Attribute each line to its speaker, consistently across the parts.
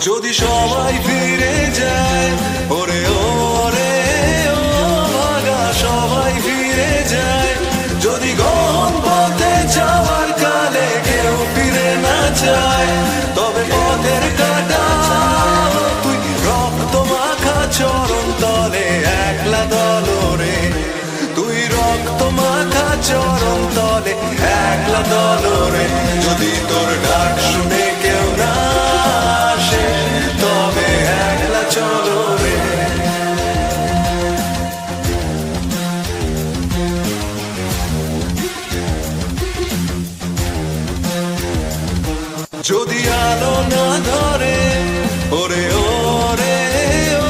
Speaker 1: যদি সবাই ফিরে যায়, ওরে ওরে ও ভাগা সবাই ফিরে যায়, যদি গহন পথে যাওয়ার কালে কেউ ফিরে না যায়, তবে পথের কাটা তুই রক্ত মাখা চরণ তলে একলা দলরে, তুই রক্ত মাখা চরণ তলে একলা দলরে, যদি তোর ডাক শুনে কেউ না আসে তবে একলা চলো রে। যদি আলো না ধরে, ওরে ওরে ও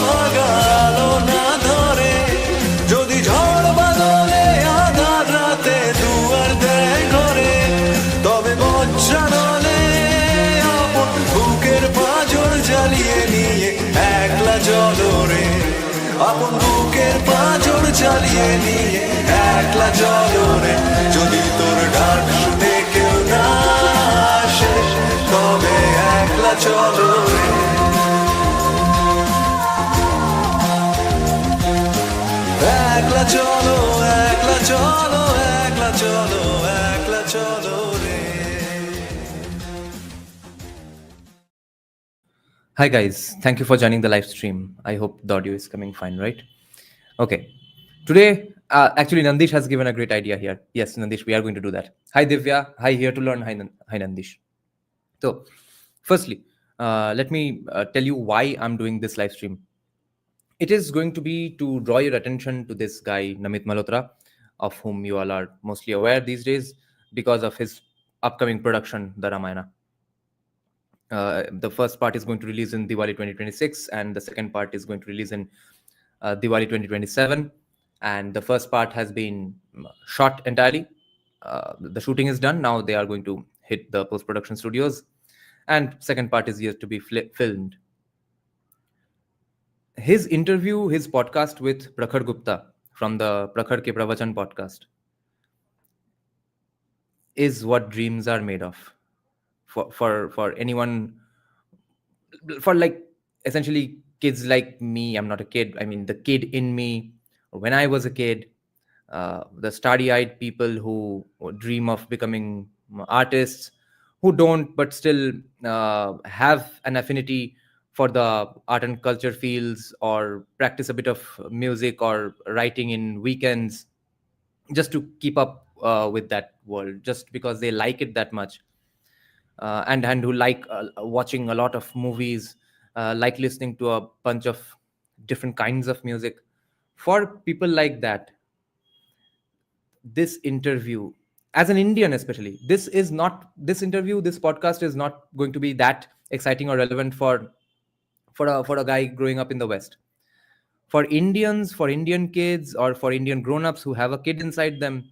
Speaker 1: ভাগা আলো না ধরে, যদি ঝড় বাদলে আধার রাতে দুয়ার দেয় ঘরে, তবে বজ্রানলে আপন বুকের পাঁজর জ্বালিয়ে নিয়ে একলা জলরে, আপন বুকের পাঁজর জ্বালিয়ে নিয়ে একলা জলরে, যদি তোর ডাক শুনে কেউ না আসে তবে একলা চলো রে। একলা চলো, একলা চলো, একলা চলো, একলা চলো রে।
Speaker 2: Hi guys, thank you for joining the live stream. I hope the audio is coming fine, right? Okay. Today, actually Nandish has given a great idea here. Yes, Nandish, we are going to do that. Hi Divya, hi Here to Learn, hi Nandish. So, firstly, let me tell you why I'm doing this live stream. It is going to be to draw your attention to this guy, Namit Malhotra, of whom you all are mostly aware these days because of his upcoming production, the Ramayana. The first part is going to release in Diwali 2026, and the second part is going to release in Diwali 2027. And the first part has been shot entirely. The shooting is done. Now they are going to hit the post-production studios. And second part is yet to be filmed. His interview, his podcast with Prakhar Gupta from the Prakhar Ke Pravachan podcast is what dreams are made of. For anyone, for like essentially kids like me. I'm not a kid. I mean, the kid in me when I was a kid, the starry-eyed people who dream of becoming artists, who don't but still have an affinity for the art and culture fields, or practice a bit of music or writing in weekends just to keep up with that world, just because they like it that much. And who like watching a lot of movies, like listening to a bunch of different kinds of music. For people like that, this interview, as an Indian especially, this podcast is not going to be that exciting or relevant for a guy growing up in the West. For Indians, for Indian kids, or for Indian grown-ups who have a kid inside them,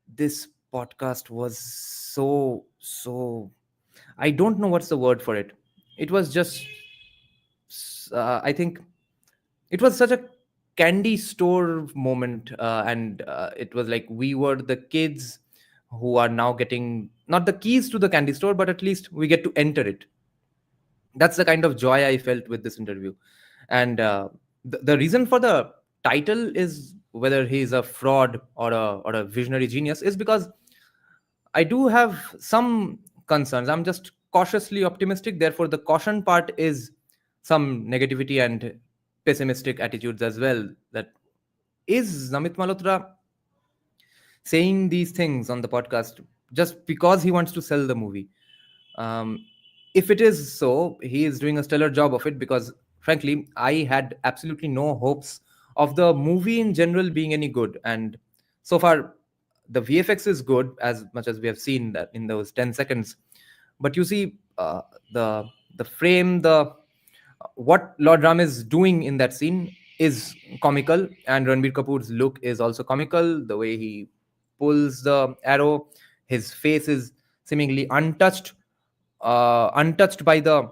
Speaker 2: this podcast was so I don't know what's the word for it. It was just I think it was such a candy store moment, and it was like we were the kids who are now getting not the keys to the candy store, but at least we get to enter it. That's the kind of joy I felt with this interview. And the reason for the title is whether he's a fraud or a visionary genius is because I do have some concerns. I'm just cautiously optimistic. Therefore, the caution part is some negativity and pessimistic attitudes as well. That is Namit Malhotra saying these things on the podcast just because he wants to sell the movie. If it is so, he is doing a stellar job of it, because frankly, I had absolutely no hopes of the movie in general being any good. And so far, the VFX is good, as much as we have seen that in those 10 seconds. But you see, the frame, what Lord Ram is doing in that scene is comical, and Ranbir Kapoor's look is also comical. The way he pulls the arrow, his face is seemingly untouched by the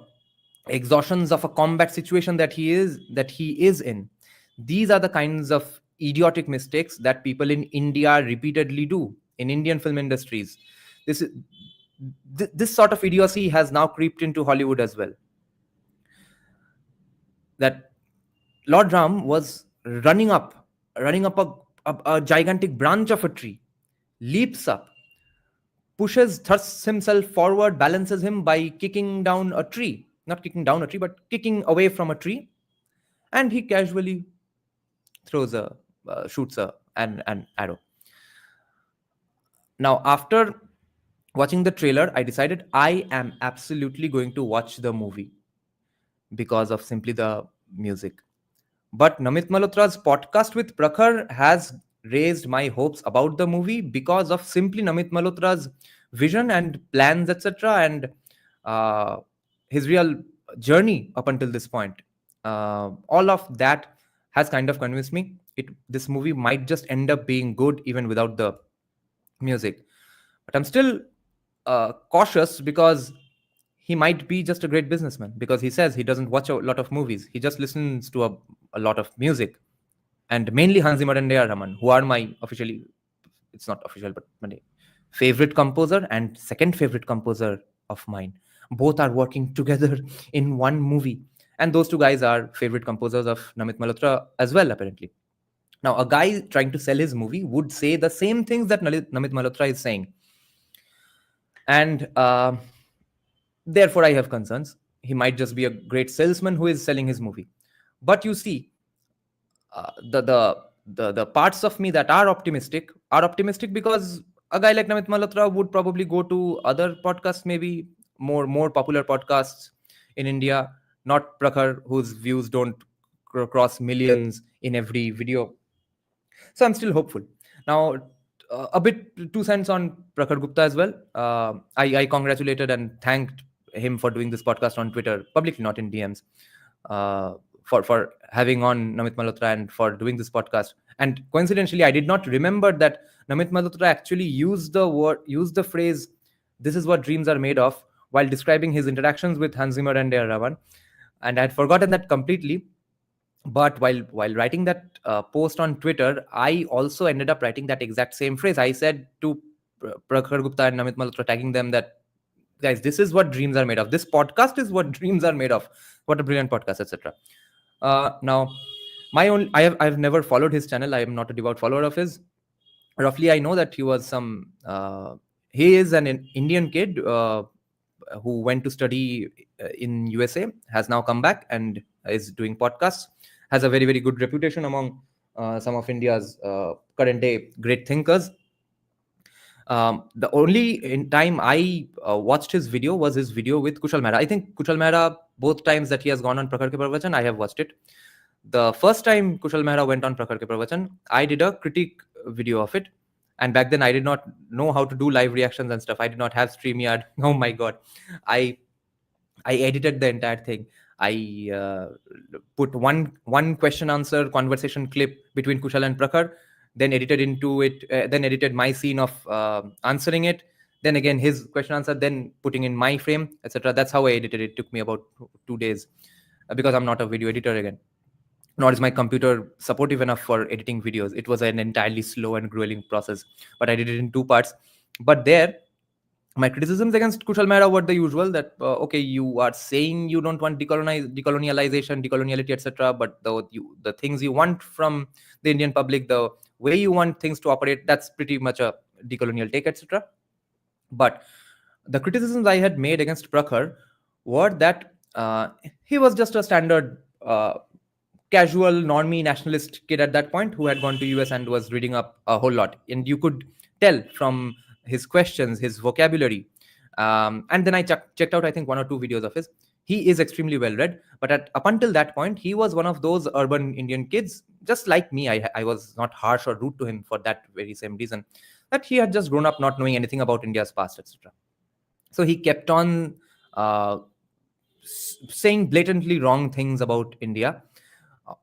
Speaker 2: exhaustions of a combat situation that he is in. These are the kinds of idiotic mistakes that people in India repeatedly do in Indian film industries. this sort of idiocy has now creeped into Hollywood as well. That Lord Ram was running up a gigantic branch of a tree, leaps up, thrusts himself forward, balances him by kicking down a tree. Not kicking down a tree, but kicking away from a tree. And he casually shoots an arrow. Now, after watching the trailer, I decided I am absolutely going to watch the movie because of simply the music. But Namit Malhotra's podcast with Prakhar has raised my hopes about the movie because of simply Namit Malhotra's vision and plans, etc., and uh, his real journey up until this point. All of that has kind of convinced me. This movie might just end up being good even without the music. But I'm still cautious because he might be just a great businessman, because he says he doesn't watch a lot of movies. He just listens to a lot of music, and mainly Hans Zimmer and A.R. Rahman, who are my it's not official, but my favorite composer and second favorite composer of mine. Both are working together in one movie. And those two guys are favorite composers of Namit Malhotra as well, apparently. Now, a guy trying to sell his movie would say the same things that Namit Malhotra is saying. And therefore, I have concerns. He might just be a great salesman who is selling his movie. But you see, the parts of me that are optimistic because a guy like Namit Malhotra would probably go to other podcasts, maybe more popular podcasts in India, not Prakhar, whose views don't cross millions in every video. So I'm still hopeful. Now, a bit 2 cents on Prakhar Gupta as well. I congratulated and thanked him for doing this podcast on Twitter, publicly, not in DMs, for having on Namit Malhotra and for doing this podcast. And coincidentally, I did not remember that Namit Malhotra actually used the phrase, "This is what dreams are made of," while describing his interactions with Hans Zimmer and A.R. Rahman. And I had forgotten that completely. But while writing that post on Twitter, I also ended up writing that exact same phrase. I said to Prakhar Gupta and Namit Malhotra, tagging them, that, guys, this is what dreams are made of. This podcast is what dreams are made of. What a brilliant podcast, etc. Now, I've never followed his channel. I am not a devout follower of his. Roughly, I know that he is an Indian kid who went to study in USA, has now come back and is doing podcasts, has a very, very good reputation among some of India's current day great thinkers. The only time I watched his video was his video with Kushal Mehra. I think Kushal Mehra, both times that he has gone on Prakhar Ke Pravachan, I have watched it. The first time Kushal Mehra went on Prakhar Ke Pravachan, I did a critique video of it. And back then, I did not know how to do live reactions and stuff. I did not have StreamYard. Oh my God. I edited the entire thing. I put one question answer conversation clip between Kushal and Prakhar, then edited my scene of answering it, then again his question answer, then putting in my frame, etc. That's how I edited it. It took me about 2 days because I'm not a video editor again. Nor is my computer supportive enough for editing videos. It was an entirely slow and grueling process, but I did it in 2 parts. But there, my criticisms against Kushal Mehra were the usual, that okay, you are saying you don't want decolonialization, decoloniality, etc., but the things you want from the Indian public, the way you want things to operate, that's pretty much a decolonial take, etc. But the criticisms I had made against Prakhar were that he was just a standard casual normie nationalist kid at that point who had gone to US and was reading up a whole lot, and you could tell from his questions, his vocabulary, and then I checked out, I think, 1 or 2 videos of his. He is extremely well read, but up until that point, he was one of those urban Indian kids, just like me. I was not harsh or rude to him for that very same reason, that he had just grown up not knowing anything about India's past, etc. So he kept on saying blatantly wrong things about India,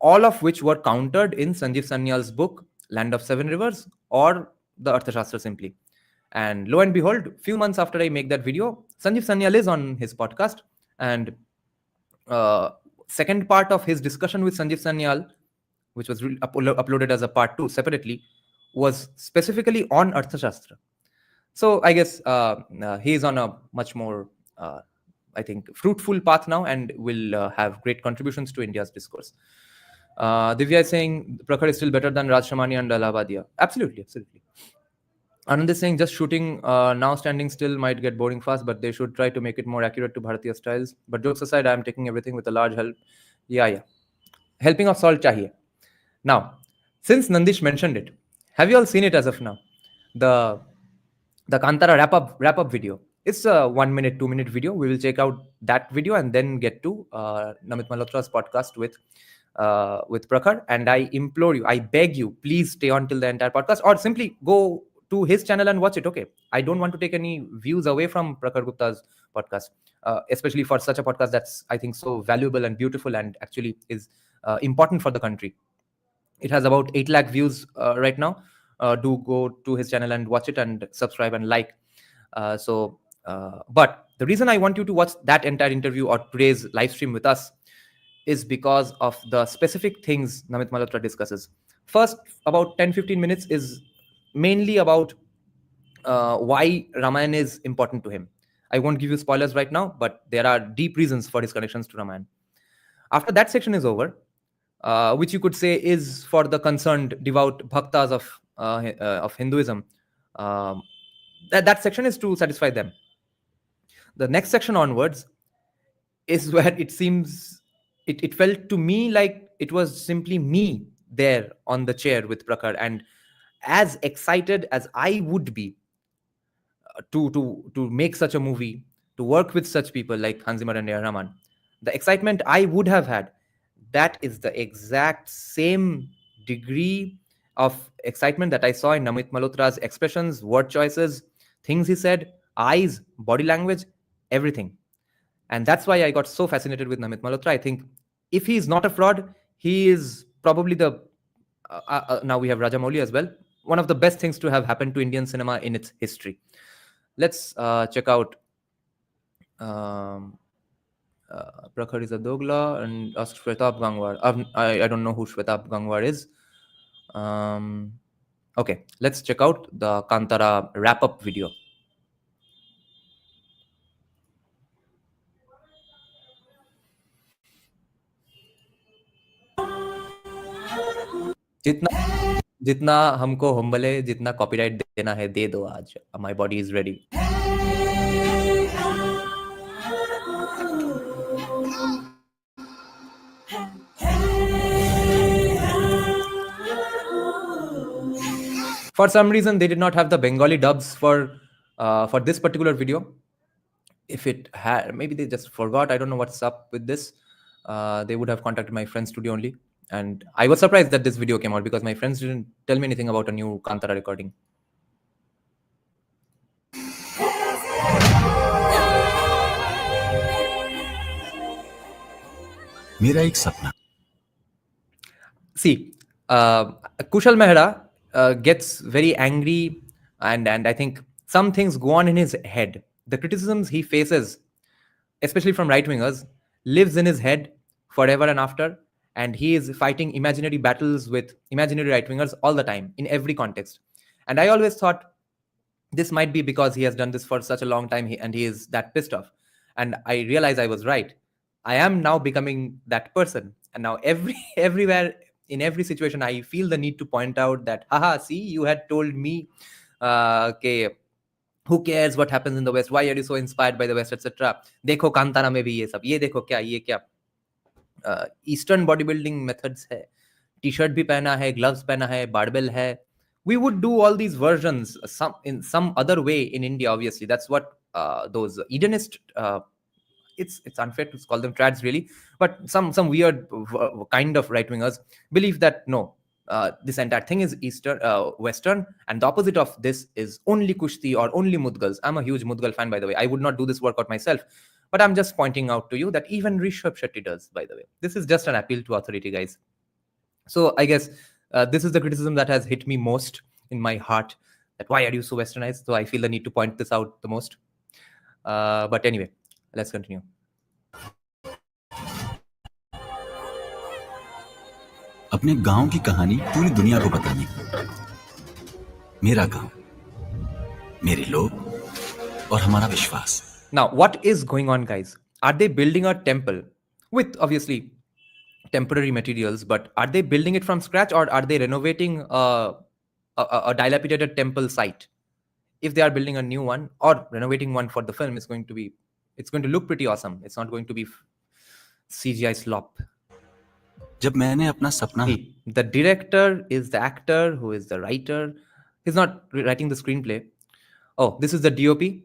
Speaker 2: all of which were countered in Sanjeev Sanyal's book, Land of Seven Rivers, or the Arthashastra simply. And lo and behold, few months after I make that video, Sanjeev Sanyal is on his podcast, and second part of his discussion with Sanjeev Sanyal, which was uploaded as a part 2 separately, was specifically on Arthashastra. So I guess he is on a much more, I think, fruitful path now, and will have great contributions to India's discourse. Divya is saying Prakhar is still better than Raj Shamani and Allahabadia. Absolutely, absolutely. Anand is saying just shooting now standing still might get boring fast, but they should try to make it more accurate to Bharatiya styles. But jokes aside, I am taking everything with a large help. Yeah. Helping of salt chahiye. Now, since Nandish mentioned it, have you all seen it as of now? The Kantara wrap up video. It's a 1 minute, 2 minute video. We will check out that video and then get to Namit Malhotra's podcast with Prakhar. And I implore you, I beg you, please stay on till the entire podcast, or simply go to his channel and watch it. Okay, I don't want to take any views away from Prakhar Gupta's podcast, especially for such a podcast that's, I think, so valuable and beautiful and actually is important for the country. It has about 8 lakh views right now. Do go to his channel and watch it and subscribe and like. But the reason I want you to watch that entire interview or today's live stream with us is because of the specific things Namit Malhotra discusses. First, about 10-15 minutes is mainly about why Ramayana is important to him. I won't give you spoilers right now, but there are deep reasons for his connections to Ramayana. After that section is over, which you could say is for the concerned devout bhaktas of Hinduism, that section is to satisfy them. The next section onwards is where it seems it felt to me like it was simply me there on the chair with Prakhar, and as excited as I would be to make such a movie, to work with such people like Hans Zimmer and A.R. Rahman, the excitement I would have had, that is the exact same degree of excitement that I saw in Namit Malhotra's expressions, word choices, things he said, eyes, body language, everything. And that's why I got so fascinated with Namit Malhotra. I think if he is not a fraud, he is probably the, now we have Rajamouli as well, one of the best things to have happened to Indian cinema in its history. Let's check out Prakhar is a Dogla and ask Shwetab Gangwar. I don't know who Shwetab Gangwar is. Okay, let's check out the Kantara wrap-up video. जितना हमको हुम्बले, जितना copyright देना है दे दो आज. My body is ready. For some reason, they did not have the Bengali dubs for this particular video. If it had, maybe they just forgot. I don't know what's up with this. They would have contacted my friend's studio only. And I was surprised that this video came out because my friends didn't tell me anything about a new Kantara recording.
Speaker 3: मेरा एक सपना.
Speaker 2: See, Kushal Mehra gets very angry, and I think some things go on in his head. The criticisms he faces, especially from right-wingers, lives in his head forever and after, and he is fighting imaginary battles with imaginary right-wingers all the time, in every context. And I always thought this might be because he has done this for such a long time and he is that pissed off. And I realize I was right. I am now becoming that person. And now everywhere, in every situation, I feel the need to point out that, haha, see, you had told me, okay, who cares what happens in the West? Why are you so inspired by the West, etc. Dekho Kantara mein bhi ye sab. Ye dekho kya, ye kya. Eastern bodybuilding methods hai. T-shirt bhi pehna hai, gloves pehna hai, barbell hai. We would do all these versions in some other way in India, obviously. That's what those Edenist, it's unfair to call them trads really, but some weird kind of right-wingers believe that no, this entire thing is Eastern, Western, and the opposite of this is only Kushti or only Mudgals. I'm a huge Mudgal fan, by the way. I would not do this workout myself, but I'm just pointing out to you that even Rishabh Shetty does, by the way. This is just an appeal to authority, guys. So I guess this is the criticism that has hit me most in my heart, that why are you so westernized? So I feel the need to point this out the most. But anyway, let's continue.
Speaker 3: अपने गांव की कहानी पूरी दुनिया को बतानी. मेरा गांव, मेरे लोग और हमारा विश्वास।
Speaker 2: Now, what is going on, guys? Are they building a temple with obviously temporary materials, but are they building it from scratch or are they renovating a dilapidated temple site? If they are building a new one or renovating one for the film, it's going to look pretty awesome. It's not going to be CGI slop.
Speaker 3: जब मैंने अपना सपना
Speaker 2: See, the director is the actor who is the writer. He's not writing the screenplay. Oh, this is the DOP.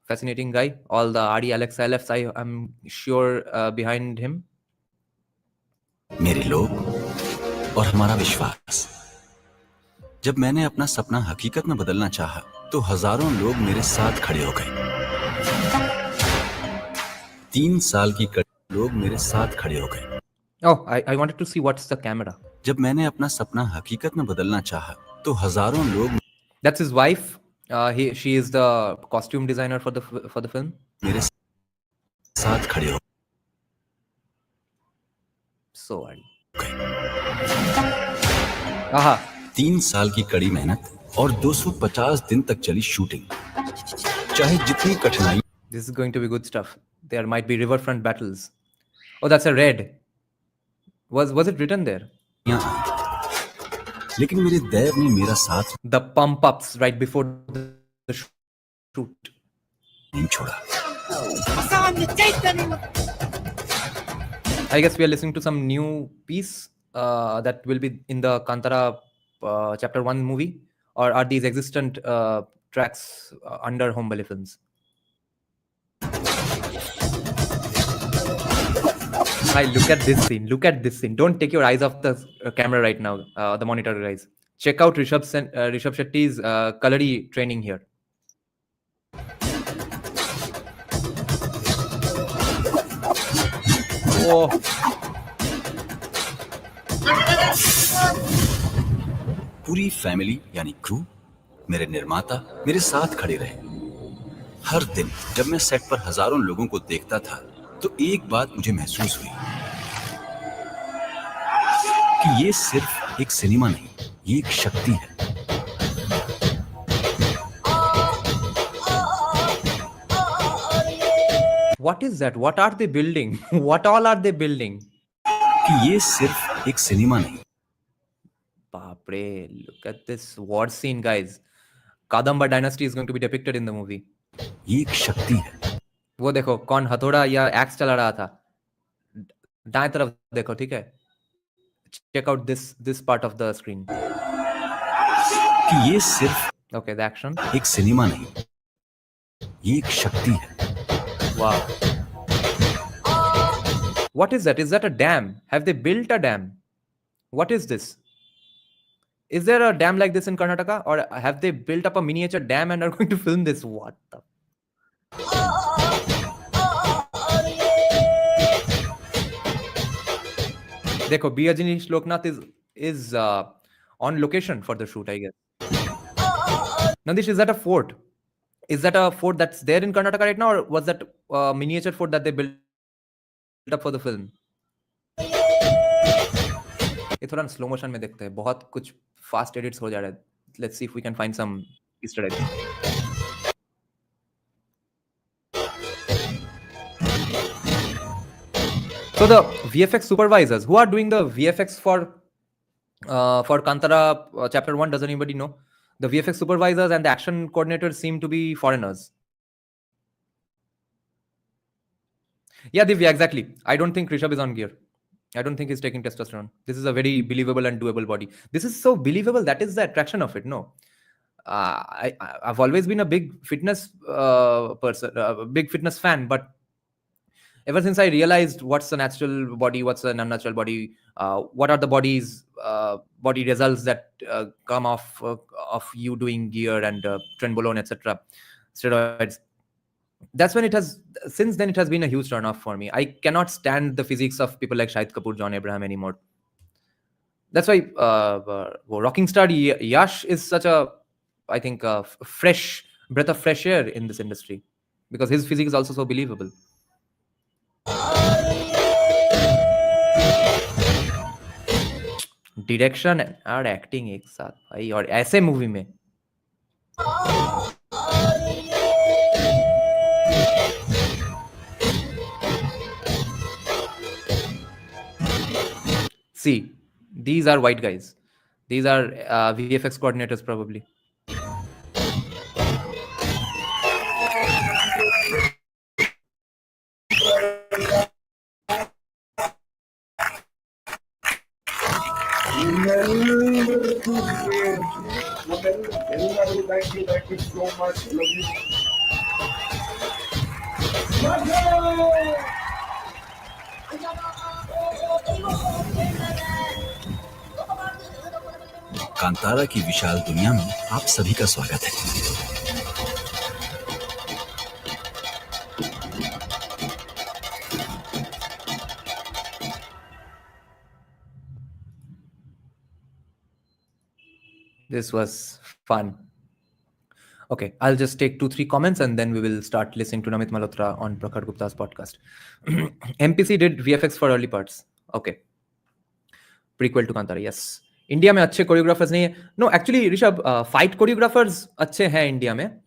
Speaker 2: Fascinating guy. All the RD Alex LFs, I'm sure behind him.
Speaker 3: मेरे लोग और हमारा विश्वास। जब मैंने अपना सपना हकीकत में बदलना चाहा, तो हजारों लोग मेरे साथ खड़े हो गए। 3 साल की कड़ी लोग मेरे साथ खड़े हो गए।
Speaker 2: Oh, I wanted to see what's the camera.
Speaker 3: जब मैंने अपना सपना हकीकत में बदलना चाहा, तो हजारों लोग
Speaker 2: That's his wife. She is the costume designer for the film.
Speaker 3: मेरे साथ खड़े हो
Speaker 2: So aha.
Speaker 3: 3 साल की कड़ी मेहनत और 250 दिन तक चली शूटिंग। चाहे जितनी कठिनाई।
Speaker 2: This is going to be good stuff. There might be riverfront battles. Oh, that's a red. Was it written there?
Speaker 3: लेकिन मेरे दैव ने मेरा साथ
Speaker 2: The pump ups right before the shoot.
Speaker 3: नहीं छोड़ा।
Speaker 2: I guess we are listening to some new piece that will be in the Kantara chapter 1 movie, or are these existent tracks under Hombale films? Hi, look at this scene. Look at this scene. Don't take your eyes off the camera right now, the monitor guys. Check out Rishabh Shetty's Kalari training here. Oh.
Speaker 3: पूरी family यानी crew, मेरे निर्माता मेरे साथ खड़े रहे। हर दिन जब मैं सेट पर हजारों लोगों को देखता था, तो एक बात मुझे महसूस हुई कि ये सिर्फ एक सिनेमा नहीं, ये एक शक्ति है।
Speaker 2: What is that? What are they building? What all are they building?
Speaker 3: कि ये सिर्फ एक सिनेमा नहीं।
Speaker 2: Baapre, look at this war scene, guys. Kadamba dynasty is going to be depicted in the movie.
Speaker 3: ये एक शक्ति है।
Speaker 2: वो देखो कौन हथौड़ा या एक्स चला रहा था, दाएं तरफ देखो, ठीक है? Check out this part of the screen.
Speaker 3: कि ये सिर्फ
Speaker 2: Okay, the action.
Speaker 3: एक सिनेमा नहीं, ये एक शक्ति है।
Speaker 2: Wow. What is that? Is that a dam? Have they built a dam? What is this? Is there a dam like this in Karnataka, or have they built up a miniature dam and are going to film this? What the? Dekho, Biyajini Shloknath is on location for the shoot, I guess. Nandish, is that a fort? Is that a fort that's there in Karnataka right now, or was that a miniature fort that they built up for the film? ये थोड़ा slow motion में देखते हैं, बहुत कुछ fast edits हो जा रहा है. Let's see if we can find some Easter eggs. So the VFX supervisors who are doing the VFX for Kantara chapter 1, does anybody know? The VFX supervisors and the action coordinators seem to be foreigners. Yeah, Divya, exactly. I don't think Rishabh is on gear. I don't think he's taking testosterone. This is a very believable and doable body. This is so believable. That is the attraction of it. No, I've always been a big fitness person, big fitness fan. But ever since I realized what's a natural body, what's an unnatural body, what are the body results that come off of you doing gear and trenbolone, etc., steroids. That's when since then it has been a huge turn off for me. I cannot stand the physiques of people like Shahid Kapoor, John Abraham anymore. That's why rocking star Yash is such a, I think, fresh breath of fresh air in this industry, because his physique is also so believable. Direction और acting एक साथ भाई, और ऐसे movie में See, these are white guys. These are VFX coordinators probably.
Speaker 4: Thank you so much. Love you.
Speaker 3: Kantara की विशाल दुनिया में आप सभी का स्वागत है।
Speaker 2: This was fun. Okay, I'll just take 2-3 comments and then we will start listening to Namit Malhotra on Prakhar Gupta's podcast. MPC did VFX for early parts. Okay. Prequel to Kantara, yes. India में अच्छे choreographers नहीं है. No actually Rishabh, fight choreographers अच्छे हैं India में.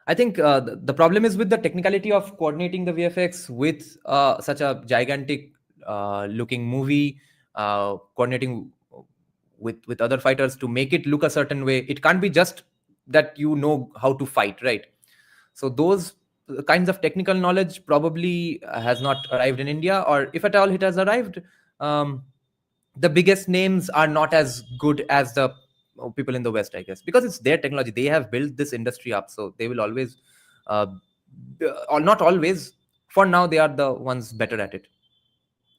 Speaker 2: I think the problem is with the technicality of coordinating the VFX with such a gigantic looking movie, coordinating with other fighters to make it look a certain way. It can't be just that you know how to fight, right? So those kinds of technical knowledge probably has not arrived in India, or if at all it has arrived, the biggest names are not as good as the people in the West, I guess, because it's their technology. They have built this industry up, so they will always, or not always, for now they are the ones better at it.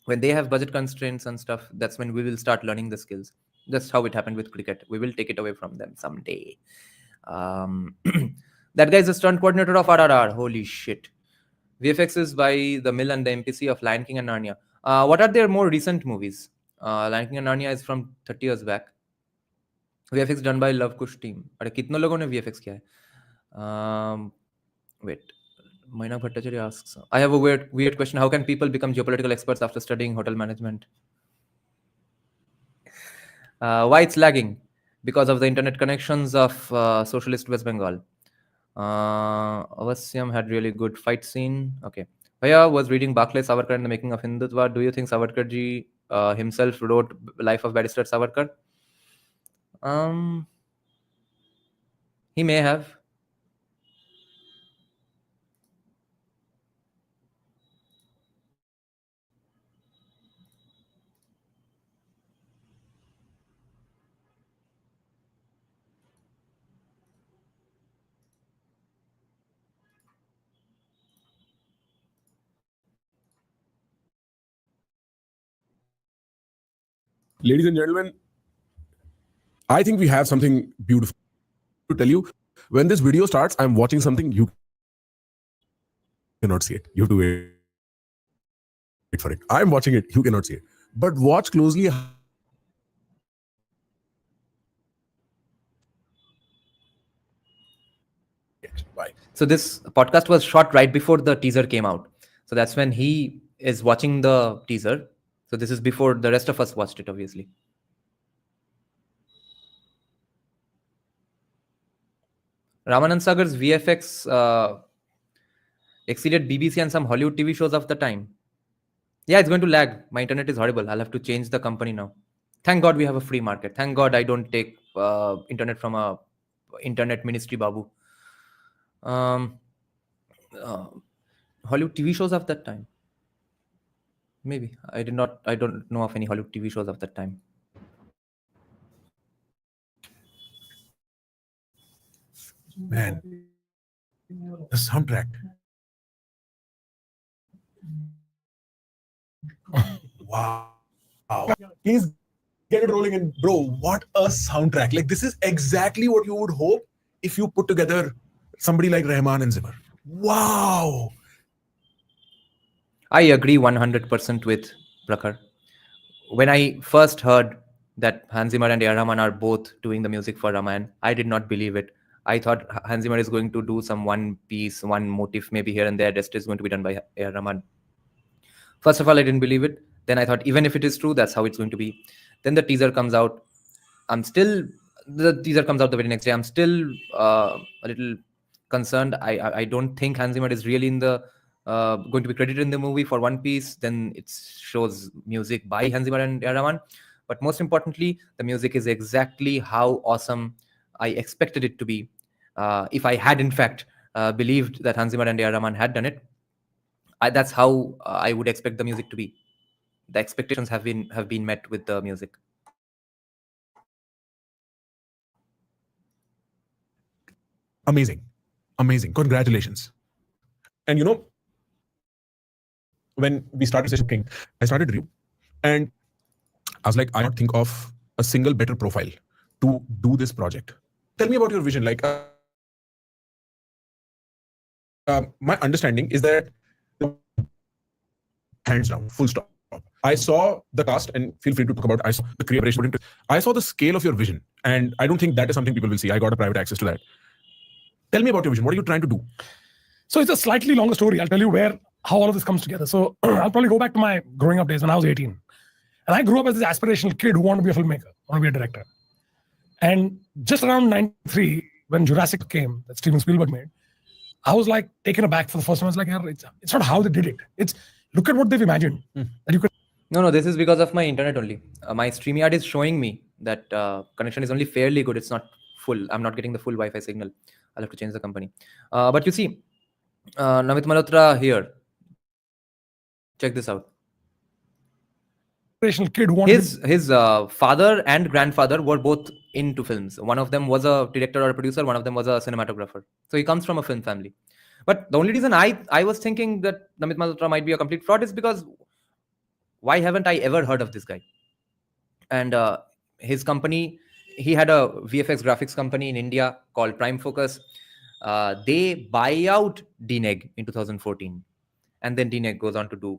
Speaker 2: When they have budget constraints and stuff, that's when we will start learning the skills. That's how it happened with cricket. We will take it away from them someday. That guy is a stunt coordinator of RRR. Holy shit. VFX is by the Mill and the MPC of Lion King and Narnia. What are their more recent movies? Lion King and Narnia is from 30 years back. VFX done by Love Kush team. अरे कितने लोगों ने VFX किया है? Wait. Maina Bhattacharya asks, I have a weird question. How can people become geopolitical experts after studying hotel management? Why it's lagging? Because of the internet connections of socialist West Bengal. Avasyam had really good fight scene. Okay. Bhaiya was reading Barclay Savarkar and the Making of Hindutva. Do you think Savarkar ji himself wrote Life of Barrister Savarkar? He may have.
Speaker 4: Ladies and gentlemen, I think we have something beautiful to tell you. When this video starts, I'm watching something you cannot see it. You have to wait for it. I'm watching it. You cannot see it. But watch closely. Bye.
Speaker 2: So this podcast was shot right before the teaser came out. So that's when he is watching the teaser. So this is before the rest of us watched it, obviously. Ramanand Sagar's VFX exceeded BBC and some Hollywood TV shows of the time. Yeah, it's going to lag. My internet is horrible. I'll have to change the company now. Thank God we have a free market. Thank God I don't take internet from a internet ministry babu. Hollywood TV shows of that time. Maybe. I don't know of any Hollywood TV shows of that time.
Speaker 4: Man, the soundtrack. Wow. Please get it rolling in. Bro, what a soundtrack. Like, this is exactly what you would hope if you put together somebody like Rahman and Zimmer. Wow.
Speaker 2: I agree 100% with Prakhar. When I first heard that Hans Zimmer and A.R. Rahman are both doing the music for Ramayana, I did not believe it. I thought Hans Zimmer is going to do some one piece, one motif, maybe here and there. Rest is going to be done by A.R. Rahman. First of all, I didn't believe it. Then I thought, even if it is true, that's how it's going to be. Then the teaser comes out. The teaser comes out the very next day. I'm still a little concerned. I don't think Hans Zimmer is really in the going to be credited in the movie for one piece. Then it shows music by Hans Zimmer and Rahman. But most importantly, the music is exactly how awesome I expected it to be. If I had, in fact, believed that Hans Zimmer and Rahman had done it, that's how I would expect the music to be. The expectations have been met with the music.
Speaker 4: Amazing. Amazing. Congratulations. And you know, when we started session King, I started review and I was like, I don't think of a single better profile to do this project. Tell me about your vision. Like, my understanding is that hands down, full stop. I saw the cast, and feel free to talk about. I saw the creation. I saw the scale of your vision, and I don't think that is something people will see. I got a private access to that. Tell me about your vision. What are you trying to do?
Speaker 5: So it's a slightly longer story. I'll tell you how all of this comes together. So I'll probably go back to my growing up days when I was 18. And I grew up as this aspirational kid who wanted to be a filmmaker, wanted to be a director. And just around 93, when Jurassic came, that Steven Spielberg made, I was like taken aback for the first time. I was like, it's not how they did it. It's look at what they've imagined. That you could.
Speaker 2: No, this is because of my internet only. My StreamYard is showing me that connection is only fairly good. It's not full. I'm not getting the full Wi-Fi signal. I'll have to change the company. But you see, Namit Malhotra here. Check this out.
Speaker 5: Kid
Speaker 2: his father and grandfather were both into films. One of them was a director or a producer. One of them was a cinematographer. So he comes from a film family. But the only reason I was thinking that Namit Malhotra might be a complete fraud is because why haven't I ever heard of this guy? And his company, he had a VFX graphics company in India called Prime Focus. They buy out DNEG in 2014. And then DNEG goes on to do,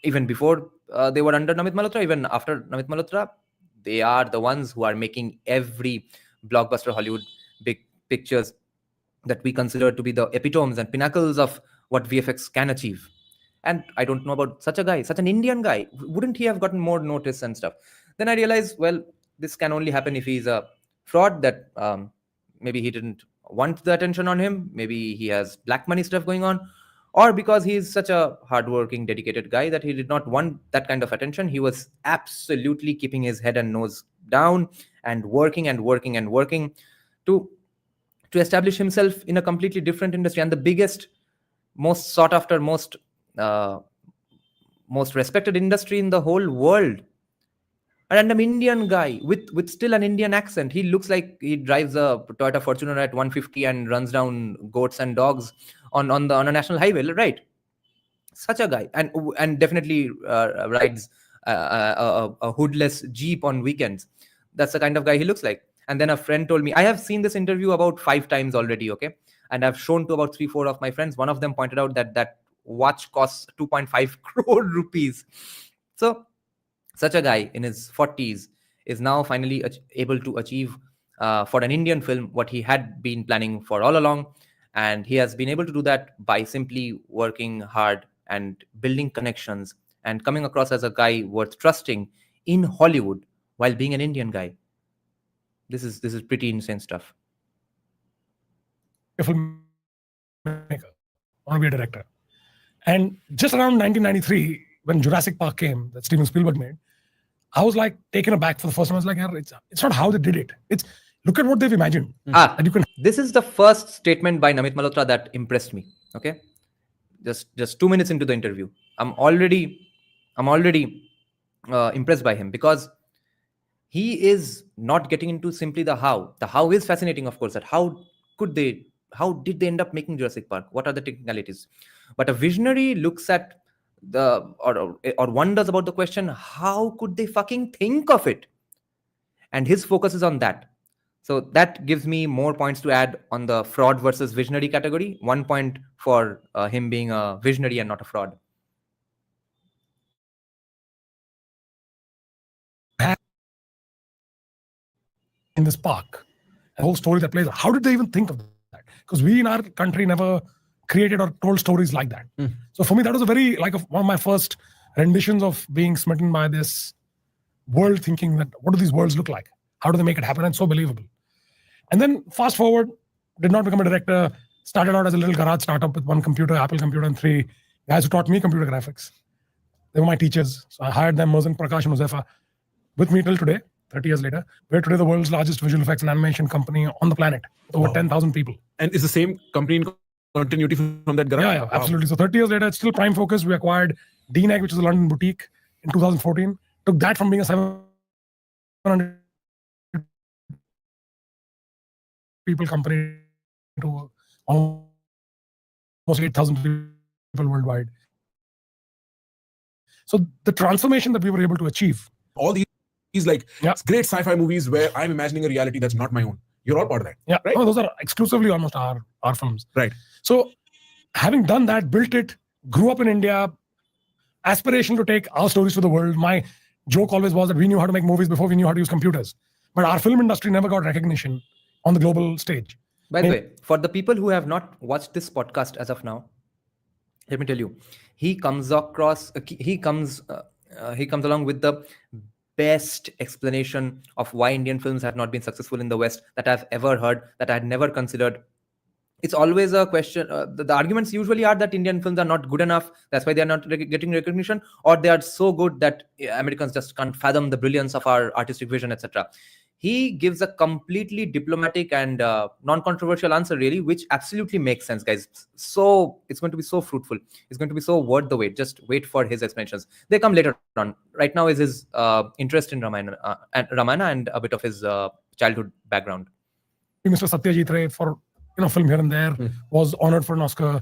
Speaker 2: even before they were under Namit Malhotra, even after Namit Malhotra, they are the ones who are making every blockbuster Hollywood big pictures that we consider to be the epitomes and pinnacles of what VFX can achieve. And I don't know about such a guy, such an Indian guy. Wouldn't he have gotten more notice and stuff? Then I realized, well, this can only happen if he's a fraud, that maybe he didn't want the attention on him. Maybe he has black money stuff going on. Or because he is such a hardworking, dedicated guy that he did not want that kind of attention. He was absolutely keeping his head and nose down and working to establish himself in a completely different industry. And the biggest, most sought after, most respected industry in the whole world. A random Indian guy with still an Indian accent. He looks like he drives a Toyota Fortuner at 150 and runs down goats and dogs on a national highway, right? Such a guy, and definitely rides a hoodless Jeep on weekends. That's the kind of guy he looks like. And then a friend told me, I have seen this interview about 5 times already, okay? And I've shown to about 3-4 of my friends. One of them pointed out that watch costs 2.5 crore rupees. So such a guy in his 40s is now finally able to achieve for an Indian film what he had been planning for all along. And he has been able to do that by simply working hard and building connections and coming across as a guy worth trusting in Hollywood while being an Indian guy. This is pretty insane stuff.
Speaker 5: A filmmaker, want to be a director. And just around 1993, when Jurassic Park came, that Steven Spielberg made, I was like taken aback for the first time. I was like, it's not how they did it. It's look at what they've imagined. That you can.
Speaker 2: This is the first statement by Namit Malhotra that impressed me. Okay, just 2 minutes into the interview, I'm already impressed by him, because he is not getting into simply the how. The how is fascinating, of course. That how did they end up making Jurassic Park? What are the technicalities? But a visionary looks at or wonders about the question, how could they fucking think of it? And his focus is on that. So that gives me more points to add on the fraud versus visionary category. 1 point for him being a visionary and not a fraud.
Speaker 5: In this park, the whole story that plays. How did they even think of that? Because we in our country never created or told stories like that. So for me, that was a very one of my first renditions of being smitten by this world, thinking that what do these worlds look like? How do they make it happen? And so believable. And then fast forward, did not become a director, Started out as a little garage startup with one computer, Apple computer, and 3 guys who taught me computer graphics. They were my teachers. So I hired them, Merzen, Prakash, and Uzaifa, with me till today, 30 years later. We're today the world's largest visual effects and animation company on the planet. Over 10,000 people.
Speaker 4: And is the same company in continuity from that garage?
Speaker 5: Yeah, absolutely. So 30 years later, it's still prime focus. We acquired DNEG, which is a London boutique, in 2014. Took that from being a 700 people company to almost 8,000 people worldwide. So the transformation that we were able to achieve.
Speaker 4: All these like great sci-fi movies where I'm imagining a reality that's not my own. You're all part of that.
Speaker 5: Yeah,
Speaker 4: right?
Speaker 5: No, those are exclusively almost our films.
Speaker 4: Right.
Speaker 5: So having done that, built it, grew up in India, aspiration to take our stories to the world. My joke always was that we knew how to make movies before we knew how to use computers. But our film industry never got recognition on the global stage.
Speaker 2: By the way, for the people who have not watched this podcast as of now, let me tell you, he comes along with the best explanation of why Indian films have not been successful in the West that I've ever heard, that I had never considered. It's always a question. The arguments usually are that Indian films are not good enough. That's why they are not getting recognition, or they are so good that Americans just can't fathom the brilliance of our artistic vision, etc. He gives a completely diplomatic and non-controversial answer, really, which absolutely makes sense, guys. So it's going to be so fruitful. It's going to be so worth the wait. Just wait for his explanations. They come later on. Right now is his interest in Ramayana and a bit of his childhood background.
Speaker 5: Mr. Satyajit Ray for film here and there was honored for an Oscar.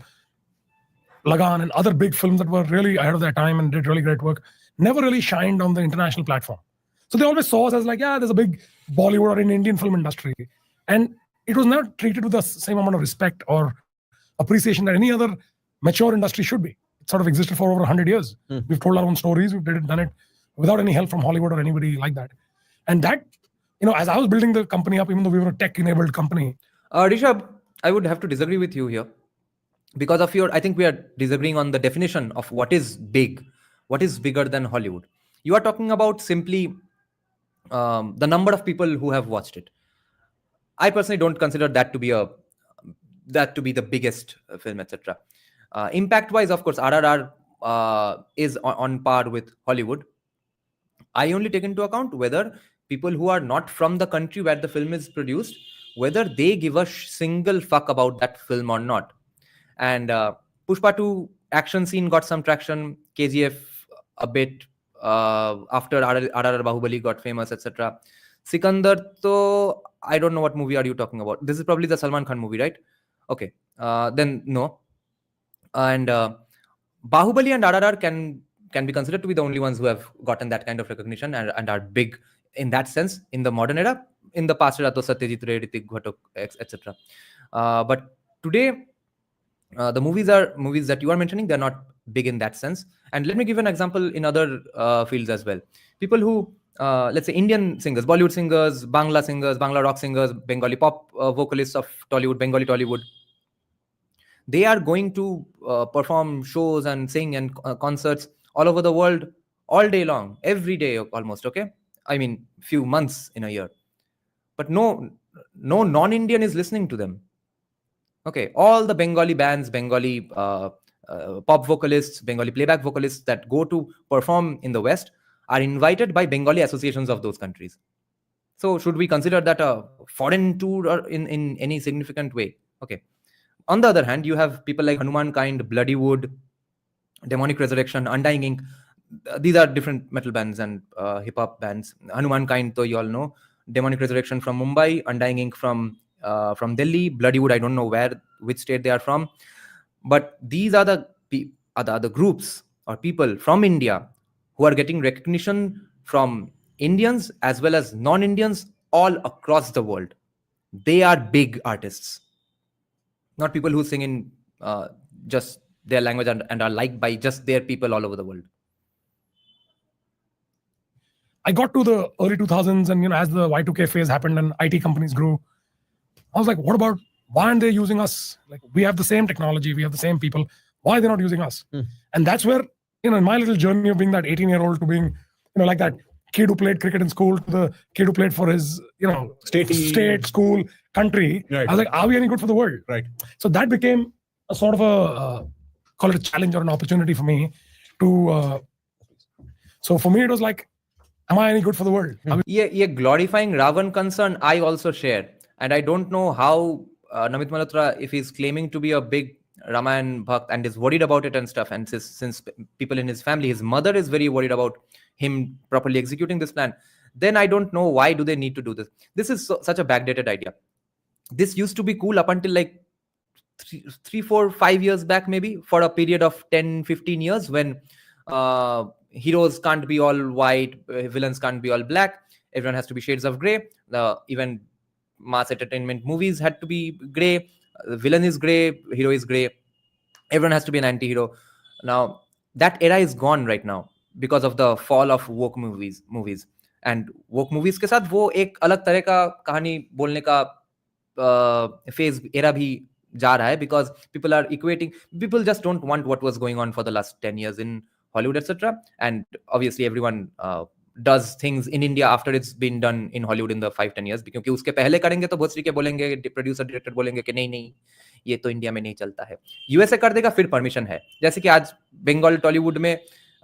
Speaker 5: Lagan and other big films that were really ahead of their time and did really great work never really shined on the international platform. So they always saw us as like, there's a big Bollywood or an Indian film industry. And it was not treated with the same amount of respect or appreciation that any other mature industry should be. It sort of existed for over 100 years. We've told our own stories. We've done it without any help from Hollywood or anybody like that. And that, as I was building the company up, even though we were a tech-enabled company.
Speaker 2: Rishabh, I would have to disagree with you here. Because of I think we are disagreeing on the definition of what is big, what is bigger than Hollywood. You are talking about simply the number of people who have watched it. I personally don't consider that to be the biggest film, etc. Impact-wise, of course, RRR is on par with Hollywood. I only take into account whether people who are not from the country where the film is produced, whether they give a single fuck about that film or not. And Pushpa 2 action scene got some traction, KGF a bit, after RRR Bahubali got famous, etc. Sikandar, so I don't know what movie are you talking about. This is probably the Salman Khan movie, right? Okay, then no. And Bahubali and RRR can be considered to be the only ones who have gotten that kind of recognition and are big in that sense in the modern era. In the past era, Satyajit Ray, Hrithik Ghatak, etc. But today, the movies that you are mentioning, they're not big in that sense. And let me give an example in other fields as well. People who, let's say Indian singers, Bollywood singers, Bangla rock singers, Bengali pop vocalists of Tollywood, Bengali Tollywood, they are going to perform shows and sing and concerts all over the world all day long, every day almost, okay? I mean, few months in a year. But no non-Indian is listening to them. Okay, all the Bengali bands, Bengali pop vocalists, Bengali playback vocalists that go to perform in the West are invited by Bengali associations of those countries. So should we consider that a foreign tour or in any significant way? Okay. On the other hand, you have people like Hanuman Kind, Bloody Wood, Demonic Resurrection, Undying Ink. These are different metal bands and hip-hop bands. Hanuman Kind, though you all know. Demonic Resurrection from Mumbai, Undying Ink from Delhi, Bloody Wood, I don't know which state they are from. But these are the groups or people from India who are getting recognition from Indians as well as non-Indians all across the world. They are big artists. Not people who sing in just their language and are liked by just their people all over the world.
Speaker 5: I got to the early 2000s and, as the Y2K phase happened and IT companies grew, I was like, why aren't they using us? Like, we have the same technology, we have the same people. Why are they not using us? And that's where, in my little journey of being that 18-year-old to being, like that kid who played cricket in school to the kid who played for his, state, school, country.
Speaker 4: Right.
Speaker 5: I was like, are we any good for the world?
Speaker 4: Right.
Speaker 5: So that became a sort of a, call it a challenge or an opportunity for me to, so for me, it was like, am I any good for the world?
Speaker 2: Yeah, glorifying Ravan concern, I also share. And I don't know how Namit Malhotra, if he's claiming to be a big Ramayana Bhakt and is worried about it and stuff, and since people in his family, his mother is very worried about him properly executing this plan, then I don't know why do they need to do this. This is such a backdated idea. This used to be cool up until like 3, 4, 5 years back, maybe, for a period of 10, 15 years when heroes can't be all white, villains can't be all black, everyone has to be shades of gray. Even mass entertainment movies had to be gray. The villain is gray, hero is gray. Everyone has to be an anti-hero. Now, that era is gone right now because of the fall of woke movies. And woke movies के साथ वो एक अलग तरह का कहानी बोलने का phase era भी जा रहा है, because people just don't want what was going on for the last 10 years in Hollywood, etc. And obviously everyone does things in India after it's been done in Hollywood in the 5-10 years, क्योंकि उसके पहले करेंगे तो बहुत तरीके बोलेंगे, producer director बोलेंगे कि नहीं ये तो इंडिया में नहीं चलता है, यूएसए कर देगा फिर परमिशन है. जैसे कि आज बंगाल टॉलीवुड में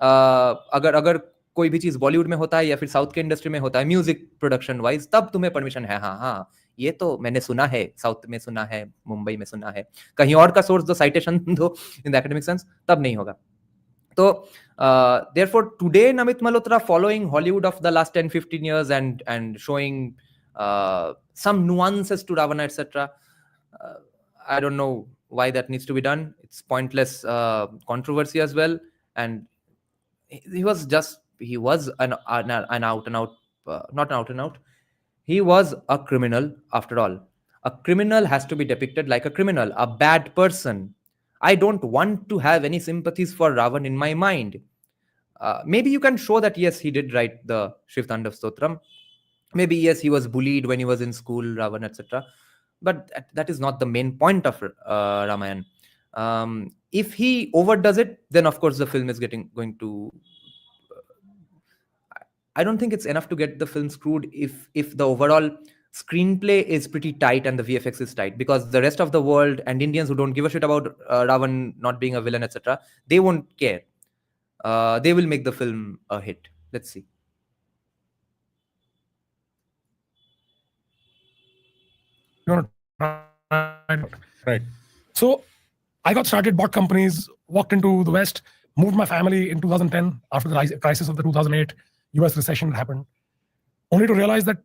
Speaker 2: अगर कोई भी चीज बॉलीवुड में होता है या फिर साउथ के इंडस्ट्री में होता है म्यूजिक प्रोडक्शन वाइज, तब तुम्हें परमिशन है. हाँ ये तो मैंने सुना है, साउथ में सुना है, मुंबई में सुना है, कहीं और का सोर्स दो, साइटेशन दो इन द एकेडमिक सेंस, तब नहीं होगा. So, therefore, today Namit Malhotra following Hollywood of the last 10-15 years and showing some nuances to Ravana, etc. I don't know why that needs to be done. It's pointless controversy as well. And he was an out and out, not an out and out. He was a criminal after all. A criminal has to be depicted like a criminal, a bad person. I don't want to have any sympathies for Ravan in my mind. Maybe you can show that, yes, he did write the Shivtandav Stotram. Maybe, yes, he was bullied when he was in school, Ravan, etc. But that is not the main point of Ramayana. If he overdoes it, then of course the film is going to... I don't think it's enough to get the film screwed if the overall screenplay is pretty tight and the VFX is tight, because the rest of the world and Indians who don't give a shit about Ravan not being a villain, etc., they won't care. They will make the film a hit. Let's see.
Speaker 5: Right. So I got started, bought companies, walked into the West, moved my family in 2010 after the crisis of the 2008 US recession happened, only to realize that,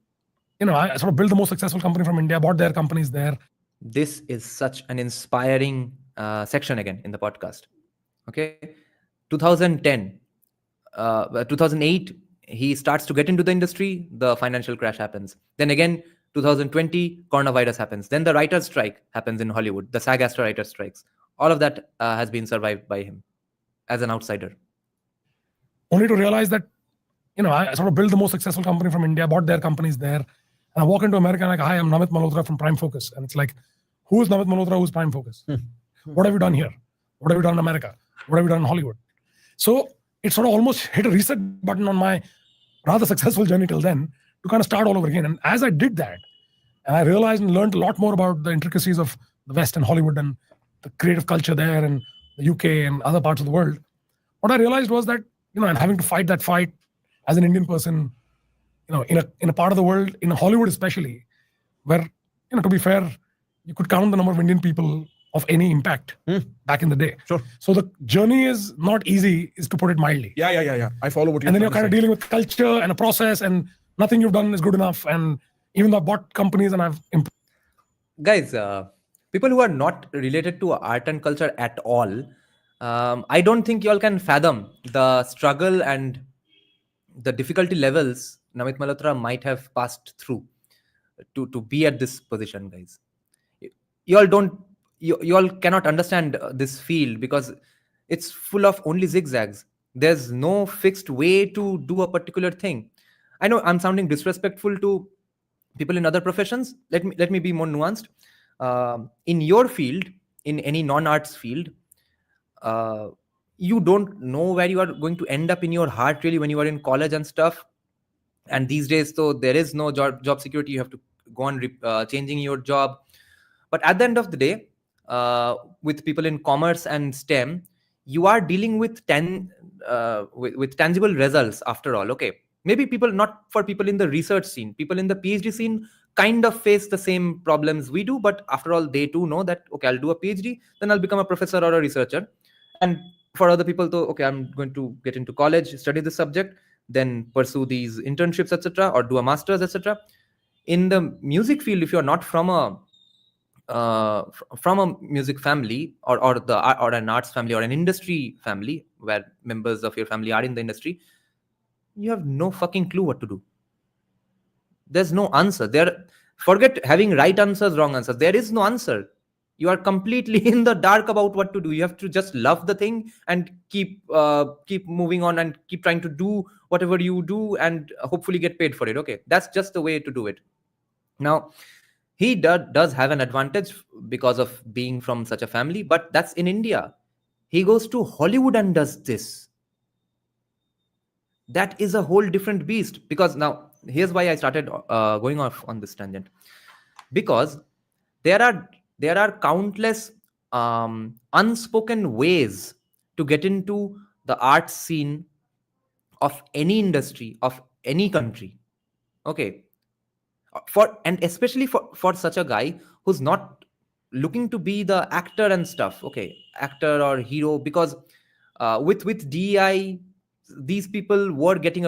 Speaker 5: I sort of built the most successful company from India, bought their companies there.
Speaker 2: This is such an inspiring section again in the podcast. Okay. 2010, 2008, he starts to get into the industry. The financial crash happens. Then again, 2020, coronavirus happens. Then the writer's strike happens in Hollywood. The SAG-AFTRA writer's strikes. All of that has been survived by him as an outsider.
Speaker 5: Only to realize that, I sort of built the most successful company from India, bought their companies there. And I walk into America and I'm like, hi, I'm Namit Malhotra from Prime Focus. And it's like, who is Namit Malhotra? Who's Prime Focus? What have you done here? What have you done in America? What have you done in Hollywood? So it sort of almost hit a reset button on my rather successful journey till then to kind of start all over again. And as I did that, and I realized and learned a lot more about the intricacies of the West and Hollywood and the creative culture there and the UK and other parts of the world, what I realized was that, and having to fight that fight as an Indian person, in a part of the world, in Hollywood especially, where, to be fair, you could count the number of Indian people of any impact back in the day.
Speaker 4: Sure.
Speaker 5: So the journey is not easy, is to put it mildly.
Speaker 4: Yeah. I follow what you're
Speaker 5: And then you're kind of dealing with culture and a process, and nothing you've done is good enough. And even though I bought companies and I've...
Speaker 2: Guys, people who are not related to art and culture at all, I don't think you all can fathom the struggle and the difficulty levels Namit Malhotra might have passed through to be at this position, guys. You all cannot understand this field because it's full of only zigzags. There's no fixed way to do a particular thing. I know I'm sounding disrespectful to people in other professions. Let me be more nuanced. In your field, in any non-arts field, you don't know where you are going to end up in your heart really when you are in college and stuff. And these days, though, there is no job security. You have to go on changing your job. But at the end of the day, with people in commerce and STEM, you are dealing with with tangible results after all. Okay, maybe not for people in the research scene, people in the PhD scene kind of face the same problems we do, but after all, they too know that, okay, I'll do a PhD, then I'll become a professor or a researcher. And for other people, though, okay, I'm going to get into college, study this subject, then pursue these internships, etc., or do a master's, etc. In the music field, if you're not from a music family or an arts family or an industry family where members of your family are in the industry, you have no fucking clue what to do. There's no answer there. Forget having right answers, wrong answers. There is no answer. You are completely in the dark about what to do. You have to just love the thing and keep moving on and keep trying to do whatever you do and hopefully get paid for it. Okay, that's just the way to do it. Now, he does have an advantage because of being from such a family, but that's in India. He goes to Hollywood and does this. That is a whole different beast. Because now, here's why I started going off on this tangent. Because there are countless unspoken ways to get into the art scene of any industry, of any country. Okay. And especially for such a guy who's not looking to be the actor and stuff. Okay, actor or hero, because with DEI, these people were getting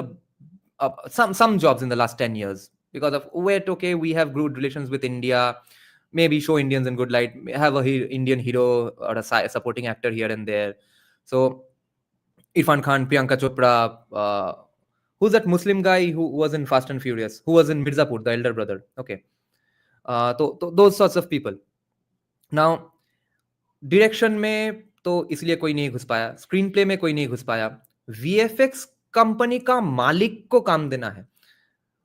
Speaker 2: some jobs in the last 10 years because of, wait, okay, we have good relations with India, maybe show Indians in good light, have a Indian hero or a supporting actor here and there. So Irfan Khan, Priyanka Chopra, who's that Muslim guy who was in Fast and Furious, who was in Mirzapur, the elder brother? Okay. Those sorts of people. Now, direction में तो इसलिए कोई नहीं घुस पाया, screen play में कोई नहीं घुस पाया, VFX कंपनी का मालिक को काम देना है.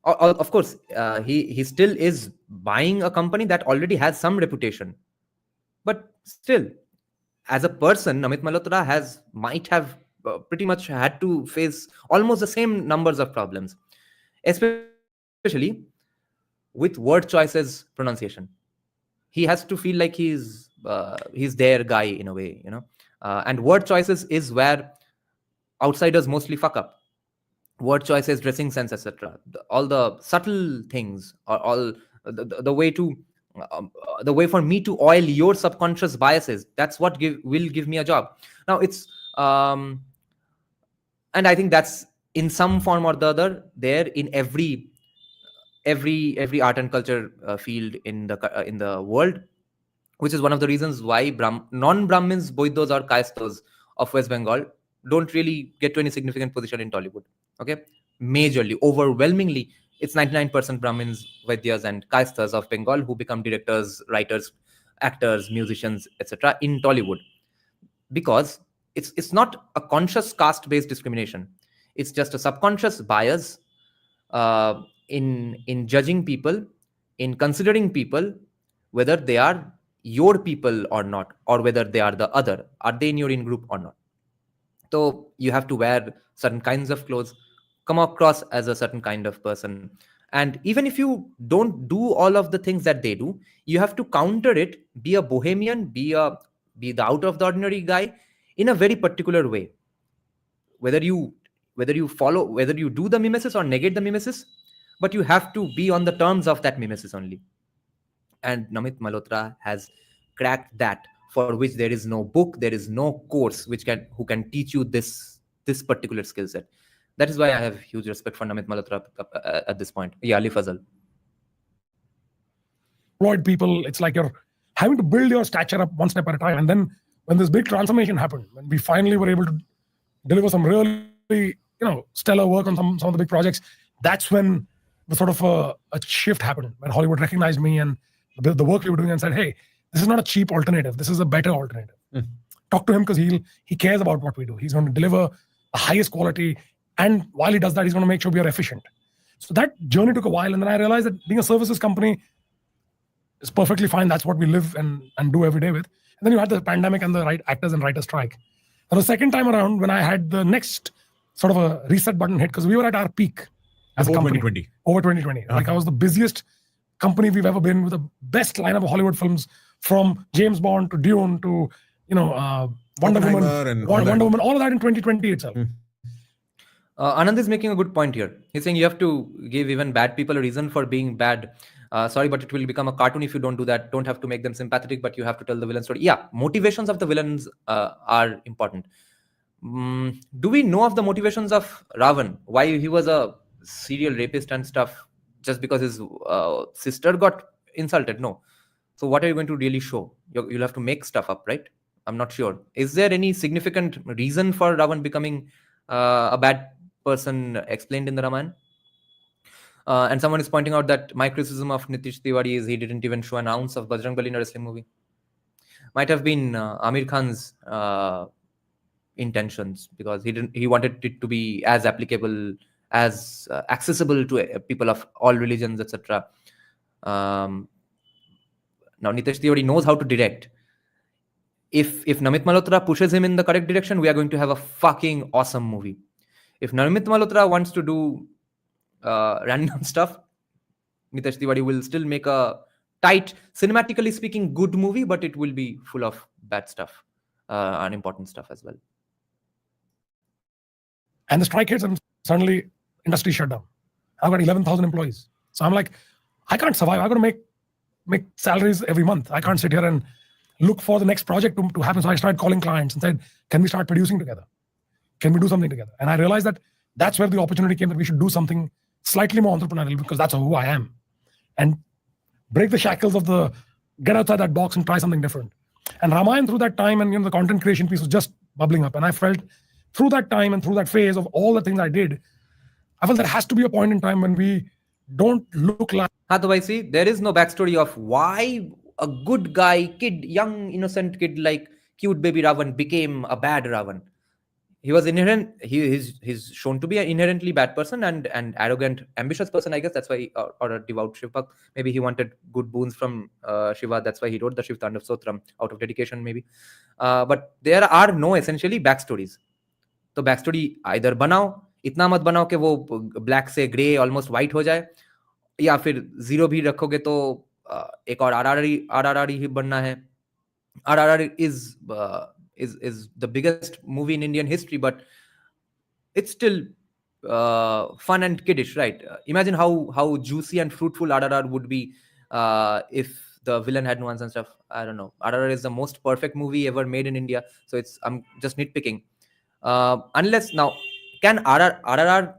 Speaker 2: Of course, he still is buying a company that already has some reputation. But still, as a person, Namit Malhotra might have pretty much had to face almost the same numbers of problems, especially with word choices, pronunciation. He has to feel like he's their guy in a way, and word choices is where outsiders mostly fuck up. Word choices, dressing sense, etc. All the subtle things, or all the way for me to oil your subconscious biases. That's what will give me a job. Now it's and I think that's in some form or the other there in every art and culture field in the world, which is one of the reasons why non-Brahmins, Boidos or Kayasthas of West Bengal don't really get to any significant position in Tollywood. Okay, majorly, overwhelmingly, it's 99% Brahmins, Vaidyas and Kayasthas of Bengal who become directors, writers, actors, musicians, etc. in Tollywood, because it's not a conscious caste-based discrimination. It's just a subconscious bias in judging people, in considering people, whether they are your people or not, or whether they are the other. Are they in your in-group or not? So you have to wear certain kinds of clothes, come across as a certain kind of person. And even if you don't do all of the things that they do, you have to counter it, be a bohemian, be the out of the ordinary guy in a very particular way. Whether you do the mimesis or negate the mimesis, but you have to be on the terms of that mimesis only. And Namit Malhotra has cracked that, for which there is no book, there is no course who can teach you this particular skill set. That is why I have huge respect for Namit Malhotra at this point. Yeah, Ali Fazal.
Speaker 5: People, it's like you're having to build your stature up one step at a time. And then when this big transformation happened, when we finally were able to deliver some really, stellar work on some of the big projects, that's when the sort of a shift happened, when Hollywood recognized me and the work we were doing and said, hey, this is not a cheap alternative. This is a better alternative. Talk to him because he cares about what we do. He's going to deliver the highest quality. And while he does that, he's going to make sure we are efficient. So that journey took a while. And then I realized that being a services company is perfectly fine. That's what we live and do every day with. And then you had the pandemic and the actors and writers strike. And the second time around, when I had the next sort of a reset button hit, because we were at our peak as a
Speaker 4: Over
Speaker 5: company.
Speaker 4: 2020.
Speaker 5: Over 2020. Like I was the busiest company we've ever been, with the best lineup of Hollywood films, from James Bond to Dune to, Wonder Woman,
Speaker 4: Oppenheimer and all that.
Speaker 5: Wonder Woman, all of that in 2020 itself.
Speaker 2: Anand is making a good point here. He's saying you have to give even bad people a reason for being bad. Sorry, but it will become a cartoon if you don't do that. Don't have to make them sympathetic, but you have to tell the villain story. Yeah, motivations of the villains are important. Do we know of the motivations of Ravan? Why he was a serial rapist and stuff just because his sister got insulted? No. So what are you going to really show? You'll have to make stuff up, right? I'm not sure. Is there any significant reason for Ravan becoming a bad person explained in the Ramayana? And someone is pointing out that my criticism of Nitish Tiwari is he didn't even show an ounce of Bajrang Bali in a wrestling movie. Might have been Amir Khan's intentions, because he wanted it to be as applicable, as accessible to people of all religions, etc. Now Nitish Tiwari knows how to direct. If Namit Malhotra pushes him in the correct direction, we are going to have a fucking awesome movie. If Namit Malhotra wants to do random stuff, Nitish Tiwari will still make a tight, cinematically speaking, good movie, but it will be full of bad stuff, unimportant stuff as well.
Speaker 5: And the strike hits, and suddenly industry shut down. I've got 11,000 employees. So I'm like, I can't survive. I've got to make salaries every month. I can't sit here and look for the next project to happen. So I started calling clients and said, can we start producing together? Can we do something together? And I realized that that's where the opportunity came, that we should do something slightly more entrepreneurial, because that's who I am. And break the shackles of get outside that box and try something different. And Ramayana, through that time, and the content creation piece was just bubbling up. And I felt through that time and through that phase of all the things I did, I felt there has to be a point in time when we don't look like...
Speaker 2: See, there is no backstory of why a good guy, kid, young, innocent kid like cute baby Ravan became a bad Ravan. He was he's shown to be an inherently bad person and arrogant, ambitious person, I guess. That's why, or a devout Shiv Bhakt. Maybe he wanted good boons from Shiva. That's why he wrote the Shiv Tandav Stotram out of dedication, maybe. But there are no essentially backstories. So backstory either banao, itna mat banao ke wo black se grey, almost white ho jaye, या फिर zero भी रखोगे तो एक और RRR ही बनना है. RRR is the biggest movie in Indian history, but it's still fun and kiddish, right? Imagine how juicy and fruitful RRR would be if the villain had nuance and stuff. I don't know. RRR is the most perfect movie ever made in India, so I'm just nitpicking. Unless now, can RRR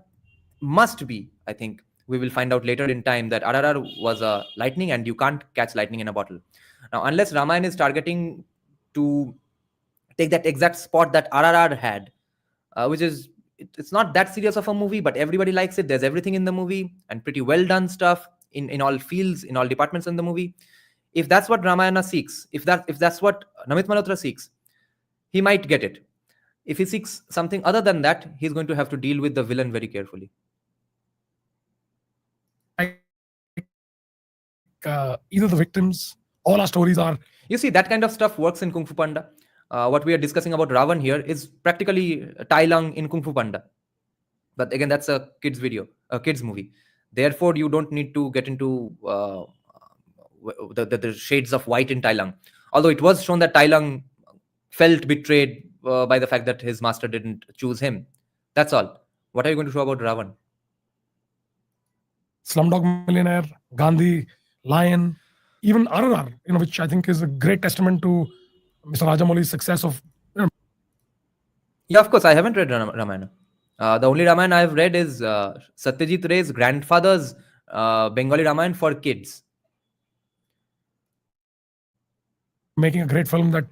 Speaker 2: must be, I think we will find out later in time that RRR was a lightning and you can't catch lightning in a bottle. Now, unless Ramayana is targeting to take that exact spot that RRR had, which is, it's not that serious of a movie, but everybody likes it. There's everything in the movie and pretty well done stuff in all fields, in all departments in the movie. If that's what Ramayana seeks, if that's what Namit Malhotra seeks, he might get it. If he seeks something other than that, he's going to have to deal with the villain very carefully.
Speaker 5: Either the victims, all our stories are...
Speaker 2: You see, that kind of stuff works in Kung Fu Panda. What we are discussing about Ravan here is practically Tai Lung in Kung Fu Panda. But again, that's a kids movie. Therefore, you don't need to get into the shades of white in Tai Lung. Although it was shown that Tai Lung felt betrayed by the fact that his master didn't choose him. That's all. What are you going to show about Ravan?
Speaker 5: Slumdog Millionaire, Gandhi, Lion, even RRR, which I think is a great testament to Mr. Rajamouli's success of...
Speaker 2: Yeah, of course, I haven't read Ramayana. The only Ramayana I've read is Satyajit Ray's grandfather's Bengali Ramayana for kids.
Speaker 5: Making a great film that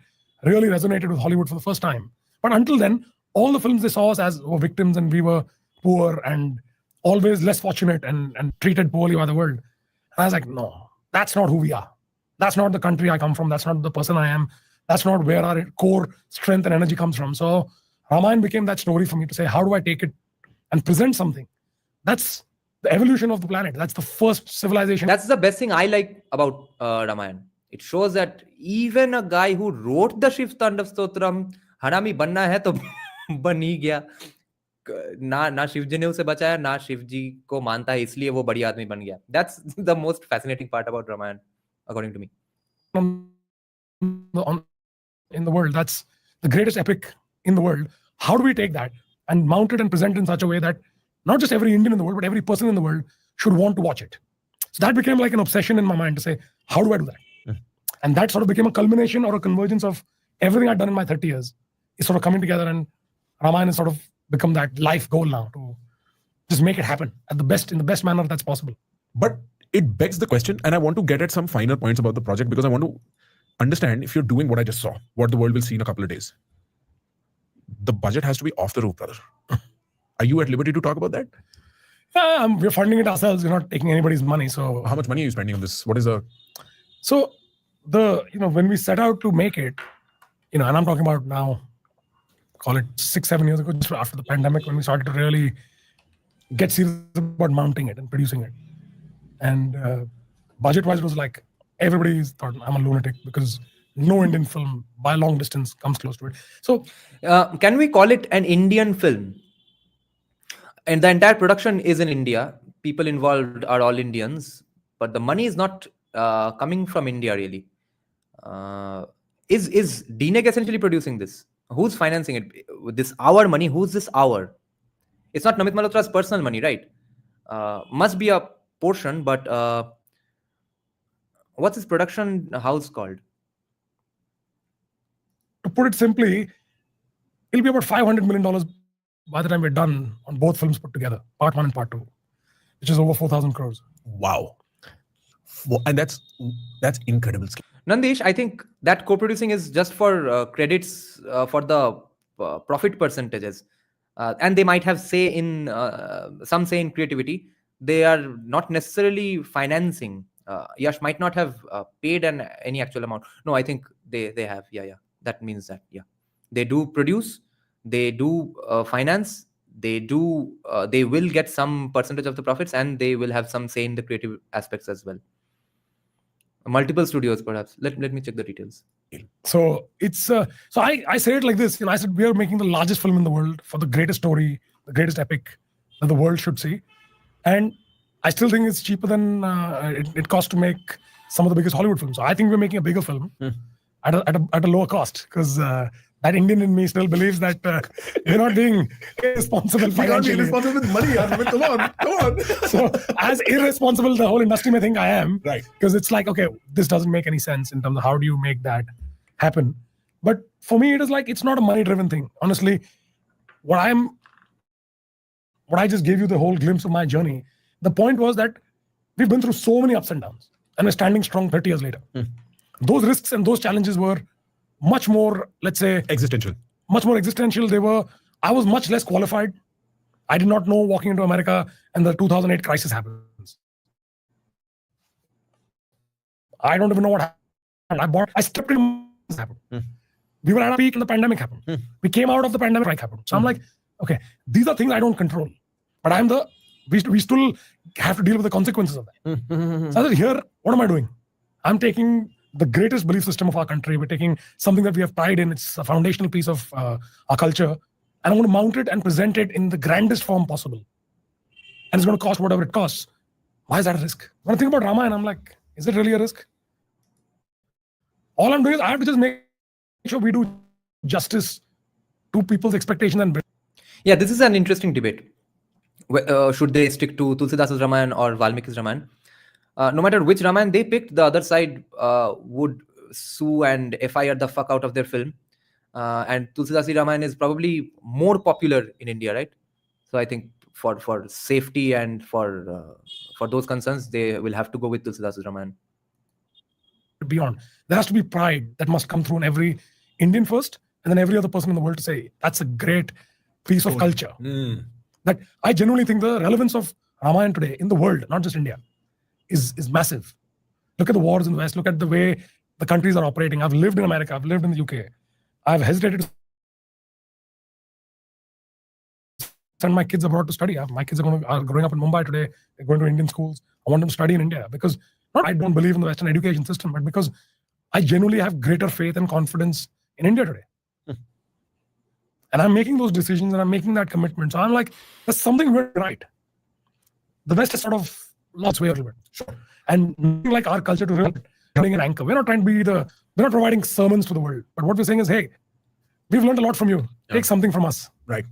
Speaker 5: really resonated with Hollywood for the first time. But until then, all the films they saw us as were victims, and we were poor and always less fortunate and treated poorly by the world. And I was like, no, that's not who we are. That's not the country I come from. That's not the person I am. That's not where our core strength and energy comes from. So Ramayana became that story for me to say, how do I take it and present something? That's the evolution of the planet. That's the first civilization.
Speaker 2: That's the best thing I like about Ramayana. It shows that even a guy who wrote the Shiv Tandav Stotram, Harami banna hai to ban hi gaya. ना शिव जी ने उसे बचाया, ना शिव जी को मानता है इसलिए वो बड़ी आदमी बन गया. That's the most fascinating part about Ramayana, according to me.
Speaker 5: In the world, that's the greatest epic in the world. How do we take that and mount it and present it in such a way that not just every Indian in the world, but every person in the world should want to watch it? So that became like an obsession in my mind to say, how do I do that? And that sort of became a culmination or a convergence of everything I'd done in my 30 years is sort of coming together, and Ramayana has sort of become that life goal now to just make it happen in the best manner that's possible.
Speaker 4: But it begs the question, and I want to get at some finer points about the project because I want to understand if you're doing what I just saw, what the world will see in a couple of days. The budget has to be off the roof, brother. Are you at liberty to talk about that?
Speaker 5: We're funding it ourselves. We're not taking anybody's money. So
Speaker 4: How much money are you spending on this? What is the...
Speaker 5: So when we set out to make it, and I'm talking about now, call it 6-7 years ago, just after the pandemic, when we started to really get serious about mounting it and producing it. And budget-wise, it was like everybody thought I'm a lunatic because no Indian film by a long distance comes close to it. So
Speaker 2: Can we call it an Indian film? And the entire production is in India. People involved are all Indians, but the money is not coming from India really. Is DNEG essentially producing this? Who's financing it? With this our money, who's this our? It's not Namit Malhotra's personal money, right? Must be a portion, but what's his production house called?
Speaker 5: to put it simply, it'll be about $500 million by the time we're done on both films put together, part 1 and part 2, which is over 4,000 crores.
Speaker 4: Wow. And that's incredible scale.
Speaker 2: Nandesh, I think that co-producing is just for credits for the profit percentages. And they might have say in some say in creativity. They are not necessarily financing. Yash might not have paid any actual amount. No, I think they have. Yeah. That means that, yeah. They do produce, they do finance, they will get some percentage of the profits, and they will have some say in the creative aspects as well. Multiple studios, perhaps. Let me check the details.
Speaker 5: So it's so I say it like this. I said we are making the largest film in the world for the greatest story, the greatest epic that the world should see, and I still think it's cheaper than it costs to make some of the biggest Hollywood films. So I think we're making a bigger film at a lower cost because that Indian in me still believes that we're not being irresponsible financially.
Speaker 4: You can't be irresponsible with money, yaar. Come on.
Speaker 5: So as irresponsible the whole industry may think I am,
Speaker 4: Right.
Speaker 5: Because it's like, okay, this doesn't make any sense in terms of how do you make that happen. But for me, it is like, it's not a money-driven thing. Honestly, what I just gave you the whole glimpse of my journey. The point was that we've been through so many ups and downs, and we're standing strong 30 years later. Those risks and those challenges were much more, let's say,
Speaker 4: Existential.
Speaker 5: much more existential. I was much less qualified. I did not know walking into America and the 2008 crisis happens. I don't even know what happened. I stepped in. We were at a peak and the pandemic happened. We came out of the pandemic happened. So I'm like, okay, these are things I don't control. But we still have to deal with the consequences of that. So I said, here, what am I doing? I'm taking the greatest belief system of our country. We're taking something that we have pride in. It's a foundational piece of our culture. And I'm going to mount it and present it in the grandest form possible. And it's going to cost whatever it costs. Why is that a risk? When I think about Ramayana, I'm like, is it really a risk? All I'm doing is I have to just make sure we do justice to people's expectations and
Speaker 2: Yeah, this is an interesting debate. Should they stick to Tulsidasa's Ramayana or Valmiki's Ramayana? No matter which Ramayana they picked, the other side would sue and FIR the fuck out of their film. And Tulsidasi Ramayana is probably more popular in India, right? So I think for safety and for those concerns, they will have to go with Tulsidasa's Ramayana.
Speaker 5: beyond. There has to be pride that must come through in every Indian first, and then every other person in the world to say, that's a great piece of culture. That I genuinely think the relevance of Ramayana today in the world, not just India, is massive. Look at the wars in the West. Look at the way the countries are operating. I've lived in America. I've lived in the UK. I've hesitated to send my kids abroad to study. My kids are growing up in Mumbai today. They're going to Indian schools. I want them to study in India because not I don't believe in the Western education system, but because I genuinely have greater faith and confidence in India today. And I'm making those decisions and I'm making that commitment. So I'm like, there's something we're right. The West is sort of lost way a little bit. Sure. And nothing like our culture to really running an anchor. We're not trying to be we're not providing sermons to the world. But what we're saying is, hey, we've learned a lot from you. Take something from us.
Speaker 4: Right.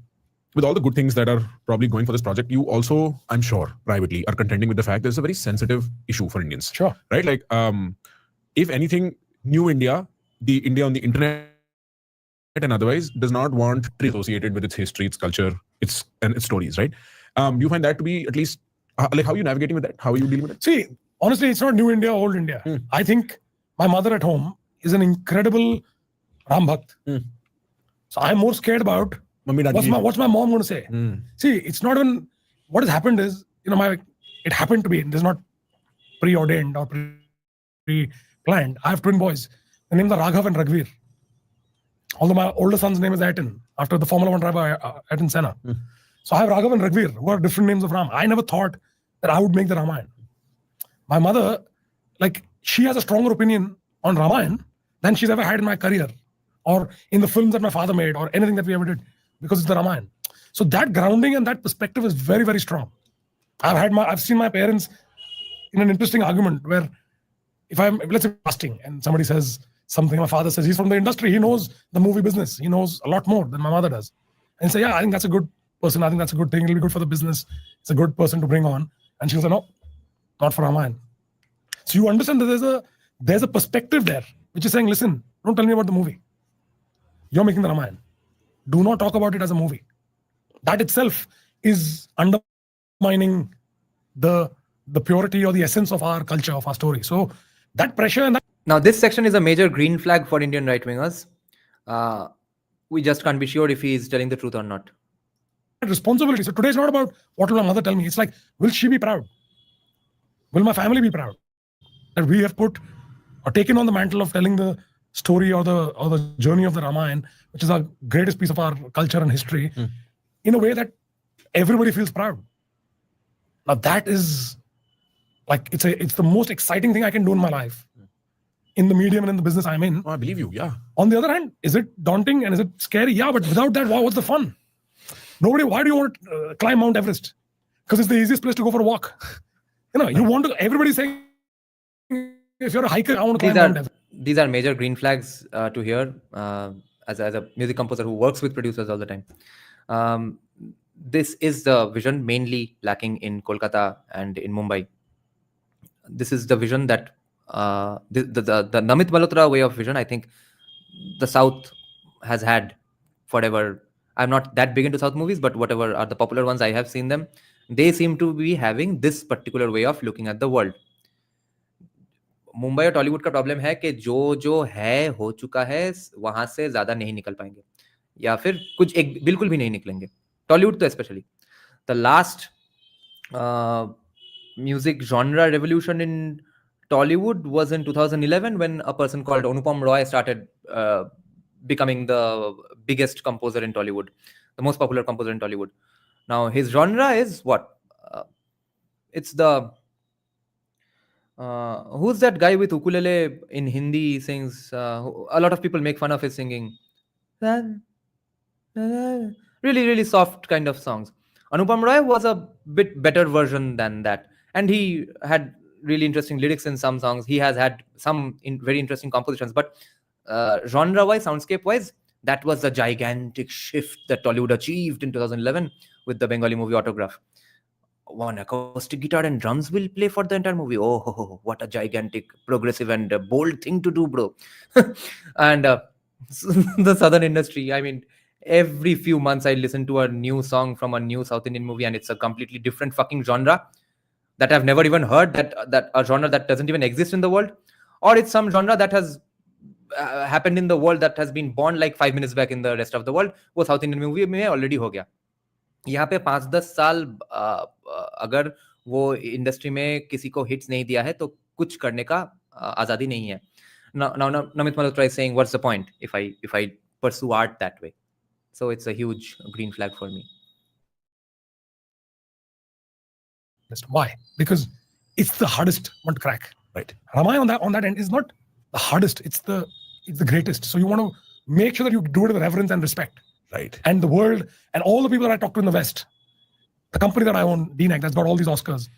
Speaker 4: With all the good things that are probably going for this project, you also, I'm sure, privately are contending with the fact that it's a very sensitive issue for Indians.
Speaker 5: Sure.
Speaker 4: Right? Like, if anything, New India, the India on the internet and otherwise, does not want to be associated with its history, its culture, its stories, right? You find that to be at least, like, how are you navigating with that? How are you dealing with it?
Speaker 5: See, honestly, it's not New India, old India. I think my mother at home is an incredible Ram Bhakt. So I'm more scared about what's my mom going to say. See, it's not even, what has happened is, it happened to be, this is not preordained or pre-planned. I have twin boys. The names are Raghav and Ragveer. Although my older son's name is Ayrton, after the Formula 1 driver Ayrton Senna. So I have Raghav and Ragveer, who are different names of Ram. I never thought that I would make the Ramayana. My mother, she has a stronger opinion on Ramayana than she's ever had in my career, or in the films that my father made, or anything that we ever did, because it's the Ramayana. So that grounding and that perspective is very, very strong. I've seen my parents in an interesting argument where if let's say fasting and somebody says something, my father says, he's from the industry, he knows the movie business, he knows a lot more than my mother does. And say, yeah, I think that's a good person, I think that's a good thing, it'll be good for the business, it's a good person to bring on. And she'll say, no, not for Ramayana. So you understand that there's a perspective there, which is saying, listen, don't tell me about the movie. You're making the Ramayana. Do not talk about it as a movie. That itself is undermining the purity or the essence of our culture, of our story. So that pressure and that...
Speaker 2: Now, this section is a major green flag for Indian right-wingers. We just can't be sure if he is telling the truth or not.
Speaker 5: Responsibility. So today is not about what will my mother tell me. It's like, will she be proud? Will my family be proud that we have put or taken on the mantle of telling the story or the journey of the Ramayana, which is our greatest piece of our culture and history, in a way that everybody feels proud. Now that is it's the most exciting thing I can do in my life, in the medium and in the business I'm in.
Speaker 4: Oh, I believe you, yeah.
Speaker 5: On the other hand, is it daunting and is it scary? Yeah, but without that, what's the fun? Why do you want to climb Mount Everest? Because it's the easiest place to go for a walk. You want to, everybody's saying, if you're a hiker, I want to climb Mount Everest.
Speaker 2: These are major green flags to hear as a music composer who works with producers all the time. This is the vision mainly lacking in Kolkata and in Mumbai. This is the vision that the Namit Malhotra way of vision, I think the South has had forever. I'm not that big into South movies, but whatever are the popular ones, I have seen them. They seem to be having this particular way of looking at the world. Mumbai और टॉलीवुड का problem है कि जो है हो चुका है वहां से ज्यादा नहीं निकल पाएंगे या फिर कुछ एक बिल्कुल भी नहीं निकलेंगे टॉलीवुड तो specially the last music genre revolution in Tollywood was in 2011 when a person called Anupam Roy started becoming the biggest composer in Tollywood, the most popular composer in Tollywood. Now his genre is what? It's the who's that guy with ukulele in Hindi? He sings. A lot of people make fun of his singing. Really, really soft kind of songs. Anupam Roy was a bit better version than that, and he had really interesting lyrics in some songs. He has had some very interesting compositions, but genre-wise, soundscape-wise, that was the gigantic shift that Tollywood achieved in 2011 with the Bengali movie Autograph. One acoustic guitar and drums will play for the entire movie. Oh, what a gigantic, progressive and bold thing to do, bro. And the Southern industry, I mean, every few months I listen to a new song from a new South Indian movie and it's a completely different fucking genre that I've never even heard, that a genre that doesn't even exist in the world, or it's some genre that has happened in the world that has been born like 5 minutes back in the rest of the world. वो South Indian movie में already हो गया. यहाँ पे 5-10 साल अगर वो industry में किसी को हिट्स नहीं दिया है तो कुछ करने का आजादी नहीं है. Now Namit Malhotra is saying, what's the point if I pursue art that way? So it's a huge green flag for me.
Speaker 5: Why? Because it's the hardest one to crack.
Speaker 4: Right.
Speaker 5: Ramayana on that end is not the hardest. It's the greatest. So you want to make sure that you do it with reverence and respect.
Speaker 4: Right.
Speaker 5: And the world and all the people that I talk to in the West, the company that I own, DNEC, that's got all these Oscars.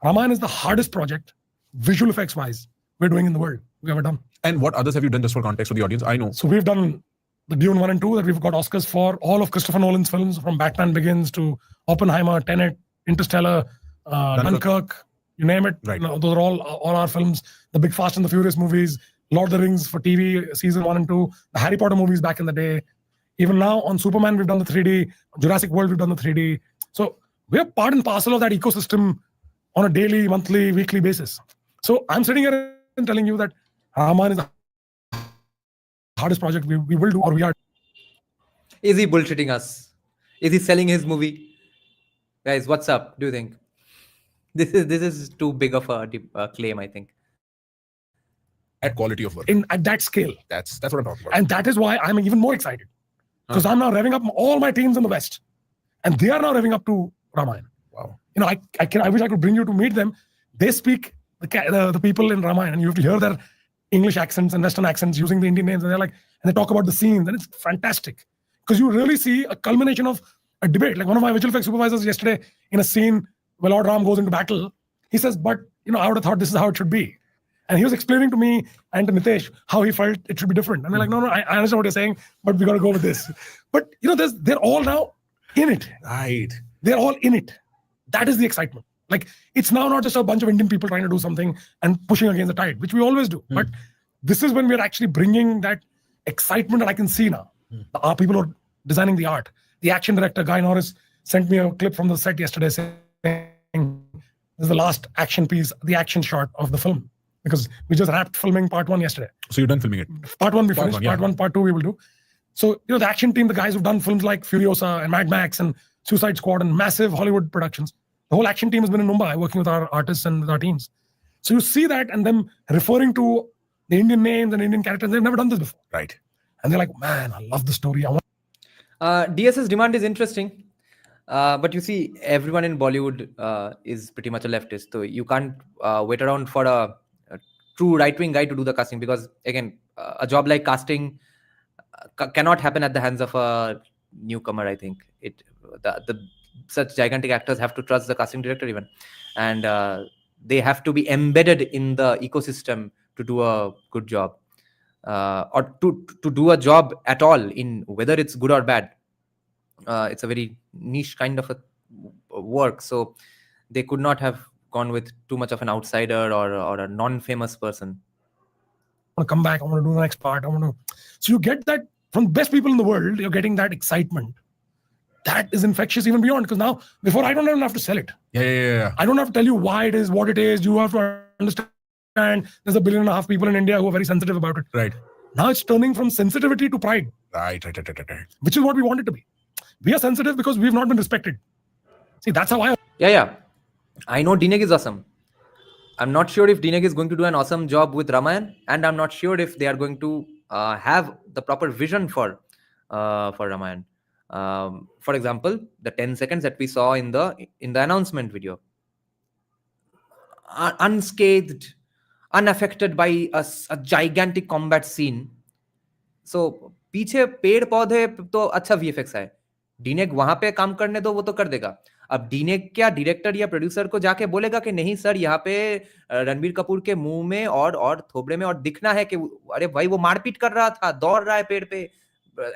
Speaker 5: Ramayana is the hardest project, visual effects wise, we're doing in the world we've ever done.
Speaker 4: And what others have you done, just for context for the audience? I know.
Speaker 5: So we've done the Dune 1 and 2 that we've got Oscars for, all of Christopher Nolan's films, from Batman Begins to Oppenheimer, Tenet, Interstellar, Dunkirk, you name it.
Speaker 4: Right.
Speaker 5: You know, those are all our films. The big Fast and the Furious movies, Lord of the Rings for TV, season 1 and 2, the Harry Potter movies back in the day. Even now on Superman, we've done the 3D. Jurassic World, we've done the 3D. So we're part and parcel of that ecosystem on a daily, monthly, weekly basis. So I'm sitting here and telling you that Ramayana is the hardest project we will do, or we are.
Speaker 2: Is he bullshitting us? Is he selling his movie? Guys, what's up? Do you think? This is too big of a claim, I think.
Speaker 4: At quality of work.
Speaker 5: At that scale.
Speaker 4: That's what I'm talking about.
Speaker 5: And that is why I'm even more excited. Because I'm now revving up all my teams in the West. And they are now revving up to Ramayana.
Speaker 4: Wow.
Speaker 5: You know, I wish I could bring you to meet them. They speak the people in Ramayana, and you have to hear their English accents and Western accents using the Indian names. And and they talk about the scenes, and it's fantastic. Because you really see a culmination of a debate. Like one of my visual effects supervisors yesterday, in a scene where Lord Ram goes into battle, he says, but you know, I would have thought this is how it should be. And he was explaining to me and to Nitesh how he felt it should be different. And they're like, no, I understand what you're saying, but we got to go with this. But you know, they're all now in it.
Speaker 4: Right.
Speaker 5: They're all in it. That is the excitement. Like, it's now not just a bunch of Indian people trying to do something and pushing against the tide, which we always do. But this is when we're actually bringing that excitement that I can see now. Our people are designing the art. The action director, Guy Norris, sent me a clip from the set yesterday saying, this is the last action piece, the action shot of the film. Because we just wrapped filming part 1 yesterday.
Speaker 4: So you're done filming it?
Speaker 5: Part 1 we finished.
Speaker 4: One, yeah.
Speaker 5: Part 1, part 2 we will do. So, you know, the action team, the guys who've done films like Furiosa and Mad Max and Suicide Squad and massive Hollywood productions, the whole action team has been in Mumbai working with our artists and with our teams. So you see that, and them referring to the Indian names and Indian characters. They've never done this before.
Speaker 4: Right.
Speaker 5: And they're like, man, I love the story. I want.
Speaker 2: DS's demand is interesting. But you see, everyone in Bollywood is pretty much a leftist. So you can't wait around for a true right-wing guy to do the casting, because again, a job like casting cannot happen at the hands of a newcomer. I think such gigantic actors have to trust the casting director even, and they have to be embedded in the ecosystem to do a good job, or to do a job at all, in whether it's good or bad. It's a very niche kind of a work, so they could not have gone with too much of an outsider or a non-famous person.
Speaker 5: I want to come back. I want to do the next part. So you get that from the best people in the world. You're getting that excitement. That is infectious even beyond. Because now, before, I don't even have to sell it.
Speaker 4: Yeah.
Speaker 5: I don't have to tell you why it is, what it is. You have to understand. There's 1.5 billion people in India who are very sensitive about it.
Speaker 4: Right.
Speaker 5: Now it's turning from sensitivity to pride.
Speaker 4: Right.
Speaker 5: Which is what we want it to be. We are sensitive because we've not been respected. See, that's how I...
Speaker 2: Yeah. I know DNEG is awesome. I'm not sure if DNEG is going to do an awesome job with Ramayana, and I'm not sure if they are going to have the proper vision for Ramayana. For example, the 10 seconds that we saw in the announcement video, unscathed, unaffected by a gigantic combat scene. So पीछे पेड़ पौधे तो अच्छा VFX है. DNEG वहां पे काम करने दो, वो तो कर देगा. अब DNEG क्या डायरेक्टर या प्रोड्यूसर को जाके बोलेगा कि नहीं सर, यहाँ पे रणबीर कपूर के मुंह में और थोबड़े में और दिखना है कि अरे भाई वो मारपीट कर रहा था, दौड़ रहा है पेड़ पे,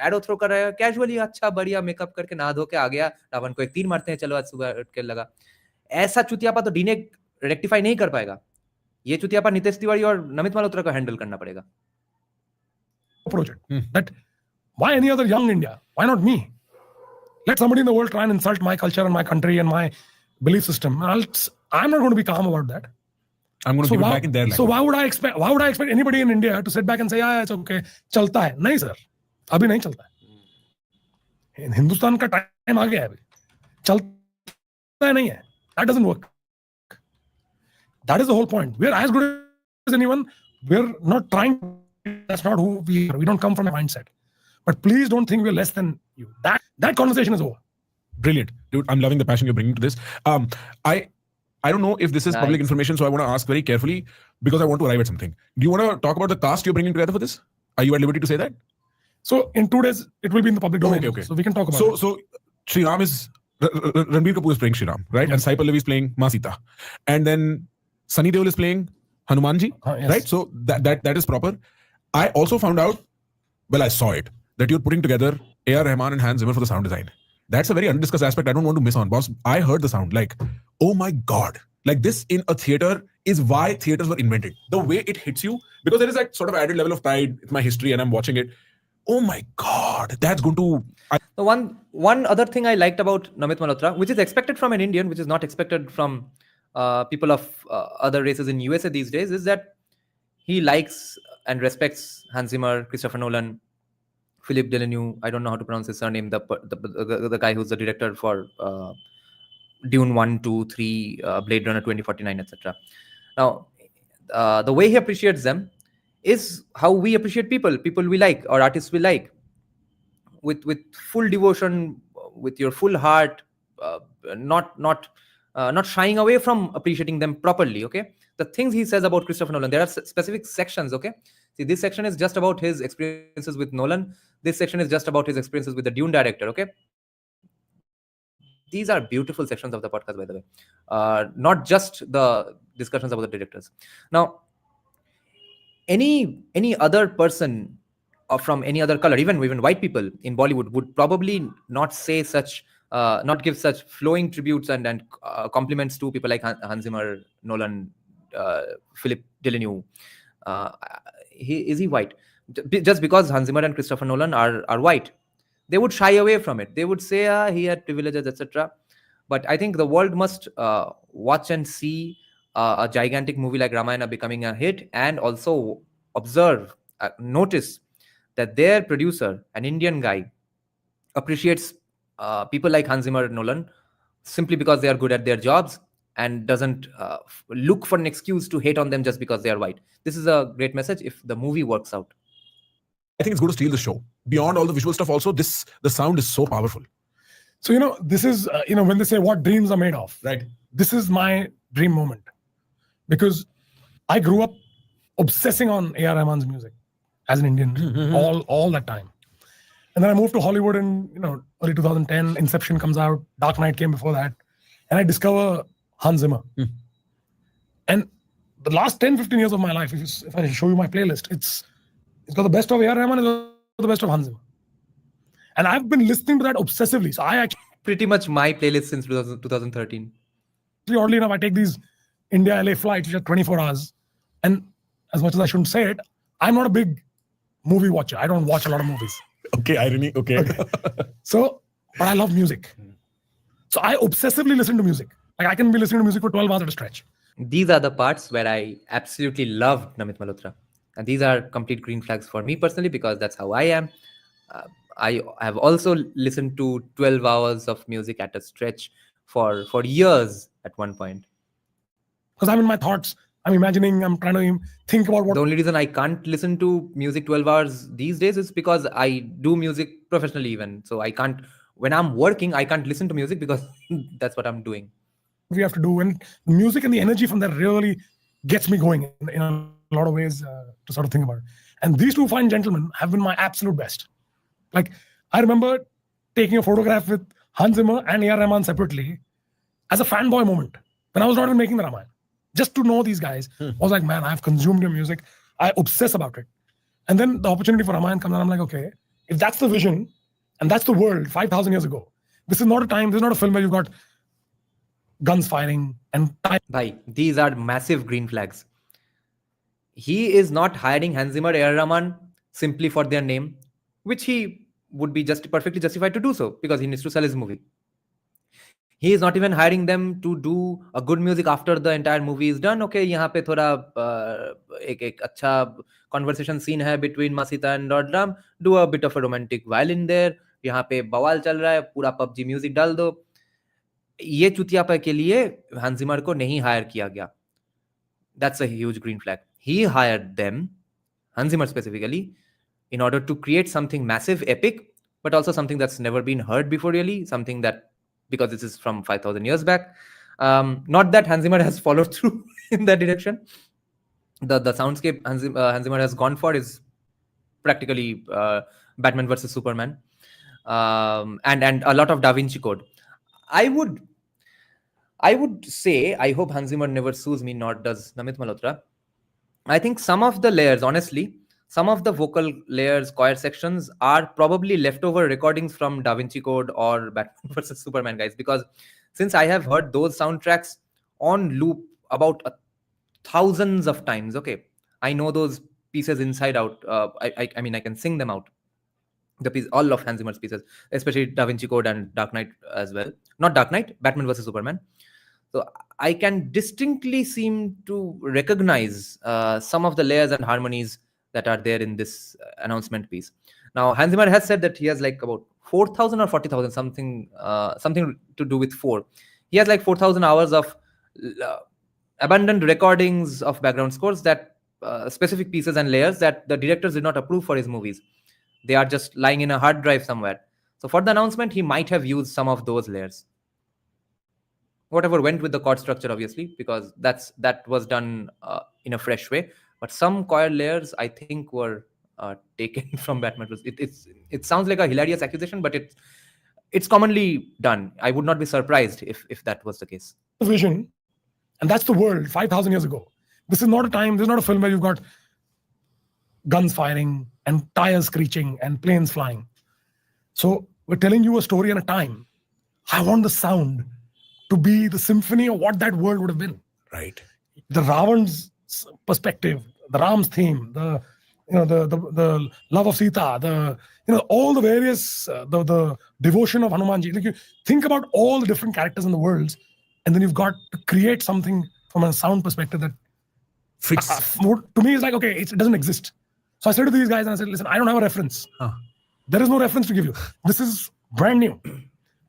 Speaker 2: एरो थ्रो कर रहा है, कैजुअली अच्छा बढ़िया मेकअप करके नहा धो के आ गया, रावण को एक तीर मारते हैं, चलो आज सुबह उठ के लगा. ऐसा चुतियापा तो DNEG रेक्टिफाई नहीं कर पाएगा. ये चुतियापा नितेश तिवारी और नमित मल्होत्रा को हैंडल करना पड़ेगा.
Speaker 5: Project that why any other young India? Why not me? Let somebody in the world try and insult my culture and my country and my belief system. I'm not going to be calm about that.
Speaker 4: I'm going to give it back in their language.
Speaker 5: So why would I expect anybody in India to sit back and say, yeah, it's okay, चलता है? नहीं sir, अभी नहीं चलता है. हिंदुस्तान का time आ गया है अभी. चलता है नहीं है. That doesn't work. That is the whole point. We're as good as anyone. We're not trying. That's not who we are. We don't come from a mindset. But please don't think we're less than you. That conversation is over.
Speaker 4: Brilliant. Dude, I'm loving the passion you're bringing to this. I don't know if this is public information, so I want to ask very carefully because I want to arrive at something. Do you want to talk about the cast you're bringing together for this? Are you at liberty to say that?
Speaker 5: So in 2 days, it will be in the public domain.
Speaker 4: Okay.
Speaker 5: So we can talk about it.
Speaker 4: So Sri Ram is Ranbir Kapoor is playing Sri Ram, right?
Speaker 5: Yeah.
Speaker 4: And Sai Pallavi is playing Ma Sita, and then Sunny Deol is playing Hanumanji,
Speaker 5: Yes.
Speaker 4: right? So that is proper. I also found out, well, I saw it, that you're putting together A.R. Rahman and Hans Zimmer for the sound design. That's a very undiscussed aspect I don't want to miss on, boss. I heard the sound like, oh my God, like this in a theater is why theaters were invented. The way it hits you, because there is that sort of added level of pride. It's my history and I'm watching it. Oh my God, that's going to...
Speaker 2: The one other thing I liked about Namit Malhotra, which is expected from an Indian, which is not expected from people of other races in USA these days, is that he likes and respects Hans Zimmer, Christopher Nolan, Philippe Delenue. I don't know how to pronounce his surname. The guy who's the director for Dune 1, 2, 3, Blade Runner 2049, etc. Now, the way he appreciates them is how we appreciate people we like or artists we like, with full devotion, with your full heart, not shying away from appreciating them properly. Okay, the things he says about Christopher Nolan, there are specific sections. Okay, see, this section is just about his experiences with Nolan. This section is just about his experiences with the Dune director. Okay, these are beautiful sections of the podcast, by the way, not just the discussions about the directors. Now, any other person from any other color, even white people in Bollywood, would probably not say such, not give such flowing tributes and compliments to people like Hans Zimmer, Nolan, Philippe Delenue. Is he white? Just because Hans Zimmer and Christopher Nolan are white, they would shy away from it. They would say he had privileges, etc. But I think the world must watch and see a gigantic movie like Ramayana becoming a hit, and also observe, notice that their producer, an Indian guy, appreciates people like Hans Zimmer and Nolan simply because they are good at their jobs, and doesn't look for an excuse to hate on them just because they are white. This is a great message if the movie works out.
Speaker 4: I think it's going to steal the show. Beyond all the visual stuff also, the sound is so powerful.
Speaker 5: So, this is, when they say what dreams are made of,
Speaker 4: Right.
Speaker 5: This is my dream moment. Because I grew up obsessing on A.R. Rahman's music as an Indian, all that time. And then I moved to Hollywood in, early 2010, Inception comes out, Dark Knight came before that. And I discover Hans Zimmer. And the last 10, 15 years of my life, if I show you my playlist, it's got the best of A.R. Rahman, it's got the best of Hans Zimmer. And I've been listening to that obsessively. So I actually...
Speaker 2: Pretty much my playlist since 2013.
Speaker 5: Oddly enough, I take these India-LA flights, which are 24 hours. And as much as I shouldn't say it, I'm not a big movie watcher. I don't watch a lot of movies.
Speaker 4: Okay, irony. Okay.
Speaker 5: So, but I love music. So I obsessively listen to music. Like I can be listening to music for 12 hours at a stretch.
Speaker 2: These are the parts where I absolutely love Namit Malhotra. And these are complete green flags for me personally, because that's how I am. I have also listened to 12 hours of music at a stretch for years at one point.
Speaker 5: Because I'm in my thoughts. I'm imagining, I'm trying to think about what...
Speaker 2: The only reason I can't listen to music 12 hours these days is because I do music professionally even. So I can't, when I'm working, I can't listen to music because that's what I'm doing.
Speaker 5: We have to do, and the music and the energy from that really gets me going in a lot of ways to sort of think about it. And these two fine gentlemen have been my absolute best. Like, I remember taking a photograph with Hans Zimmer and A.R. Rahman separately as a fanboy moment when I was not even making the Ramayana. Just to know these guys, I was like, man, I've consumed your music. I obsess about it. And then the opportunity for Ramayana comes and I'm like, okay, if that's the vision and that's the world 5,000 years ago, this is not a time, this is not a film where you've got guns firing and time.
Speaker 2: Bhai, these are massive green flags. He is not hiring Hans Zimmer, A.R. Rahman simply for their name, which he would be just perfectly justified to do so because he needs to sell his movie. He is not even hiring them to do a good music after the entire movie is done. Okay, यहाँ पे थोड़ा एक अच्छा conversation scene है between Masita and Lord Ram. Do a bit of a romantic violin there. यहाँ पे बवाल चल रहा है, पूरा PUBG music डाल दो. ये चुतियापा के लिए Hans Zimmer को नहीं hire किया गया. That's a huge green flag. He hired them, Hans Zimmer specifically, in order to create something massive, epic, but also something that's never been heard before really, something that, because this is from 5,000 years back. Not that Hans Zimmer has followed through in that direction. The soundscape Hans Zimmer has gone for is practically Batman versus Superman, and a lot of Da Vinci Code. I would say, I hope Hans Zimmer never sues me, nor does Namit Malhotra. I think some of the layers, honestly, some of the vocal layers, choir sections are probably leftover recordings from Da Vinci Code or Batman vs Superman, guys. Because since I have heard those soundtracks on loop about thousands of times, okay, I know those pieces inside out. I mean, I can sing them out. All of Hans Zimmer's pieces, especially Da Vinci Code and Dark Knight as well. Not Dark Knight, Batman vs Superman. So I can distinctly seem to recognize some of the layers and harmonies that are there in this announcement piece. Now, Hans Zimmer has said that he has like about 4,000 or 40,000, something to do with 4. He has like 4,000 hours of abundant recordings of background scores, that specific pieces and layers that the directors did not approve for his movies. They are just lying in a hard drive somewhere. So for the announcement, he might have used some of those layers. Whatever went with the chord structure, obviously, because that was done in a fresh way. But some choir layers, I think, were taken from Batman. It sounds like a hilarious accusation, but it's commonly done. I would not be surprised if that was the case.
Speaker 5: Vision, and that's the world 5,000 years ago. This is not a time. This is not a film where you've got guns firing and tires screeching and planes flying. So we're telling you a story in a time. I want the sound to be the symphony of what that world would have been.
Speaker 4: Right.
Speaker 5: The Ravan's perspective, the Ram's theme, the love of Sita, all the various the devotion of Hanumanji. Like, you think about all the different characters in the worlds, and then you've got to create something from a sound perspective that
Speaker 4: Fits.
Speaker 5: to me is like, okay, it doesn't exist. So I said to these guys, and I said, listen, I don't have a reference. There is no reference to give you. This is brand new,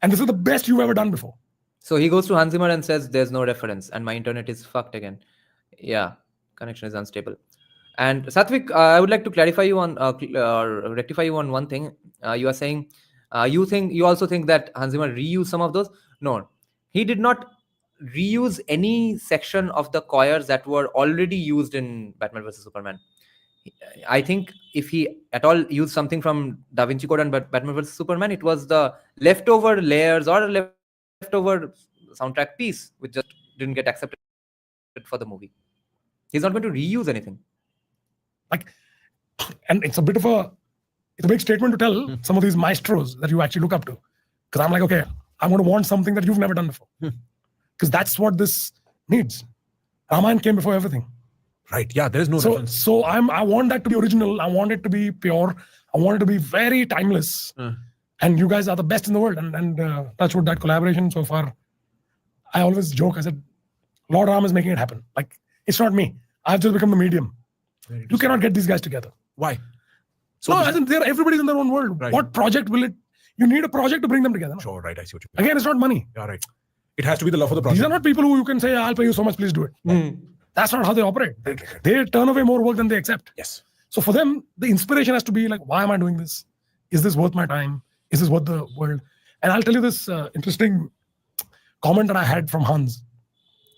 Speaker 5: and this is the best you've ever done before.
Speaker 2: So he goes to Hans Zimmer and says, there's no reference, and my internet is fucked again. Yeah, connection is unstable. And Satvik, I would like to clarify you on, rectify you on one thing. You are saying, you also think that Hans Zimmer reused some of those? No, he did not reuse any section of the choirs that were already used in Batman vs Superman. I think if he at all used something from Da Vinci Code and Batman vs Superman, it was the leftover layers or leftover soundtrack piece which just didn't get accepted for the movie. He's not going to reuse anything.
Speaker 5: And it's a big statement to tell some of these maestros that you actually look up to. Because I'm like, okay, I'm going to want something that you've never done before. Because that's what this needs. Ramayana came before everything.
Speaker 4: Right. Yeah, there is no reference.
Speaker 5: So I want that to be original. I want it to be pure. I want it to be very timeless. And you guys are the best in the world. And touch wood, that collaboration so far. I always joke. I said, Lord Ram is making it happen. Like, it's not me. I've just become the medium. You cannot get these guys together.
Speaker 4: Why?
Speaker 5: So everybody's in their own world.
Speaker 4: Right.
Speaker 5: What project will it? You need a project to bring them together. No?
Speaker 4: Sure, right. I see what you mean.
Speaker 5: Again, it's not money.
Speaker 4: Yeah, right. It has to be the love of the project.
Speaker 5: These are not people who you can say, I'll pay you so much, please do it. That's not how they operate. They turn away more work than they accept.
Speaker 4: Yes.
Speaker 5: So for them, the inspiration has to be like, why am I doing this? Is this worth my time? Is this worth the world? And I'll tell you this interesting comment that I had from Hans,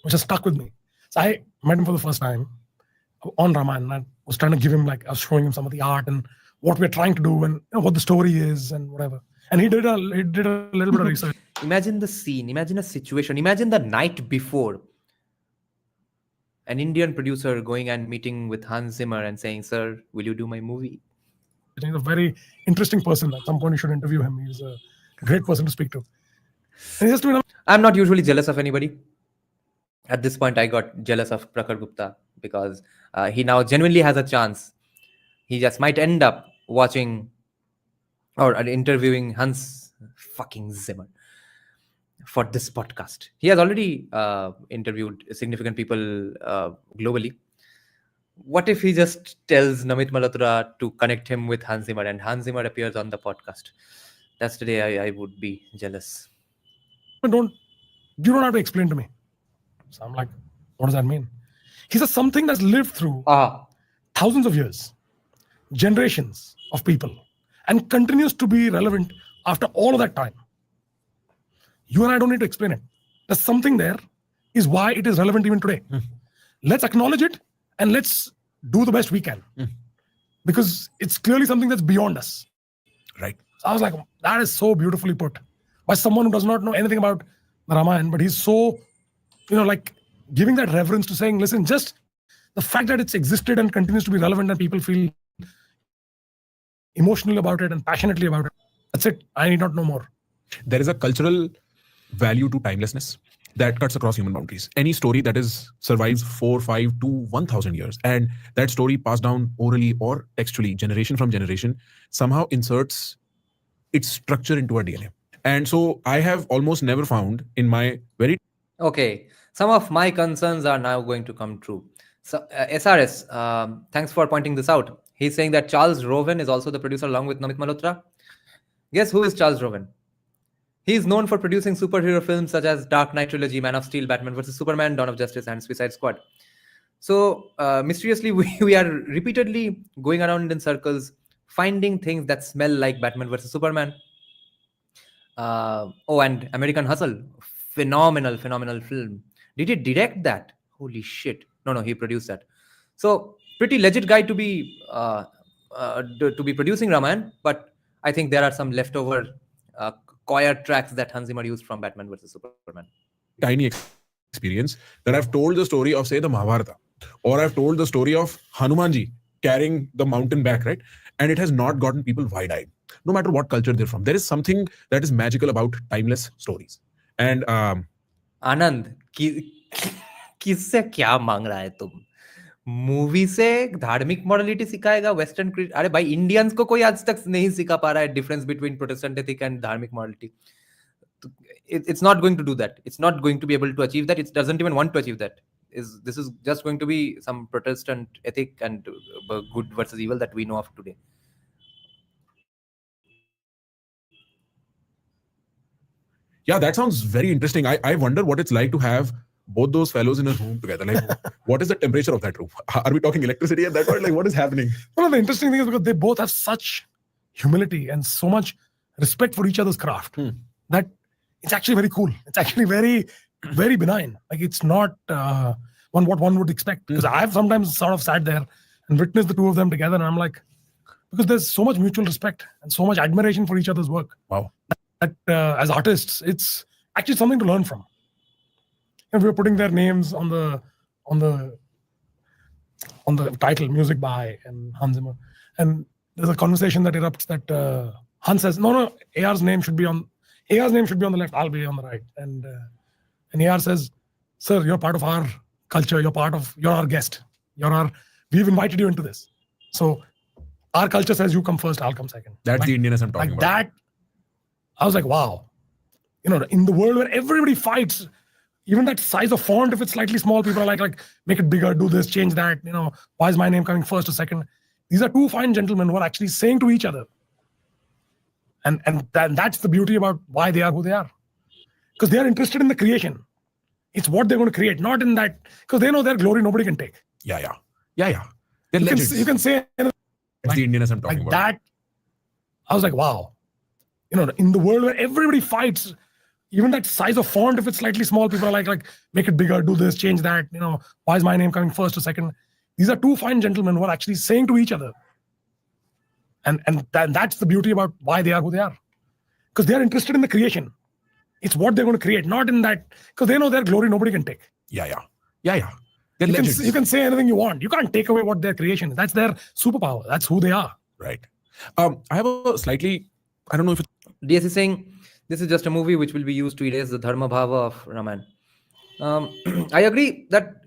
Speaker 5: which has stuck with me. So I met him for the first time on Ramayana. I was trying to give him, I was showing him some of the art and what we're trying to do and what the story is and whatever. And he did a little bit of research.
Speaker 2: Imagine the scene, imagine a situation, imagine the night before. An Indian producer going and meeting with Hans Zimmer and saying, sir, will you do my movie?
Speaker 5: He's a very interesting person. At some point, you should interview him. He's a great person to speak to. And
Speaker 2: I'm not usually jealous of anybody. At this point, I got jealous of Prakhar Gupta because he now genuinely has a chance. He just might end up watching or interviewing Hans fucking Zimmer for this podcast. He has already interviewed significant people globally. What if he just tells Namit Malhotra to connect him with Hans Zimmer and Hans Zimmer appears on the podcast? That's the day I would be jealous.
Speaker 5: You don't have to explain to me. So I'm like, what does that mean? He says something that's lived through thousands of years, generations of people, and continues to be relevant after all of that time. You and I don't need to explain it. There's something there is why it is relevant even today. Let's acknowledge it and let's do the best we can. Because it's clearly something that's beyond us.
Speaker 4: Right.
Speaker 5: So I was like, that is so beautifully put by someone who does not know anything about the Ramayana, but he's so, like giving that reverence to saying, listen, just the fact that it's existed and continues to be relevant and people feel emotional about it and passionately about it. That's it. I need not know more.
Speaker 4: There is a cultural value to timelessness that cuts across human boundaries. Any story that survives 4, 5 to 1,000 years, and that story passed down orally or textually, generation from generation, somehow inserts its structure into our DNA. And so I have almost never found in my very...
Speaker 2: Okay, some of my concerns are now going to come true. So, SRS, thanks for pointing this out. He's saying that Charles Roven is also the producer along with Namit Malhotra. Guess who is Charles Roven? He is known for producing superhero films such as Dark Knight Trilogy, Man of Steel, Batman vs. Superman, Dawn of Justice, and Suicide Squad. So, mysteriously, we are repeatedly going around in circles, finding things that smell like Batman vs. Superman. And American Hustle. Phenomenal film. Did he direct that? Holy shit. No, he produced that. So, pretty legit guy to be producing Ramayana, but I think there are some leftover choir tracks that Hans Zimmer used from Batman vs. Superman.
Speaker 4: Tiny experience that I've told the story of, say, the Mahabharata, or I've told the story of Hanumanji carrying the mountain back, right? And it has not gotten people wide-eyed, no matter what culture they're from. There is something that is magical about timeless stories. And
Speaker 2: आनंद किससे क्या मांग रहा है तुम? Movie से धार्मिक morality सिखाएगा western? अरे भाई, इंडियंस को कोई आज तक नहीं सिखा पा रहा है difference between Protestant ethic and धार्मिक morality. It's not going to do that. It's not going to be able to achieve that. It doesn't even want to achieve that. This is just going to be some Protestant ethic and good versus evil that we know of today.
Speaker 4: Yeah, that sounds very interesting. I wonder what it's like to have both those fellows in a room together. Like, what is the temperature of that room? Are we talking electricity at that point? Like, what is happening?
Speaker 5: One of the interesting things is because they both have such humility and so much respect for each other's craft that it's actually very cool. It's actually very, very benign. Like, it's not what one would expect. Because I've sometimes sort of sat there and witnessed the two of them together, and I'm like, because there's so much mutual respect and so much admiration for each other's work.
Speaker 4: Wow.
Speaker 5: That as artists, it's actually something to learn from. And we're putting their names on the title, music by and Hans Zimmer. And there's a conversation that erupts that Hans says, no, AR's name should be on the left, I'll be on the right. And AR says, sir, you're part of our culture, you're our guest. We've invited you into this. So our culture says you come first, I'll come second.
Speaker 4: That's the Indianness I'm talking about.
Speaker 5: That, I was like, wow. In the world where everybody fights, even that size of font, if it's slightly small, people are like, make it bigger, do this, change that. Why is my name coming first or second? These are two fine gentlemen who are actually saying to each other. And that's the beauty about why they are who they are. Because they are interested in the creation. It's what they're going to create, not in that, because they know their glory nobody can take.
Speaker 4: Yeah. They're legends.
Speaker 5: You can say...
Speaker 4: That's the Indianness I'm talking about.
Speaker 5: That, I was like, wow. In the world where everybody fights, even that size of font, if it's slightly small, people are like, make it bigger, do this, change that. Why is my name coming first or second? These are two fine gentlemen who are actually saying to each other. And that's the beauty about why they are who they are. Because they are interested in the creation. It's what they're going to create, not in that, because they know their glory nobody can take.
Speaker 4: Yeah. They're legends.
Speaker 5: You can say anything you want. You can't take away what their creation is. That's their superpower. That's who they are.
Speaker 4: Right. I have a slightly, I don't know if it's...
Speaker 2: DS is saying, this is just a movie which will be used to erase the dharma bhava of Ramayana. I agree that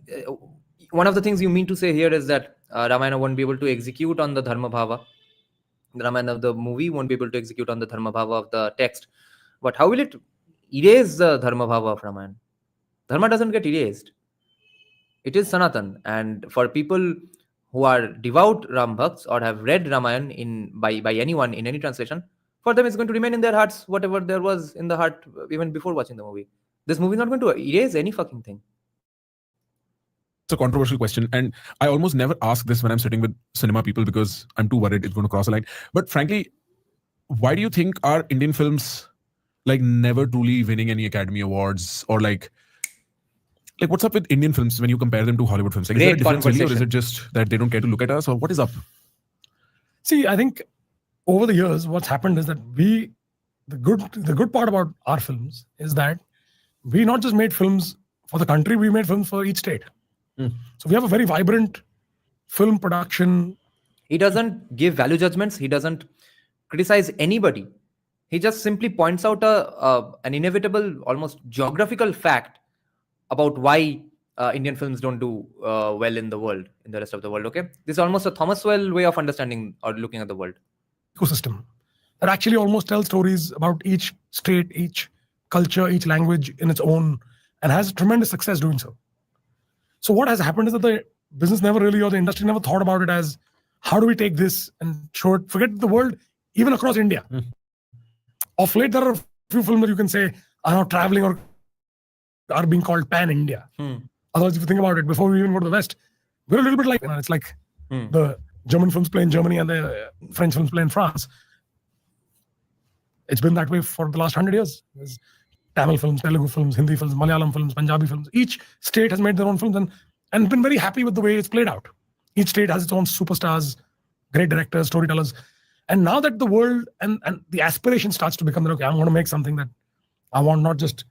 Speaker 2: one of the things you mean to say here is that Ramayana won't be able to execute on the dharma bhava. The Ramayana of the movie won't be able to execute on the dharma bhava of the text. But how will it erase the dharma bhava of Ramayana? Dharma doesn't get erased. It is Sanatan. And for people who are devout Ram Bhakts or have read Ramayana by anyone in any translation, for them it's going to remain in their hearts, whatever there was in the heart even before watching the movie. This movie is not going to erase any fucking thing.
Speaker 4: It's a controversial question, and I almost never ask this when I'm sitting with cinema people because I'm too worried it's going to cross a line. But frankly, why do you think our Indian films never truly winning any Academy Awards, or like what's up with Indian films when you compare them to Hollywood films? Is there a difference really, or is it just that they don't care to look at us, or what is up?
Speaker 5: See, I think over the years, what's happened is that the good part about our films is that we not just made films for the country, we made films for each state. So we have a very vibrant film production.
Speaker 2: He doesn't give value judgments. He doesn't criticize anybody. He just simply points out an inevitable, almost geographical fact about why Indian films don't do well in the world, in the rest of the world. Okay, this is almost a Thomas Well way of understanding or looking at the world.
Speaker 5: Ecosystem that actually almost tells stories about each state, each culture, each language in its own, and has tremendous success doing so. So what has happened is that the business never really, or the industry never thought about it as, how do we take this and show it, forget the world, even across India. Of late, there are a few films that you can say are now traveling or are being called pan-India. Otherwise, if you think about it, before we even go to the West, we're a little bit like, it's like the German films play in Germany and the French films play in France. It's been that way for the last 100 years. There's Tamil films, Telugu films, Hindi films, Malayalam films, Punjabi films. Each state has made their own films and been very happy with the way it's played out. Each state has its own superstars, great directors, storytellers. And now that the world and the aspiration starts to become that, okay, I'm going to make something that I want not just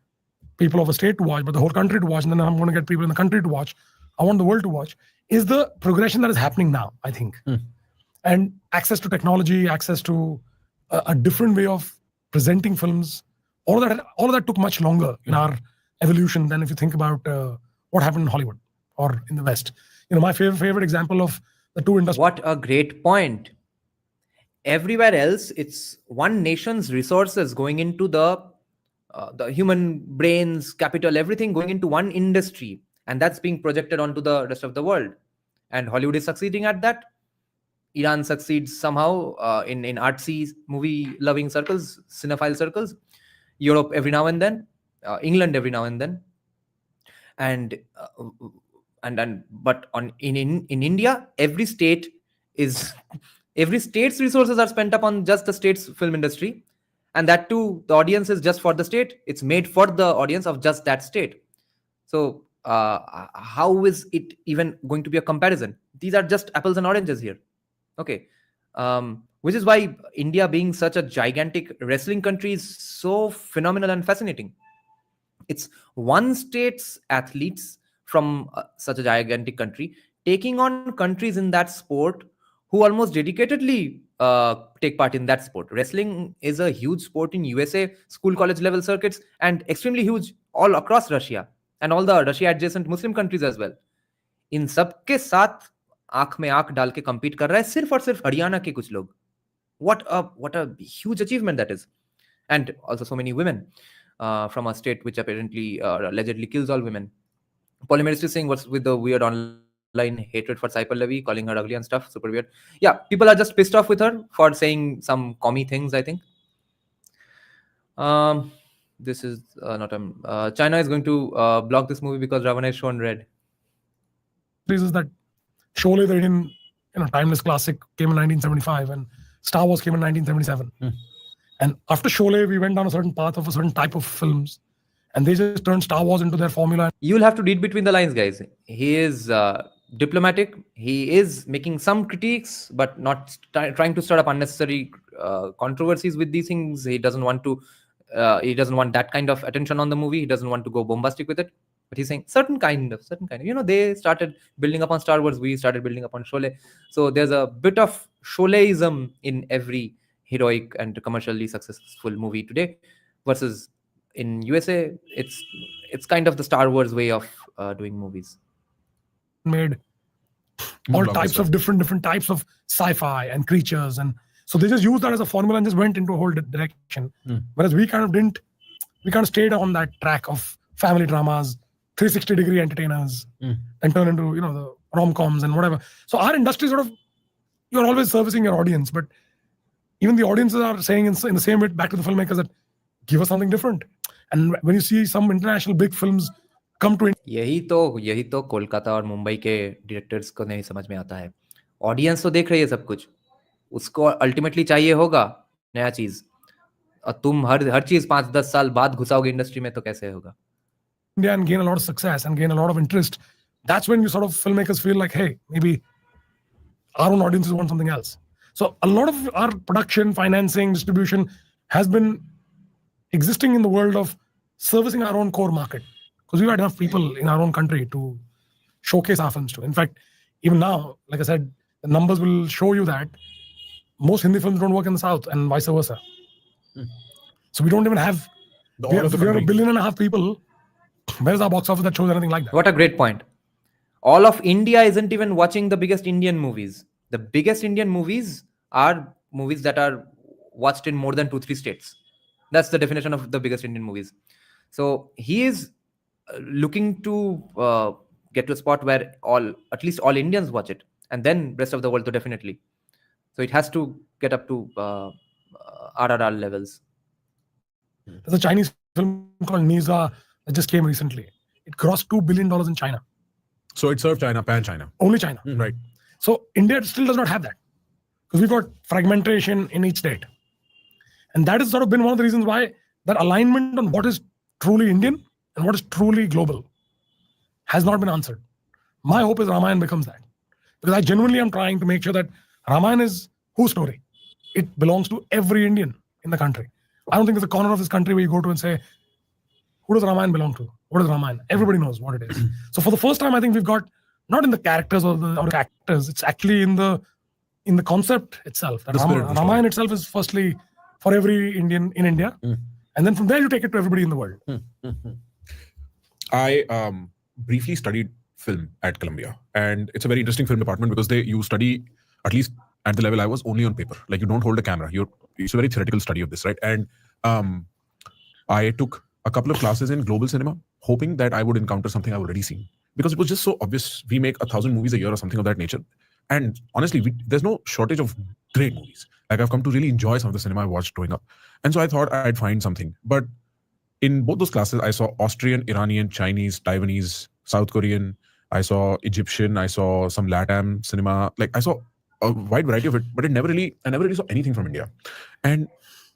Speaker 5: people of a state to watch, but the whole country to watch, and then I'm going to get people in the country to watch. I want the world to watch, is the progression that is happening now, I think. And access to technology, access to a different way of presenting films, all of that took much longer in our evolution than if you think about what happened in Hollywood or in the West. My favorite example of the two industries.
Speaker 2: What a great point. Everywhere else, it's one nation's resources going into the human brains, capital, everything going into one industry, and that's being projected onto the rest of the world. And Hollywood is succeeding at that. Iran succeeds somehow in artsy movie-loving circles, cinephile circles. Europe every now and then, England every now and then, but in India, every state's resources are spent upon just the state's film industry, and that too, the audience is just for the state. It's made for the audience of just that state. So how is it even going to be a comparison? These are just apples and oranges here. Okay. Which is why India, being such a gigantic wrestling country, is so phenomenal and fascinating. It's one state's athletes from such a gigantic country taking on countries in that sport who almost dedicatedly take part in that sport. Wrestling is a huge sport in USA, school, college level circuits, and extremely huge all across Russia and all the Russia adjacent Muslim countries as well. In सबके साथ आंख में आंख डाल के compete कर रहा है सिर्फ और सिर्फ हरियाणा के कुछ लोग. What a huge achievement that is. And also so many women from a state which apparently allegedly kills all women. Polymerist is saying, what's with the weird online hatred for Sai Pallavi, calling her ugly and stuff, super weird. Yeah, people are just pissed off with her for saying some commie things, I think. This is not China is going to block this movie because Ravana is shown red.
Speaker 5: Is that Sholay, the Indian timeless classic, came in 1975 and Star Wars came in 1977. And after Sholay, we went down a certain path of a certain type of films, and they just turned Star Wars into their formula.
Speaker 2: You'll have to read between the lines, guys. He is diplomatic. He is making some critiques, but not trying to start up unnecessary controversies with these things. He doesn't want to. He doesn't want that kind of attention on the movie. He doesn't want to go bombastic with it. But he's saying certain kind of. They started building up on Star Wars. We started building up on Sholay. So there's a bit of Sholayism in every heroic and commercially successful movie today, versus in USA, it's kind of the Star Wars way of doing movies.
Speaker 5: Made all types of different types of sci-fi and creatures, and so they just used that as a formula and just went into a whole direction. Whereas we kind of stayed on that track of family dramas, 360-degree entertainers, and turn into the rom-coms and whatever. So our industry sort of, you're always servicing your audience, but even the audiences are saying in the same way back to the filmmakers that give us something different. And when you see some international big films come to India,
Speaker 2: यही तो कोलकाता और मुंबई के directors को नहीं समझ में आता है. ऑडियंस तो देख रही है सब कुछ, उसको अल्टीमेटली चाहिए होगा नया चीज, और तुम हर चीज 5-10 साल बाद घुसाओगे इंडस्ट्री में तो कैसे होगा?
Speaker 5: India and gain a lot of success and gain a lot of interest. That's when you sort of filmmakers feel like, hey, maybe our own audiences want something else. So a lot of our production, financing, distribution has been existing in the world of servicing our own core market, because we've had enough people in our own country to showcase our films to. In fact, even now, like I said, the numbers will show you that most Hindi films don't work in the South and vice versa. So we don't even have, we have 1.5 billion people. Where's our box office that shows anything like that?
Speaker 2: What a great point. All of India isn't even watching the biggest Indian movies. The biggest Indian movies are movies that are watched in more than 2-3 states. That's the definition of the biggest Indian movies. So he is looking to get to a spot where at least all Indians watch it, and then rest of the world too, definitely. So it has to get up to RRR levels.
Speaker 5: There's a Chinese film called Nisa that just came recently. It crossed $2 billion in China.
Speaker 4: So it served China, pan-China.
Speaker 5: Only China.
Speaker 4: Right.
Speaker 5: So India still does not have that, because we've got fragmentation in each state. And that has sort of been one of the reasons why that alignment on what is truly Indian and what is truly global has not been answered. My hope is Ramayana becomes that, because I genuinely am trying to make sure that Ramayana is whose story? It belongs to every Indian in the country. I don't think there's a corner of this country where you go to and say, who does Ramayana belong to? What is Ramayana? Everybody knows what it is. So for the first time, I think we've got, not in the characters or the actors, it's actually in the concept itself. That Ramayana itself is firstly for every Indian in India. And then from there, you take it to everybody in the world.
Speaker 4: I briefly studied film at Columbia, and it's a very interesting film department because you study, at least at the level I was, only on paper. Like, you don't hold a camera. It's a very theoretical study of this, right? And I took a couple of classes in global cinema, hoping that I would encounter something I've already seen, because it was just so obvious. We make 1,000 movies a year or something of that nature, and honestly, there's no shortage of great movies. Like, I've come to really enjoy some of the cinema I watched growing up, and so I thought I'd find something. But in both those classes, I saw Austrian, Iranian, Chinese, Taiwanese, South Korean. I saw Egyptian. I saw some LATAM cinema. Like, I saw a wide variety of it, but I never really saw anything from India. And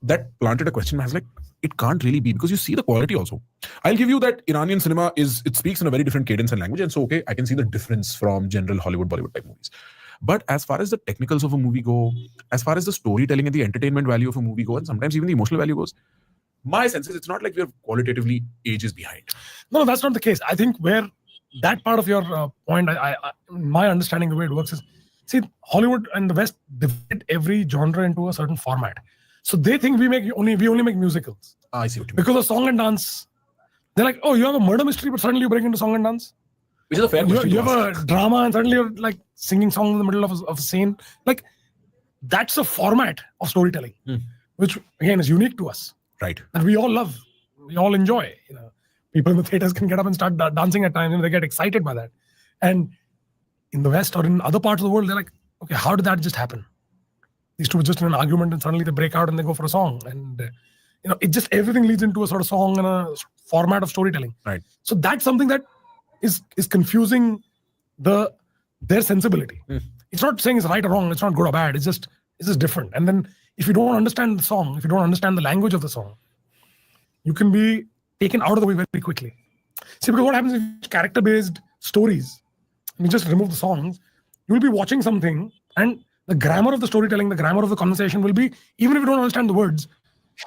Speaker 4: that planted a question. I was like, it can't really be, because you see the quality also. I'll give you that Iranian cinema it speaks in a very different cadence and language. And so, okay, I can see the difference from general Hollywood, Bollywood type movies. But as far as the technicals of a movie go, as far as the storytelling and the entertainment value of a movie go, and sometimes even the emotional value goes, my sense is it's not like we're qualitatively ages behind.
Speaker 5: No, that's not the case. I think where that part of your point, my understanding the way it works is, see, Hollywood and the West divide every genre into a certain format. So they think we only make musicals.
Speaker 4: I see what you mean.
Speaker 5: Because of song and dance, they're like, oh, you have a murder mystery, but suddenly you break into song and dance.
Speaker 4: Which is a fair question.
Speaker 5: You have a drama and suddenly you're like singing songs in the middle of a scene. Like, that's a format of storytelling, which again is unique to us.
Speaker 4: Right.
Speaker 5: That we all love, we all enjoy. You know, people in the theaters can get up and start dancing at times, and they get excited by that. And in the West or in other parts of the world, they're like, okay, how did that just happen? These two were just in an argument, and suddenly they break out and they go for a song. And it just, everything leads into a sort of song and a format of storytelling.
Speaker 4: Right.
Speaker 5: So that's something that is confusing their sensibility. It's not saying it's right or wrong. It's not good or bad. It's just different. And then if you don't understand the song, if you don't understand the language of the song, you can be taken out of the way very quickly. See, because what happens if character-based stories, and you just remove the songs, you will be watching something, and the grammar of the storytelling, the grammar of the conversation will be, even if you don't understand the words,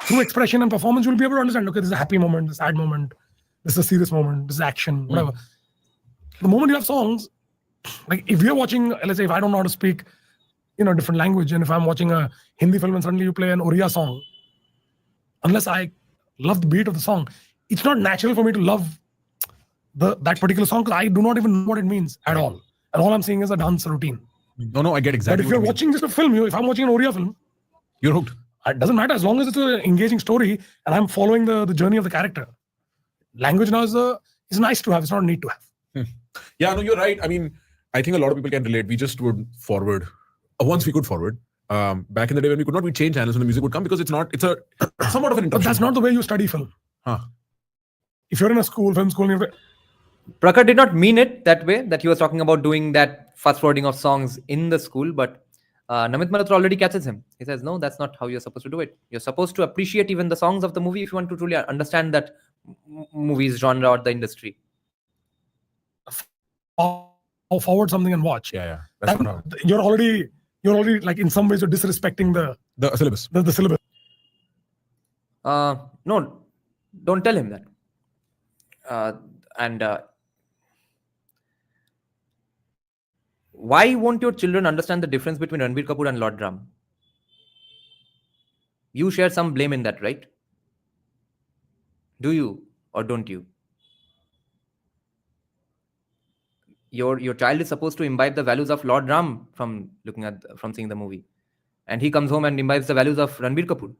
Speaker 5: through expression and performance, you'll be able to understand, okay, this is a happy moment, this is a sad moment, this is a serious moment, this is action, whatever. The moment you have songs, like if you're watching, let's say if I don't know how to speak, different language, and if I'm watching a Hindi film and suddenly you play an Odia song, unless I love the beat of the song, it's not natural for me to love that particular song, because I do not even know what it means at all. And all I'm seeing is a dance routine.
Speaker 4: No, I get exactly.
Speaker 5: But if you're watching just a film, if I'm watching an Odia film,
Speaker 4: you're hooked.
Speaker 5: It doesn't matter as long as it's an engaging story and I'm following the journey of the character. Language now is nice to have. It's not a need to have.
Speaker 4: Yeah, no, you're right. I mean, I think a lot of people can relate. We just would forward. Once we could forward. Back in the day when we could not, we'd change channels and the music would come, because it's somewhat of an interruption.
Speaker 5: But that's not the way you study film. If you're in a film school,
Speaker 2: Prakar did not mean it that way, that he was talking about doing that fast forwarding of songs in the school, but Namit Malhotra already catches him. He says, no, that's not how you're supposed to do it. You're supposed to appreciate even the songs of the movie if you want to truly understand that movie's genre or the industry.
Speaker 5: Forward something and watch.
Speaker 4: Yeah.
Speaker 5: You're already you're already like in some ways you're disrespecting
Speaker 4: The syllabus.
Speaker 5: the syllabus.
Speaker 2: No, don't tell him that. Why won't your children understand the difference between Ranbir Kapoor and Lord Ram? You share some blame in that, right? Do you or don't you? Your child is supposed to imbibe the values of Lord Ram from seeing the movie, and he comes home and imbibes the values of Ranbir Kapoor.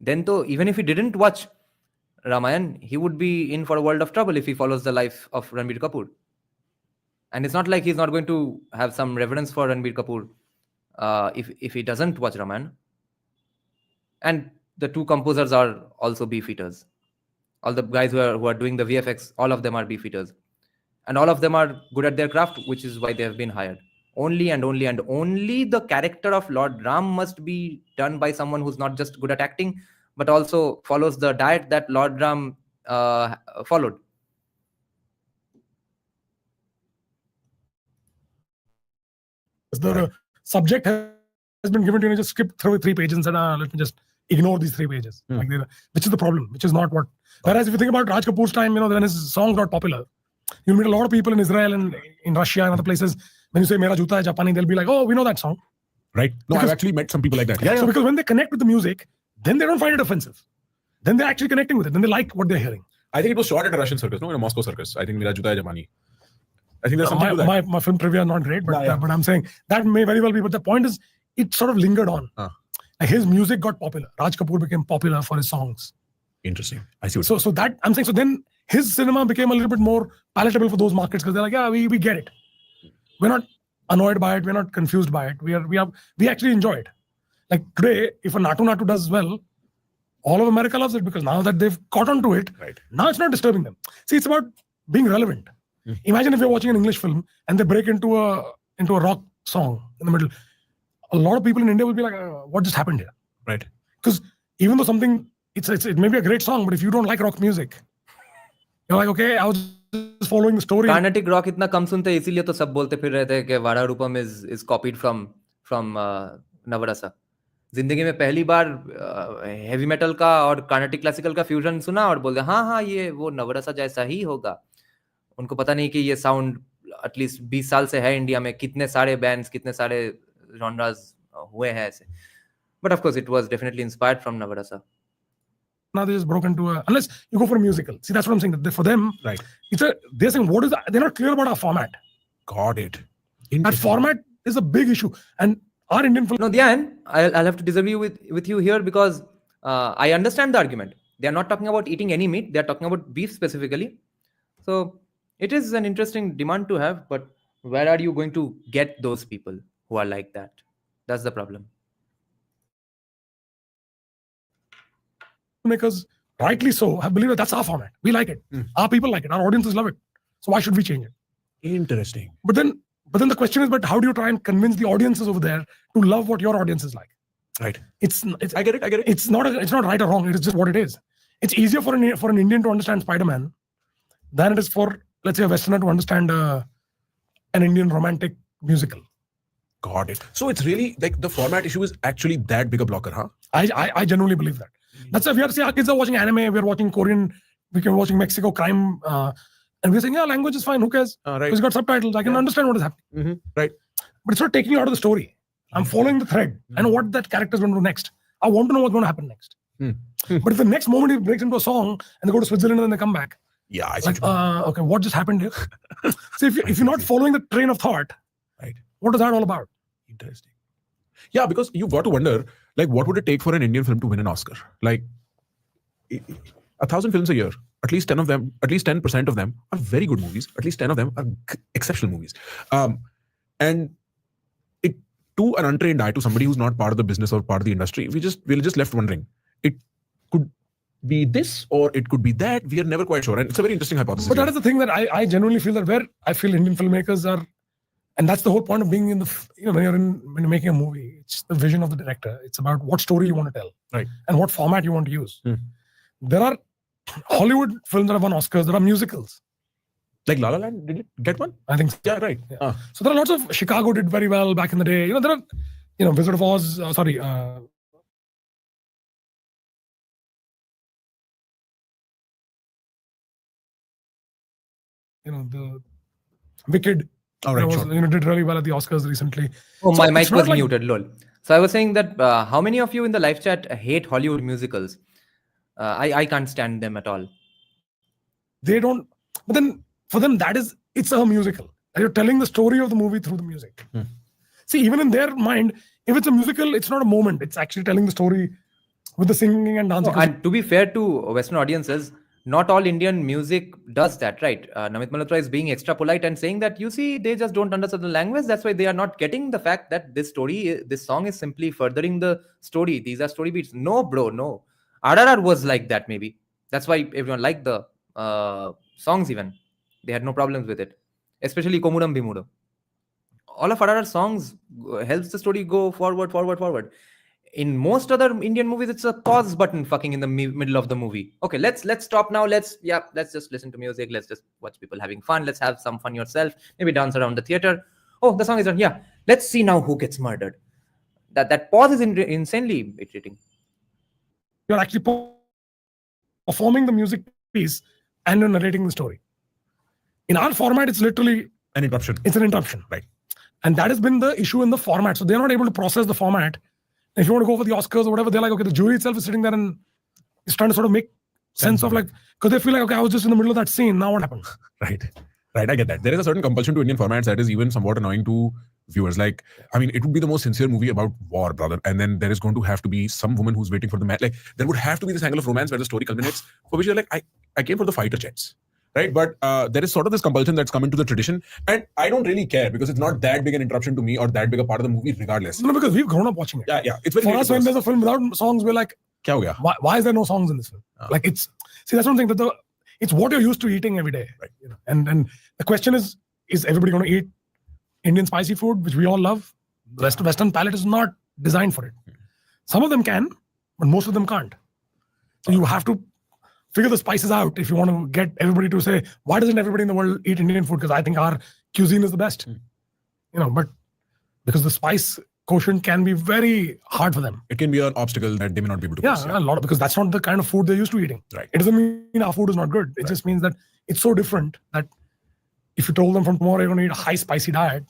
Speaker 2: Then, even if he didn't watch Ramayana, he would be in for a world of trouble if he follows the life of Ranbir Kapoor. And it's not like he's not going to have some reverence for Ranbir Kapoor if he doesn't watch Ramayana. And the two composers are also beefeaters. All the guys who are doing the VFX, all of them are beefeaters. And all of them are good at their craft, which is why they have been hired. Only the character of Lord Ram must be done by someone who's not just good at acting, but also follows the diet that Lord Ram followed.
Speaker 5: The subject has been given to you, just skip through 3 pages and said, let me just ignore these 3 pages. Which is the problem, which is not what. Whereas if you think about Raj Kapoor's time, when his song got popular, you'll meet a lot of people in Israel and in Russia and other places. When you say Mera Juta Hai Japani, they'll be like, oh, we know that song.
Speaker 4: Right. No, I've actually met some people like that.
Speaker 5: So because when they connect with the music, then they don't find it offensive. Then they're actually connecting with it. Then they like what they're hearing.
Speaker 4: I think it was shot at a Russian circus, no, in a Moscow circus. I think Mera Juta Hai Japani. I think there's something to that.
Speaker 5: My film trivia is not great, but I'm saying that may very well be. But the point is, it sort of lingered on. Like his music got popular. Raj Kapoor became popular for his songs.
Speaker 4: Interesting. I see.
Speaker 5: So that I'm saying. So then his cinema became a little bit more palatable for those markets because they're like, yeah, we get it. We're not annoyed by it. We're not confused by it. We actually enjoy it. Like today, if a Natu does well, all of America loves it because now that they've caught on to it, now it's not disturbing them. See, it's about being relevant. Imagine if you're watching an English film and they break into a rock song in the middle. A lot of people in India will be like, what just happened here?
Speaker 4: Right.
Speaker 5: Because even though it may be a great song, but if you don't like rock music, you're like, okay, I was just following the story.
Speaker 2: Carnatic rock इतना कम सुनते इसीलिए तो सब बोलते फिर रहते हैं कि वाड़ा रूपम is copied from नवरसा. जिंदगी में पहली बार हेवी मेटल का और कार्नेटिक क्लासिकल का फ्यूजन सुना और बोलते हाँ ये वो नवरसा जैसा ही होगा. उनको पता नहीं कि ये साउंड एटलीस्ट 20 साल से है इंडिया में, कितने सारे बैंड्स, कितने सारे जॉनरास हुए हैं ऐसे. But of course it was definitely inspired from Navarasa.
Speaker 5: Now they just broken to unless you go for a musical. See, that's what I'm saying. That for them,
Speaker 4: right?
Speaker 5: They're saying what is that? They're not clear about our format.
Speaker 4: Got it.
Speaker 5: That format is a big issue, and our Indian film.
Speaker 2: No, Dhyan, I'll have to disagree with you here because I understand the argument. They are not talking about eating any meat. They are talking about beef specifically. So it is an interesting demand to have, but where are you going to get those people who are like that? That's the problem.
Speaker 5: Makers, rightly so, have believed that that's our format. We like it. Our people like it. Our audiences love it. So why should we change it?
Speaker 4: Interesting.
Speaker 5: But then the question is, but how do you try and convince the audiences over there to love what your audience is like?
Speaker 4: Right.
Speaker 5: I get it. It's not right or wrong. It is just what it is. It's easier for an Indian to understand Spider-Man than it is for, let's say, a Westerner to understand an Indian romantic musical.
Speaker 4: Got it. So it's really like the format issue is actually that big a blocker, huh?
Speaker 5: I genuinely believe that. That's why we are saying our kids are watching anime, we're watching Korean, we're watching Mexico crime, and we're saying, yeah, language is fine, who cares?
Speaker 4: Right.
Speaker 5: It's got subtitles, I can understand what is happening.
Speaker 4: Right.
Speaker 5: But it's not taking you out of the story. I'm following the thread. I know what that character is going to do next. I want to know what's going to happen next. But if the next moment he breaks into a song and they go to Switzerland and then they come back,
Speaker 4: I see.
Speaker 5: like, okay, what just happened here? So if you're not following the train of thought,
Speaker 4: right,
Speaker 5: what is that all about?
Speaker 4: Interesting. Yeah, because you've got to wonder, like, what would it take for an Indian film to win an Oscar? Like, 1,000 films a year, at least 10% of them are very good movies. At least 10 of them are exceptional movies. And it, to an untrained eye, to somebody who's not part of the business or part of the industry, we're just left wondering. It could be this or it could be that. We are never quite sure. And it's a very interesting hypothesis.
Speaker 5: But that is the thing that I genuinely feel that where I feel Indian filmmakers are, and that's the whole point of being in the, when you're making a movie, it's the vision of the director. It's about what story you want to tell,
Speaker 4: right,
Speaker 5: and what format you want to use. There are Hollywood films that have won Oscars that are musicals.
Speaker 4: Like La La Land, did it get one?
Speaker 5: I think so.
Speaker 4: Yeah, right.
Speaker 5: Yeah. So there are lots of Chicago did very well back in the day. There are, Wizard of Oz. The Wicked.
Speaker 4: Oh, right, sure.
Speaker 5: Did really well at the Oscars recently.
Speaker 2: Oh,
Speaker 5: So
Speaker 2: my mic
Speaker 5: it's not
Speaker 2: was
Speaker 5: like-
Speaker 2: muted, lol. So I was saying that how many of you in the live chat hate Hollywood musicals? I can't stand them at all.
Speaker 5: They don't. But then for them, it's a musical. You're telling the story of the movie through the music. See, even in their mind, if it's a musical, it's not a moment. It's actually telling the story with the singing and dancing.
Speaker 2: And to be fair to Western audiences, not all Indian music does that, right? Namit Malhotra is being extra polite and saying that, you see, they just don't understand the language. That's why they are not getting the fact that this song is simply furthering the story. These are story beats. No, bro, no. RRR was like that, maybe. That's why everyone liked the songs even. They had no problems with it. Especially Komuram Bhimuram. All of RRR songs helps the story go forward. In most other Indian movies, it's a pause button fucking in the middle of the movie. Okay, let's stop now. Let's just listen to music. Let's just watch people having fun. Let's have some fun yourself. Maybe dance around the theater. Oh, the song is done. Yeah, let's see now who gets murdered. That pause is insanely irritating.
Speaker 5: You're actually performing the music piece and you're narrating the story. In our format, it's literally
Speaker 4: an interruption.
Speaker 5: It's an interruption,
Speaker 4: right?
Speaker 5: And that has been the issue in the format. So they're not able to process the format. If you want to go for the Oscars or whatever, they're like, okay, the jury itself is sitting there and is trying to sort of make sense of like, because they feel like, okay, I was just in the middle of that scene. Now what happened?
Speaker 4: Right. I get that. There is a certain compulsion to Indian formats that is even somewhat annoying to viewers. Like, I mean, it would be the most sincere movie about war, brother. And then there is going to have to be some woman who's waiting for the man. Like, there would have to be this angle of romance where the story culminates, for which you're like, I came for the fighter jets. Right, but there is sort of this compulsion that's come into the tradition, and I don't really care because it's not that big an interruption to me or that big a part of the movie, regardless.
Speaker 5: No, because we've grown up watching it.
Speaker 4: Yeah, it's very
Speaker 5: for us. When there's a film without songs, we're like,
Speaker 4: Kya ho gaya?
Speaker 5: Why is there no songs in this film? Like that's one thing that it's what you're used to eating every day,
Speaker 4: right?
Speaker 5: And the question is everybody going to eat Indian spicy food, which we all love? The Western palate is not designed for it. Some of them can, but most of them can't. So you have to figure the spices out if you want to get everybody to say, why doesn't everybody in the world eat Indian food? Because I think our cuisine is the best. But because the spice quotient can be very hard for them.
Speaker 4: It can be an obstacle that they may not be able to
Speaker 5: pass. Yeah, because that's not the kind of food they're used to eating.
Speaker 4: Right.
Speaker 5: It doesn't mean our food is not good. It just means that it's so different that if you told them from tomorrow you're going to eat a high spicy diet,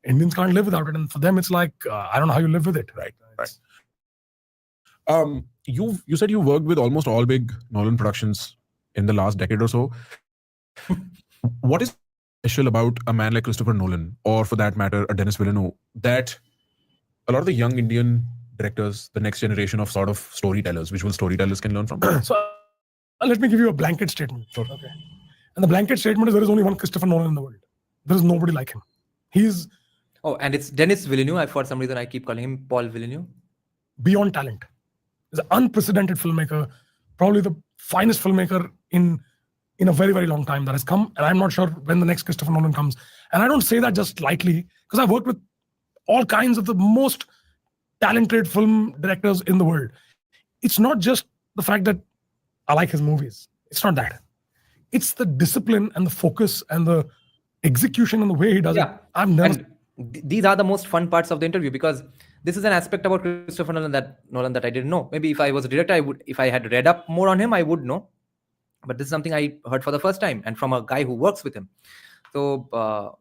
Speaker 5: Indians can't live without it. And for them, it's like, I don't know how you live with it.
Speaker 4: Right. You said you worked with almost all big Nolan productions in the last decade or so. What is special about a man like Christopher Nolan, or for that matter, a Denis Villeneuve, that a lot of the young Indian directors, the next generation of sort of storytellers, visual storytellers, can learn from?
Speaker 5: So let me give you a blanket statement.
Speaker 4: Sure.
Speaker 5: Okay. And the blanket statement is there is only one Christopher Nolan in the world. There is nobody like him.
Speaker 2: Oh, and it's Denis Villeneuve. For some reason, I keep calling him Paul Villeneuve.
Speaker 5: Beyond talent. He's an unprecedented filmmaker, probably the finest filmmaker in a very, very long time that has come. And I'm not sure when the next Christopher Nolan comes. And I don't say that just lightly, because I've worked with all kinds of the most talented film directors in the world. It's not just the fact that I like his movies. It's not that. It's the discipline and the focus and the execution and the way he does it. I've never...
Speaker 2: These are the most fun parts of the interview, because this is an aspect about Christopher Nolan that I didn't know. Maybe if I was a director, if I had read up more on him, I would know. But this is something I heard for the first time, and from a guy who works with him. So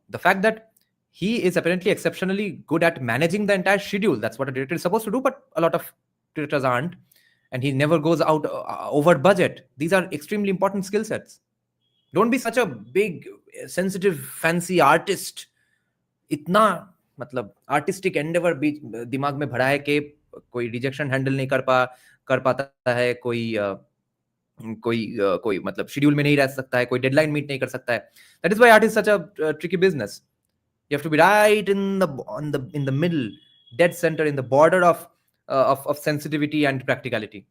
Speaker 2: the fact that he is apparently exceptionally good at managing the entire schedule, that's what a director is supposed to do, but a lot of directors aren't. And he never goes out over budget. These are extremely important skill sets. Don't be such a big, sensitive, fancy artist. इतना मतलब artistic Endeavour भी दिमाग में भरा है कि कोई rejection handle नहीं कर पाता है, कोई मतलब शेड्यूल में नहीं रह सकता है, कोई डेडलाइन मीट नहीं कर सकता है. That is why art is such a tricky business. You have to be right in the middle, dead center, in the border of sensitivity and practicality.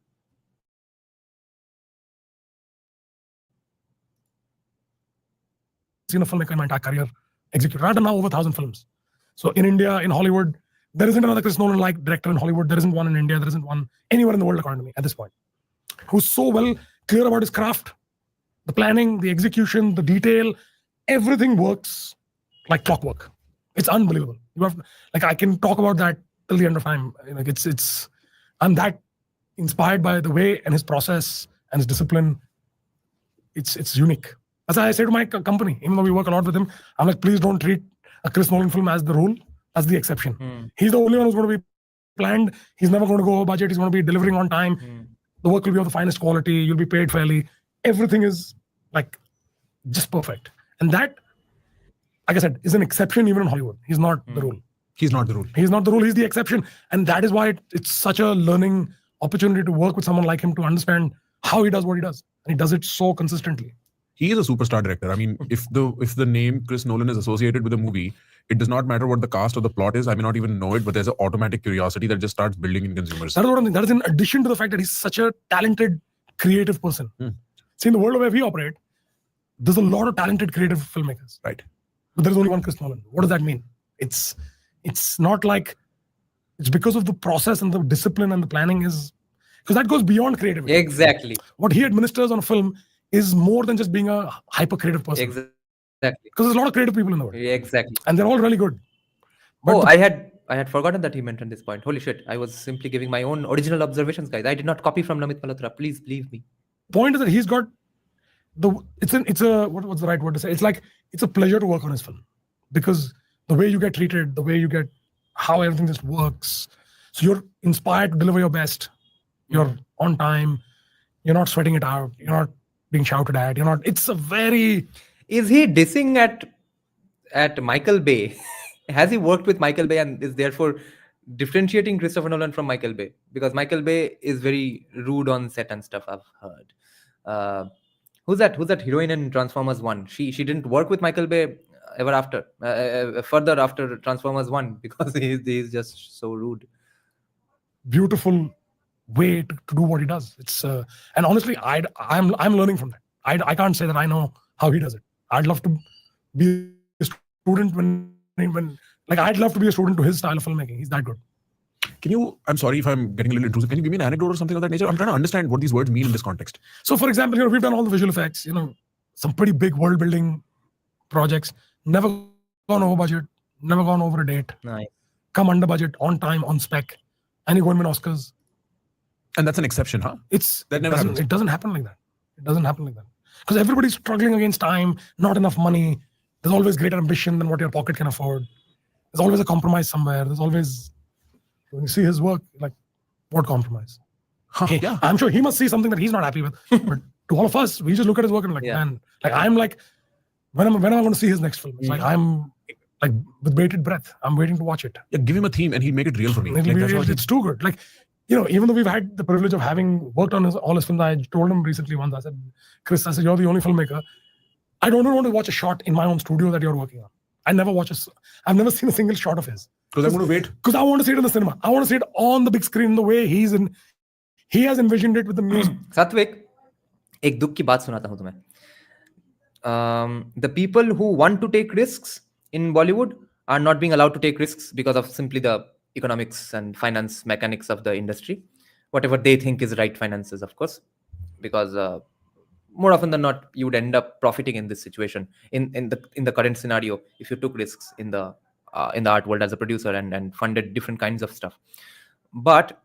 Speaker 5: Seen a filmmaker in my entire career execute. Right now, over 1,000 films. So in India, in Hollywood, there isn't another Chris Nolan-like director in Hollywood. There isn't one in India. There isn't one anywhere in the world, according to me, at this point, who's so well clear about his craft, the planning, the execution, the detail, everything works like clockwork. It's unbelievable. You have, like, I can talk about that till the end of time. Like, I'm that inspired by the way and his process and his discipline. It's unique. As I say to my company, even though we work a lot with him, I'm like, please don't treat a Chris Nolan film as the rule, as the exception. He's the only one who's going to be planned. He's never going to go over budget. He's going to be delivering on time. The work will be of the finest quality. You'll be paid fairly. Everything is like just perfect. And that, like I said, is an exception even in Hollywood. He's not the rule.
Speaker 4: He's not the rule.
Speaker 5: He's not the rule. He's the exception. And that is why it's such a learning opportunity to work with someone like him, to understand how he does what he does. And he does it so consistently.
Speaker 4: He is a superstar director. I mean, if the name Chris Nolan is associated with a movie, it does not matter what the cast or the plot is. I may not even know it, but there's an automatic curiosity that just starts building in consumers.
Speaker 5: That is what I'm saying. That is in addition to the fact that he's such a talented, creative person. See, in the world where we operate, there's a lot of talented, creative filmmakers.
Speaker 4: Right.
Speaker 5: But there's only one Chris Nolan. What does that mean? It's not like, it's because of the process and the discipline and the planning is, because that goes beyond creativity.
Speaker 2: Exactly.
Speaker 5: What he administers on a film is more than just being a hyper creative person.
Speaker 2: Exactly.
Speaker 5: Because there's a lot of creative people in the world.
Speaker 2: Exactly.
Speaker 5: And they're all really good. But
Speaker 2: I had forgotten that he mentioned this point. Holy shit! I was simply giving my own original observations, guys. I did not copy from Namit Malhotra. Please believe me.
Speaker 5: Point is that he's got it's a what's the right word to say? It's like, it's a pleasure to work on his film, because the way you get treated, the way you get, how everything just works. So you're inspired to deliver your best. You're on time. You're not sweating it out. You're not being shouted at. You're not. It's a very.
Speaker 2: Is he dissing at Michael Bay? Has he worked with Michael Bay and is therefore differentiating Christopher Nolan from Michael Bay? Because Michael Bay is very rude on set and stuff, I've heard. Who's that heroine in Transformers 1? She didn't work with Michael Bay ever after, further after Transformers 1, because he's just so rude.
Speaker 5: Beautiful way to do what he does. It's and honestly, I'm learning from that. I can't say that I know how he does it. I'd love to be a student when I'd love to be a student to his style of filmmaking. He's that good. I'm sorry if I'm getting a little intrusive. Can you give me an anecdote or something of that nature? I'm trying to understand what these words mean in this context. So, for example, we've done all the visual effects, some pretty big world building projects. Never gone over budget. Never gone over a date.
Speaker 2: Nice.
Speaker 5: Come under budget, on time, on spec, and you go and win Oscars.
Speaker 4: And that's an exception, huh? That never happens.
Speaker 5: It doesn't happen like that. It doesn't happen like that. Because everybody's struggling against time, not enough money. There's always greater ambition than what your pocket can afford. There's always a compromise somewhere. There's always, when you see his work, like, what compromise?
Speaker 4: Yeah.
Speaker 5: I'm sure he must see something that he's not happy with. But to all of us, we just look at his work and man, like, I'm like, when am I going to see his next film? It's like, I'm like with bated breath. I'm waiting to watch it.
Speaker 4: Yeah, give him a theme and he'll make it real for me.
Speaker 5: It's too good. Like, even though we've had the privilege of having worked on all his films, I told him recently once, I said, Chris, you're the only filmmaker. I don't want to watch a shot in my own studio that you're working on. I've never seen a single shot of his.
Speaker 4: Because I'm going to wait.
Speaker 5: Because I want to see it in the cinema. I want to see it on the big screen the way he has envisioned it with the music.
Speaker 2: Satvik, एक दुख की बात सुनाता हूं तुम्हें. The people who want to take risks in Bollywood are not being allowed to take risks because of simply the economics and finance mechanics of the industry. Whatever they think is right finances, of course. Because more often than not, you would end up profiting in this situation. In the current scenario, if you took risks in the art world as a producer and funded different kinds of stuff. But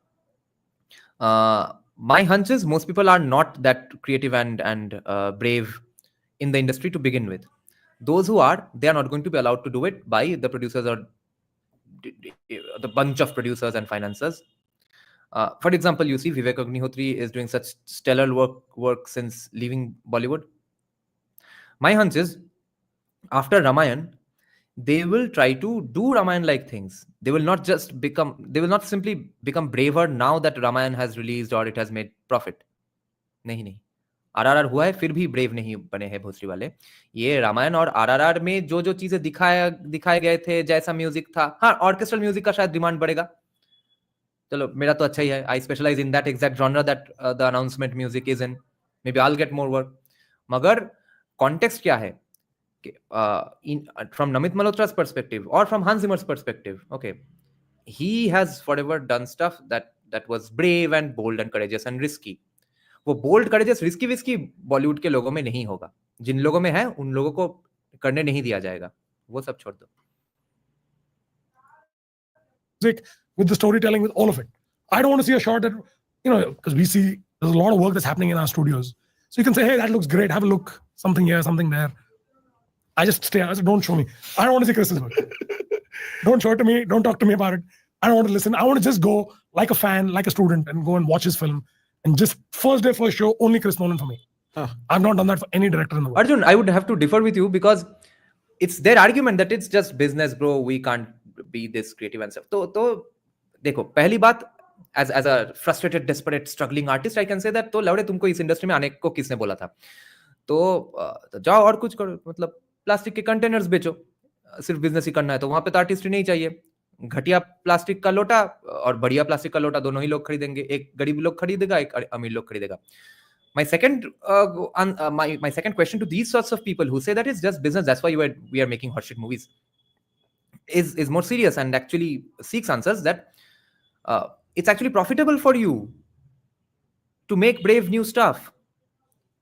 Speaker 2: my hunch is most people are not that creative and brave in the industry to begin with. Those who are, they are not going to be allowed to do it by the producers or the bunch of producers and financiers. For example, you see Vivek Agnihotri is doing such stellar work since leaving Bollywood. My hunch is, after Ramayana, they will try to do Ramayana-like things. They will not simply become braver now that Ramayana has released or it has made profit. नहीं. RRR हुआ है, फिर भी brave नहीं बने हैं भोसरी वाले. ये रामायण और RRR में जो चीजें दिखाए गए थे, जैसा म्यूजिक था, हाँ, ऑर्केस्ट्रल म्यूजिक का शायद डिमांड बढ़ेगा. चलो, मेरा तो अच्छा ही है. I specialize in that exact genre that the announcement music is in. Maybe I'll get more work. मगर context क्या है? From Namit Malhotra's perspective or from Hans Zimmer's perspective, okay, he has forever done stuff that was brave and bold and courageous and risky. वो bold, courageous, risky Bollywood के लोगों में नहीं होगा. जिन लोगों में है, उन लोगों को करने नहीं दिया जाएगा, वो सब छोड़ दो.
Speaker 5: With the storytelling, with all of it. I don't want to see a shot that, because we see there's a lot of work that's happening in our studios. So you can say, hey, that looks great. Have a look. Something here, something there. I just stay. I said, don't show me. I don't want to see Chris's work. Don't show it to me. Don't talk to me about it. I don't want to listen. I want to just go like a fan, like a student, and go and watch his film. And just first day, first show, only Chris Nolan for me. I've not done that for any director in the world.
Speaker 2: Arjun, I would have to differ with you because it's their argument that it's just business, bro. We can't be this creative and stuff. तो देखो, पहली बात, as a frustrated, desperate, struggling artist, I can say that तो लौड़े तुमको इस industry में आने को किसने बोला था? तो जाओ और कुछ करो, मतलब प्लास्टिक के कंटेनर्स बेचो, सिर्फ बिजनेस ही करना है तो वहां पे तो आर्टिस्ट ही नहीं चाहिए. घटिया प्लास्टिक का लोटा और बढ़िया प्लास्टिक का लोटा दोनों ही लोग खरीदेंगे, एक गरीब लोग खरीदेगा, एक अमीर लोग खरीदेगा. My second question to these sorts of people who say that it's just business, that's why we are making hot shit movies, is more serious and actually seeks answers that it's actually profitable for you to make brave new stuff.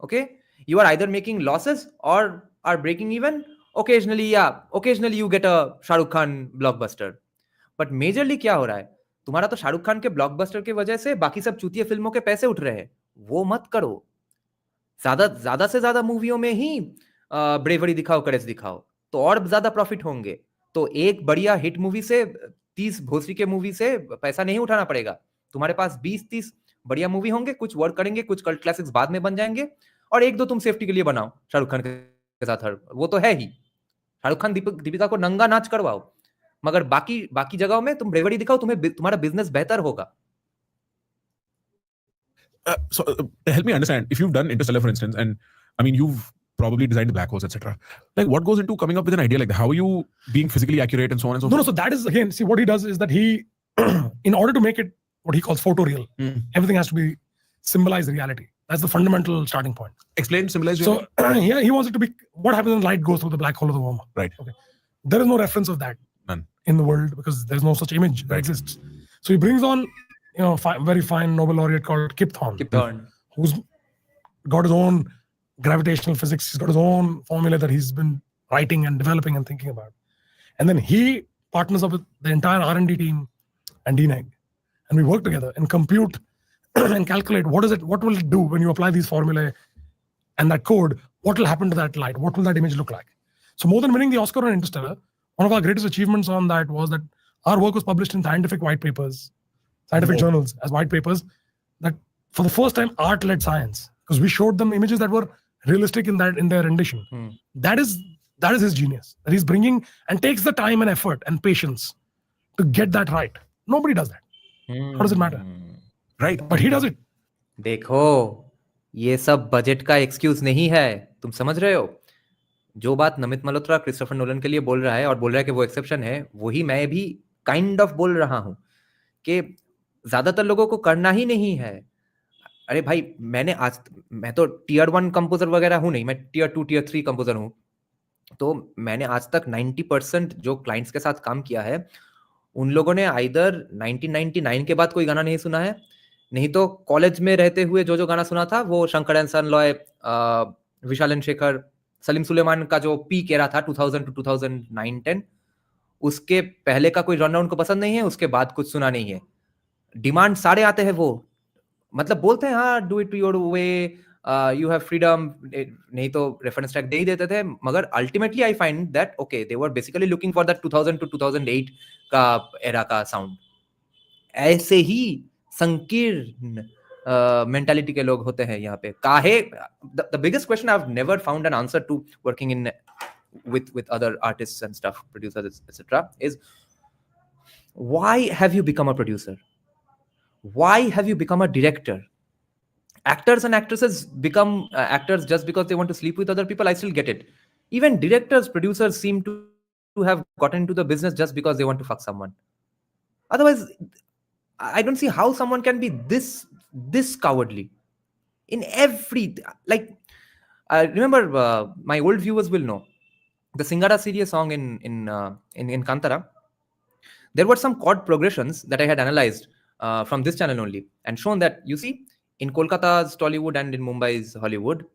Speaker 2: Okay, you are either making losses or are breaking even. Occasionally you get a Shah Rukh Khan blockbuster, but majorly क्या हो रहा है, तुम्हारा तो शाहरुख खान के blockbuster की वजह से बाकी सब चूतिया फिल्मों के पैसे उठ रहे हैं. वो मत करो. ज्यादा से ज्यादा मूवियों में ही ब्रेवरी दिखाओ, करेज दिखाओ, तो और ज्यादा प्रॉफिट होंगे. तो एक बढ़िया हिट मूवी से 30 भोसरी के मूवी से पैसा नहीं उठाना पड़ेगा. तुम्हारे पास 20-30 बढ़िया मूवी होंगे, कुछ वर्क करेंगे, कुछ कल्ट क्लासिक्स बाद में बन जाएंगे, और एक दो तुम सेफ्टी के लिए बनाओ शाहरुख खान के साथ. वो तो है ही, शाहरुख खान दीपिका को नंगा नाच करवाओ, मगर बाकी जगहों में तुम ब्रेवरी दिखाओ, तुम्हारा बिजनेस बेहतर होगा.
Speaker 4: So help me understand, if you've done Interstellar, for instance, and I mean you've probably designed the black holes, etc. Like, what goes into coming up with an idea like that? How are you being physically accurate and so on and so forth?
Speaker 5: No, so that is, again, see, what he does is that he, in order to make it what he calls photoreal, everything has to be symbolize reality. That's the fundamental starting point.
Speaker 4: Explain, symbolize reality.
Speaker 5: So yeah, he wants it to be what happens when light goes through the black hole of the worm.
Speaker 4: Right.
Speaker 5: Okay. There is no reference of that in the world because there's no such image that exists. So he brings on, very fine Nobel laureate called Kip Thorne, who's got his own gravitational physics. He's got his own formula that he's been writing and developing and thinking about. And then he partners up with the entire R&D team and DNEG, and we work together and compute and calculate what will it do when you apply these formulae and that code. What will happen to that light? What will that image look like? So more than winning the Oscar on Interstellar, one of our greatest achievements on that was that our work was published in scientific white papers, scientific journals as white papers, that for the first time art led science, because we showed them images that were realistic in their rendition. That is his genius, that he's bringing and takes the time and effort and patience to get that right. Nobody does that. How does it matter? Right. But he does it.
Speaker 2: देखो, ये सब budget का excuse नहीं है, तुम समझ रहे हो? जो बात नमित मल्होत्रा क्रिस्टोफर नोलन के लिए बोल रहा है और बोल रहा है कि वो एक्सेप्शन है, वही मैं भी काइंड ऑफ बोल रहा हूं कि ज्यादातर लोगों को करना ही नहीं है. अरे भाई, मैं तो टियर 1 कंपोजर वगैरह हूं नहीं, मैं टियर 2 टियर 3 कंपोजर हूं. तो मैंने आज तक 90% जो क्लाइंट्स के साथ काम किया है, उन लोगों ने आइदर 1999 के बाद कोई गाना नहीं सुना है, नहीं तो कॉलेज में रहते हुए जो गाना सुना था वो शंकर एंड सन लॉय, विशाल एंड शेखर, सलीम सुलेमान का जो पीक एरा था 2000 to 2009-10, उसके पहले का कोई रन उनको पसंद नहीं है, उसके बाद कुछ सुना नहीं है. डिमांड सारे आते हैं, वो मतलब बोलते हैं हाँ do it to your way, you have freedom, नहीं तो रेफरेंस ट्रैक दे ही देते थे. मगर ultimately I find that okay, they were basically looking for that 2000 to 2008 का एरा का साउंड. ऐसे ही संकीर्ण मेंटालिटी के लोग होते हैं यहाँ पे. काहे the biggest question I have never found an answer to working in with other artists and stuff, producers, etc., is why have you become a producer? Why have you become a director? Actors and actresses become actors just because they want to sleep with other people. I still get it. Even directors, producers seem to have gotten into the business just because they want to fuck someone. Otherwise, I don't see how someone can be this cowardly in every, like, I remember my old viewers will know the Singara series song in Kantara. There were some chord progressions that I had analyzed from this channel only and shown that, you see, in Kolkata's Tollywood and in Mumbai's Hollywood,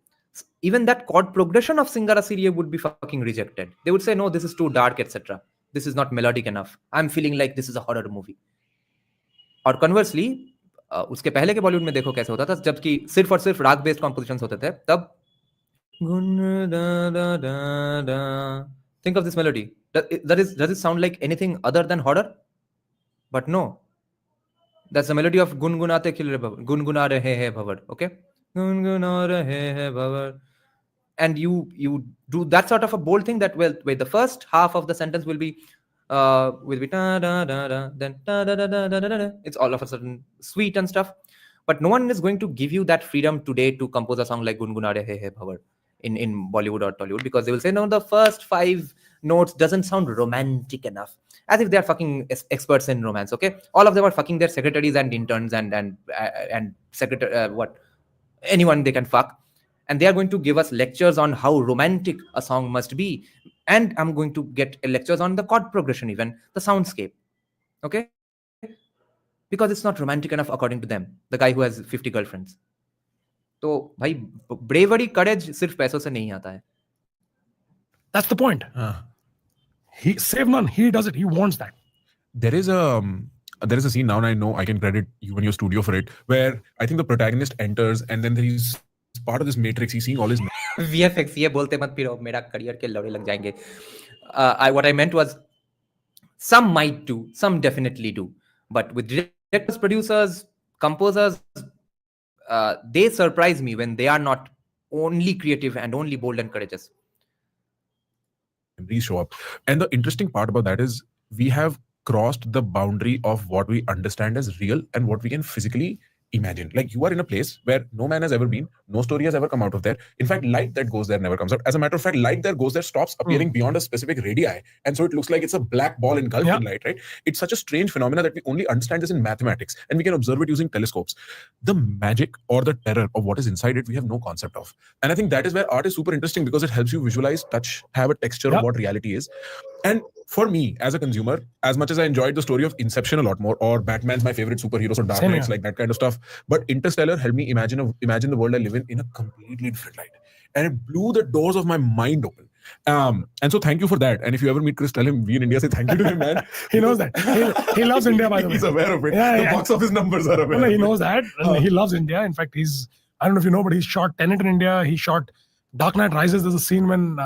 Speaker 2: even that chord progression of Singara Siriye would be fucking rejected. They would say, no, this is too dark, etc. This is not melodic enough. I'm feeling like this is a horror movie. और conversely उसके पहले के बॉलीवुड में देखो कैसे होता था, जबकि सिर्फ और सिर्फ राग बेस्ड कॉम्पोजिशंस होते थे, तब think of this melody. Does it sound like anything other than horror? But no, that's the melody of gungunate khil re bhavar, gungunar rahe hai bhavar. Okay, gungunar rahe hai bhavar. And you do that sort of a bold thing that, well, wait, the first half of the sentence will be da da da da, then da da da da da da. It's all of a sudden sweet and stuff. But no one is going to give you that freedom today to compose a song like Gungunare He He Bhavar in Bollywood or Tollywood, because they will say, no, the first 5 notes doesn't sound romantic enough. As if they are fucking experts in romance, okay? All of them are fucking their secretaries and interns and secretary, anyone they can fuck. And they are going to give us lectures on how romantic a song must be. And I'm going to get lectures on the chord progression, even the soundscape. Okay? Because it's not romantic enough according to them, the guy who has 50 girlfriends. तो भाई bravery, courage सिर्फ पैसों से नहीं आता है.
Speaker 5: That's the point. He save none. He does it. He wants that.
Speaker 4: There is a scene now, and I know I can credit you and your studio for it, where I think the protagonist enters, and then there is part of this matrix. He's seeing all his
Speaker 2: VFX. ये बोलते मत फिरो, मेरा career के लौड़े लग जाएंगे. What I meant was, some might do, some definitely do, but with directors, producers, composers, they surprise me when they are not only creative and only bold and courageous.
Speaker 4: Memories show up. And the interesting part about that is we have crossed the boundary of what we understand as real and what we can physically imagine. Like, you are in a place where no man has ever been, no story has ever come out of there. In fact, light that goes there never comes out. As a matter of fact, light that goes there stops appearing beyond a specific radii, and so it looks like it's a black ball engulfed in light, right? It's such a strange phenomenon that we only understand this in mathematics, and we can observe it using telescopes. The magic or the terror of what is inside it, we have no concept of. And I think that is where art is super interesting, because it helps you visualize, touch, have a texture of what reality is. And for me, as a consumer, as much as I enjoyed the story of Inception a lot more, or Batman's my favorite superhero, so Dark Knight's like that kind of stuff, but Interstellar helped me imagine the world I live in a completely different light. And it blew the doors of my mind open. And so thank you for that. And if you ever meet Chris, tell him we in India say thank you to him, man.
Speaker 5: He knows that. He loves India, by the way.
Speaker 4: He's aware of it. The box office numbers are aware.
Speaker 5: No, he knows that. And he loves India. In fact, I don't know if you know, but he shot Tenet in India. He shot Dark Knight Rises. There's a scene when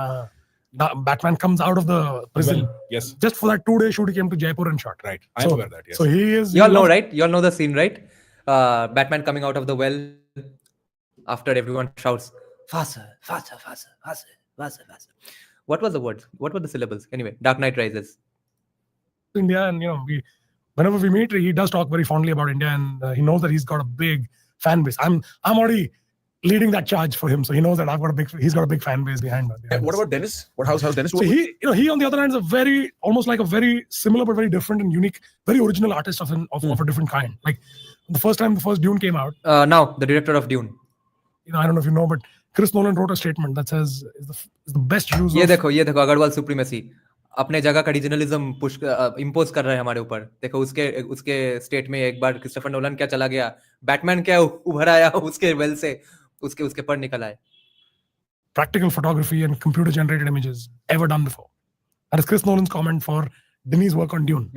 Speaker 5: Batman comes out of the prison.
Speaker 4: Well, yes.
Speaker 5: Just for that 2-day shoot, he came to Jaipur and shot.
Speaker 4: Right. I'm aware of that, yes.
Speaker 5: So he is...
Speaker 2: You all know, right? You all know the scene, right? Batman coming out of the well after everyone shouts, faster, faster, faster, faster, faster, faster. What was the words? What were the syllables? Anyway, Dark Knight Rises.
Speaker 5: India, and whenever we meet, he does talk very fondly about India, and he knows that he's got a big fan base. I'm already leading that charge for him, so he knows that he's got a big fan base behind him.
Speaker 4: What about Dennis? How's Dennis?
Speaker 5: So he on the other hand is almost like a very similar but very different and unique, very original artist of a different kind. Like the first Dune came out.
Speaker 2: Now the director of Dune.
Speaker 5: I don't know if you know, but Chris Nolan wrote a statement that says is the best use.
Speaker 2: ये देखो Agarwal supremacy अपने जगह का regionalism push impose कर रहे हैं हमारे ऊपर. देखो उसके स्टेट में एक बार क्रिस्टोफर नोलन क्या चला गया, बैटमैन क्या उभर आया उसके वेल से, उसके पर निकल आए.
Speaker 5: Practical photography and computer generated images ever done before. That is Chris Nolan's comment for Denis' work on Dune.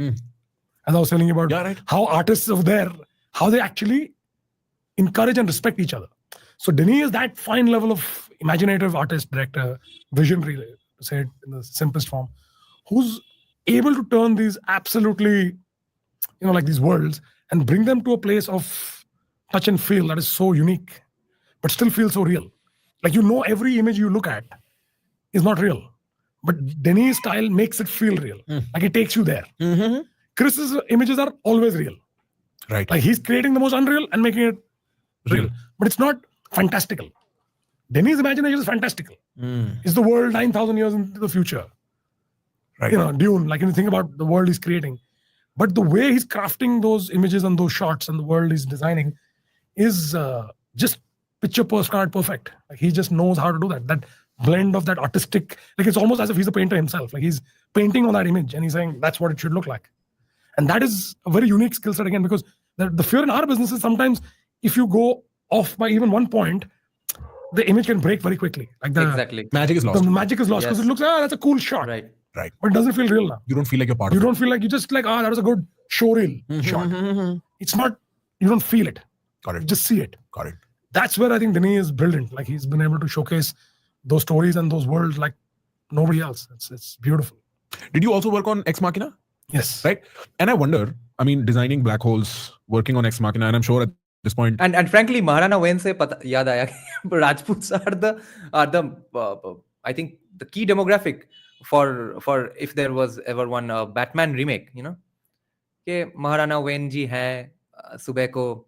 Speaker 5: As I was telling you about how artists over there, how they actually encourage and respect each other. So Denis is that fine level of imaginative artist, director, visionary, to say it in the simplest form, who's able to turn these absolutely, like these worlds and bring them to a place of touch and feel that is so unique, but still feels so real. Like, every image you look at is not real, but Denis' style makes it feel real. Like it takes you there. Chris's images are always real.
Speaker 4: Right.
Speaker 5: Like he's creating the most unreal and making it real. But it's not fantastical. Denis' imagination is fantastical. It's the world 9,000 years into the future. Right. Dune, like when you think about the world he's creating. But the way he's crafting those images and those shots and the world he's designing is just picture postcard perfect. Like he just knows how to do that. That blend of that artistic, like it's almost as if he's a painter himself. Like he's painting on that image and he's saying that's what it should look like. And that is a very unique skill set again, because the fear in our business is sometimes if you go off by even one point, the image can break very quickly. Like the
Speaker 2: Exactly.
Speaker 4: Magic is
Speaker 5: the
Speaker 4: lost.
Speaker 5: magic is lost because
Speaker 2: Yes.
Speaker 5: it looks, that's a cool shot.
Speaker 2: Right.
Speaker 4: Right.
Speaker 5: But it doesn't feel real now.
Speaker 4: You don't feel like you're part
Speaker 5: You
Speaker 4: of
Speaker 5: don't feel like, you just like, that was a good showreel shot. It's not, you don't feel it.
Speaker 4: Got
Speaker 5: You
Speaker 4: it.
Speaker 5: just see it.
Speaker 4: Got it.
Speaker 5: That's where I think Denis is brilliant. Like he's been able to showcase those stories and those worlds like nobody else. It's beautiful.
Speaker 4: Did you also work on Ex Machina?
Speaker 5: Yes.
Speaker 4: Right. And I wonder, I mean, designing black holes, working on Ex Machina, and I'm sure at this point,
Speaker 2: And frankly, Maharana Wayne se yaad aaya कि Rajputs are the I think the key demographic for if there was ever one Batman remake, you know, कि Maharana Wayne जी हैं, सुबह को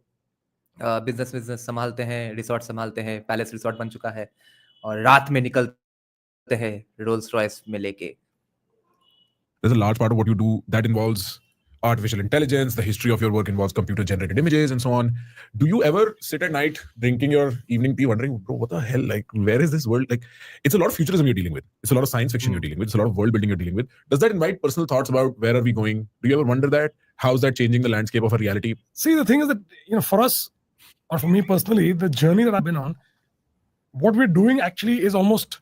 Speaker 2: business संभालते हैं, resort संभालते हैं, palace resort बन चुका है और रात में निकलते हैं रोल्स रॉयस में लेके.
Speaker 4: there's a large part of what you do that involves artificial intelligence. The history of your work involves computer generated images and so on. Do you ever sit at night drinking your evening tea wondering, bro, what the hell? Like, where is this world? Like, it's a lot of futurism you're dealing with. It's a lot of science fiction you're dealing with. It's a lot of world building you're dealing with. Does that invite personal thoughts about where are we going? Do you ever wonder that? How's that changing the landscape of our reality?
Speaker 5: See, the thing is that, for us, or for me personally, the journey that I've been on, what we're doing actually is almost,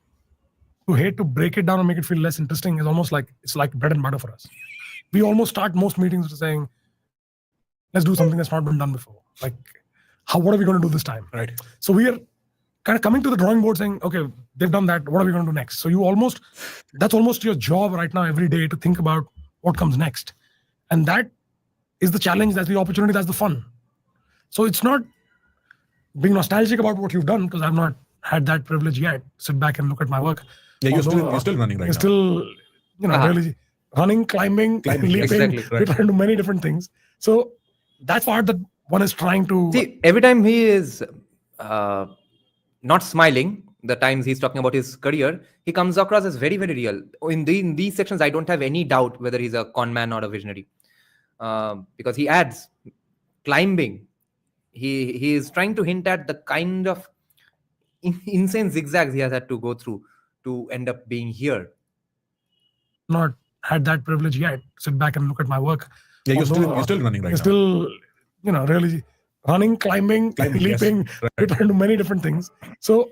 Speaker 5: to hate to break it down and make it feel less interesting, is almost like, it's like bread and butter for us. We almost start most meetings with saying, let's do something that's not been done before. Like, what are we going to do this time?
Speaker 4: Right.
Speaker 5: So we are kind of coming to the drawing board saying, okay, they've done that. What are we going to do next? So that's almost your job right now every day, to think about what comes next. And that is the challenge, that's the opportunity, that's the fun. So it's not being nostalgic about what you've done, because I've not had that privilege yet. Sit back and look at my work.
Speaker 4: Yeah, you're
Speaker 5: Although,
Speaker 4: still running right
Speaker 5: you're
Speaker 4: now.
Speaker 5: still, really running, climbing, leaping.
Speaker 2: Exactly,
Speaker 4: right.
Speaker 5: We're trying to do many different things. So that's part that one is trying to.
Speaker 2: See, every time he is not smiling, the times he's talking about his career, he comes across as very, very real. In these sections, I don't have any doubt whether he's a con man or a visionary, because he adds climbing. He is trying to hint at the kind of insane zigzags he has had to go through to end up being here.
Speaker 5: Not had that privilege yet. Sit back and look at my work.
Speaker 4: Yeah, you're
Speaker 5: Although,
Speaker 4: still running right
Speaker 5: you're
Speaker 4: now.
Speaker 5: still, really running, climbing,
Speaker 4: Climbing, yes.
Speaker 5: leaping.
Speaker 4: Right.
Speaker 5: We're trying to do many different things. So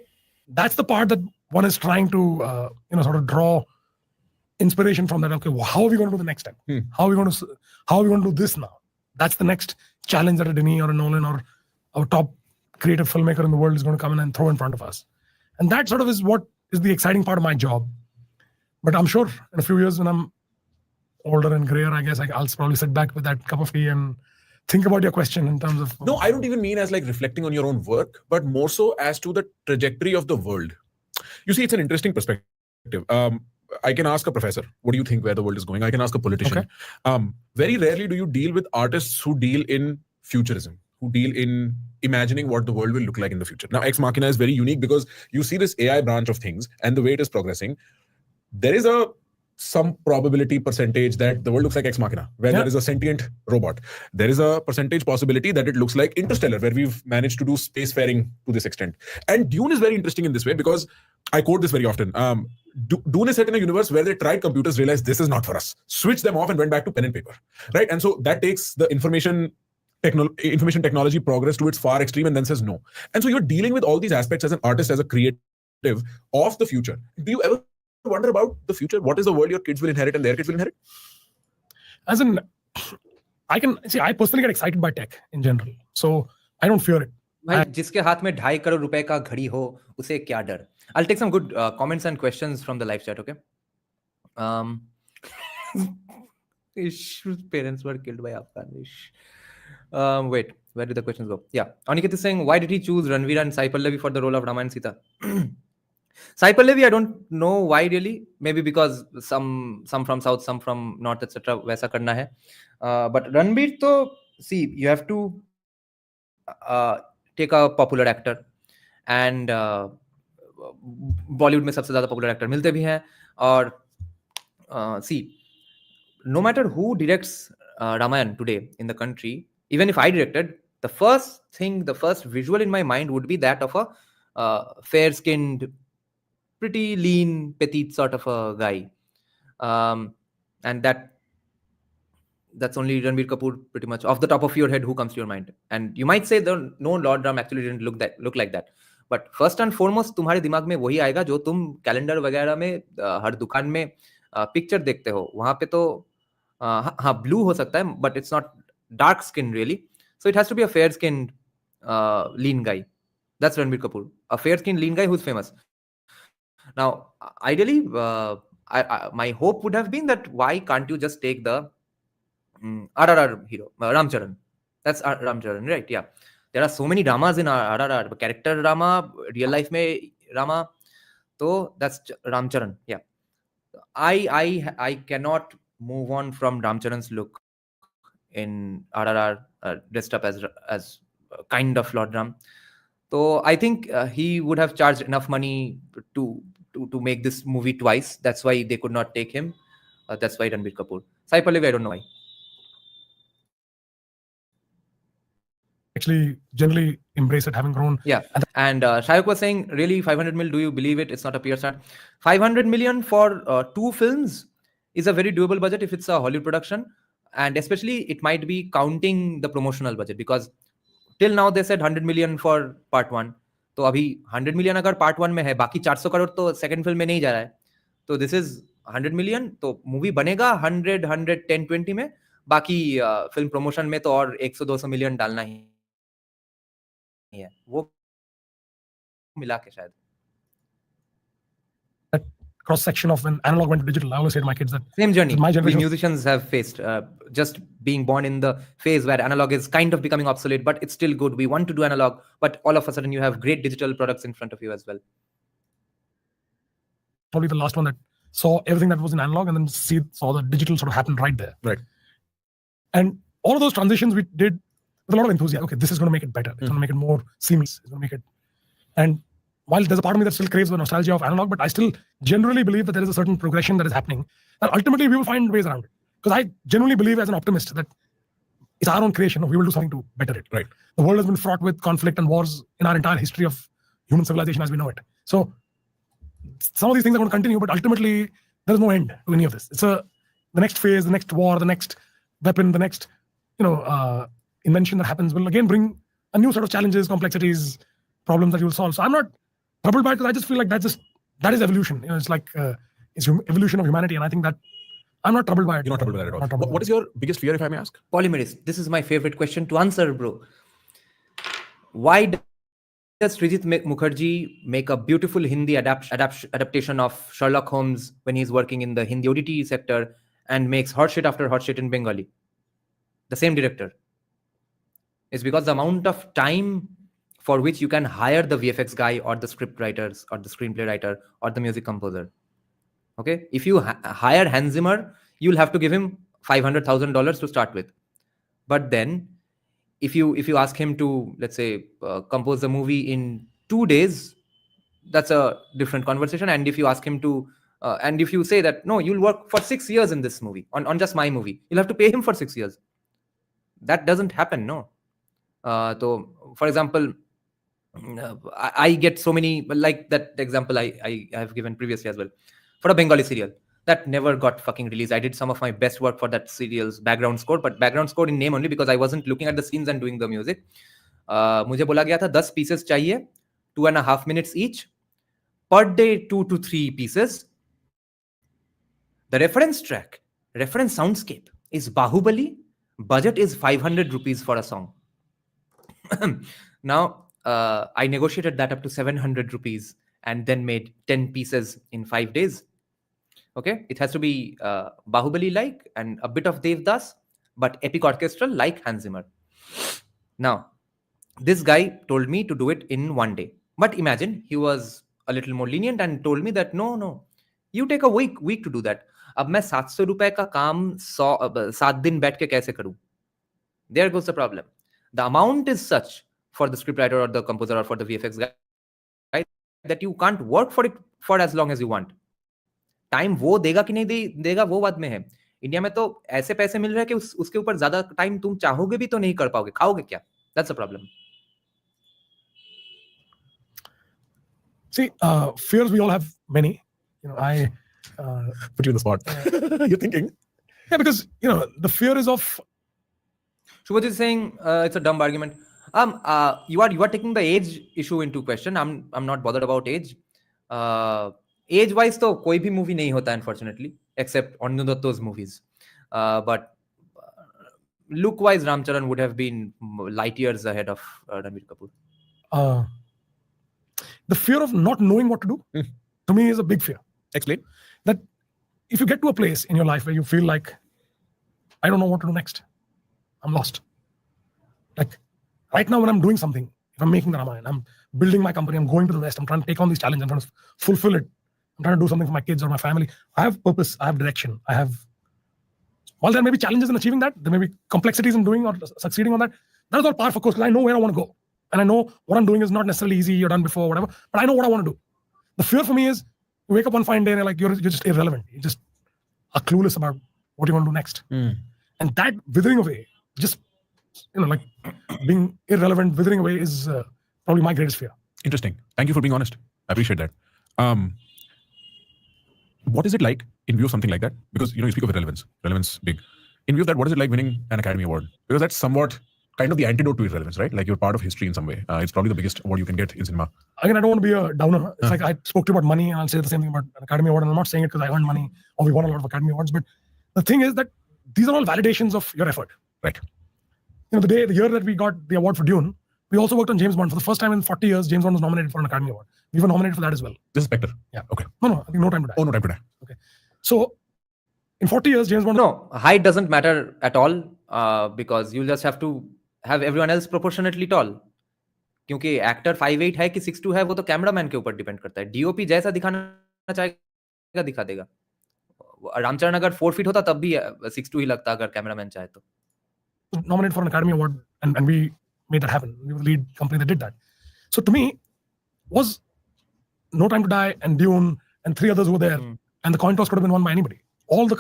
Speaker 5: that's the part that one is trying to, sort of draw inspiration from that. Okay, well, how are we going to do the next step? How are we going to do this now? That's the next challenge that a Denis or a Nolan or our top creative filmmaker in the world is going to come in and throw in front of us. And that sort of is what is the exciting part of my job. But I'm sure in a few years, when I'm older and grayer, I guess I'll probably sit back with that cup of tea and think about your question in terms of.
Speaker 4: No, I don't even mean as like reflecting on your own work, but more so as to the trajectory of the world. You see, it's an interesting perspective. I can ask a professor, what do you think where the world is going? I can ask a politician.
Speaker 5: Okay.
Speaker 4: Very rarely do you deal with artists who deal in futurism, who deal in imagining what the world will look like in the future. Now, Ex Machina is very unique because you see this AI branch of things and the way it is progressing. There is some probability percentage that the world looks like Ex Machina, where there is a sentient robot. There is a percentage possibility that it looks like Interstellar, where we've managed to do spacefaring to this extent. And Dune is very interesting in this way because I quote this very often. Dune is set in a universe where they tried computers, realized this is not for us, switched them off and went back to pen and paper, right? And so that takes the information technology progress to its far extreme and then says no. And so you're dealing with all these aspects as an artist, as a creative of the future. Do you ever wonder about the future? What is the world your kids will inherit and their kids will inherit?
Speaker 5: As in, I personally get excited by tech in general. So I don't fear it.
Speaker 2: भाई जिसके हाथ में 2.5 करोड़ रुपए का घड़ी हो उसे क्या डर. I'll take some good comments and questions from the live chat, okay? Ish's parents were killed by Afghan. Wait, where did the questions go? Yeah, Aniket is saying, why did he choose Ranveer and Sai Pallavi for the role of Rama and Sita? Sai Pallavi, I don't know why really. Maybe because some from south, some from north, etc. वैसा करना है. But Ranveer, तो see, you have to take a popular actor, and Bollywood में सबसे ज़्यादा popular actor मिलते भी हैं. और see, no matter who directs Ramayana today in the country, even if I directed, the first visual in my mind would be that of a fair-skinned, pretty lean, petite sort of a guy. And that's only Ranveer Kapoor, pretty much. Off the top of your head, who comes to your mind? And you might say, no, Lord Ram actually didn't look like that. But first and foremost तुम्हारे दिमाग में वही आएगा जो तुम calendar वगैरह में हर दुकान में पिक्चर देखते हो. वहां पे तो हाँ ब्लू हो सकता है, but it's not dark skin really. So it has to be a fair skin lean guy. That's Ranbir Kapoor, a fair-skinned lean guy who's famous. Now, ideally, my hope would have been that why can't you just take the RRR hero, Ram Charan? That's Ram Charan, right? Yeah. There are so many dramas in RRR. Character drama, real life mein Rama. So that's Ram Charan. Yeah. I cannot move on from Ram Charan's look in RRR, dressed up as kind of Lord Ram. So I think he would have charged enough money to make this movie twice. That's why they could not take him. That's why Ranbir Kapoor. Sai Pallavi, I don't know why.
Speaker 5: Actually, generally embrace it, having grown.
Speaker 2: Yeah. And Shayok was saying, really, 500 mil, do you believe it? It's not a PR star. 500 million for 2 films is a very doable budget if it's a Hollywood production. And especially, it might be counting the promotional budget, because till now they said 100 million for part 1. तो अभी 100 million अगर part 1 में है, बाकी 400 करोड़ तो second film में नहीं जा रहा है. तो this is 100 million, तो मूवी बनेगा 100, 110, 20 में. बाकी फिल्म प्रमोशन में तो और 100-200 मिलियन डालना ही है, वो मिला के शायद.
Speaker 5: That cross section of when analog went to digital, I always say to my kids that
Speaker 2: Same journey
Speaker 5: my
Speaker 2: we
Speaker 5: generation
Speaker 2: musicians have faced, just being born in the phase where analog is kind of becoming obsolete, but it's still good. We want to do analog, but all of a sudden you have great digital products in front of you as well.
Speaker 5: probably the last one that saw everything that was in analog and then saw the digital sort of happen right there.
Speaker 4: Right.
Speaker 5: And all of those transitions we did with a lot of enthusiasm. Okay, this is going to make it better. It's going to make it more seamless. It's going to make it. And while there's a part of me that still craves the nostalgia of analog, but I still generally believe that there is a certain progression that is happening, and ultimately we will find ways around it. Because I genuinely believe as an optimist that it's our own creation. We will do something to better it.
Speaker 4: Right.
Speaker 5: The world has been fraught with conflict and wars in our entire history of human civilization as we know it. So some of these things are going to continue, but ultimately there is no end to any of this. It's the next phase, the next war, the next weapon, the next invention that happens will again bring a new set of challenges, complexities, problems that you will solve. So I'm not troubled by it, because I just feel like that is evolution. It's like it's evolution of humanity, and I think that I'm not troubled by it.
Speaker 4: You're not troubled by that at
Speaker 5: Not
Speaker 4: all.
Speaker 5: troubled by
Speaker 4: What is your biggest fear, if I may ask?
Speaker 2: Polymerase. This is my favorite question to answer, bro. Why does Srijit Mukherjee make a beautiful Hindi adaptation of Sherlock Holmes when he's working in the Hindi OTT sector and makes hot shit after hot shit in Bengali? The same director. It's because the amount of time for which you can hire the VFX guy or the script writers or the screenplay writer or the music composer. Okay, if you hire Hans Zimmer, you'll have to give him $500,000 to start with. But then, if you ask him to, let's say, compose the movie in 2 days, that's a different conversation. And if you ask him to, and if you say that no, you'll work for 6 years in this movie on just my movie, you'll have to pay him for 6 years. That doesn't happen, no. So, for example, I get so many, like that example I have given previously as well, for a Bengali serial that never got fucking released. I did some of my best work for that serial's background score, but background score in name only, because I wasn't looking at the scenes and doing the music. मुझे बोला गया था 10 pieces चाहिए, 2.5 minutes each, per day 2 to 3 pieces. The reference track, reference soundscape is Bahubali. Budget is 500 rupees for a song. Now, I negotiated that up to 700 rupees and then made 10 pieces in 5 days. Okay, it has to be Bahubali-like and a bit of Devdas, but epic orchestral like Hans Zimmer. Now, this guy told me to do it in 1 day. But imagine he was a little more lenient and told me that no, you take a week to do that. अब मैं 700 रुपए का काम 7 दिन बैठ के कैसे करूं? There goes the problem. The amount is such for the scriptwriter or the composer or for the VFX guy, right, that you can't work for it for as long as you want. Time वो देगा कि नहीं देगा वो बात में है. India में तो ऐसे पैसे मिल रहे हैं कि उसके ऊपर ज्यादा टाइम तुम चाहोगे भी तो नहीं कर पाओगे. खाओगे क्या? That's the problem.
Speaker 5: See, fears we all have many. I
Speaker 4: Put you on the spot. You're thinking.
Speaker 5: Yeah, because the fear is of.
Speaker 2: Shubhajit is saying it's a dumb argument. You are taking the age issue into question. I'm not bothered about age. Age wise, तो कोई भी movie नहीं होता unfortunately, except Anu Datto's movies. But look wise, Ramcharan would have been light years ahead of Ranbir Kapoor.
Speaker 5: The fear of not knowing what to do, to me, is a big fear.
Speaker 4: Explain.
Speaker 5: That if you get to a place in your life where you feel like, I don't know what to do next, I'm lost. Like right now when I'm doing something, if I'm making the Ramayana, I'm building my company, I'm going to the West, I'm trying to take on these challenges, I'm trying to fulfill it, I'm trying to do something for my kids or my family. I have purpose, I have direction, while there may be challenges in achieving that, there may be complexities in doing or succeeding on that. That is all par for course, because I know where I want to go. And I know what I'm doing is not necessarily easy or done before, whatever, but I know what I want to do. The fear for me is you wake up one fine day and you're like, you're just irrelevant. You just are clueless about what you want to do next. And that withering away, just, like being irrelevant, withering away is probably my greatest fear.
Speaker 4: Interesting. Thank you for being honest. I appreciate that. What is it like in view of something like that? Because, you speak of relevance big. In view of that, what is it like winning an Academy Award? Because that's somewhat kind of the antidote to irrelevance, right? Like you're part of history in some way. It's probably the biggest award you can get in cinema.
Speaker 5: Again, I don't want to be a downer. It's like I spoke to you about money, and I'll say the same thing about an Academy Award. And I'm not saying it because I earned money or we won a lot of Academy Awards. But the thing is that these are all validations of your effort.
Speaker 4: Right.
Speaker 5: The year that we got the award for Dune, we also worked on James Bond. For the first time in 40 years, James Bond was nominated for an Academy Award. We were nominated for that as well.
Speaker 4: This is Spectre.
Speaker 5: Yeah.
Speaker 4: Okay.
Speaker 5: No, I think No Time to Die.
Speaker 4: Oh, No Time to Die.
Speaker 5: Okay. So in 40 years, James Bond...
Speaker 2: No, height doesn't matter at all because you'll just have to have everyone else proportionately tall. क्योंकि actor 5'8" है कि 6'2" है, वो तो cameraman के ऊपर depend करता है. डीओपी जैसा दिखाना चाहेगा दिखा देगा. रामचरण अगर 4 feet होता तब भी 6'2" ही लगता अगर कैमरामैन चाहे तो.
Speaker 5: Nominated for an Academy Award and we made that happen. We were the lead company that did that. So to me, was No Time to Die and Dune and 3 others who were there, and the coin toss could have been won by anybody. All the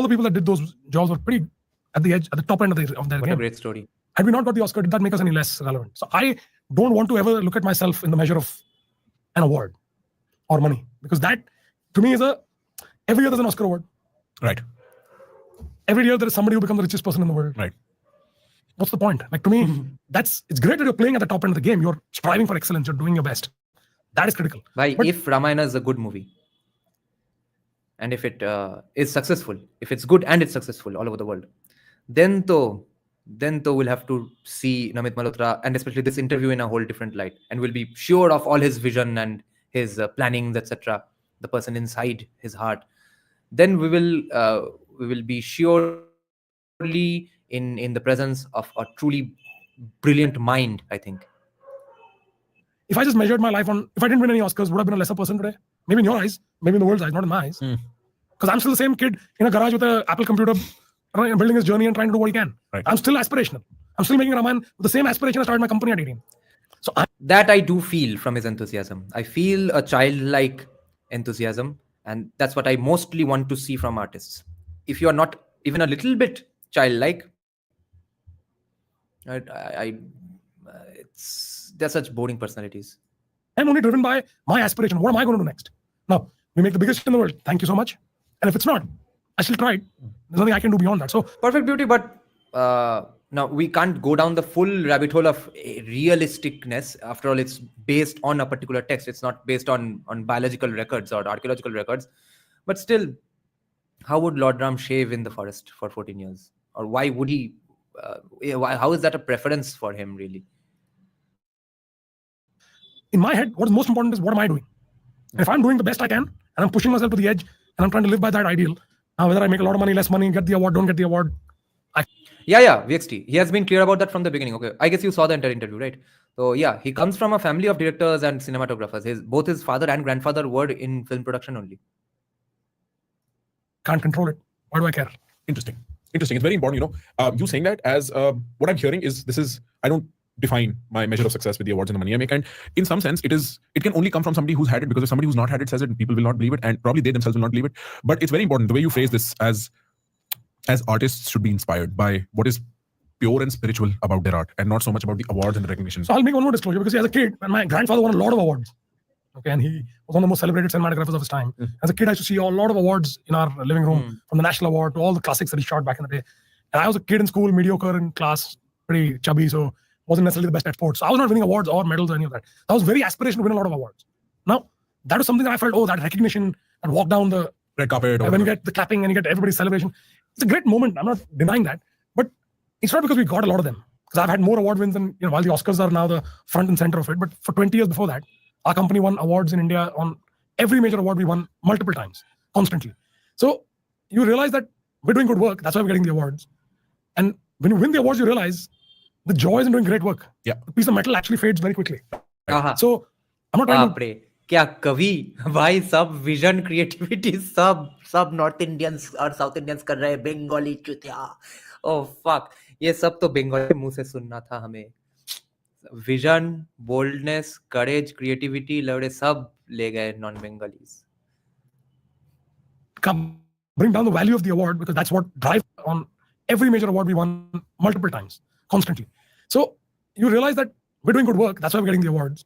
Speaker 5: people that did those jobs were pretty at the edge, at the top end of their game.
Speaker 2: What a great story.
Speaker 5: Had we not got the Oscar, did that make us any less relevant? So I don't want to ever look at myself in the measure of an award or money, because that to me is every year there's an Oscar award.
Speaker 4: Right.
Speaker 5: Every year there is somebody who becomes the richest person in the world.
Speaker 4: Right.
Speaker 5: What's the point? Like to me, it's great that you're playing at the top end of the game. You're striving for excellence. You're doing your best. That is critical.
Speaker 2: But if Ramayana is a good movie, and if it is successful, if it's good and it's successful all over the world, then we'll have to see Namit Malhotra and especially this interview in a whole different light, and we'll be sure of all his vision and his plannings, etc. The person inside his heart. Then we will be surely in the presence of a truly brilliant mind, I think.
Speaker 5: If I just measured my life on, if I didn't win any Oscars, would I have been a lesser person today? Maybe in your eyes, maybe in the world's eyes, not in my eyes. Because I'm still the same kid in a garage with an Apple computer, building his journey and trying to do what he can.
Speaker 4: Right.
Speaker 5: I'm still aspirational. I'm still making Ramayana with the same aspiration I started my company at 18. So
Speaker 2: that I do feel from his enthusiasm. I feel a childlike enthusiasm, and that's what I mostly want to see from artists. If you are not even a little bit childlike, they're such boring personalities.
Speaker 5: I'm only driven by my aspiration. What am I going to do next? Now, we make the biggest in the world. Thank you so much. And if it's not, I still tried. There's nothing I can do beyond that. So
Speaker 2: perfect beauty, but now we can't go down the full rabbit hole of realisticness. After all, it's based on a particular text. It's not based on biological records or archaeological records. But still, how would Lord Ram shave in the forest for 14 years? Or why would he? How is that a preference for him, really?
Speaker 5: In my head, what is most important is what am I doing? And if I'm doing the best I can, and I'm pushing myself to the edge, and I'm trying to live by that ideal, now whether I make a lot of money, less money, get the award, don't get the award.
Speaker 2: Yeah, VXT. He has been clear about that from the beginning. Okay, I guess you saw the entire interview, right? So yeah, he comes from a family of directors and cinematographers. Both his father and grandfather were in film production only.
Speaker 5: Can't control it. Why do I care?
Speaker 4: Interesting. It's very important, you saying that as what I'm hearing is I don't define my measure of success with the awards and the money I make, and in some sense it can only come from somebody who's had it, because if somebody who's not had it says it, people will not believe it, and probably they themselves will not believe it. But it's very important the way you phrase this, as artists should be inspired by what is pure and spiritual about their art, and not so much about the awards and the recognition.
Speaker 5: So I'll make one more disclosure, because as a kid, when my grandfather won a lot of awards, okay, and he was one of the most celebrated cinematographers of his time. As a kid, I used to see a lot of awards in our living room, from the National Award to all the classics that he shot back in the day. And I was a kid in school, mediocre in class, pretty chubby. So wasn't necessarily the best at sports. So I was not winning awards or medals or any of that. I was very aspirational to win a lot of awards. Now, that was something that I felt, that recognition and walk down the
Speaker 4: red carpet.
Speaker 5: when you get the clapping and you get everybody's celebration. It's a great moment. I'm not denying that. But it's not because we got a lot of them. Because I've had more award wins than, while the Oscars are now the front and center of it. But for 20 years before that, our company won awards in India on every major award we won multiple times, constantly. So you realize that we're doing good work. That's why we're getting the awards. And when you win the awards, you realize the joy is in doing great work.
Speaker 4: Yeah.
Speaker 5: The piece of metal actually fades very quickly.
Speaker 2: Aha.
Speaker 5: So I'm not trying to...
Speaker 2: बाप रे, क्या कवि भाई, सब vision creativity सब north Indians और south Indians कर रहे हैं, बंगाली चुतिया, ओह फक, ये सब तो बंगाली मुंह से सुनना था हमें. विजन, बोल्डनेस, करेज, क्रिएटिविटी, लड़े सब ले गए non Bengalis.
Speaker 5: Bring down the value of the award, because that's what drives on every major award we won multiple times, constantly. So you realize that we're doing good work. That's why we're getting the awards.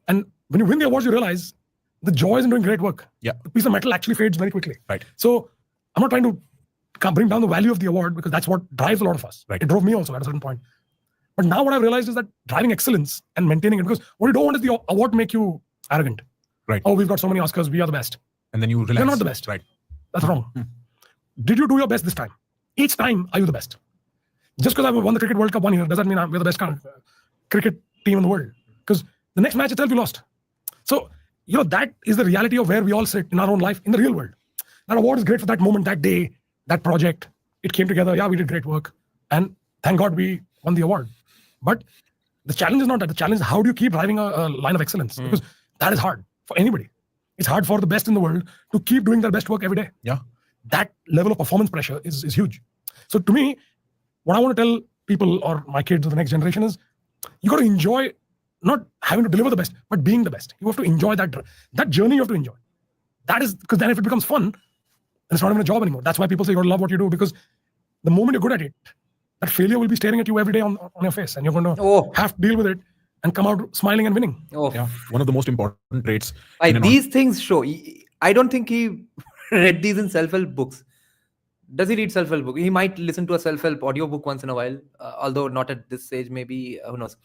Speaker 5: And when you win the awards, you realize the joy is in doing great work.
Speaker 4: Yeah.
Speaker 5: The piece of metal actually fades very quickly.
Speaker 4: Right.
Speaker 5: So I'm not trying to bring down the value of the award, because that's what drives a lot of us.
Speaker 4: Right.
Speaker 5: It drove me also at a certain point. But now what I've realized is that driving excellence and maintaining it, because what you don't want is the award to make you arrogant.
Speaker 4: Right.
Speaker 5: Oh, we've got so many Oscars, we are the best.
Speaker 4: And then you relax.
Speaker 5: You're not the best.
Speaker 4: Right.
Speaker 5: That's wrong. Did you do your best this time? Each time, are you the best? Just because I won the Cricket World Cup 1 year doesn't mean we're the best cricket team in the world. Because the next match itself, we lost. So, that is the reality of where we all sit in our own life, in the real world. That award is great for that moment, that day, that project. It came together. Yeah, we did great work. And thank God we won the award. But the challenge is not that. The challenge is how do you keep driving a line of excellence? Because that is hard for anybody. It's hard for the best in the world to keep doing their best work every day.
Speaker 4: Yeah.
Speaker 5: That level of performance pressure is huge. So to me, what I want to tell people or my kids or the next generation is, you got to enjoy not having to deliver the best, but being the best. You have to enjoy that journey. You have to enjoy. That is, because then if it becomes fun, it's not even a job anymore. That's why people say you got to love what you do, because the moment you're good at it, that failure will be staring at you every day on your face, and you're going to have to deal with it and come out smiling and winning.
Speaker 4: Yeah. One of the most important traits.
Speaker 2: These things show. I don't think he read these in self-help books. Does he read self-help book? He might listen to a self-help audiobook once in a while, although not at this stage, maybe, who knows.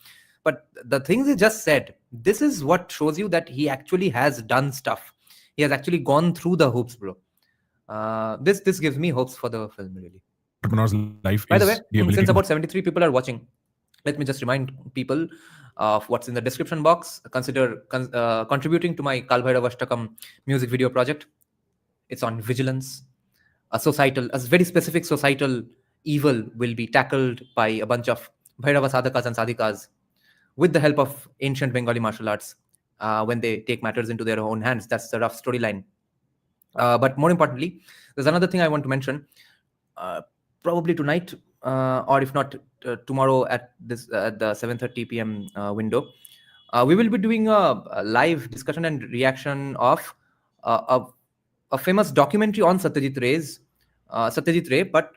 Speaker 2: But the things he just said, this is what shows you that he actually has done stuff. He has actually gone through the hoops, bro. This gives me hopes for the film, really.
Speaker 4: Entrepreneur's life.
Speaker 2: By the way, since about 73 people are watching, let me just remind people of what's in the description box. Consider contributing to my Kaal Bhairav Ashtakam music video project. It's on vigilance. A very specific societal evil will be tackled by a bunch of Bhairava sadhakas and sadhikas with the help of ancient Bengali martial arts when they take matters into their own hands. That's the rough storyline. But more importantly, there's another thing I want to mention. Probably tonight, or if not tomorrow at the 7:30 p.m. Window, we will be doing a live discussion and reaction of a famous documentary on Satyajit Ray, but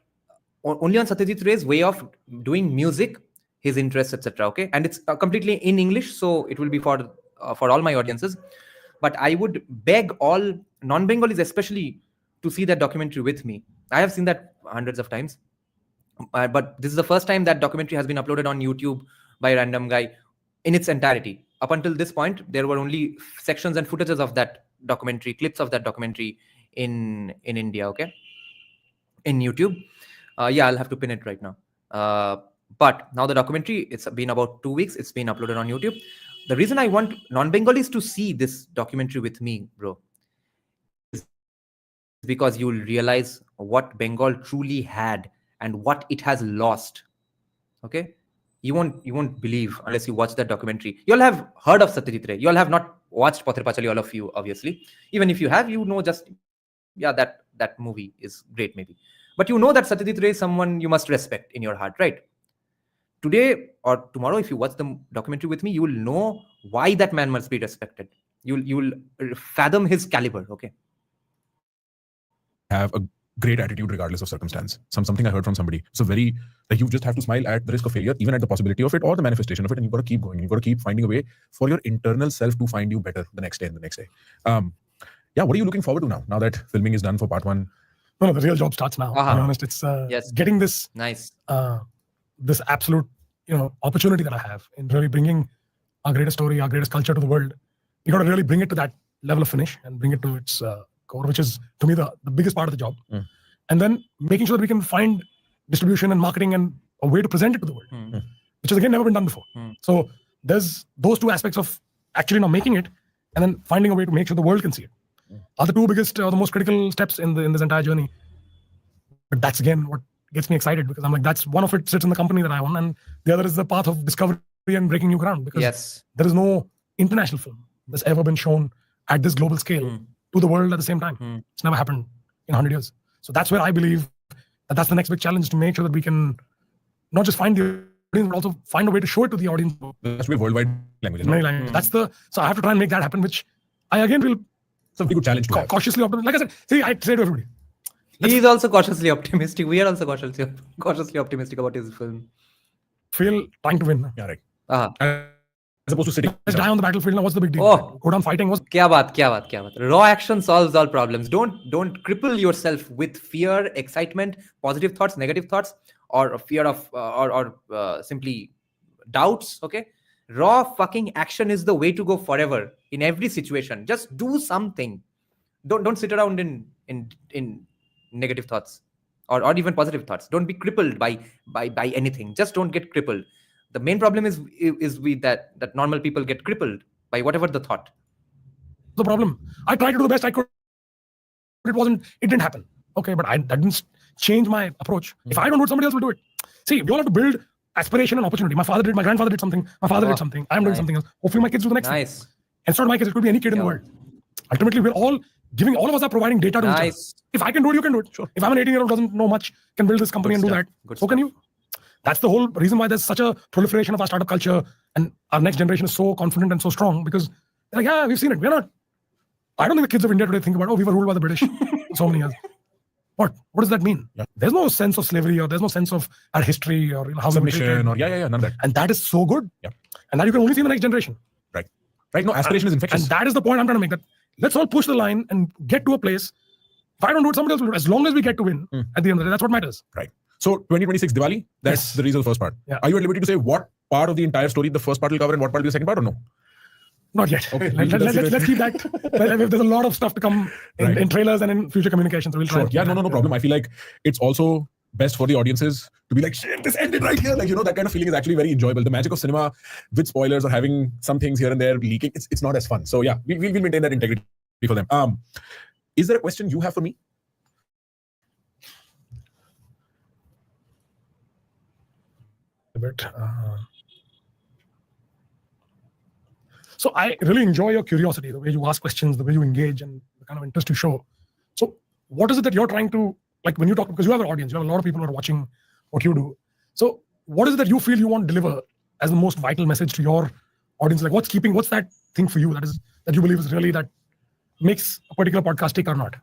Speaker 2: only on Satyajit Ray's way of doing music, his interests, etc. Okay, and it's completely in English, so it will be for all my audiences. But I would beg all non-Bengalis, especially, to see that documentary with me. I have seen that hundreds of times, but this is the first time that documentary has been uploaded on YouTube by a random guy in its entirety. Up until this point, there were only sections and footages of that documentary, clips of that documentary in India, okay, in YouTube. I'll have to pin it right now. But now the documentary, it's been about 2 weeks. It's been uploaded on YouTube. The reason I want non-Bengalis to see this documentary with me, bro, is because you'll realize what Bengal truly had and what it has lost. Okay, you won't believe unless you watch that documentary. You'll have heard of Satyajit Ray. You'll have not watched Pather Pachali, all of you, obviously. Even if you have, that movie is great, maybe. But you know that Satyajit Ray is someone you must respect in your heart, right? Today or tomorrow, if you watch the documentary with me, you will know why that man must be respected. You will fathom his caliber, okay?
Speaker 4: Have a great attitude regardless of circumstance. Something I heard from somebody. So you just have to smile at the risk of failure, even at the possibility of it or the manifestation of it, and you've got to keep going. You've got to keep finding a way for your internal self to find you better the next day and the next day. What are you looking forward to now that filming is done for part 1?
Speaker 5: No, the real job starts now. To be honest, it's getting this
Speaker 2: nice,
Speaker 5: this absolute opportunity that I have in really bringing our greatest story, our greatest culture to the world. You got to really bring it to that level of finish and bring it to its core, which is to me the biggest part of the job. And then making sure that we can find distribution and marketing and a way to present it to the world, which has again never been done before. So there's those two aspects of actually now making it and then finding a way to make sure the world can see it. Are the two biggest or the most critical steps in this entire journey. But that's again what gets me excited, because I'm like, that's one of it sits in the company that I own, and the other is the path of discovery and breaking new ground, because there is no international film that's ever been shown at this global scale to the world at the same time. It's never happened in 100 years. So that's where I believe that that's the next big challenge, to make sure that we can not just find the audience, but also find a way to show it to the audience.
Speaker 4: That should be worldwide language.
Speaker 5: Many languages. So I have to try and make that happen, which I again feel
Speaker 4: it's a very good challenge to have.
Speaker 5: Cautiously optimistic. Like I said, see, I say to everybody.
Speaker 2: He is also cautiously optimistic. We are also cautiously optimistic about his film.
Speaker 5: Feel trying to win.
Speaker 4: Yeah, right.
Speaker 2: Uh-huh.
Speaker 4: As opposed to sitting.
Speaker 5: Let's die on the battlefield now. What's the big deal?
Speaker 2: Oh.
Speaker 5: Go down fighting.
Speaker 2: Kya baat. Raw action solves all problems. Don't cripple yourself with fear, excitement, positive thoughts, negative thoughts, or fear of or simply doubts. Okay, raw fucking action is the way to go forever in every situation. Just do something. Don't sit around in negative thoughts or even positive thoughts. Don't be crippled by anything. Just don't get crippled. The main problem is with that normal people get crippled by whatever the thought.
Speaker 5: The problem. I tried to do the best I could. It didn't happen. Okay, but that didn't change my approach. If I don't do it, somebody else will do it. See, we all have to build aspiration and opportunity. My grandfather did something. My father did something. I'm doing something else. Hopefully my kids do the next thing. And it's not my kids, it could be any kid in the world. Ultimately, we're all of us are providing data to each other. If I can do it, you can do it. Sure. If I'm an 18-year-old who doesn't know much, can build this company and do that, so can you. That's the whole reason why there's such a proliferation of our startup culture, and our next generation is so confident and so strong, because they're like, yeah, we've seen it. We're not. I don't think the kids of India today think about, we were ruled by the British so many years. What does that mean? Yeah. There's no sense of slavery, or there's no sense of our history, or how
Speaker 4: submission, or none of that.
Speaker 5: And that is so good. Yeah. And that you can only see in the next generation.
Speaker 4: Right. No, aspiration is infectious.
Speaker 5: And that is the point I'm trying to make. That let's all push the line and get to a place. If I don't do it, somebody else will do it. As long as we get to win at the end of the day, that's what matters. Right. So 2026 Diwali, that's the reason, the first part. Yeah. Are you at liberty to say what part of the entire story the first part will cover and what part will be the second part, or no? Not yet. Okay. Let's keep that. There's a lot of stuff to come in trailers and in future communications. So we'll try. Yeah, no problem. I feel like it's also best for the audiences to be like, shit, this ended right here. Like, that kind of feeling is actually very enjoyable. The magic of cinema with spoilers or having some things here and there leaking, it's not as fun. So yeah, we'll maintain that integrity for them. Is there a question you have for me? So I really enjoy your curiosity, the way you ask questions, the way you engage, and the kind of interest you show. So what is it that you're trying to, like when you talk, because you have an audience, you have a lot of people who are watching what you do. So what is it that you feel you want to deliver as the most vital message to your audience? Like what's that thing for you that you believe is really that makes a particular podcast tick or not?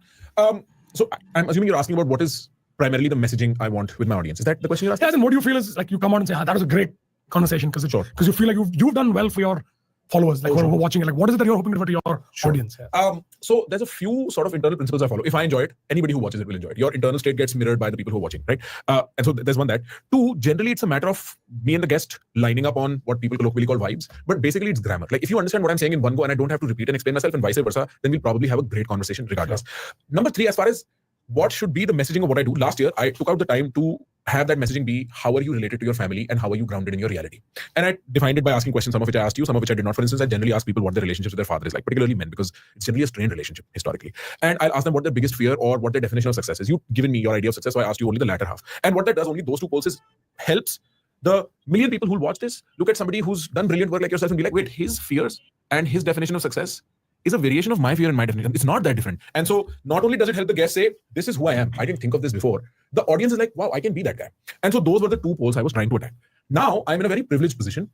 Speaker 5: So I'm assuming you're asking about what is primarily the messaging I want with my audience. Is that the question you're asking? Yeah, and what do you feel is like you come on and say, that was a great conversation, because you feel like you've done well for your followers, like who are watching it. Like what is it that you're hoping to deliver to your audience? Yeah. So there's a few sort of internal principles I follow. If I enjoy it, anybody who watches it will enjoy it. Your internal state gets mirrored by the people who are watching, right? And so there's one that. Two, generally it's a matter of me and the guest lining up on what people colloquially call vibes, but basically it's grammar. Like if you understand what I'm saying in one go and I don't have to repeat and explain myself and vice versa, then we'll probably have a great conversation regardless. Sure. Number three, as far as what should be the messaging of what I do, last year I took out the time to have that messaging be, how are you related to your family and how are you grounded in your reality? And I defined it by asking questions, some of which I asked you, some of which I did not. For instance, I generally ask people what their relationship with their father is like, particularly men, because it's generally a strained relationship historically. And I'll ask them what their biggest fear or what their definition of success is. You've given me your idea of success, so I asked you only the latter half. And what that does, only those two polls, is helps the million people who'll watch this look at somebody who's done brilliant work like yourself and be like, wait, his fears and his definition of success is a variation of my fear and my definition. It's not that different. And so not only does it help the guest say, this is who I am, I didn't think of this before, the audience is like, wow, I can be that guy. And so those were the two poles I was trying to attack. Now I'm in a very privileged position.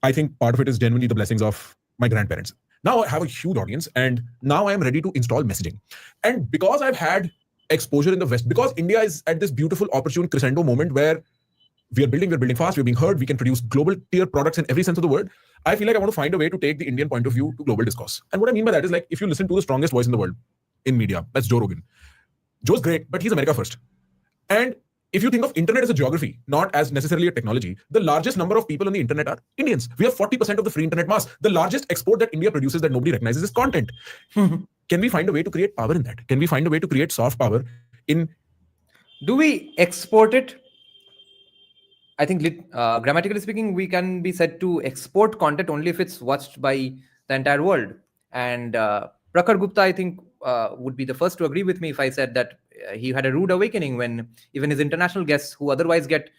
Speaker 5: I think part of it is genuinely the blessings of my grandparents. Now I have a huge audience and now I am ready to install messaging. And because I've had exposure in the West, because India is at this beautiful opportune crescendo moment where we're building fast, we're being heard, we can produce global tier products in every sense of the word. I feel like I want to find a way to take the Indian point of view to global discourse. And what I mean by that is, like, if you listen to the strongest voice in the world in media, that's Joe Rogan. Joe's great, but he's America first. And
Speaker 4: if you think of internet as a geography, not as necessarily a technology, the largest number of people on the internet are Indians. We have 40% of the free internet mass. The largest export that India produces that nobody recognizes is content. Can we find a way to create power in that? Can we find a way to create soft power in...
Speaker 2: Do we export it? I think grammatically speaking, we can be said to export content only if it's watched by the entire world. And Prakhar Gupta, I think, would be the first to agree with me if I said that he had a rude awakening when even his international guests, who otherwise get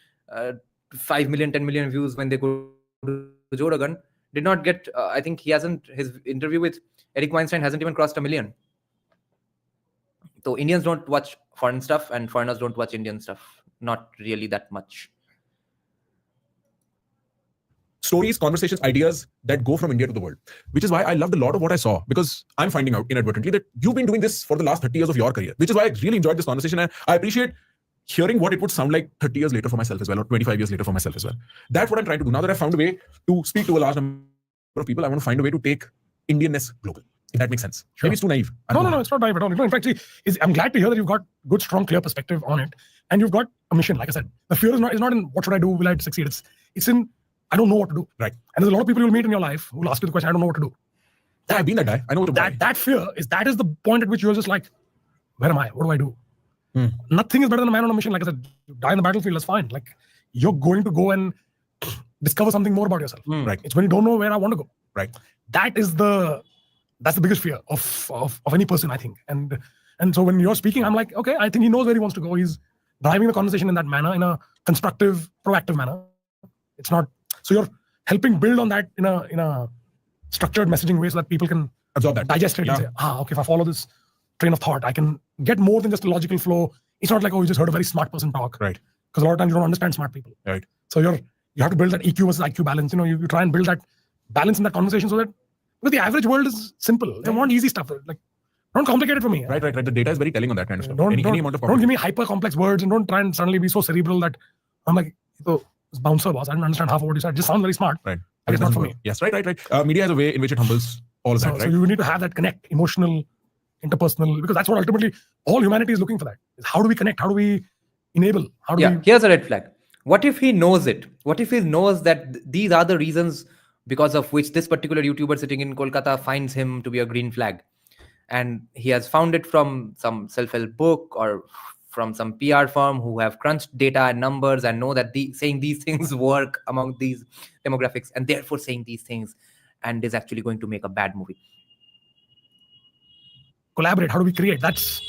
Speaker 2: 5 million, 10 million views when they go to Joe Rogan, did not get, I think his interview with Eric Weinstein hasn't even crossed 1 million. So Indians don't watch foreign stuff and foreigners don't watch Indian stuff. Not really that much.
Speaker 4: Stories, conversations, ideas that go from India to the world, which is why I loved a lot of what I saw, because I'm finding out inadvertently that you've been doing this for the last 30 years of your career, which is why I really enjoyed this conversation. And I appreciate hearing what it would sound like 30 years later for myself as well, or 25 years later for myself as well. That's what I'm trying to do. Now that I've found a way to speak to a large number of people, I want to find a way to take Indianness global, if that makes sense.
Speaker 5: Sure.
Speaker 4: Maybe it's too naive.
Speaker 5: No, it's not naive at all. In fact, I'm glad to hear that you've got good, strong, clear perspective on it. And you've got a mission, like I said. The fear is not in what should I do, will I succeed? It's in I don't know what to do.
Speaker 4: Right.
Speaker 5: And there's a lot of people you'll meet in your life who will ask you the question, I don't know what to do.
Speaker 4: I've been that guy. I know what to do.
Speaker 5: That fear is the point at which you're just like, where am I? What do I do? Nothing is better than a man on a mission. Like I said, die in the battlefield, that's fine. Like you're going to go and discover something more about yourself.
Speaker 4: Right.
Speaker 5: It's when you don't know where I want to go.
Speaker 4: Right.
Speaker 5: That's the biggest fear of any person, I think. And so when you're speaking, I'm like, okay, I think he knows where he wants to go. He's driving the conversation in that manner, in a constructive, proactive manner. It's not. So you're helping build on that in a structured messaging way so that people can
Speaker 4: absorb that,
Speaker 5: digest it and say, okay, if I follow this train of thought, I can get more than just a logical flow. It's not like, oh, you just heard a very smart person talk.
Speaker 4: Right.
Speaker 5: Because a lot of times you don't understand smart people.
Speaker 4: Right.
Speaker 5: So you have to build that EQ versus IQ balance. You try and build that balance in that conversation so that, because the average world is simple. They want easy stuff. Like, don't complicate it for me.
Speaker 4: Right. The data is very telling on that kind of stuff.
Speaker 5: Don't
Speaker 4: Don't
Speaker 5: give me hyper complex words and don't try and suddenly be so cerebral that I'm like, so this bouncer boss, I didn't understand half of what you said. It just sounds very smart.
Speaker 4: Right.
Speaker 5: But it's not for me.
Speaker 4: Yes, right. Media has a way in which it humbles all of that, right?
Speaker 5: So you need to have that connect, emotional, interpersonal, because that's what ultimately all humanity is looking for. That is, how do we connect? How do we enable? How do we...
Speaker 2: Here's a red flag. What if he knows it? What if he knows that these are the reasons because of which this particular YouTuber sitting in Kolkata finds him to be a green flag? And he has found it from some self-help book or from some PR firm who have crunched data and numbers and know that saying these things work among these demographics, and therefore saying these things and is actually going to make a bad movie.
Speaker 5: Collaborate. How do we create? That's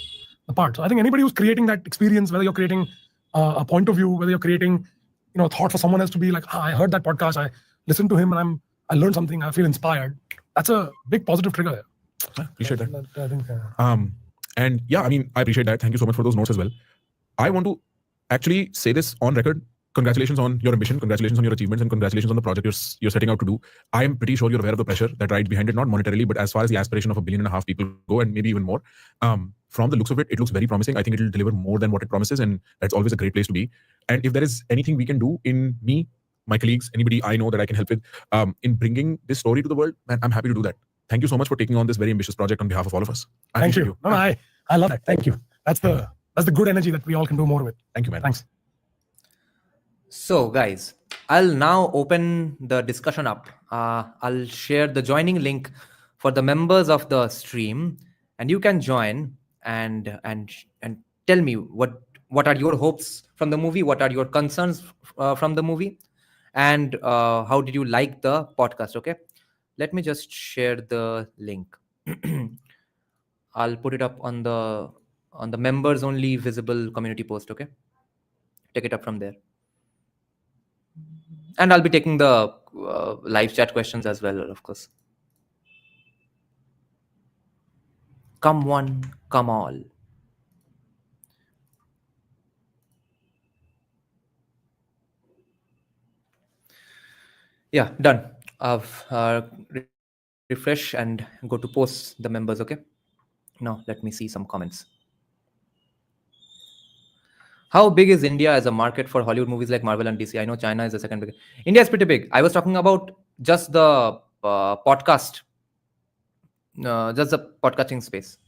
Speaker 5: the part. So I think anybody who's creating that experience, whether you're creating a point of view, whether you're creating, a thought for someone else to be like, I heard that podcast, I listened to him, and I learned something, I feel inspired. That's a big positive trigger.
Speaker 4: I appreciate that.
Speaker 5: I think.
Speaker 4: And yeah, I appreciate that. Thank you so much for those notes as well. I want to actually say this on record. Congratulations on your ambition, congratulations on your achievements, and congratulations on the project you're setting out to do. I am pretty sure you're aware of the pressure that rides behind it, not monetarily, but as far as the aspiration of 1.5 billion people go, and maybe even more. From the looks of it, it looks very promising. I think it will deliver more than what it promises, and that's always a great place to be. And if there is anything we can do in me, my colleagues, anybody I know that I can help with, in bringing this story to the world, man, I'm happy to do that. Thank you so much for taking on this very ambitious project on behalf of all of us.
Speaker 5: Thank you. No, I love that. Thank you. That's the good energy that we all can do more with.
Speaker 4: Thank you, man.
Speaker 5: Thanks.
Speaker 2: So guys, I'll now open the discussion up. I'll share the joining link for the members of the stream, and you can join and tell me what are your hopes from the movie, what are your concerns from the movie, and how did you like the podcast? Okay, let me just share the link. I'll put it up on the members only visible community post. Okay, take it up from there. And I'll be taking the live chat questions as well, of course. Come one, come all. Yeah, done. I've refresh and go to post the members, okay? Now, let me see some comments. How big is India as a market for Hollywood movies like Marvel and DC? I know China is the second biggest. India is pretty big. I was talking about just the podcast, just the podcasting space.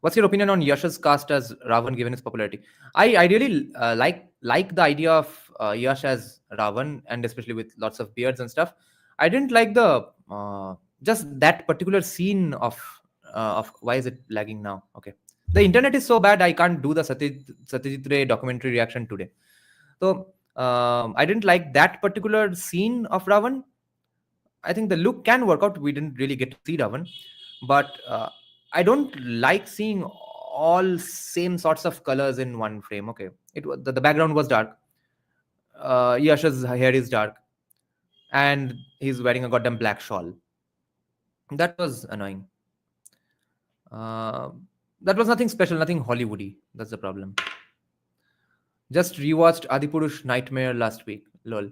Speaker 2: What's your opinion on Yash's cast as Ravan given his popularity? I really like the idea of Yash as Ravan, and especially with lots of beards and stuff. I didn't like the just that particular scene of why is it lagging now? Okay, the internet is so bad I can't do the Satyajit Ray documentary reaction today. So I didn't like that particular scene of Ravan. I think the look can work out. We didn't really get to see Ravan, but I don't like seeing all same sorts of colors in one frame. Okay, it was the background was dark. Yash's hair is dark, and he's wearing a goddamn black shawl. That was annoying. That was nothing special, nothing Hollywoody. That's the problem. Just rewatched Adipurush Nightmare last week. Lol.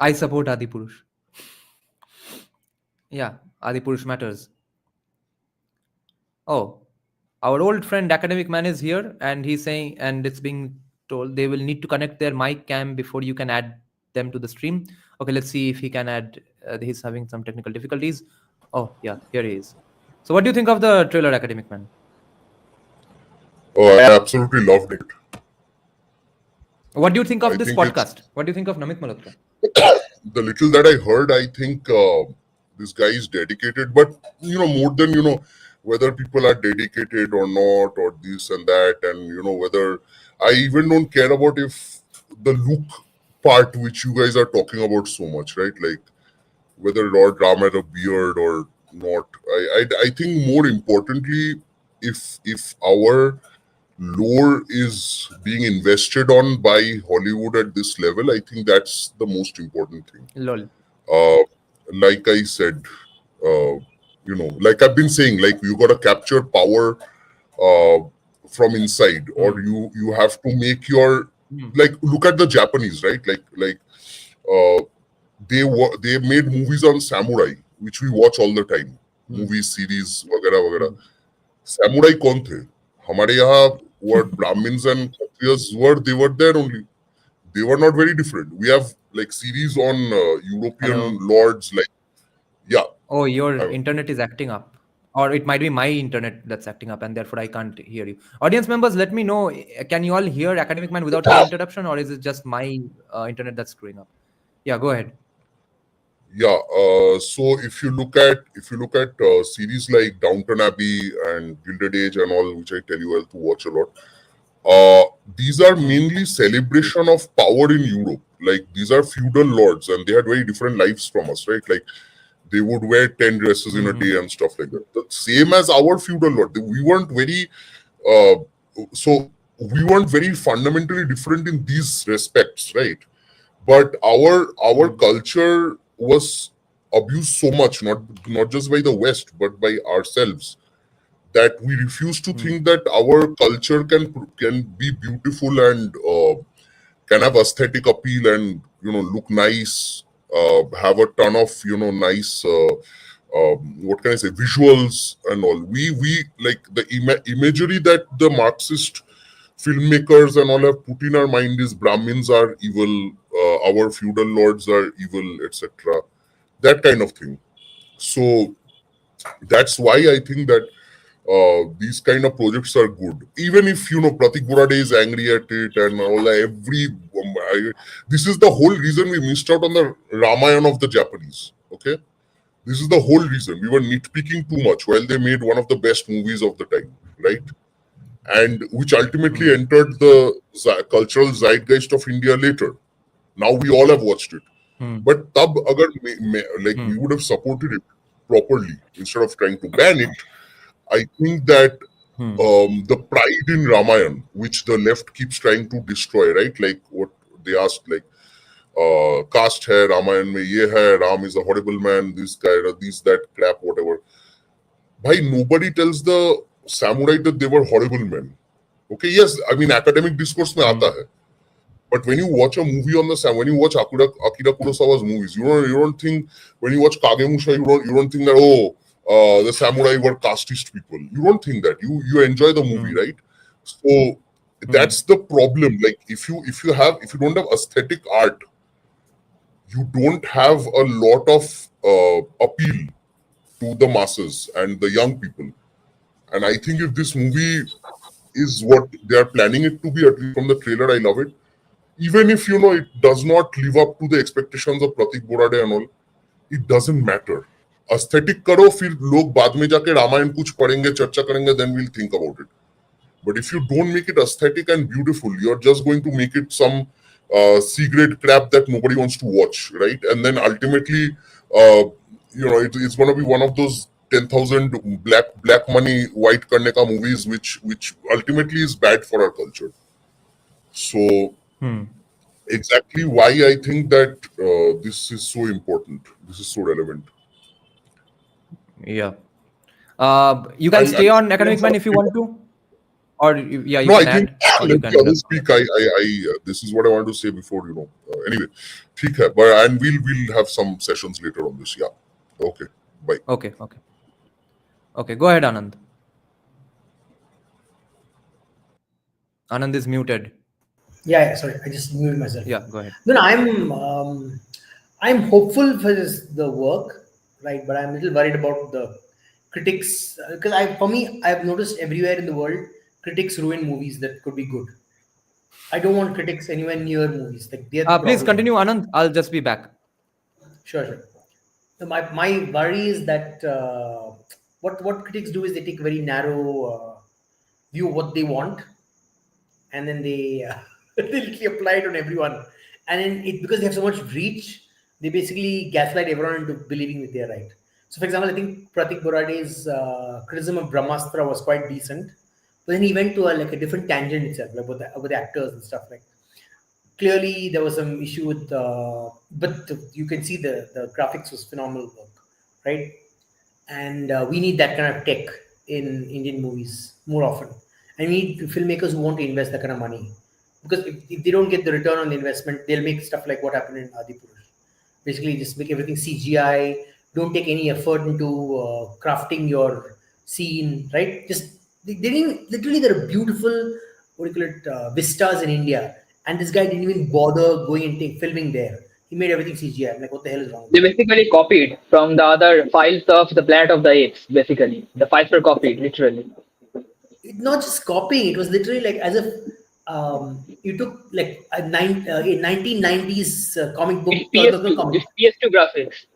Speaker 2: I support Adipurush. Yeah, Adipurush matters. Oh, our old friend Academic Man is here, and he's saying, and it's being told they will need to connect their mic cam before you can add them to the stream. Okay, let's see if he can add. He's having some technical difficulties. Oh, yeah, here he is. So, what do you think of the trailer, Academic Man?
Speaker 6: Oh, I absolutely loved it.
Speaker 2: What do you think of
Speaker 6: I
Speaker 2: this
Speaker 6: think
Speaker 2: podcast? What do you think of Namit Malhotra?
Speaker 6: The little that I heard, I think this guy is dedicated, but more than whether people are dedicated or not, or this and that, and whether I even don't care about if the look part which you guys are talking about so much, right? Like whether Lord Ram had a beard or not. I think more importantly, if our lore is being invested on by Hollywood at this level, I think that's the most important thing.
Speaker 2: Lol.
Speaker 6: Like I said, like I've been saying, like you got to capture power from inside, or you have to make your like look at the Japanese, right? Like they made movies on samurai, which we watch all the time, movies, series, वगैरह वगैरह. Samurai कौन थे? हमारे यहाँ what Brahmins and Kshatriyas they were there only. They were not very different. We have like series on European lords, like
Speaker 2: Oh, your internet is acting up, or it might be my internet that's acting up, and therefore I can't hear you. Audience members, let me know. Can you all hear Academic Man without any interruption, or is it just my internet that's screwing up? Yeah, go ahead.
Speaker 6: Yeah. So if you look at series like Downton Abbey and Gilded Age and all, which I tell you to watch a lot, these are mainly celebration of power in Europe. Like these are feudal lords, and they had very different lives from us, right? Like they would wear 10 dresses in a day and stuff like that. The same as our feudal lord. We weren't very we weren't very fundamentally different in these respects, right? But our culture was abused so much, not just by the West, but by ourselves, that we refuse to think that our culture can be beautiful and can have aesthetic appeal and look nice, have a ton of nice what can I say, visuals and all. We like the imagery that the Marxist filmmakers and all have put in our mind is Brahmins are evil, our feudal lords are evil, etc. That kind of thing. So that's why I think that these kind of projects are good. Even if Pratik Borade is angry at it and all, this is the whole reason we missed out on the Ramayana of the Japanese. Okay, this is the whole reason. We were nitpicking too much while they made one of the best movies of the time, right? And which ultimately entered the cultural zeitgeist of India later. Now we all have watched it. But tab agar we would have supported it properly instead of trying to ban it. I think that the pride in Ramayana, which the left keeps trying to destroy, right? Like what they asked, like caste hai Ramayana mein, ye hai, Ram is a horrible man, this guy, this, that crap, whatever. Bhai, nobody tells the samurai that they were horrible men. Okay, yes, I mean academic discourse mein aata hai. But when you watch a movie on when you watch Akira Kurosawa's movies, you don't think, when you watch Kagemusha, you don't think that the samurai were casteist people. You don't think that. You enjoy the movie, right? So that's the problem. Like if you don't have aesthetic art, you don't have a lot of appeal to the masses and the young people. And I think if this movie is what they are planning it to be, at least from the trailer, I love it. Even if, it does not live up to the expectations of Pratik Borade and all, it doesn't matter. Aesthetic karo, फिर लोग बाद में जाके रामायण कुछ पढ़ेंगे, चर्चा करेंगे, then we'll think about it. But if you don't make it aesthetic and beautiful, you're just going to make it some C-grade crap that nobody wants to watch, right? And then ultimately, it's going to be one of those 10,000 black money white karne ka movies, which ultimately is bad for our culture. So exactly why I think that this is so important. This is so relevant.
Speaker 2: Yeah. You can stay on Academic Mind if you want to. Or you
Speaker 6: No,
Speaker 2: can
Speaker 6: I think
Speaker 2: add, or you
Speaker 6: let
Speaker 2: can
Speaker 6: the others speak. I this is what I want to say before, anyway, ठीक है, but and we'll have some sessions later on this. Yeah. Okay. Bye.
Speaker 2: Okay. Go ahead, Anand. Anand is muted.
Speaker 7: Yeah, sorry, I just muted myself.
Speaker 2: Yeah, go ahead.
Speaker 7: No, I'm hopeful for the work, right? But I'm a little worried about the critics, because I've noticed everywhere in the world critics ruin movies that could be good. I don't want critics anywhere near movies. Like they're the
Speaker 2: Please
Speaker 7: problem.
Speaker 2: continue, Anand. I'll just be back.
Speaker 7: Sure. So my worry is that what critics do is they take a very narrow view of what they want, and then they literally apply it on everyone. And then because they have so much reach, they basically gaslight everyone into believing that they're right. So, for example, I think Pratik Borade's criticism of Brahmastra was quite decent, but then he went to a different tangent itself, like about the actors and stuff. Like clearly there was some issue with, but you can see the graphics was phenomenal work, right? And we need that kind of tech in Indian movies more often. And we need filmmakers who want to invest that kind of money, because if they don't get the return on the investment, they'll make stuff like what happened in Adipurush. Basically, just make everything CGI. Don't take any effort into crafting your scene, right? Just they didn't literally. There are beautiful vistas in India, and this guy didn't even bother going and filming there. He made everything CGI. I'm like, what the hell is wrong with
Speaker 8: They basically copied from the other files of the Planet of the Apes, basically. The files were copied, literally.
Speaker 7: Not just copying, it was literally like as if you took like a 1990s comic book.
Speaker 8: It's PS2 graphics.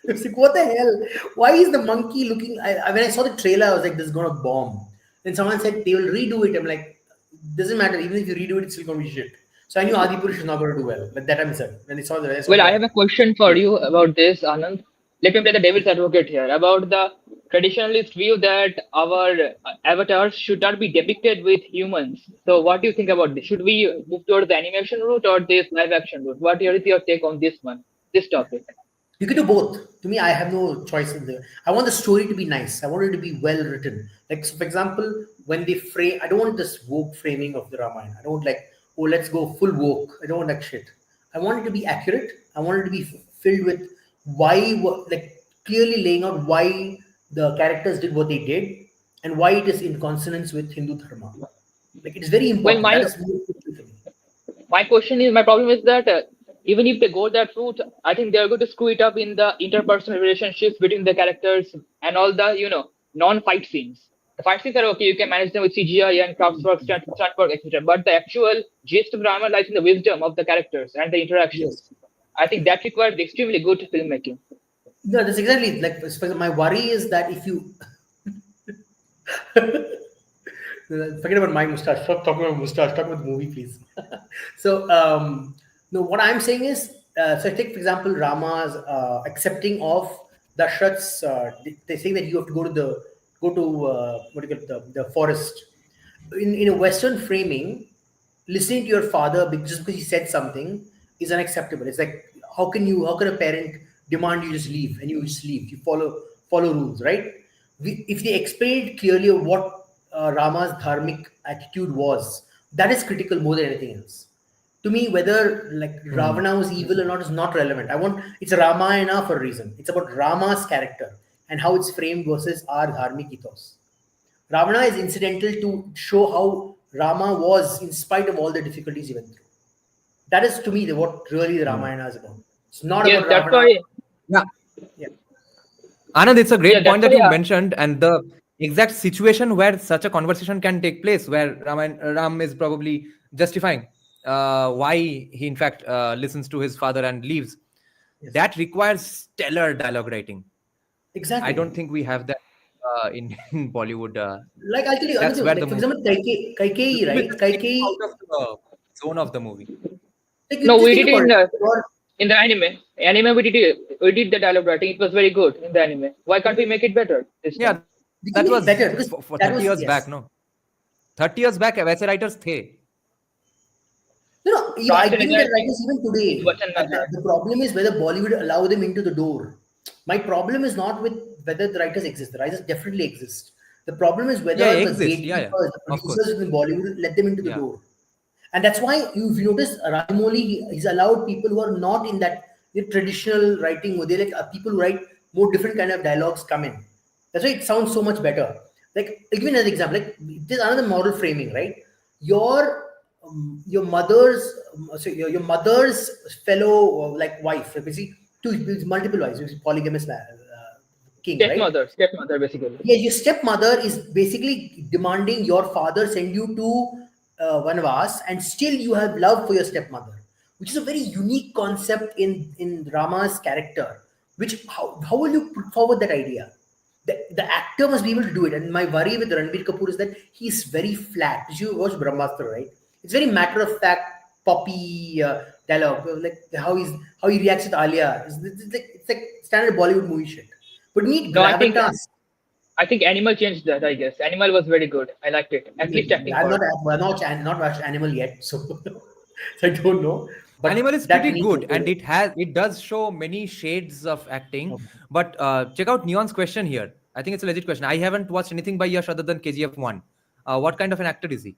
Speaker 7: It's like, what the hell? Why is the monkey looking? When I saw the trailer, I was like, this is gonna bomb. Then someone said they will redo it. I'm like, doesn't matter. Even if you redo it, it's still gonna be shit. So I knew Adipurush is not gonna do well. But that time said when they saw the rest.
Speaker 8: Well, I have a question for you about this, Anand. Let me play the devil's advocate here about the traditionalist view that our avatars should not be depicted with humans. So what do you think about this? Should we move towards the animation route or this live action route? What is your take on this topic?
Speaker 7: You can do both. To me, I have no choice in there. I want the story to be nice. I want it to be well written. Like, so for example, when they frame, I don't want this woke framing of the Ramayana. I don't like, oh, let's go full woke. I don't want that shit. I want it to be accurate. I want it to be filled with clearly laying out why the characters did what they did and why it is in consonance with Hindu dharma. Like, it's very important.
Speaker 8: My problem is that even if they go that route, I think they're going to screw it up in the interpersonal relationships between the characters and all the, non-fight scenes. The fight scenes are okay, you can manage them with CGI and craftswork, stunt work, etc. But the actual gist of Ramayana lies in the wisdom of the characters and the interactions. Yes. I think that requires extremely good filmmaking.
Speaker 7: No, that's exactly my worry is that if you forget about my mustache, stop talking about mustache, talk about the movie, please. So, no, what I'm saying is, so take for example Rama's accepting of Dashrath's. They say that you have to go to the forest. In a Western framing, listening to your father just because he said something is unacceptable. It's like how can a parent demand you just leave and you just leave? You follow rules, right? If they explained clearly what Rama's dharmic attitude was, that is critical more than anything else. To me, whether Ravana was evil or not is not relevant. It's a Ramayana for a reason. It's about Rama's character and how it's framed versus our dharmic ethos. Ravana is incidental to show how Rama was in spite of all the difficulties he went through. That is to me what really the Ramayana is about. It's not about Ravana.
Speaker 8: Yeah.
Speaker 2: Anand, it's a great
Speaker 8: Yeah, that's
Speaker 2: point that
Speaker 8: why,
Speaker 2: you mentioned, and the exact situation where such a conversation can take place, where Ram is probably justifying why he in fact listens to his father and leaves.
Speaker 7: Yes.
Speaker 2: That requires stellar dialogue writing.
Speaker 7: Exactly.
Speaker 2: I don't think we have that in Bollywood.
Speaker 7: Like I'll tell you
Speaker 2: That's
Speaker 7: another,
Speaker 2: where
Speaker 7: like
Speaker 2: the
Speaker 7: for
Speaker 2: movie
Speaker 7: example, Kaikeyi, right?
Speaker 2: just takes
Speaker 7: Kaikeyi,
Speaker 2: out of the zone of the movie.
Speaker 7: like
Speaker 8: no,
Speaker 7: just
Speaker 8: we
Speaker 7: think
Speaker 8: did
Speaker 7: about
Speaker 8: in
Speaker 7: it.
Speaker 8: in the anime. Anime we did the dialogue writing. It was very good in the anime. Why can't we make it better this
Speaker 2: Yeah,
Speaker 8: time?
Speaker 7: We
Speaker 2: that
Speaker 7: can make
Speaker 2: was
Speaker 7: better because
Speaker 2: for
Speaker 7: that
Speaker 2: 30
Speaker 7: was,
Speaker 2: years
Speaker 7: yes.
Speaker 2: back. No, 30 years back, वैसे writers थे.
Speaker 7: No, I think that writers even today.
Speaker 8: Vachan Nahar.
Speaker 7: The problem is whether Bollywood allow them into the door. My problem is not with whether the writers exist. The writers definitely exist. The problem is whether
Speaker 2: Yeah,
Speaker 7: the
Speaker 2: exist. Yeah,
Speaker 7: gatekeepers, the
Speaker 2: of course.
Speaker 7: producers in Bollywood let them into the
Speaker 2: Yeah.
Speaker 7: door. And that's why if you notice Rajmouli, he's allowed people who are not in that the traditional writing, where they like people who write more different kind of dialogues come in. That's why it sounds so much better. Like I'll give you another example. Like there's another moral framing, right? Your mother's so your mother's fellow like wife, basically multiple wives, polygamous king, right?
Speaker 8: Stepmother, basically.
Speaker 7: Yeah, your stepmother is basically demanding your father send you to Vanvas, and still you have love for your stepmother, which is a very unique concept in Rama's character. Which how will you put forward that idea? The actor must be able to do it. And my worry with Ranbir Kapoor is that he's very flat. You watch Brahmastra, right? It's very matter of fact, poppy dialogue, like how he reacts with Alia. It's like standard Bollywood movie shit. But need
Speaker 8: No, I think
Speaker 7: gravitas.
Speaker 8: Animal changed that. I guess Animal was very good. I liked it. At least acting.
Speaker 7: I'm
Speaker 8: part.
Speaker 7: not watched Animal yet, so I don't know. But
Speaker 2: Animal is
Speaker 7: that
Speaker 2: pretty
Speaker 7: needs
Speaker 2: good,
Speaker 7: to-
Speaker 2: and it does show many shades of acting.
Speaker 7: Okay.
Speaker 2: But check out Neon's question here. I think it's a legit question. I haven't watched anything by Yash other than KGF 1. What kind of an actor is he?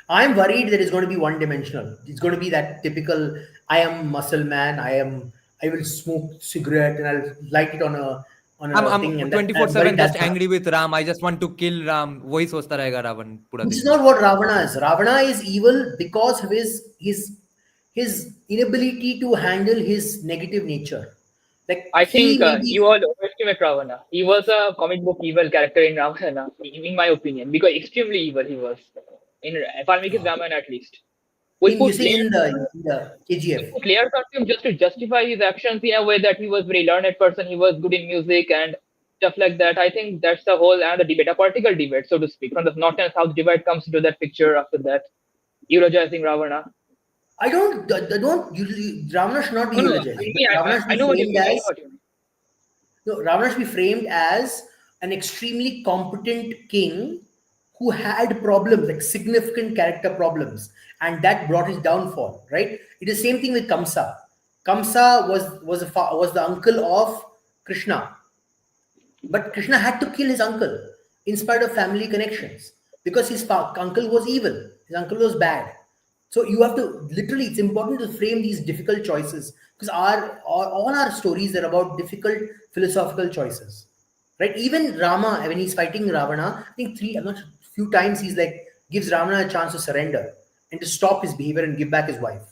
Speaker 7: I'm worried that it's going to be one-dimensional. It's going to be that typical. I am muscle man. I will smoke cigarette and I'll light it on a
Speaker 2: I'm
Speaker 7: thing. And
Speaker 2: 24/7 just angry with Ram. I just want to kill Ram. वही सोचता रहेगा रावण पूरा
Speaker 7: Which is
Speaker 2: दिन.
Speaker 7: not what Ravana is. Ravana is evil because of his inability to handle his negative nature. Like
Speaker 8: I
Speaker 7: he
Speaker 8: think
Speaker 7: may be-
Speaker 8: you all overestimate Ravana. He was a comic book evil character in Ramayana, in my opinion, because extremely evil he was in Valmiki's Ramayana at least. We
Speaker 7: you
Speaker 8: put
Speaker 7: see in
Speaker 8: layers,
Speaker 7: the KGF.
Speaker 8: put layers on him just to justify his actions in a way that he was very learned person, he was good in music and stuff like that. I think that's the whole and the debate, a political debate, so to speak, from the north and south divide comes into that picture after that, eulogizing Ravana.
Speaker 7: I don't usually Ravana should not be eulogized. Ravana should
Speaker 8: I
Speaker 7: be
Speaker 8: know what you
Speaker 7: framed
Speaker 8: mean. I know
Speaker 7: as
Speaker 8: what you mean.
Speaker 7: no, Ravana should be framed as an extremely competent king who had problems, like significant character problems, and that brought his downfall. Right? It is the same thing with Kamsa. Kamsa was the uncle of Krishna, but Krishna had to kill his uncle in spite of family connections because his uncle was evil. His uncle was bad. So you have to literally. It's important to frame these difficult choices because all our stories are about difficult philosophical choices, right? Even Rama, when he's fighting Ravana, I think few times he's like gives Ravana a chance to surrender and to stop his behavior and give back his wife,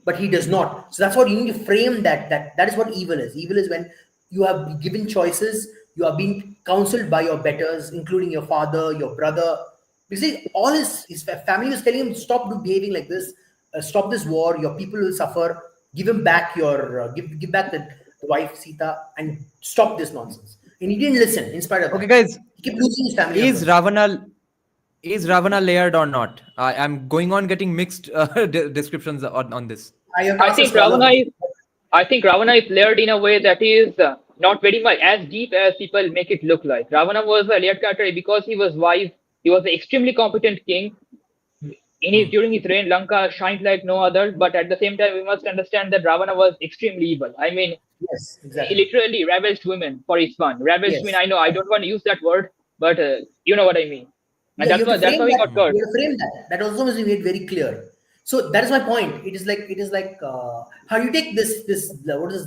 Speaker 7: but he does not. So that's what you need to frame that is what evil is. Evil is when you have been given choices, you are being counseled by your betters, including your father, your brother. You see, all his family was telling him, stop behaving like this, stop this war, your people will suffer, give him back give back the wife Sita and stop this nonsense. And he didn't listen in spite of
Speaker 2: Okay,
Speaker 7: that.
Speaker 2: guys,
Speaker 7: He kept losing his family.
Speaker 2: is Ravana layered or not? I'm going on getting mixed descriptions on this.
Speaker 8: I think Ravana is layered in a way that is not very much as deep as people make it look like. Ravana was a layered character because he was wise. He was an extremely competent king. During his reign, Lanka shined like no other. But at the same time, we must understand that Ravana was extremely evil. I mean,
Speaker 7: Yes,
Speaker 8: he
Speaker 7: exactly.
Speaker 8: literally ravaged women for his fun. Ravaged
Speaker 7: Yes.
Speaker 8: women. I know I don't want to use that word, but you know what I mean. And
Speaker 7: Yeah,
Speaker 8: that's how he got cursed.
Speaker 7: You have to frame that. That also must be made very clear. So that is my point. It is like how you take this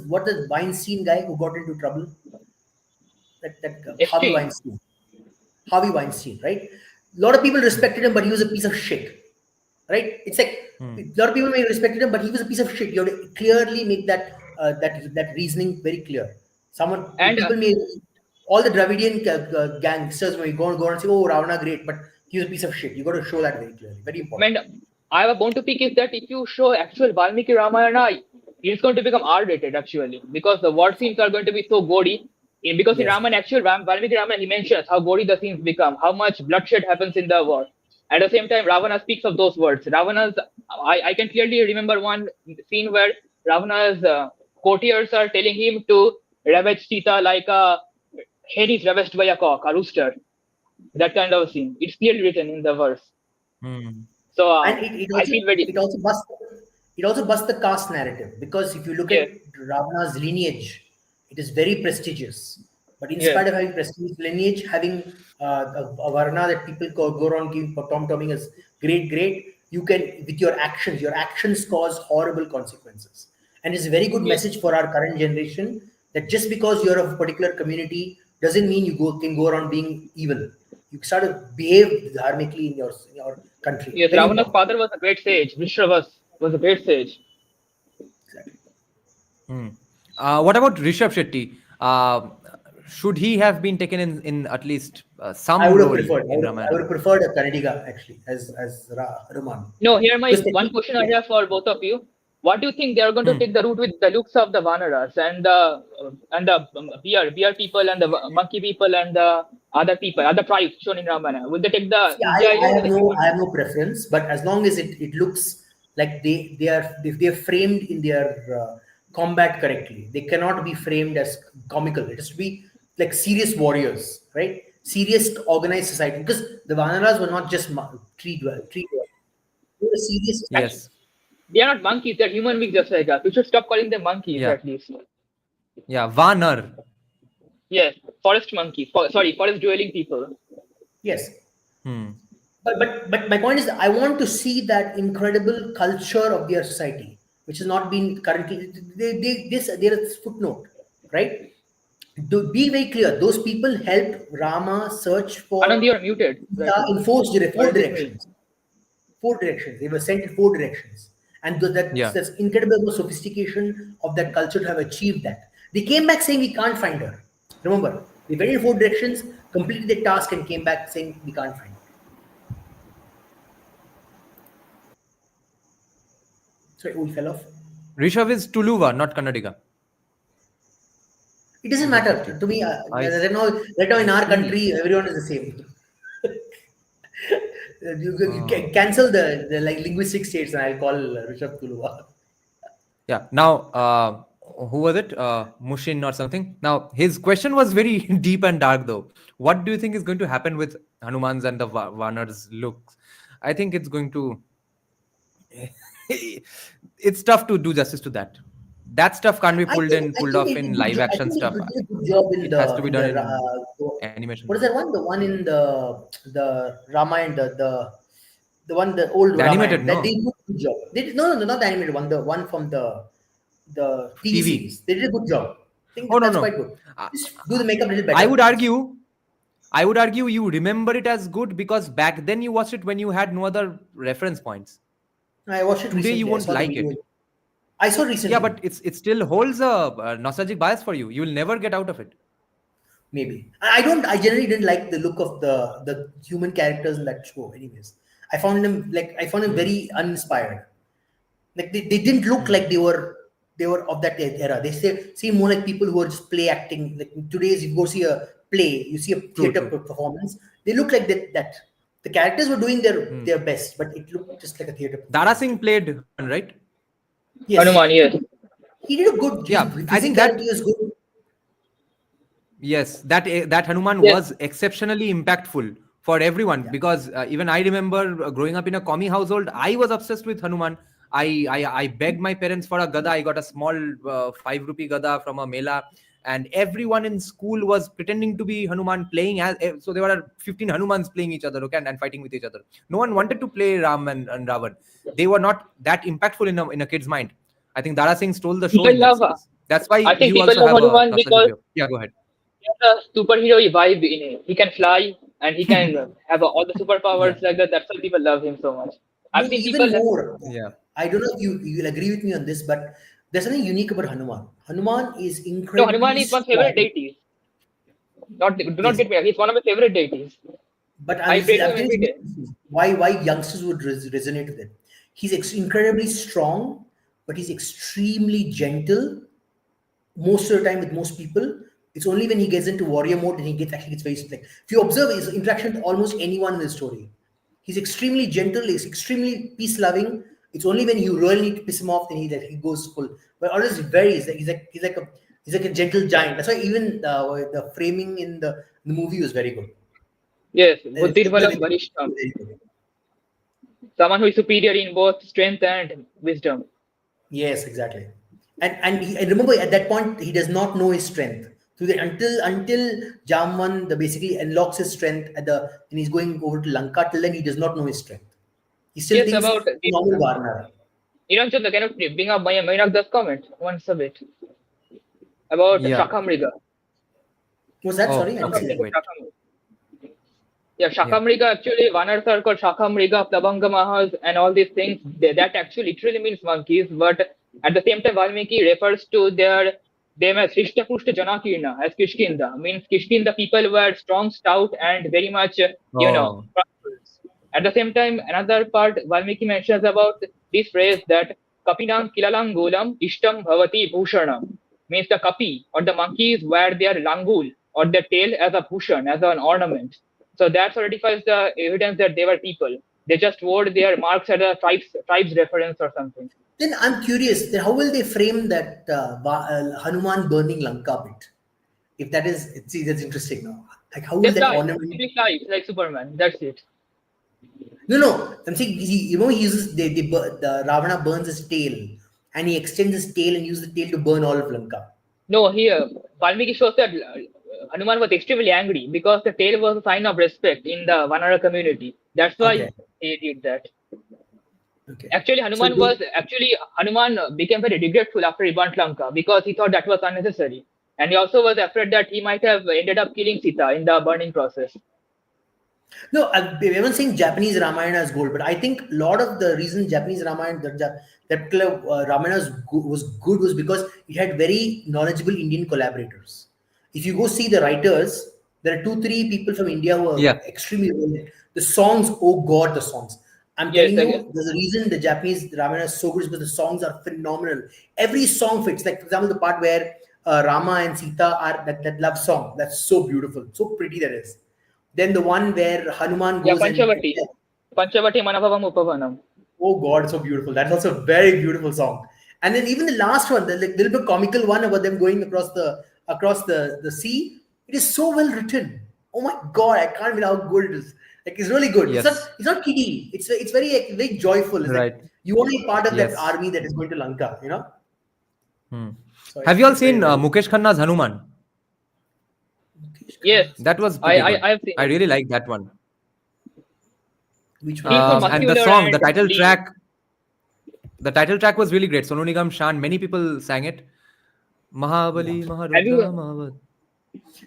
Speaker 7: what is Weinstein guy who got into trouble?
Speaker 8: Epstein.
Speaker 7: Harvey Weinstein, right? A lot of people respected him, but he was a piece of shit, right? It's like a lot of people may respected him, but he was a piece of shit. You have to clearly make that reasoning very clear.
Speaker 8: And
Speaker 7: people may all the Dravidian gangsters where you go and say, oh, Ravana great, but he was a piece of shit. You got to show that very clearly. Very important.
Speaker 8: And I have a bone to pick is that if you show actual Valmiki Ramayana, it's going to become R-rated actually, because the war scenes are going to be so gory. Because in
Speaker 7: Yes.
Speaker 8: Ramayana, actual Valmiki Ramayana, he mentions how gory the scenes become, how much bloodshed happens in the war. At the same time, Ravana speaks of those words. I can clearly remember one scene where Ravana's courtiers are telling him to ravage Sita like a hen is ravaged by a cock, a rooster. That kind of scene. It's clearly written in the verse. So
Speaker 7: And it
Speaker 8: I feel very.
Speaker 7: it also busts the caste narrative, because if you look at Ravana's lineage, it is very prestigious. But in spite of having prestigious lineage, having a varna that people go around giving tom-tomming as great, you can, with your actions cause horrible consequences. And it's a very good message for our current generation that just because you're of a particular community doesn't mean you can go around being evil. You start to behave dharmically in your country.
Speaker 8: Yes,
Speaker 7: Very
Speaker 8: Ravana's
Speaker 7: important.
Speaker 8: father was a great sage. Vishnu was a great sage.
Speaker 2: What about Rishabh Shetty? Should he have been taken in at least some
Speaker 7: I would have
Speaker 2: role
Speaker 7: preferred.
Speaker 2: in
Speaker 7: I would
Speaker 2: Ramayana?
Speaker 7: have preferred a Kannadiga actually as Hanuman.
Speaker 8: No, here my
Speaker 7: Because
Speaker 8: one question I have for both of you. What do you think they are going to take the route with the looks of the Vanaras and the bear people and the monkey people and the other people, other tribes shown in Ramayana? Will they take the
Speaker 7: See, I have no preference, but as long as it looks like they are framed in their combat correctly, they cannot be framed as comical. It has to be like serious warriors, right? Serious organized society, because the Vanaras were not just tree dwellers. They were serious.
Speaker 2: Yes.
Speaker 8: They are not monkeys, they're human beings just like us. We should stop calling them monkeys at least.
Speaker 2: Yeah, Vanar.
Speaker 8: Yes, forest monkeys. Forest dwelling people.
Speaker 7: Yes. But my point is that I want to see that incredible culture of their society, which has not been currently. There is footnote, right? To be very clear, those people helped Rama search for
Speaker 8: Anand, you are muted.
Speaker 7: in four directions. Four directions. They were sent in four directions. And that's incredible sophistication of that culture to have achieved that. They came back saying we can't find her. Remember, they went in four directions, completed the task, and came back saying we can't find her. Sorry, we fell off.
Speaker 2: Rishabh is Tuluva, not Kannadiga.
Speaker 7: It doesn't matter to me. Right now in our country, everyone is the same. You can cancel the like linguistic states, and I'll call Rishabh Tuluva.
Speaker 2: Yeah. Now, who was it? Mushin or something. Now, his question was very deep and dark, though. What do you think is going to happen with Hanuman's and the Vanar's looks? I think it's going to. It's tough to do justice to that. That stuff can't be pulled off in live action stuff.
Speaker 7: It did a good job in
Speaker 2: It has to be done in animation.
Speaker 7: What is that one? The one in the Ramayana, the one, the old
Speaker 2: The animated,
Speaker 7: Ramayana.
Speaker 2: no.
Speaker 7: They did a good job. They did, no, not the animated one. The one from the TV series. They did a good job. I think that's quite good. Just do the makeup a little better.
Speaker 2: I would argue you remember it as good because back then you watched it when you had no other reference points.
Speaker 7: I watched it
Speaker 2: Today
Speaker 7: recently.
Speaker 2: you won't like it.
Speaker 7: I saw recently.
Speaker 2: Yeah, but it still holds a nostalgic bias for you. You will never get out of it.
Speaker 7: Maybe. I generally didn't like the look of the human characters in that show. Anyways, I found them very uninspired. Like they didn't look like they were of that era. They seem more like people who are just play acting. Like today's, you go see a play, you see a theater performance. They look like that. The characters were doing their best, but it looked just like a theater performance.
Speaker 2: Dara Singh played, right?
Speaker 7: Yes.
Speaker 8: Hanuman, yes.
Speaker 7: He did a good.
Speaker 2: Yeah, I think that
Speaker 7: was good.
Speaker 2: Yes, that Hanuman was exceptionally impactful for everyone because even I remember growing up in a commie household. I was obsessed with Hanuman. I begged my parents for a gada. I got a small 5 rupee gada from a mela, and everyone in school was pretending to be Hanuman, playing as. So there were 15 Hanumans playing each other, okay, and fighting with each other. No one wanted to play Ram and Ravan. They were not that impactful in a kid's mind. I think Dara Singh stole the show. That's why
Speaker 8: I think
Speaker 2: you
Speaker 8: people
Speaker 2: also
Speaker 8: love
Speaker 2: have
Speaker 8: Hanuman because
Speaker 2: yeah, go ahead.
Speaker 8: He has a superhero vibe in it. He can fly and he can have all the superpowers like that. That's why people love him so much. I've seen
Speaker 7: Even
Speaker 8: people.
Speaker 7: more.
Speaker 2: Yeah.
Speaker 7: I don't know if you'll agree with me on this, but there's something unique about Hanuman. Hanuman is
Speaker 8: No,
Speaker 7: incredible.
Speaker 8: Hanuman is my favorite deity. Do not
Speaker 7: Yes.
Speaker 8: get me wrong. He's one of my favorite deities.
Speaker 7: But
Speaker 8: I pray to him
Speaker 7: I'm
Speaker 8: every day.
Speaker 7: why youngsters would resonate with it. He's incredibly strong, but he's extremely gentle most of the time with most people. It's only when he gets into warrior mode and he actually gets very like. If you observe his interaction with almost anyone in the story, he's extremely gentle. He's extremely peace loving. It's only when you really need to piss him off then he goes full. But always he's like a gentle giant. That's why even the framing in the movie was very good.
Speaker 8: Yes,
Speaker 7: Very
Speaker 8: Buddhirbalam
Speaker 7: good.
Speaker 8: Varishtam.
Speaker 7: Very good.
Speaker 8: Someone who is superior in both strength and wisdom.
Speaker 7: Yes, exactly. And remember at that point he does not know his strength. Until Jamvan basically unlocks his strength and he's going over to Lanka, till then he does not know his strength. He still
Speaker 8: Yes,
Speaker 7: thinks
Speaker 8: about
Speaker 7: he's normal Varna.
Speaker 8: Niranjan, can you bring up Mayurak's comment once a bit about
Speaker 2: Yeah.
Speaker 8: Shakamriga?
Speaker 7: Was that
Speaker 2: Oh,
Speaker 7: sorry? I didn't see
Speaker 2: okay,
Speaker 7: that.
Speaker 2: wait.
Speaker 8: Yeah, Shakamriga actually, one earth are called Shakamriga, Plabangamahas, and all these things. That actually literally means monkeys, but at the same time, Valmiki refers to them as Shrishta Pushta Janakirna, as Kishkinda. Means Kishkinda people were strong, stout, and very much,
Speaker 2: Oh.
Speaker 8: prosperous. At the same time, another part Valmiki mentions about this phrase that Kapinam Kilalangulam Ishtam Bhavati Bhushanam. Means the kapi or the monkeys wear their langul or their tail as a bhushan, as an ornament. So that solidifies the evidence that they were people. They just wore their marks as a tribes reference or something.
Speaker 7: Then I'm curious, then how will they frame that Hanuman burning Lanka bit? If that is, see, that's interesting now. Like, how will
Speaker 8: Just
Speaker 7: that
Speaker 8: flies,
Speaker 7: ornament?
Speaker 8: simply flies like Superman. That's it.
Speaker 7: No. I'm saying, he uses the Ravana burns his tail, and he extends his tail and uses the tail to burn all of Lanka.
Speaker 8: No, here Valmiki shows that Hanuman was extremely angry because the tail was a sign of respect in the Vanara community. That's why
Speaker 7: Okay.
Speaker 8: he did that.
Speaker 7: Okay.
Speaker 8: Actually, Hanuman became very regretful after he burnt Lanka because he thought that was unnecessary, and he also was afraid that he might have ended up killing Sita in the burning process.
Speaker 7: No, we haven't saying Japanese Ramayana is gold, but I think a lot of the reason Japanese Ramayana, that particular Ramayana was good was because it had very knowledgeable Indian collaborators. If you go see the writers, there are 2-3 people from India who are
Speaker 2: Yeah.
Speaker 7: extremely well. The songs, oh God, the songs. I'm
Speaker 8: Yes,
Speaker 7: telling you,
Speaker 8: again.
Speaker 7: there's a reason the Japanese Ramayana is so good is because the songs are phenomenal. Every song fits. Like, for example, the part where Rama and Sita are that love song. That's so beautiful, so pretty that is. Then the one where Hanuman
Speaker 8: Yeah,
Speaker 7: goes
Speaker 8: Panchavati Manavavam Upavanam.
Speaker 7: oh God, so beautiful. That's also a very beautiful song. And then even the last one, the little bit comical one about them going across the sea, it is so well written. Oh my God, I can't believe how good it is. Like, it's really good.
Speaker 2: Yes.
Speaker 7: It's not kiddie. It's very joyful. It's
Speaker 2: Right.
Speaker 7: like you want to be part of that
Speaker 2: Yes.
Speaker 7: army that is going to Lanka. So
Speaker 2: Have you all
Speaker 7: it's very,
Speaker 2: seen
Speaker 7: very-
Speaker 2: Mukesh Khanna's Hanuman?
Speaker 8: Yes,
Speaker 2: That was pretty good.
Speaker 8: I've seen.
Speaker 2: I really like that one.
Speaker 7: Which
Speaker 8: He's
Speaker 7: one?
Speaker 8: so
Speaker 2: And the
Speaker 8: muscular
Speaker 2: song, the
Speaker 8: and
Speaker 2: title
Speaker 8: lean.
Speaker 2: track, was really great. Sonu Nigam, Shan, many people sang it. Mahabali,
Speaker 8: Have you-
Speaker 2: Maharudra, Mahabali.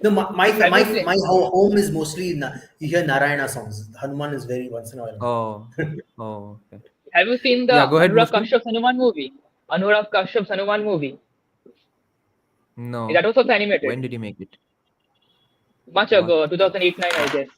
Speaker 7: No, my
Speaker 8: Obviously.
Speaker 7: home is mostly you hear Narayana songs. Hanuman is very once in a while.
Speaker 2: Oh, okay.
Speaker 8: Have you seen the
Speaker 2: Yeah, go ahead,
Speaker 8: Anurag
Speaker 2: Muslim.
Speaker 8: Kashyap's Hanuman movie? Anurag Kashyap's Hanuman movie.
Speaker 2: No.
Speaker 8: That was also animated.
Speaker 2: When did he make it?
Speaker 8: Much ago, 2008-9, I guess.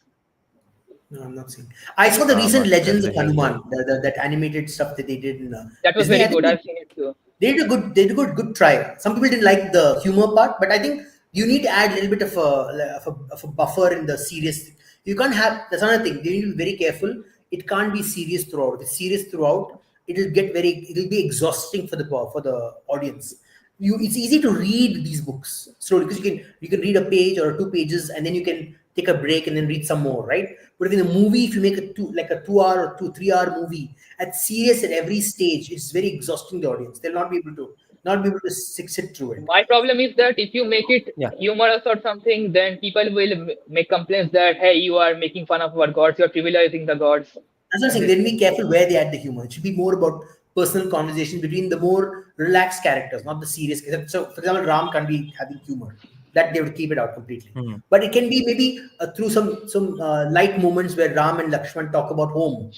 Speaker 7: No, I'm not seeing. I saw the recent
Speaker 2: but
Speaker 7: Legends of
Speaker 2: definitely.
Speaker 7: Hanuman, that animated stuff that they did in.
Speaker 8: That was
Speaker 7: Disney.
Speaker 8: very
Speaker 7: I think
Speaker 8: good. I've seen it too.
Speaker 7: They did a good try. Some people didn't like the humor part, but I think you need to add a little bit of a buffer in the serious. You can't have. That's another thing. You need to be very careful. It can't be serious throughout. If it's serious throughout, it'll be exhausting for the audience. It's easy to read these books slowly because you can read a page or 2 pages and then you can take a break and then read some more, right? But in a movie, if you make a 2-hour or 3-hour movie at serious at every stage, it's very exhausting the audience. They'll not be able to sit through it.
Speaker 8: My problem is that if you make it
Speaker 2: Yeah.
Speaker 8: humorous or something, then people will make complaints that, hey, you are making fun of our gods, you're trivializing the gods.
Speaker 7: That's what I'm saying. Then be careful where they add the humor. It should be more about personal conversation between the more relaxed characters, not the serious. So, for example, Ram can't be having humor. That they would keep it out completely. But it can be maybe through some light moments where Ram and Lakshman talk about home.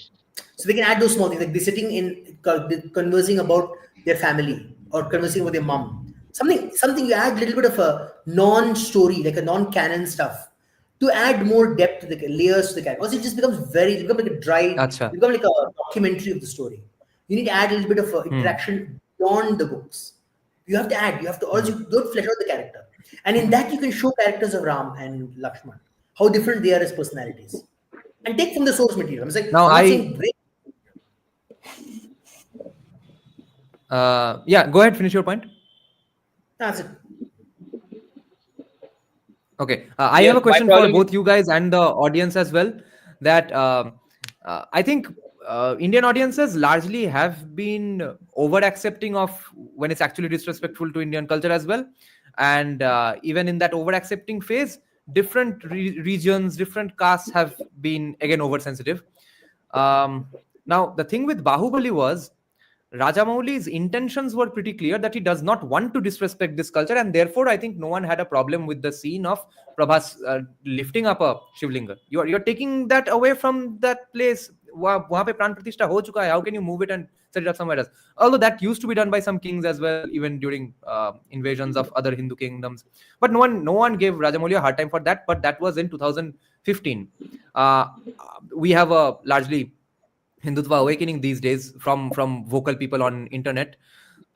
Speaker 7: So they can add those small things, like they're sitting in conversing about their family or conversing with their mom. something you add a little bit of a non-story, like a non-canon stuff, to add more depth to the layers to the character. Because it just becomes it becomes like a dry,
Speaker 2: Acha.
Speaker 7: it becomes like a documentary of the story. You need to add a little bit of interaction beyond the books. You have to also don't flesh out the character. And in that you can show characters of Ram and Lakshman, how different they are as personalities. And take from the source material. I'm
Speaker 2: Now
Speaker 7: not saying break.
Speaker 2: Yeah, go ahead, finish your point.
Speaker 7: That's it.
Speaker 2: Okay, I have a question for both you guys and the audience as well. That I think Indian audiences largely have been over accepting of when it's actually disrespectful to Indian culture as well. And even in that over accepting phase, different regions, different castes have been again oversensitive. Now, the thing with Bahubali was Rajamouli's intentions were pretty clear that he does not want to disrespect this culture, and therefore I think no one had a problem with the scene of Prabhas lifting up a Shivlinga. You're taking that away from that place. Wahan pe pran pratishtha ho chuka hai. How can you move it and set it up somewhere else? Although that used to be done by some kings as well, even during invasions of other Hindu kingdoms. But no one gave Rajamouli a hard time for that. But that was in 2015. We have a largely Hindutva awakening these days from vocal people on internet.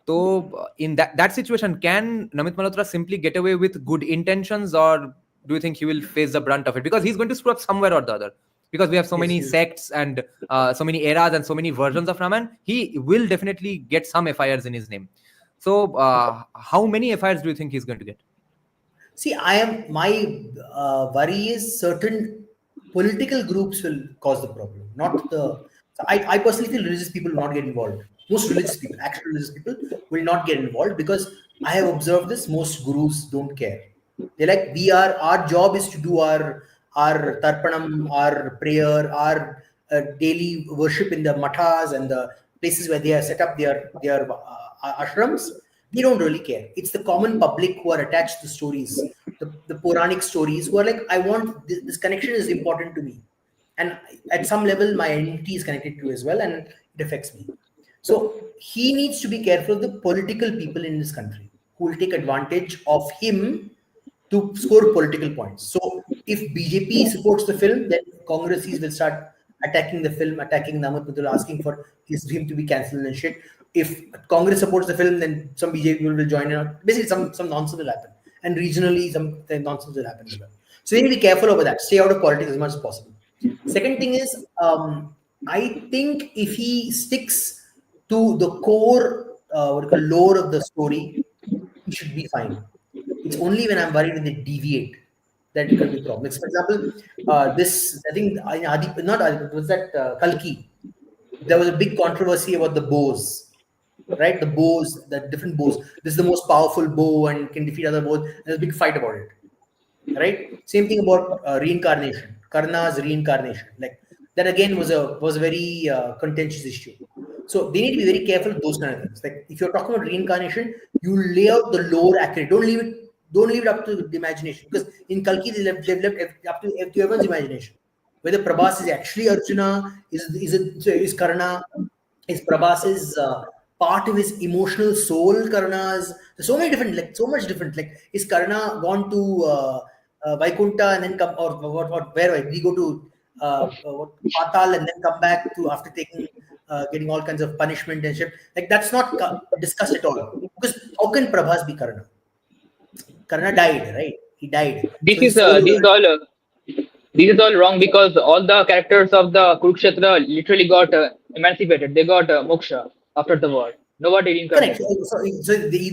Speaker 2: So in that situation, can Namit Malhotra simply get away with good intentions, or do you think he will face the brunt of it? Because he's going to screw up somewhere or the other. Because we have so many sects and so many eras and so many versions of Ramayana, he will definitely get some FIRs in his name. So how many FIRs do you think he's going to get?
Speaker 7: See, my worry is certain political groups will cause the problem, not the. I personally feel religious people will not get involved. Most religious people, actual religious people, will not get involved because I have observed this. Most gurus don't care. They're like, our job is to do our tarpanam, our prayer, our daily worship in the mathas and the places where they are set up their ashrams. They don't really care. It's the common public who are attached to stories, the Puranic stories, who are like, I want this connection is important to me. And at some level, my identity is connected to as well, and it affects me. So he needs to be careful of the political people in this country who will take advantage of him to score political points. So if BJP supports the film, then Congresses will start attacking the film, attacking Namit Malhotra, asking for him to be cancelled and shit. If Congress supports the film, then some BJP people will join in. Basically, some nonsense will happen. And regionally, some nonsense will happen as well. So you need to be careful over that. Stay out of politics as much as possible. Second thing is, I think if he sticks to the core lore of the story, he should be fine. It's only when I'm worried when they deviate that it could be a problem. For example, I think was that Kalki? There was a big controversy about the bows, right? The bows, the different bows. This is the most powerful bow and can defeat other bows. There's a big fight about it, right? Same thing about reincarnation. Karna's reincarnation, like that again was a very contentious issue. So they need to be very careful of those kind of things. Like if you're talking about reincarnation, you lay out the lore accurate. Don't leave it up to the imagination, because in Kalki they've left up to everyone's imagination. Whether Prabhas is actually Arjuna, is Karna, is Prabhas's part of his emotional soul. Karna's so much different. Like is Karna gone to Vaikunta and then come, or where we go to Patal and then come back to after getting all kinds of punishment and shit. Like that's not discussed at all. Because how can Prabhas be Karna? Karna died, right? He died.
Speaker 8: This is all wrong, because all the characters of the Kurukshetra literally got emancipated. They got moksha after the war. Nobody reincarnated.
Speaker 7: Correct. So they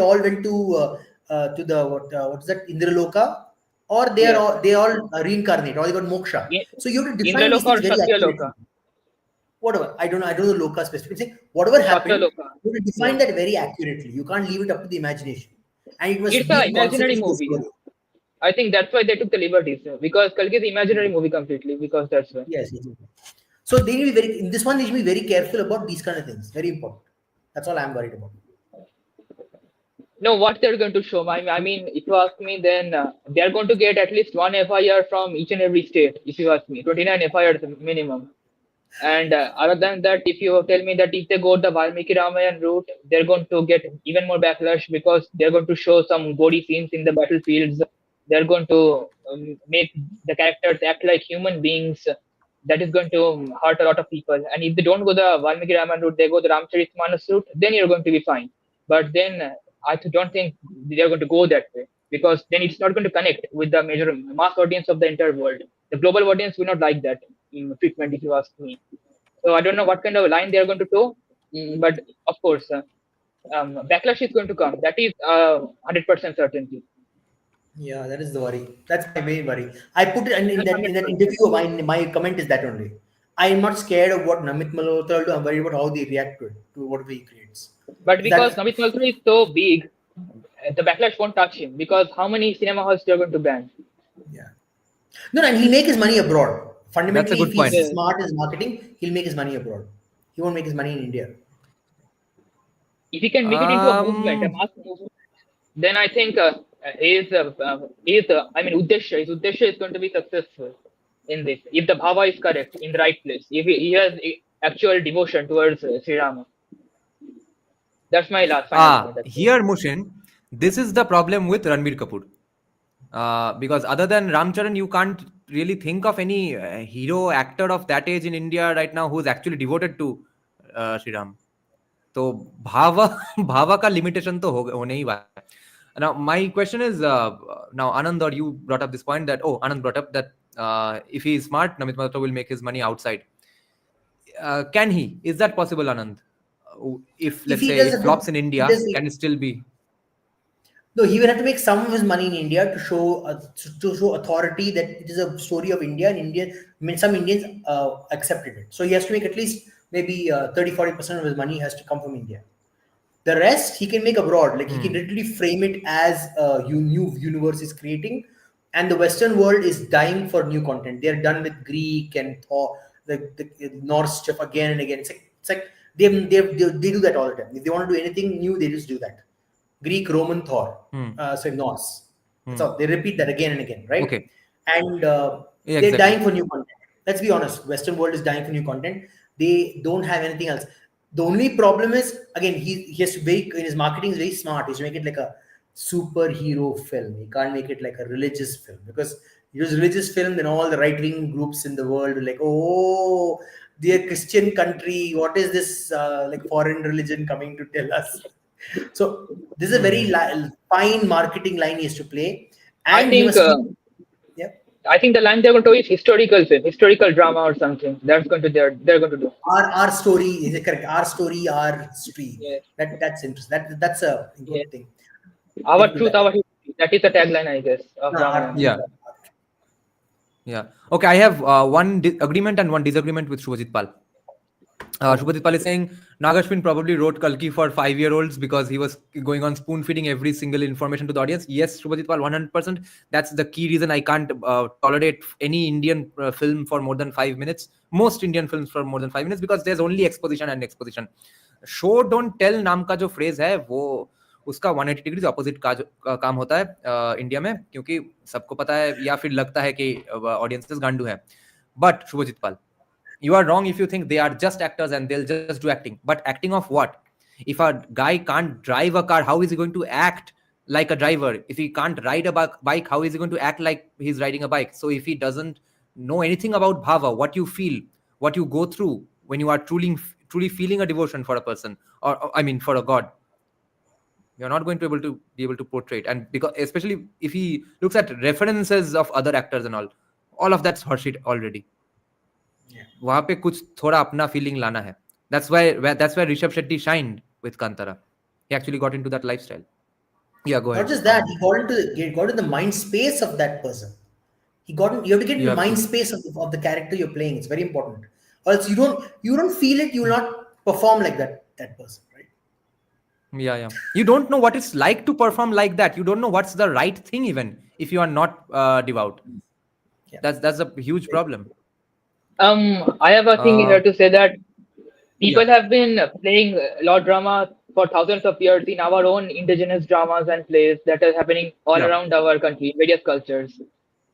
Speaker 7: all went to the what's that, Indraloka, or they all reincarnate, or they got moksha. So you have to define
Speaker 8: Indraloka or Satyaloka.
Speaker 7: Whatever, I don't know the loka specifically. Whatever happened, you have to define that very accurately. You can't leave it up to the imagination. And it's
Speaker 8: an imaginary movie. I think that's why they took the liberties, because Kalki is an imaginary movie completely. Because that's why.
Speaker 7: Yes. So they need to be in this one. They should be very careful about these kind of things. Very important. That's all I'm worried about.
Speaker 8: No, what they're going to show. I mean, if you ask me, then they're going to get at least one FIR from each and every state. If you ask me, 29 FIRs minimum. And other than that, if you tell me that if they go the Valmiki Ramayana route, they're going to get even more backlash because they're going to show some gory scenes in the battlefields. They're going to make the characters act like human beings. That is going to hurt a lot of people. And if they don't go the Valmiki Ramayana route, they go the Ramcharitmanas route, then you're going to be fine. But then don't think they're going to go that way because then it's not going to connect with the major mass audience of the entire world. The global audience will not like that treatment, if you ask me. So I don't know what kind of line they are going to toe, but of course, backlash is going to come. That is 100% certainty.
Speaker 7: Yeah, that is the worry. That's my main worry. I put it in that interview. My comment is that only. I am not scared of what Namit Malhotra will do. I'm worried about how they react to it, to whatever he creates.
Speaker 8: But because Namit Malhotra is so big, the backlash won't touch him because how many cinema halls they are going to ban?
Speaker 7: Yeah. No, and he'll make his money abroad. Fundamentally,
Speaker 2: good
Speaker 7: if
Speaker 2: point.
Speaker 7: he's smart in marketing, he'll make his money abroad. He won't make his money in India.
Speaker 8: If he can make it into a movement, a mass movement, then I think his Uddesha, his Uddesha is going to be successful in this. If the bhava is correct, in the right place, if he has actual devotion towards Sri Rama. That's my last final point.
Speaker 2: Here, Mushin, this is the problem with Ranbir Kapoor. Because other than Ramcharan, you can't really think of any hero actor of that age in India right now who's actually devoted to Sri Ram. So bhava ka limitation to hone hi waala hai. Now my question is, now Anand, or you brought up this point that Anand brought up that if he is smart, Namit Malhotra will make his money outside. Can he? Is that possible, Anand? If let's say it flops in India, can it still be?
Speaker 7: No, he will have to make some of his money in India to show authority that it is a story of India, and some Indians accepted it. So he has to make at least maybe 30-40% of his money has to come from India. The rest he can make abroad. Like he can literally frame it as a new universe is creating, and the Western world is dying for new content. They're done with Greek and Thor, the Norse stuff again and again. It's like they do that all the time. If they want to do anything new, they just do that. Greek, Roman, Thor, Norse. So they repeat that again and again, right?
Speaker 2: Okay.
Speaker 7: And
Speaker 2: Yeah,
Speaker 7: they're
Speaker 2: exactly.
Speaker 7: dying for new content. Let's be honest. Western world is dying for new content. They don't have anything else. The only problem is, again, he has to make, in his marketing is very smart. He has to make it like a superhero film. He can't make it like a religious film, because if it was a religious film, then all the right-wing groups in the world are like, oh, they're Christian country. What is this like foreign religion coming to tell us? So this is a very fine marketing line he has to play. And
Speaker 8: I think the line they're going to do is historical film, historical drama or something. That's going to they're going to do.
Speaker 7: Our story is it correct? Our story, our stream.
Speaker 8: Yeah.
Speaker 7: That's interesting. That's a good thing.
Speaker 8: Our truth, our history. That is the tagline, I guess. Of Ramayana.
Speaker 2: Yeah. Okay, I have one agreement and one disagreement with Shubhajit Pal. Shubhajit Pal is saying Nagashwin probably wrote Kalki for 5-year-olds because he was going on spoon feeding every single information to the audience. Yes, Shubhajit Pal, 100%. That's the key reason I can't tolerate any Indian film for more than 5 minutes. Most Indian films for more than 5 minutes, because there's only exposition and exposition. Show don't tell नाम का जो phrase है वो उसका 180 degree opposite का काम होता है इंडिया में, क्योंकि सबको पता है या फिर लगता है कि ऑडियंसेस गांडू है. But Shubhajit Pal, you are wrong if you think they are just actors and they'll just do acting. But acting of what? If a guy can't drive a car, how is he going to act like a driver? If he can't ride a bike, how is he going to act like he's riding a bike? So if he doesn't know anything about bhava, what you feel, what you go through when you are truly feeling a devotion for a person, or I mean for a god, you're not going to be able to portray it. And because especially if he looks at references of other actors and all of that's horseshit already. वहां पे कुछ थोड़ा अपना feeling लाना है. That's why Rishabh Shetty shined with Kantara. He actually got into that lifestyle. Yeah, go ahead.
Speaker 7: Not just that, he got into the mind space of that person. You have to get in the mind space of the character you're playing. It's very important. Or else you don't feel it, you will not perform like that person, right?
Speaker 2: Yeah. You don't know what it's like to perform like that. You don't know what's the right thing even if you are not devout. Yeah. That's a huge problem.
Speaker 8: I have a thing here to say that people have been playing Lord drama for thousands of years in our own indigenous dramas and plays that are happening all around our country, various cultures.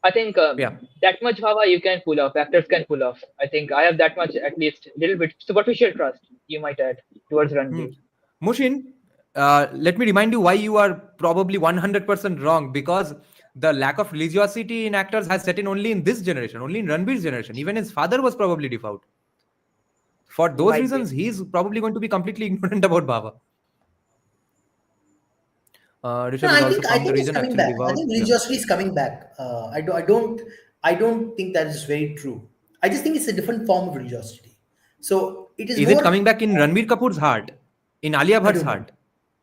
Speaker 8: I think
Speaker 2: Yeah.
Speaker 8: that much Bhava you can pull off. Actors can pull off. I think I have that much, at least, little bit superficial trust, you might add, towards Ranveer.
Speaker 2: Mushin, let me remind you why you are probably 100% wrong, because the lack of religiosity in actors has set in only in this generation, only in Ranveer's generation. Even his father was probably devout. For those
Speaker 8: Might be.
Speaker 2: reasons, he's probably going to be completely ignorant about Baba. Rishabh
Speaker 7: No,
Speaker 2: is also
Speaker 7: I
Speaker 2: from the
Speaker 7: think it's
Speaker 2: region,
Speaker 7: coming
Speaker 2: actually
Speaker 7: back. I
Speaker 2: devout.
Speaker 7: think
Speaker 2: Yeah.
Speaker 7: religiosity is coming back. I don't think that is very true. I just think it's a different form of religiosity. So it is
Speaker 2: Is
Speaker 7: more.
Speaker 2: it coming back in Ranveer Kapoor's heart, in Alia
Speaker 7: I
Speaker 2: Bhatt's
Speaker 7: don't know.
Speaker 2: heart?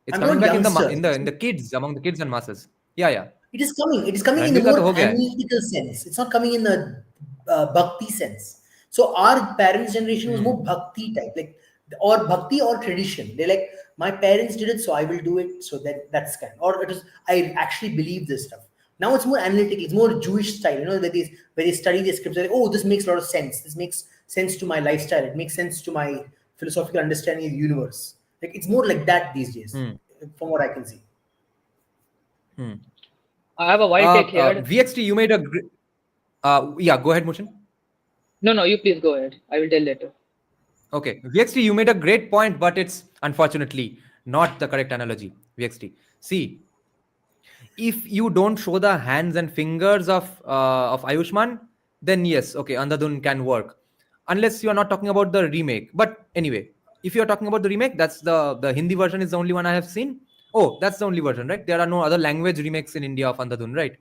Speaker 2: It's
Speaker 7: I'm
Speaker 2: coming
Speaker 7: not
Speaker 2: back in
Speaker 7: youngsters.
Speaker 2: the kids, among the kids and masses. Yeah, yeah.
Speaker 7: It is coming. It is coming in a
Speaker 2: Ranveer ka to
Speaker 7: more
Speaker 2: ho gaya hai.
Speaker 7: analytical sense. It's not coming in a bhakti sense. So our parents' generation was more bhakti type, like or bhakti or tradition. They're like, my parents did it, so I will do it. So that's kind. Or it is, I actually believe this stuff. Now it's more analytical. It's more Jewish style. You know, where they study the scripts. They're like, oh, this makes a lot of sense. This makes sense to my lifestyle. It makes sense to my philosophical understanding of the universe. Like it's more like that these days, from what I can see.
Speaker 8: I have a wild take here.
Speaker 2: VXT, you made a. Yeah, go ahead, Mushin.
Speaker 8: No, you please go ahead. I will tell later.
Speaker 2: Okay, VXT, you made a great point, but it's unfortunately not the correct analogy. VXT, see, if you don't show the hands and fingers of Ayushman, then yes, okay, Andhadhun can work, unless you are not talking about the remake. But anyway, if you are talking about the remake, that's the Hindi version is the only one I have seen. Oh, that's the only version, right? There are no other language remakes in India of Andhadhun, right?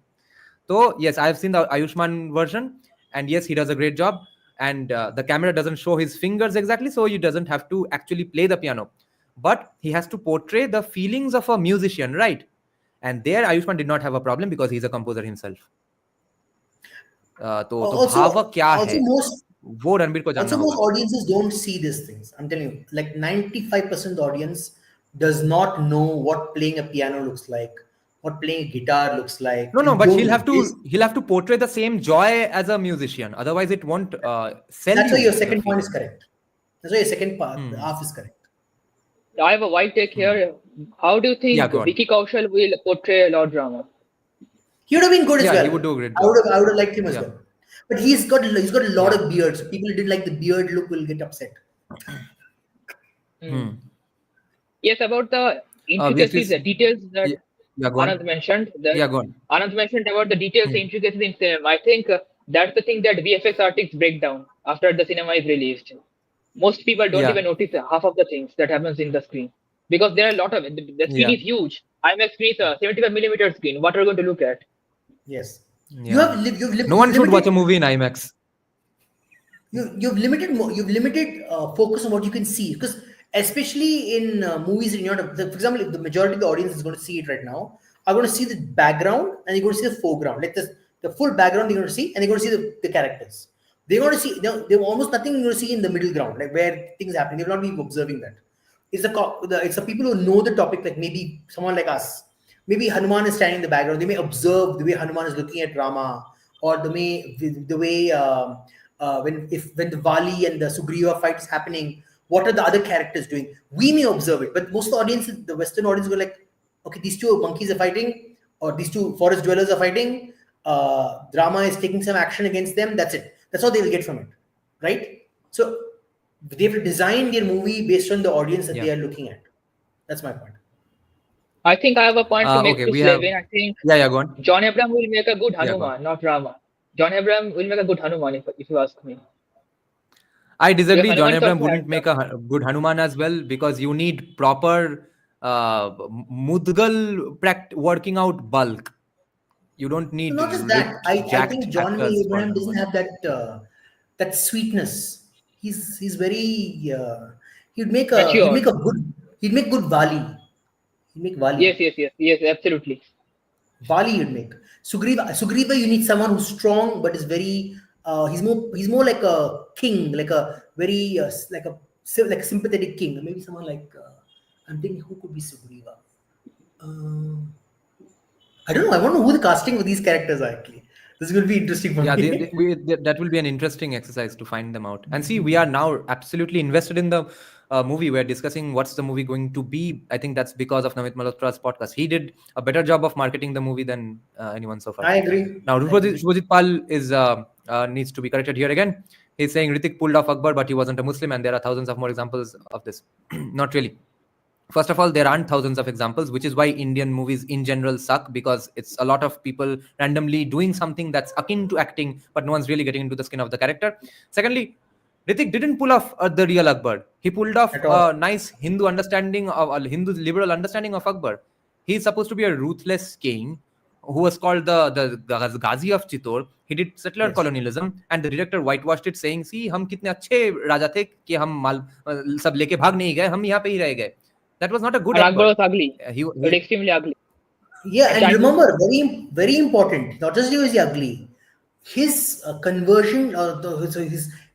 Speaker 2: So yes, I have seen the Ayushman version, and yes, he does a great job. And the camera doesn't show his fingers exactly, so he doesn't have to actually play the piano, but he has to portray the feelings of a musician, right? And there Ayushman did not have a problem because he's a composer himself. तो भाव क्या है वो रणबीर को जानना
Speaker 7: Also, most
Speaker 2: होगा.
Speaker 7: audiences don't see these things. I'm telling you, like 95% of the audience does not know what playing a piano looks like, what playing a guitar looks like.
Speaker 2: No,
Speaker 7: They
Speaker 2: but
Speaker 7: don't
Speaker 2: he'll
Speaker 7: know.
Speaker 2: have to portray the same joy as a musician. Otherwise, it won't sell.
Speaker 7: That's
Speaker 2: you
Speaker 7: why your
Speaker 2: the
Speaker 7: second point
Speaker 2: feeling.
Speaker 7: is correct. That's why your second part, half is correct.
Speaker 8: I have a wild take here. How do you think
Speaker 2: Yeah, go on.
Speaker 8: Vicky Kaushal will portray Lord Rama?
Speaker 7: He would have been good as
Speaker 2: Yeah,
Speaker 7: well.
Speaker 2: he would do a great
Speaker 7: I
Speaker 2: job.
Speaker 7: would have liked him as
Speaker 2: Yeah.
Speaker 7: well. But he's got a lot of beard, so people who didn't like the beard look will get upset.
Speaker 8: Yes, about the intricacies, the details that
Speaker 2: Yeah, go on.
Speaker 8: Anand mentioned.
Speaker 2: Yeah, go on.
Speaker 8: Anand mentioned about the details, the intricacies in cinema. I think that's the thing that VFX artists break down after the cinema is released. Most people don't
Speaker 2: Yeah.
Speaker 8: even notice half of the things that happens in the screen because there are a lot of it. The screen
Speaker 2: Yeah.
Speaker 8: is huge. IMAX screen is a 75mm screen. What are you going to look at?
Speaker 7: Yes.
Speaker 2: Yeah. No one should watch a movie in IMAX.
Speaker 7: You've limited focus on what you can see, because especially in movies in Europe, for example, if the majority of the audience is going to see it right now, are going to see the background and they're going to see the foreground, like the full background they're going to see, and they're going to see the characters. They're going to see they're almost nothing you're going to see in the middle ground, like where things happen. They will not be observing that. It's the people who know the topic, like maybe someone like us. Maybe Hanuman is standing in the background. They may observe the way Hanuman is looking at Rama, or the way when the Vali and the Sugriva fight is happening, what are the other characters doing? We may observe it, but most of the audience, the Western audience, go like, okay, these two monkeys are fighting, or these two forest dwellers are fighting. Drama is taking some action against them. That's it. That's all they will get from it, right? So they have to design their movie based on the audience that they are looking at. That's my point.
Speaker 8: I think I have a point to make
Speaker 2: Okay,
Speaker 8: to
Speaker 2: we have-
Speaker 8: Slavin. I think
Speaker 2: Go on.
Speaker 8: John Abraham will make a good
Speaker 2: Yeah, go
Speaker 8: Hanuman, not Rama. John Abraham will make a good Hanuman, if you ask me.
Speaker 2: I disagree.
Speaker 8: Yes,
Speaker 2: John
Speaker 8: Hanuman is
Speaker 2: Abraham
Speaker 8: also
Speaker 2: wouldn't make a good Hanuman as well, because you need proper Mudgal working out bulk. You don't need.
Speaker 7: Not just that.
Speaker 2: ripped,
Speaker 7: I
Speaker 2: jacked
Speaker 7: think John
Speaker 2: actors for
Speaker 7: Abraham doesn't
Speaker 2: Hanuman.
Speaker 7: have that sweetness. He's very he'd make
Speaker 8: Mature.
Speaker 7: he'd make good Vali. He'd make Vali.
Speaker 8: Yes, absolutely.
Speaker 7: Vali you'd make. Sugriva, you need someone who's strong but is very he's more like a king, like a very like a sympathetic king. Maybe someone like I'm thinking who could be Sugriva. I don't know. I want to know who the casting for these characters are actually. This will be interesting for me.
Speaker 2: That will be an interesting exercise to find them out. And see, we are now absolutely invested in the movie, we're discussing what's the movie going to be. I think that's because of Namit Malhotra's podcast. He did a better job of marketing the movie than anyone so far.
Speaker 7: I agree.
Speaker 2: Now, Shubhajit Pal is needs to be corrected here again. He's saying Hrithik pulled off Akbar, but he wasn't a Muslim, and there are thousands of more examples of this. Not really. First of all, there aren't thousands of examples, which is why Indian movies in general suck, because it's a lot of people randomly doing something that's akin to acting, but no one's really getting into the skin of the character. Secondly, Hrithik didn't pull off the real Akbar. He pulled off a nice Hindu understanding of a Hindu liberal understanding of Akbar. He's supposed to be a ruthless king who was called the Ghazi of Chittor. He did settler colonialism, and the director whitewashed it, saying, "See, हम कितने अच्छे राजा थे कि हम माल सब लेके भाग नहीं गए, हम यहाँ पे ही रह गए." That was not a good
Speaker 8: And
Speaker 2: Akbar.
Speaker 8: Akbar was ugly. He was extremely ugly.
Speaker 7: Yeah, and remember, very, very important. Not just he was ugly, his conversion,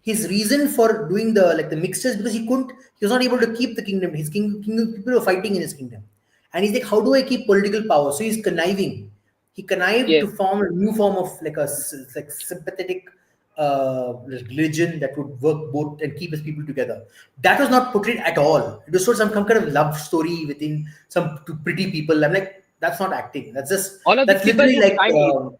Speaker 7: his reason for doing the mixtures, because he was not able to keep the kingdom. His people were fighting in his kingdom, and he's like, how do I keep political power? So he's conniving. He connived to form a new form of like sympathetic religion that would work both and keep his people together. That was not portrayed at all. It was sort of some kind of love story within some two pretty people. I'm like, that's not acting. That's just
Speaker 8: all of
Speaker 7: that's
Speaker 8: these people
Speaker 7: literally like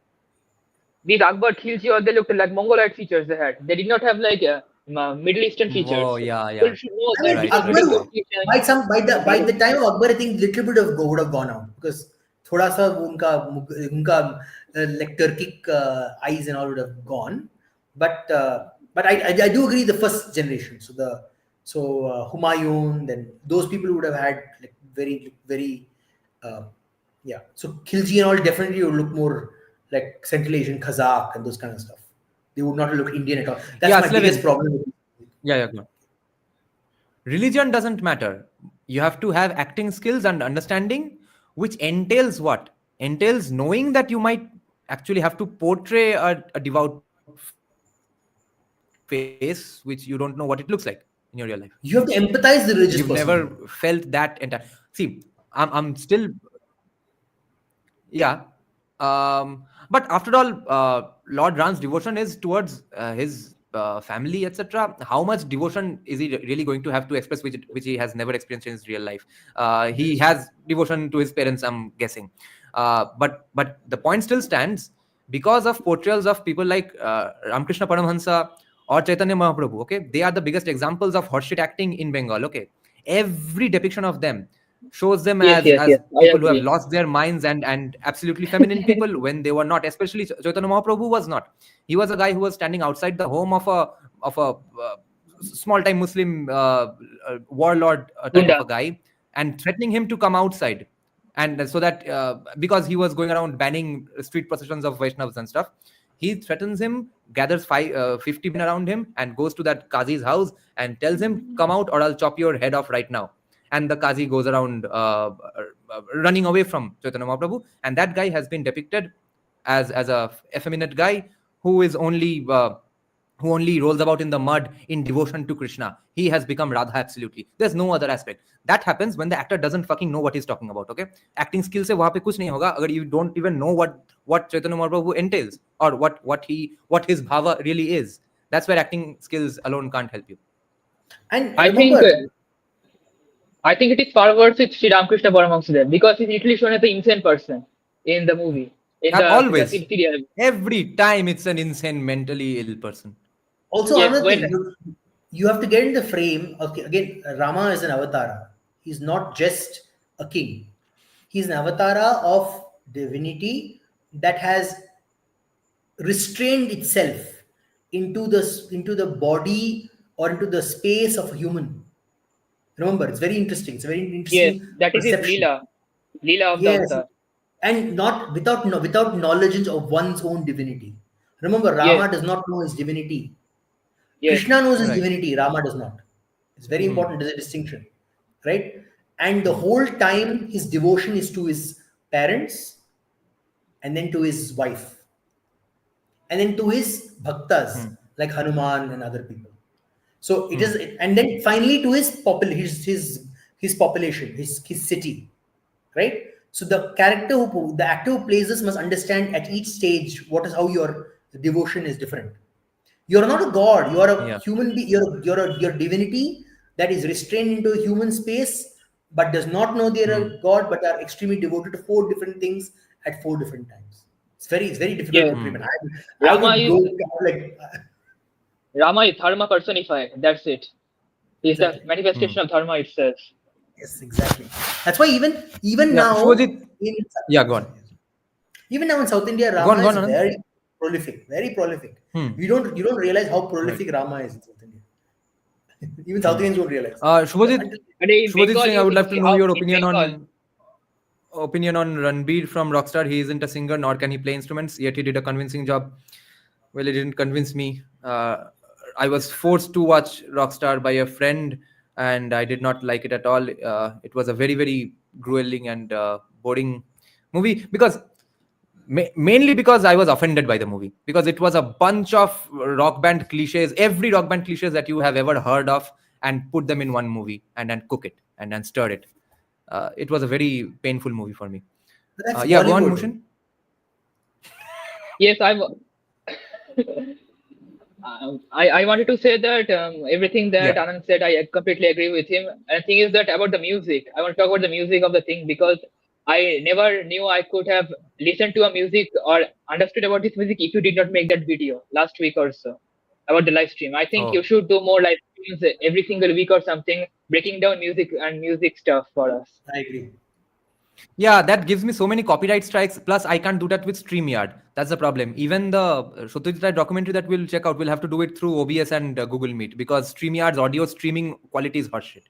Speaker 8: these Akbar Khilji, or they looked like Mongolite features they had. They did not have like Middle Eastern features.
Speaker 2: Oh yeah.
Speaker 8: People should know
Speaker 7: I mean,
Speaker 8: that.
Speaker 7: Akbar, by the time of Akbar, I think little bit of would have gone out, because thoda sa unka like Turkic eyes and all would have gone. But I do agree, the first generation. So Humayun, then those people would have had like very So Khilji and all definitely would look more like Central Asian, Kazakh, and those kind of stuff. They would not look Indian at all. That's my biggest problem.
Speaker 2: Yeah. Religion doesn't matter. You have to have acting skills and understanding, which entails what? Entails knowing that you might actually have to portray a devout face, which you don't know what it looks like in your real life.
Speaker 7: You have to empathize the religious
Speaker 2: You've
Speaker 7: person.
Speaker 2: never felt that entire. See, I'm still. Yeah. But after all, Lord Ram's devotion is towards his family, etc. How much devotion is he really going to have to express, which he has never experienced in his real life? He has devotion to his parents, I'm guessing. But the point still stands, because of portrayals of people like Ramakrishna Paramhansa or Chaitanya Mahaprabhu. Okay, they are the biggest examples of horseshit acting in Bengal. Okay, every depiction of them shows them as people who have lost their minds and absolutely feminine people when they were not. Especially Chaitanya Mahaprabhu was not. He was a guy who was standing outside the home of a small-time Muslim warlord type of a guy, and threatening him to come outside, and so that because he was going around banning street processions of Vaishnavas and stuff, he threatens him, gathers 50 men around him, and goes to that Qazi's house and tells him, "Come out or I'll chop your head off right now." And the Qazi goes around running away from Chaitanya Mahaprabhu, and that guy has been depicted as a effeminate guy who is only rolls about in the mud in devotion to Krishna. He has become Radha absolutely. There's no other aspect. That happens when the actor doesn't fucking know what he's talking about. Okay, acting skills se wahan pe kuch nahi hoga agar you don't even know what Chaitanya Mahaprabhu entails, or what his bhava really is. That's where acting skills alone can't help you.
Speaker 7: And
Speaker 8: I think it is far worse with Sri Ramakrishna Paramahansa there, because he's literally shown as an insane person in the movie.
Speaker 2: Always. Every time it's an insane, mentally ill person.
Speaker 7: Also, another thing, you have to get in the frame. Okay, again, Rama is an avatara. He's not just a king. He's an avatara of divinity that has restrained itself into the body or into the space of a human. Remember, it's very interesting. It's a very interesting.
Speaker 8: Yes, that is his Leela of the avatar.
Speaker 7: And not without knowledge of one's own divinity. Remember, Rama does not know his divinity. Yes. Krishna knows his divinity. Rama does not. It's very important. There's a distinction, right? And the whole time, his devotion is to his parents, and then to his wife, and then to his bhaktas like Hanuman and other people. So it is, and then finally to his population, his city, right? So the actor who plays this must understand at each stage how your devotion is different. You're not a god. You are a human being. You're a divinity that is restrained into a human space, but does not know they are a god, but are extremely devoted to 4 different things at 4 different times. It's very difficult
Speaker 8: Yeah.
Speaker 7: to implement. I
Speaker 8: Rama
Speaker 7: would
Speaker 8: is
Speaker 7: go like
Speaker 8: Rama is dharma personified. That's it. He's
Speaker 7: exactly.
Speaker 8: the manifestation of dharma itself.
Speaker 7: Yes, exactly. That's why even
Speaker 2: Yeah,
Speaker 7: now
Speaker 2: Shubhajit.
Speaker 7: in
Speaker 2: Yeah, go on.
Speaker 7: even now in South India,
Speaker 2: Go on,
Speaker 7: Rama
Speaker 2: go
Speaker 7: is
Speaker 2: on, Anand.
Speaker 7: very prolific, very prolific.
Speaker 2: Hmm.
Speaker 7: You don't realize how prolific Rama is in South India. Even South Indians don't realize.
Speaker 2: Shubhajit,
Speaker 7: Until-
Speaker 8: And in
Speaker 2: Shubhajit
Speaker 8: Bengal,
Speaker 2: Singh, I
Speaker 8: you
Speaker 2: would
Speaker 8: can
Speaker 2: love to
Speaker 8: see
Speaker 2: know
Speaker 8: how
Speaker 2: your
Speaker 8: in
Speaker 2: opinion
Speaker 8: Bengal,
Speaker 2: on Ranbir from Rockstar. He isn't a singer, nor can he play instruments, yet he did a convincing job. Well, it didn't convince me. I was forced to watch Rockstar by a friend, and I did not like it at all. It was a very grueling and boring movie because mainly because I was offended by the movie, because it was a bunch of rock band cliches, every rock band cliches that you have ever heard of, and put them in one movie and then cook it and then stir it. It was a very painful movie for me.
Speaker 7: But that's
Speaker 2: Yeah, go on,
Speaker 7: Bollywood.
Speaker 2: Mushin.
Speaker 8: yes, I wanted to say that everything that
Speaker 2: Yeah.
Speaker 8: Anand said, I completely agree with him. And the thing is that about the music, I want to talk about the music of the thing because I never knew I could have listened to a music or understood about this music if you did not make that video last week or so about the live stream. I think
Speaker 2: Oh.
Speaker 8: you should do more live streams every single week or something, breaking down music and music stuff for us.
Speaker 7: I agree.
Speaker 2: Yeah, that gives me so many copyright strikes. Plus, I can't do that with StreamYard. That's the problem. Even the Satyajit documentary that we'll check out, we'll have to do it through OBS and Google Meet, because StreamYard's audio streaming quality is horseshit.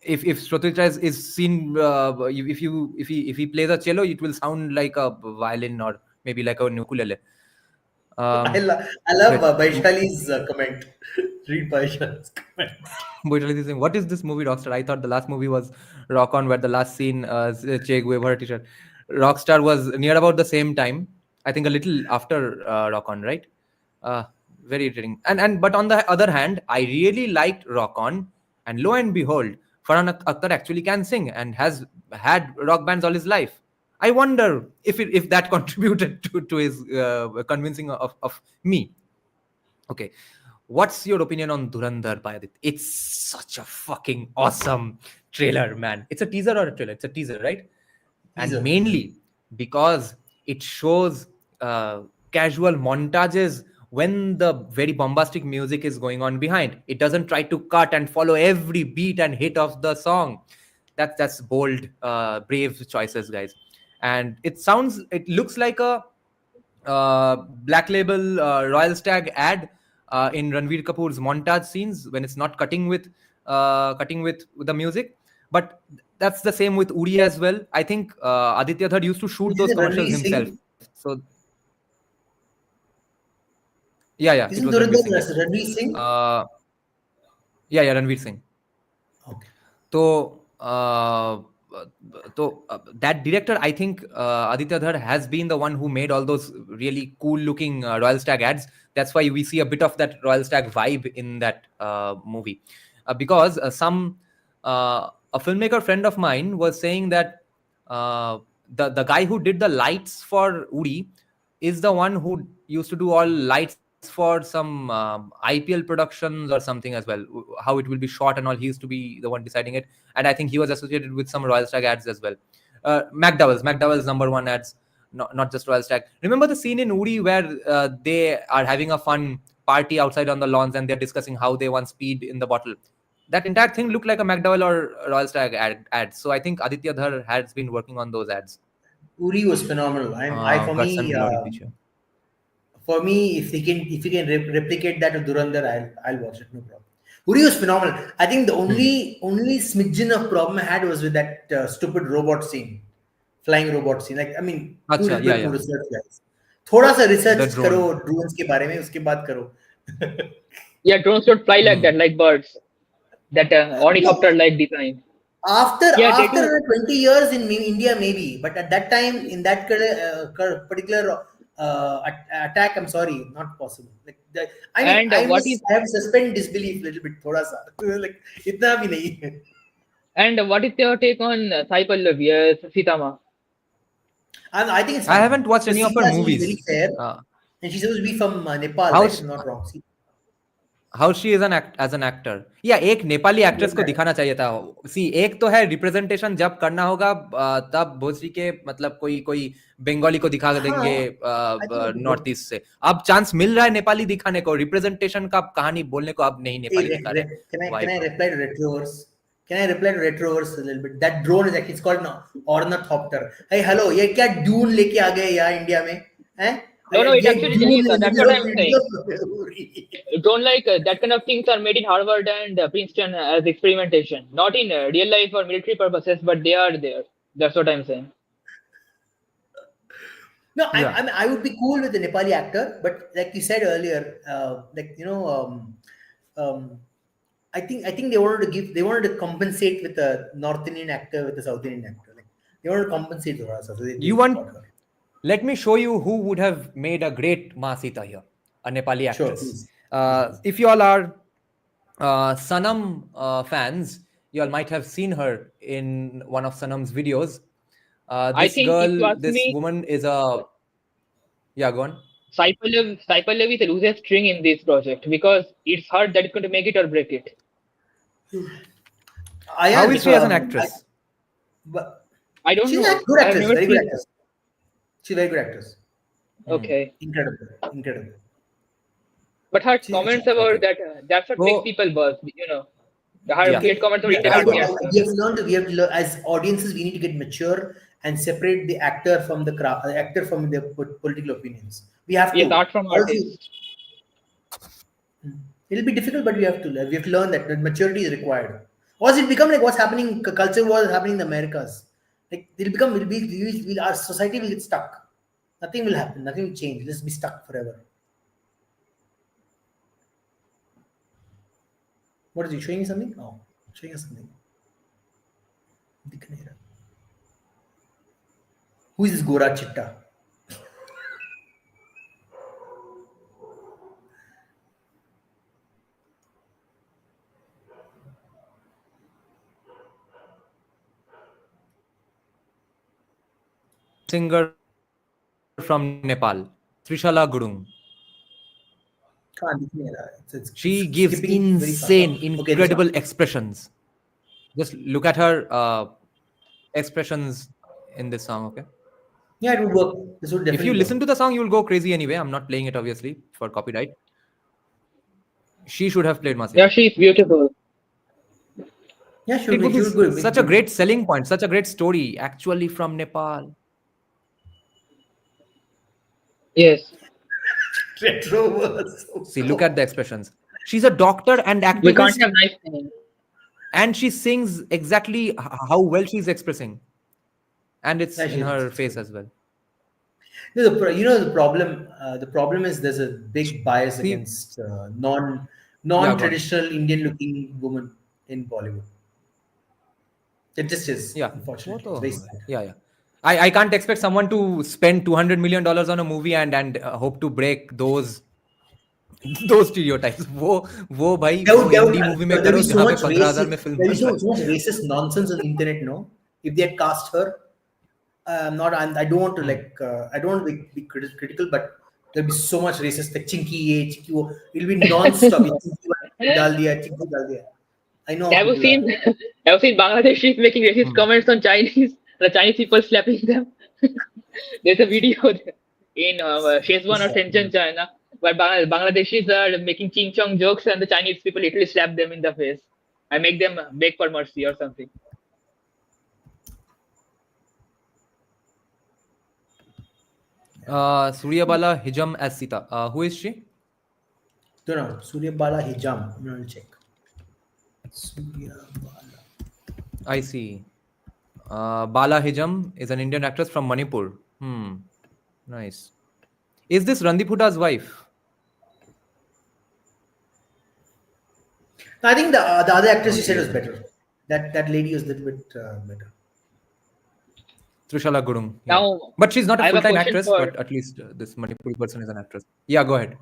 Speaker 2: If Satyajit is seen, if he plays a cello, it will sound like a violin or maybe like a ukulele.
Speaker 7: I love
Speaker 2: Right.
Speaker 7: Vaishali's comment. Read Vaishali's comment.
Speaker 2: Literally saying, what is this movie, Rockstar? I thought the last movie was Rock On, where the last scene, Che Guevara t-shirt. Rockstar was near about the same time. I think a little after Rock On, right? Very irritating. But on the other hand, I really liked Rock On, and lo and behold, Farhan Akhtar actually can sing and has had rock bands all his life. I wonder if that contributed to his convincing of me. Okay. What's your opinion on Dhurandhar by Adit? It's such a fucking awesome trailer, man. It's a teaser or a trailer? It's a teaser, right?
Speaker 7: Teaser.
Speaker 2: And mainly because it shows casual montages when the very bombastic music is going on behind. It doesn't try to cut and follow every beat and hit of the song. That's bold, brave choices, guys. And it looks like a Black Label Royal Stag ad in Ranveer Kapoor's montage scenes when it's not cutting with the music. But that's the same with Uri as well. I think Aditya Dhar used to shoot
Speaker 7: Isn't
Speaker 2: those
Speaker 7: it
Speaker 2: commercials
Speaker 7: Ranveer
Speaker 2: himself.
Speaker 7: Singh?
Speaker 2: So yeah, it
Speaker 7: Isn't
Speaker 2: was Ranveer Singh.
Speaker 7: Dhurandhar
Speaker 2: Yeah.
Speaker 7: Ranveer Singh?
Speaker 2: Yeah, Ranveer Singh.
Speaker 7: Okay.
Speaker 2: So that director, I think Aditya Dhar has been the one who made all those really cool looking Royal Stag ads. That's why we see a bit of that Royal Stag vibe in that movie. Because a filmmaker friend of mine was saying that the guy who did the lights for Uri is the one who used to do all lights for some IPL productions or something as well, how it will be shot and all. He used to be the one deciding it, and I think he was associated with some Royal Stag ads as well. McDowell's number one ads, not just Royal Stag. Remember the scene in Uri where they are having a fun party outside on the lawns and they're discussing how they want speed in the bottle? That entire thing looked like a McDowell or Royal Stag ad. So I think Aditya Dhar has been working on those ads.
Speaker 7: Uri was phenomenal.
Speaker 2: Guts and Glory feature.
Speaker 7: For me, if he can replicate that with Dhurandhar, I'll watch it. No problem. Uri was phenomenal. I think the only smidgen of problem I had was with that stupid robot scene, flying robot scene. Like, I mean, do a little bit more research, guys. थोड़ा सा research करो drones के बारे में, उसके बाद करो.
Speaker 8: Yeah, drones don't fly like that, like birds. That ornithopter-like design.
Speaker 7: After 20 years in India, maybe, but at that time, in that particular attack, I'm sorry, not possible. Like, I have to suspend disbelief a little bit, thoda sa. Like, itna bhi nahi.
Speaker 8: And what is your take on Sai Pallavi as Sitama?
Speaker 7: I think it's
Speaker 2: fine. I haven't watched any of her movies.
Speaker 7: Very fair. And she's supposed to be from Nepal, right? I'm not wrong.
Speaker 2: how she is as an actor. Yeah, एक Nepali actress को दिखाना चाहिए था. See, एक तो है representation जब करना होगा तब भोजपुरी के मतलब कोई बंगाली को दिखा देंगे नॉर्थ ईस्ट से. अब चांस मिल रहा है नेपाली दिखाने को, रिप्रेजेंटेशन का कहानी बोलने को अब नहीं नेपाली दिखा रहे.
Speaker 7: Can I reply to Retroverse? Can I reply to Retroverse a little bit? That drone is actually, it's called ornithopter. Hey, hello, ये क्या ड्यून लेके आ गए यहाँ इंडिया में? हैं?
Speaker 8: No, it actually is. That's what I'm saying. Don't like that kind of things are made in Harvard and Princeton as experimentation, not in real life or military purposes, but they are there. That's what I'm saying.
Speaker 7: No, I would be cool with the Nepali actor, but like you said earlier, I think they wanted to compensate with the North Indian actor with the South Indian actor. Like they wanted to compensate for us. So
Speaker 2: let me show you who would have made a great Ma Sita here, a Nepali actress. Sure, if you all are Sanam fans, you all might have seen her in one of Sanam's videos. This woman is a... Yeah, go on.
Speaker 8: Sai Pallavi is a loser string in this project because it's hard that it's going to make it or break it.
Speaker 2: How is she as an actress?
Speaker 8: I don't know.
Speaker 7: She's a good actress, very good actress. She's a very good actress.
Speaker 8: Okay.
Speaker 7: Incredible.
Speaker 8: But her comments about that's what makes people buzz, you know. Her hate comments are
Speaker 7: we have to learn, as audiences, we need to get mature and separate the actor from the actor from the political opinions. We have to.
Speaker 8: Yes, art from artists.
Speaker 7: It'll be difficult, but we have to learn that maturity is required. Or it become like what's happening, culture was happening in the Americas. Like our society will get stuck. Nothing will happen. Nothing will change. Let's be stuck forever. What is he showing you something? Oh, showing us something. Who is this Gora Chitta?
Speaker 2: Singer from Nepal, Trishala Gurung. She gives insane, incredible expressions. Just look at her expressions in this song, okay?
Speaker 7: Yeah, it would work. This would definitely
Speaker 2: if you listen to the song, you will go crazy anyway. I'm not playing it, obviously, for copyright. She should have played Masi.
Speaker 8: Yeah, she's beautiful.
Speaker 7: Yeah, she would be good.
Speaker 2: Such a great selling point, such a great story, actually from Nepal.
Speaker 8: Yes.
Speaker 2: See, look at the expressions. She's a doctor and activist.
Speaker 8: We can't have nice things.
Speaker 2: And she sings exactly how well she's expressing. And it's in her face as well.
Speaker 7: The problem. The problem is there's a big bias against non-traditional Indian-looking women in Bollywood. It just is.
Speaker 2: Yeah,
Speaker 7: unfortunately.
Speaker 2: Yeah. I can't expect someone to spend $200 million on a movie and hope to break those stereotypes. वो भाई Hindi movie में करो जहाँ पे 15,000 में film.
Speaker 7: There is so much racist nonsense on the internet. No, if they had cast her, I don't want to I don't want to be critical, but there'll be so much racist like chinky ye, chinky wo. It'll be non-stop. Dal diya. I know.
Speaker 8: I've seen Bangladeshis making racist comments on Chinese. The Chinese people slapping them. There's a video in Shenzhen or Shenzhen, China, where Bangladeshis are making ching chong jokes and the Chinese people literally slap them in the face. I make them beg for mercy or something.
Speaker 2: Suryabala Hijam as Sita. Who is she?
Speaker 7: No. Suryabala Hijam. I'm going to check. Suryabala.
Speaker 2: I see. Bala Hijam is an Indian actress from Manipur. Nice. Is this Randeep Huda's wife?
Speaker 7: I think the other actress you said was better. That lady was a little bit better.
Speaker 2: Trishala Gurung. Yeah.
Speaker 8: Now,
Speaker 2: but she's not a full-time actress, but at least this Manipuri person is an actress. Yeah, go ahead.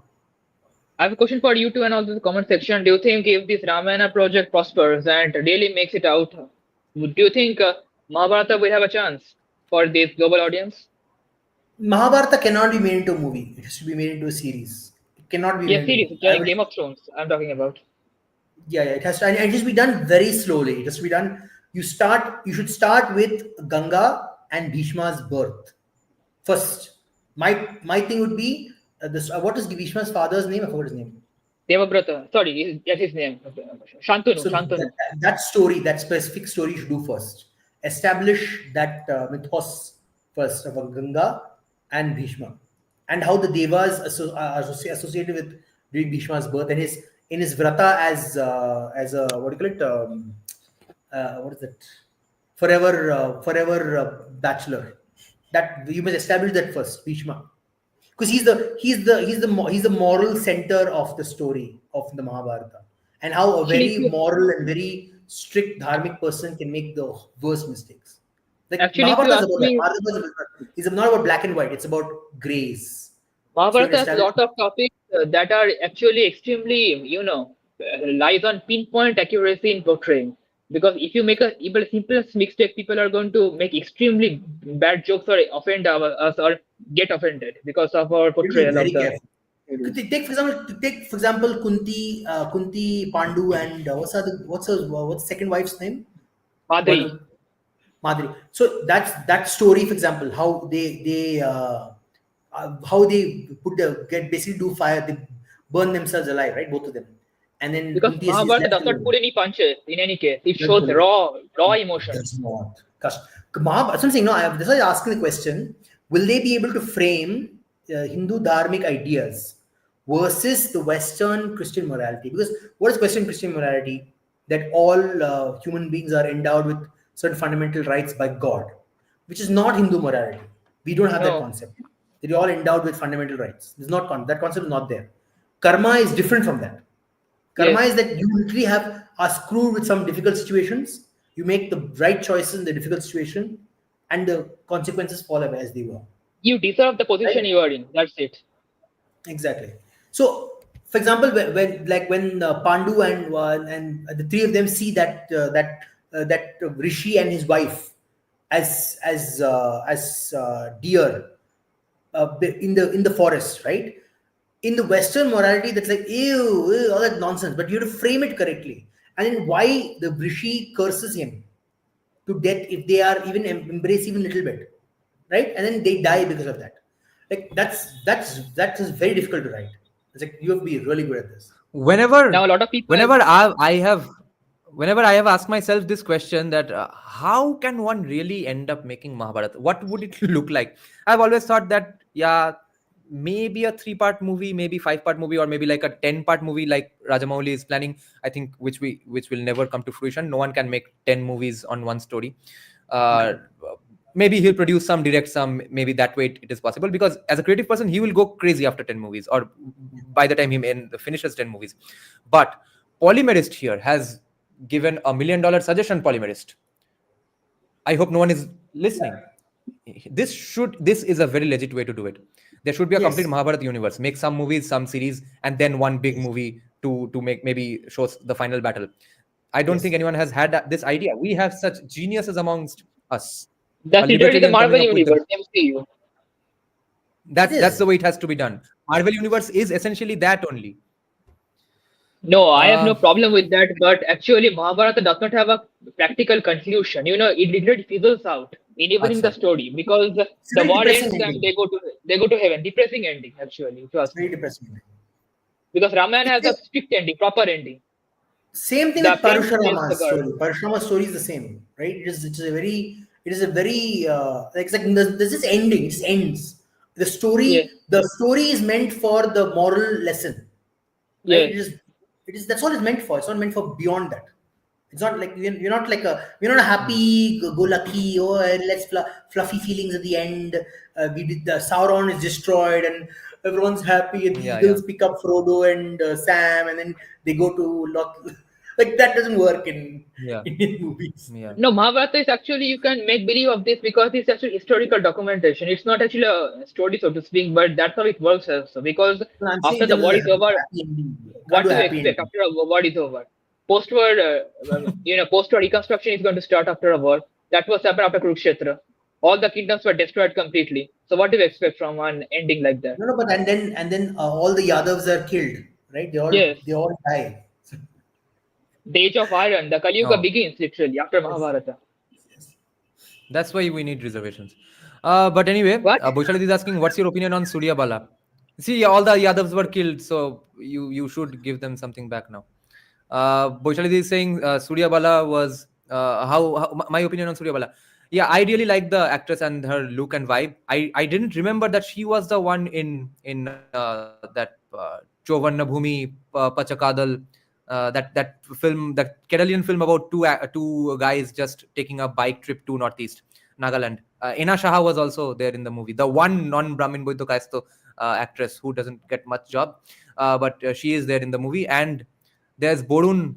Speaker 8: I have a question for you two and also the comment section. Do you think if this Ramayana project prospers and really makes it out, do you think Mahabharata will have a chance for this global audience?
Speaker 7: Mahabharata cannot be made into a movie. It has to be made into a series. cannot be.
Speaker 8: Yeah, series.
Speaker 7: I would-
Speaker 8: Game of Thrones. I'm talking about.
Speaker 7: Yeah, it has to, and it has to be done very slowly. It has to be done. You should start with Ganga and Bhishma's birth first. My thing would be this. What is Bhishma's father's name? I forgot his name.
Speaker 8: Devabrata. Sorry, that's his name. Shantanu.
Speaker 7: So
Speaker 8: Shantanu.
Speaker 7: that story, that specific story, you should do first. Establish that mythos first of Ganga and Bhishma, and how the devas are associated with during Bhishma's birth, and his vrata as a what do you call it? What is it? Forever bachelor. That you must establish that first, Bhishma, because he's the moral center of the story of the Mahabharata, and how a very moral and very strict dharmic person can make the worst mistakes. Like
Speaker 8: Actually, if you
Speaker 7: Mahabharata
Speaker 8: ask me,
Speaker 7: is not about black and white; it's about grays.
Speaker 8: Mahabharata has a lot of topics that are actually extremely, lies on pinpoint accuracy in portraying. Because if you make even the simplest mistake, people are going to make extremely bad jokes or offend us or get offended because of our portrayal of the.
Speaker 7: Take for example, Kunti, Pandu, and what's her second wife's name?
Speaker 8: Madri.
Speaker 7: Madri. So that story, for example, how they basically do fire, they burn themselves alive, right? Both of them. And then
Speaker 8: because Mahabharata does not put any punches in any case. It shows raw emotions.
Speaker 7: That's not. That's what I'm saying. No, that's why I'm asking the question: will they be able to frame Hindu dharmic ideas versus the Western Christian morality? Because what is Western Christian morality? That all human beings are endowed with certain fundamental rights by God, which is not Hindu morality. We don't have that concept. They're all endowed with fundamental rights. There's not that concept is not there. Karma is different from that. Karma is that you literally are screwed with some difficult situations. You make the right choices in the difficult situation, and the consequences fall away as they were.
Speaker 8: You deserve the position you are in. That's it.
Speaker 7: Exactly. So, for example, when Pandu and the three of them see that Rishi and his wife as deer in the forest, right? In the Western morality, that's like ew, all that nonsense. But you have to frame it correctly. And then why the Rishi curses him to death if they are even embrace even a little bit, right? And then they die because of that. Like that is very difficult to write. It's like you have to be really good at this.
Speaker 2: Whenever
Speaker 8: now a lot of people.
Speaker 2: Whenever I have asked myself this question, that how can one really end up making Mahabharata? What would it look like? I've always thought that maybe a 3-part movie, maybe 5-part movie, or maybe like a 10-part movie like Rajamouli is planning, I think, which will never come to fruition. No one can make 10 movies on one story. Maybe he'll produce some, direct some, maybe that way it is possible, because as a creative person, he will go crazy after 10 movies, or by the time he finishes 10 movies. But Polymerist here has given $1 million suggestion. Polymerist, I hope no one is listening. This is a very legit way to do it. There should be a complete Mahabharata universe. Make some movies, some series, and then one big movie to make maybe shows the final battle. I don't think anyone has had this idea. We have such geniuses amongst us.
Speaker 8: That's literally the Marvel universe, MCU.
Speaker 2: That's the way it has to be done. Marvel universe is essentially that only.
Speaker 8: No, I have no problem with that, but actually Mahabharata does not have a practical conclusion. It literally fizzles out even in the story, because the war ends and they go to heaven. Depressing ending, actually.
Speaker 7: Very depressing ending.
Speaker 8: Because Ramayana has a strict ending, proper ending.
Speaker 7: Same thing with Parashurama's story. Parashurama's story is the same, right? It is a very like there's this ending. It just ends. The story is meant for the moral lesson. Right? It is that's all it's meant for. It's not meant for beyond that. It's not like we're not a happy go lucky, let's fluffy feelings at the end. The Sauron is destroyed and everyone's happy, and the Eagles pick up Frodo and Sam, and then they go to like that doesn't work in Indian movies.
Speaker 8: No, Mahabharata is actually, you can make believe of this because it's actually historical documentation. It's not actually a story, so to speak, but that's how it works also. Because after the war is over, what do you expect after a war is over? Post-war, post-war reconstruction is going to start after a war. That was happened after Kurukshetra. all the kingdoms were destroyed completely. So what do you expect from an ending like that?
Speaker 7: No, but and then all the Yadavs are killed, right?
Speaker 8: Yes,
Speaker 7: They all die.
Speaker 8: the Age of Iron, the Kali Yuga
Speaker 2: Oh.
Speaker 8: begins literally after Mahabharata.
Speaker 2: That's why we need reservations. But anyway,
Speaker 8: What?
Speaker 2: Boishalid is asking, what's your opinion on Surya Bala? See, all the Yadavs were killed, so you should give them something back now. Boishalid is saying Surya Bala was my opinion on Surya Bala. Yeah, I really like the actress and her look and vibe. I didn't remember that she was the one in that Chovanna Bhumi Pachakadal. That film, that Keralian film about two guys just taking a bike trip to Northeast Nagaland. Ena Shaha was also there in the movie. The one non-Brahmin Boito Kaisto actress who doesn't get much job, but she is there in the movie. And there's Borun.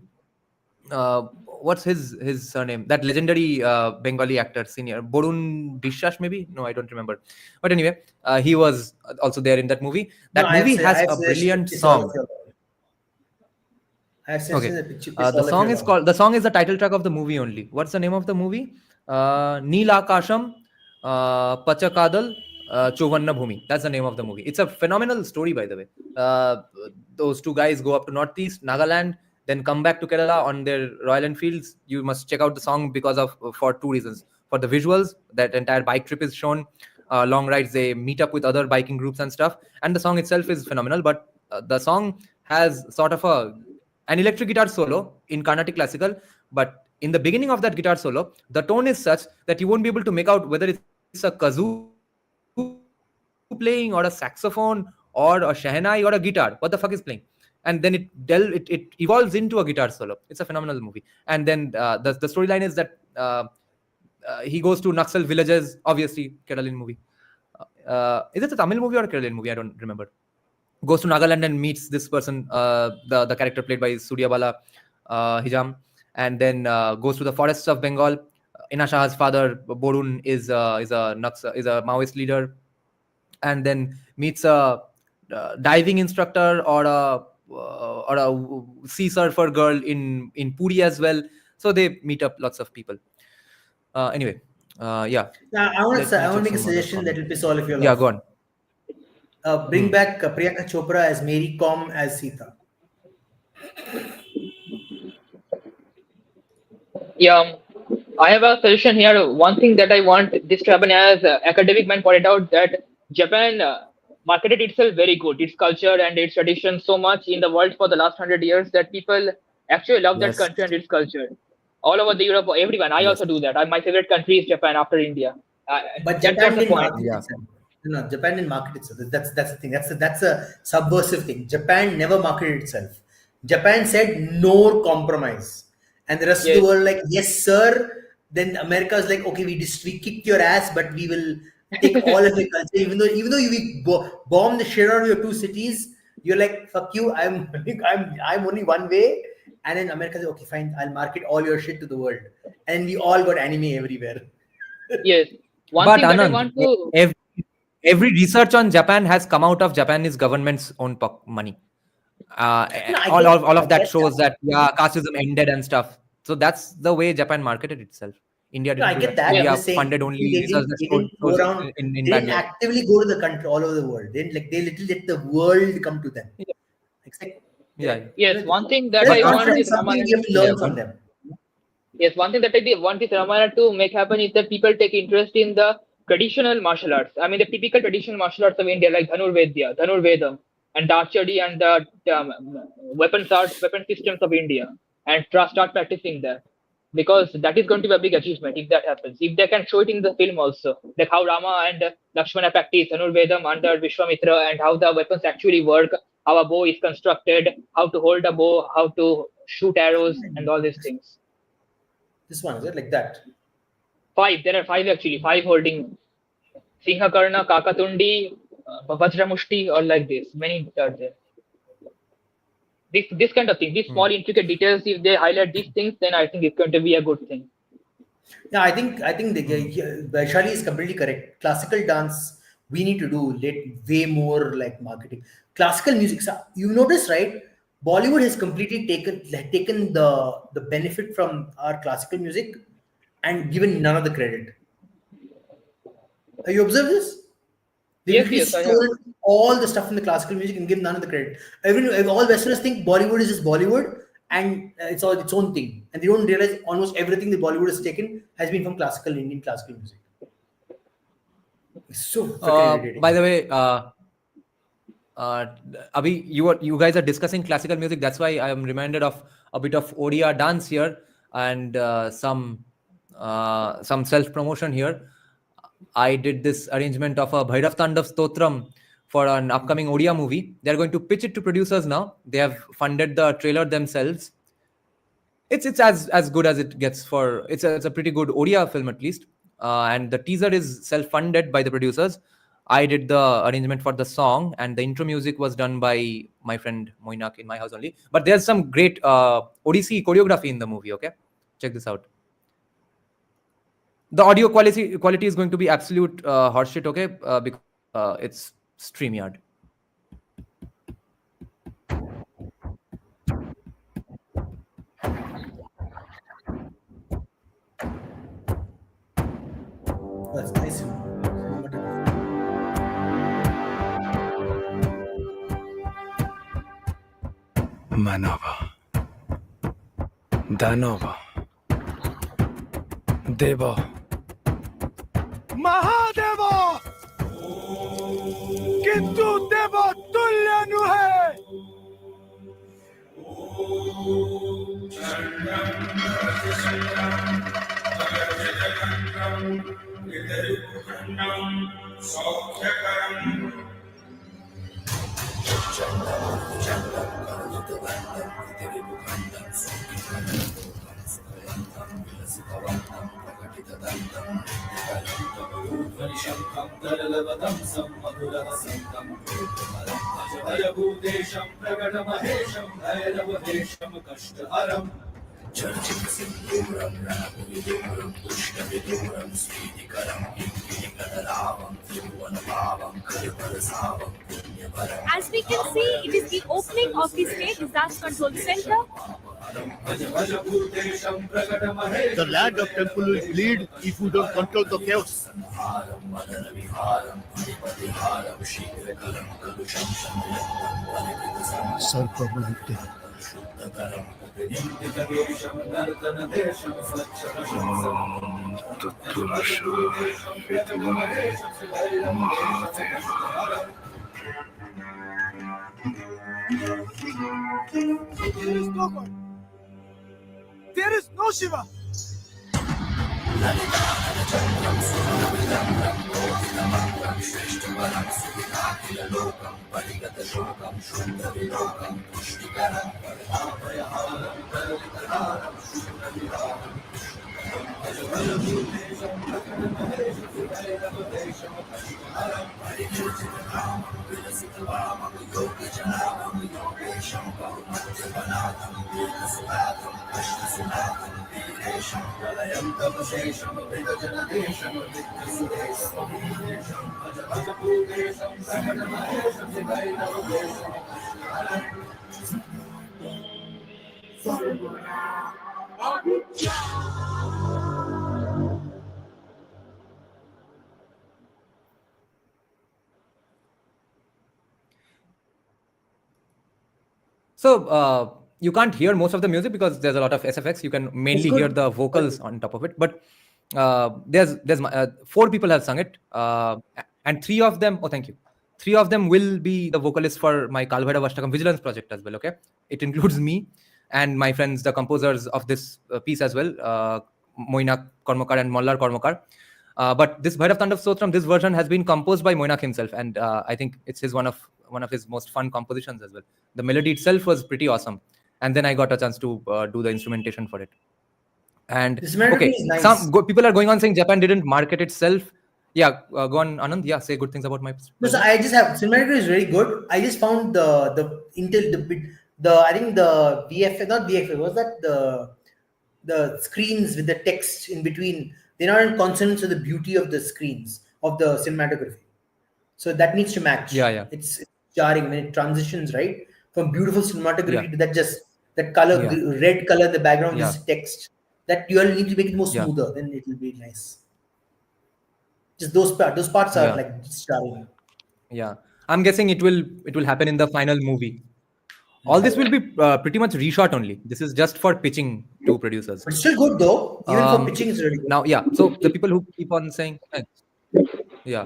Speaker 2: What's his surname? That legendary Bengali actor, senior Borun Dishash, maybe? No, I don't remember. But anyway, he was also there in that movie. That movie has a brilliant song. Okay. The song is the title track of the movie only. What's the name of the movie? Neela Kasham Pachakadal Chovanna Bhumi. That's the name of the movie. It's a phenomenal story, by the way. Those two guys go up to Northeast, Nagaland, then come back to Kerala on their Royal Enfields. You must check out the song for two reasons. For the visuals, that entire bike trip is shown. Long rides, they meet up with other biking groups and stuff. And the song itself is phenomenal. But the song has sort of an electric guitar solo in Carnatic classical, but in the beginning of that guitar solo, the tone is such that you won't be able to make out whether it's a kazoo playing or a saxophone or a shehnai or a guitar. What the fuck is playing? And then it evolves into a guitar solo. It's a phenomenal movie. And then the storyline is that he goes to Naxal villages, obviously Kerala movie. Is it a Tamil movie or a Kerala movie? I don't remember. Goes to Nagaland and meets this person, the character played by Surya Bala Hijam, and then goes to the forests of Bengal. Ena Shaha's father Borun is a Maoist leader, and then meets a diving instructor or a sea surfer girl in Puri as well. So they meet up lots of people. Anyway, yeah.
Speaker 7: Now, I want to make a suggestion that will piss all of you off.
Speaker 2: Yeah, go on.
Speaker 7: Bring back Priyanka Chopra as Mary Kom as Sita.
Speaker 8: Yeah, I have a suggestion here. One thing that I want this to happen, as academic man pointed out, that Japan marketed itself very good, its culture and its tradition so much in the world for the last 100 years that people actually love that country and its culture. All over the Europe, everyone. I also do that. My favorite country is Japan after India.
Speaker 7: But Japan didn't market itself. No, Japan didn't market itself. That's the thing. That's a subversive thing. Japan never marketed itself. Japan said no compromise, and the rest of the world like, yes sir. Then America is like, okay, we kicked your ass, but we will take all of your culture. Even though you bomb the shit out of your two cities, you're like, fuck you. I'm only one way. And then America said, okay, fine, I'll market all your shit to the world. And we all got anime everywhere.
Speaker 8: Yes. One
Speaker 2: But
Speaker 8: thing that I
Speaker 2: Anand,
Speaker 8: want to...
Speaker 2: every research on Japan has come out of Japanese government's own money. All of that shows that casteism ended and stuff. So that's the way Japan marketed itself. India didn't.
Speaker 7: I get that.
Speaker 2: India funded only research that
Speaker 7: they didn't actively go to the country all over the world. They literally let the world come to them.
Speaker 8: Yes, one thing that I want is
Speaker 7: something you have to learn from them.
Speaker 8: Yes, one thing that I want is Ramayana to make happen is that people take interest in the traditional martial arts. I mean, the typical traditional martial arts of India, like Dhanurvedam, and archery and the weapon systems of India, and start practicing that. Because that is going to be a big achievement if that happens. If they can show it in the film also, like how Rama and Lakshmana practice Dhanurvedam under Vishwamitra, and how the weapons actually work, how a bow is constructed, how to hold a bow, how to shoot arrows, and all these things.
Speaker 7: This one, is it like that?
Speaker 8: 5. There are 5 actually. 5 holding Singhakarna, Kakatundi, Vajramushti, or like this. Many are there. This kind of thing, these small intricate details, if they highlight these things, then I think it's going to be a good thing.
Speaker 7: Yeah, I think Vaishali is completely correct. Classical dance, we need to do way more like marketing. Classical music, so you notice, right? Bollywood has completely taken the benefit from our classical music and given none of the credit. Have you observed this? They
Speaker 8: Yes,
Speaker 7: literally
Speaker 8: yes, I have.
Speaker 7: stole all the stuff from the classical music and give none of the credit. All Westerners think Bollywood is just Bollywood and it's all its own thing, and they don't realize almost everything that Bollywood has taken has been from Indian classical music. It's so freaking irritating.
Speaker 2: By the way, Abhi, you guys are discussing classical music. That's why I am reminded of a bit of Odia dance here and some self promotion here. I did this arrangement of a Bhairav Tandav Stotram for an upcoming Odia movie. They're going to pitch it to producers now. They have funded the trailer themselves. It's as good as it gets for. It's a pretty good Odia film at least. And the teaser is self-funded by the producers. I did the arrangement for the song, and the intro music was done by my friend Moinak in my house only. But there's some great Odissi choreography in the movie. Okay, check this out. The audio quality is going to be absolute horseshit. Okay, because it's StreamYard.
Speaker 7: That's nice.
Speaker 9: Manava, Danava, Deva, Mahadeva, Kintu Deva Tulya Nuhe.
Speaker 10: As we can see, it is the opening of the State Disaster Control Center.
Speaker 11: The land of temple will bleed if you don't control the chaos. Sarpamante.
Speaker 9: There is no God. There is no Shiva.
Speaker 2: So you can't hear most of the music because there's a lot of SFX. You can mainly hear the vocals on top of it. But there's 4 people have sung it, and 3 of them. Oh, thank you. 3 of them will be the vocalists for my Kaal Bhairav Ashtakam Vigilance project as well. Okay, it includes me and my friends, the composers of this piece as well, Moinak Kormokar and Mollar Kormokar. But this Bhairav Tandav Stotram, this version has been composed by Moinak himself, and I think it's one of his most fun compositions as well. The melody itself was pretty awesome, and then I got a chance to do the instrumentation for it. And okay,
Speaker 7: nice.
Speaker 2: Some people are going on saying Japan didn't market itself. Yeah, go on, Anand. Yeah, say good things about my.
Speaker 7: No, so I just have cinematic is very good. I just found the I think the VFX, not VFX, was that the screens with the text in between, they're not in consonance with the beauty of the screens of the cinematography. So that needs to match.
Speaker 2: Yeah.
Speaker 7: It's jarring when it transitions, right? From beautiful cinematography to that color, red color in the background, this text. That you all need to make it more smoother, then it will be nice. Just those parts are
Speaker 2: Yeah.
Speaker 7: like starring.
Speaker 2: Yeah, I'm guessing it will happen in the final movie. All this will be pretty much reshot only. This is just for pitching to producers.
Speaker 7: But still good though. Even for pitching, it's really good.
Speaker 2: Now, yeah. So the people who keep on saying, yeah,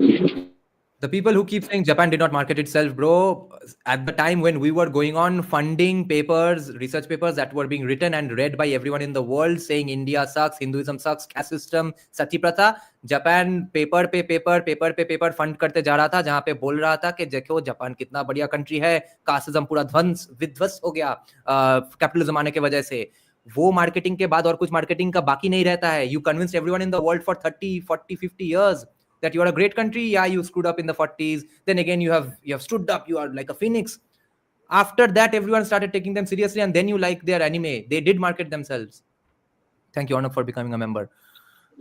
Speaker 2: the people who keep saying Japan did not market itself, bro, at the time when we were going on funding papers, research papers that were being written and read by everyone in the world saying India sucks, Hinduism sucks, caste system, sati pratha, Japan paper पे paper fund करते जा रहा था, जहाँ पे बोल रहा था कि देखो जापान कितना बढ़िया कंट्री है, कास्टिज्म पूरा विध्वंस हो गया कैपिटलिज्म आने के वजह से. वो मार्केटिंग के बाद और कुछ मार्केटिंग का बाकी नहीं रहता है. You convinced everyone in the world for 30, 40, 50 years that you are a great country. Yeah, you screwed up in the 40s. Then again, you have stood up. You are like a phoenix. After that, everyone started taking them seriously, and then you like their anime. They did market themselves. Thank you, Arnab, for becoming a member.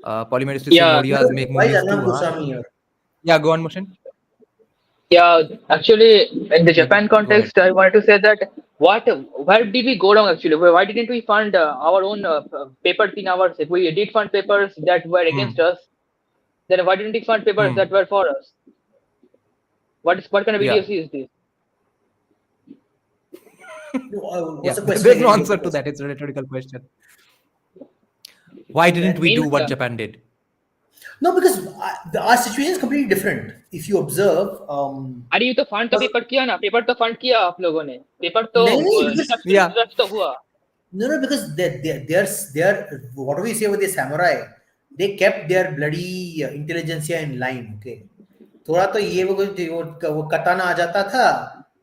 Speaker 2: Polymerist is saying Odias make
Speaker 7: Why is
Speaker 2: movies
Speaker 7: Arnab
Speaker 2: too.
Speaker 7: Goswami here?
Speaker 2: Yeah, go on, Mushin.
Speaker 8: Yeah, actually, in the Japan context, I wanted to say that where did we go wrong actually? Why didn't we fund our own papers in ours? If we did fund papers that were against us, then why didn't we fund papers that were for us? What kind of idiocy is this?
Speaker 7: What's the question?
Speaker 2: There's no answer to that. It's a rhetorical question. Why didn't we do what Japan did?
Speaker 7: No, because our situation is completely different. If you observe,
Speaker 8: अरे ये तो fund तो paper किया ना, paper तो fund किया आप लोगों ने, पेपर तो रिसर्च तो हुआ.
Speaker 7: No, because they're what do we say with the samurai? They kept their bloody intelligentsia in line. Okay, थोड़ा तो ये वो कटाना आ जाता था,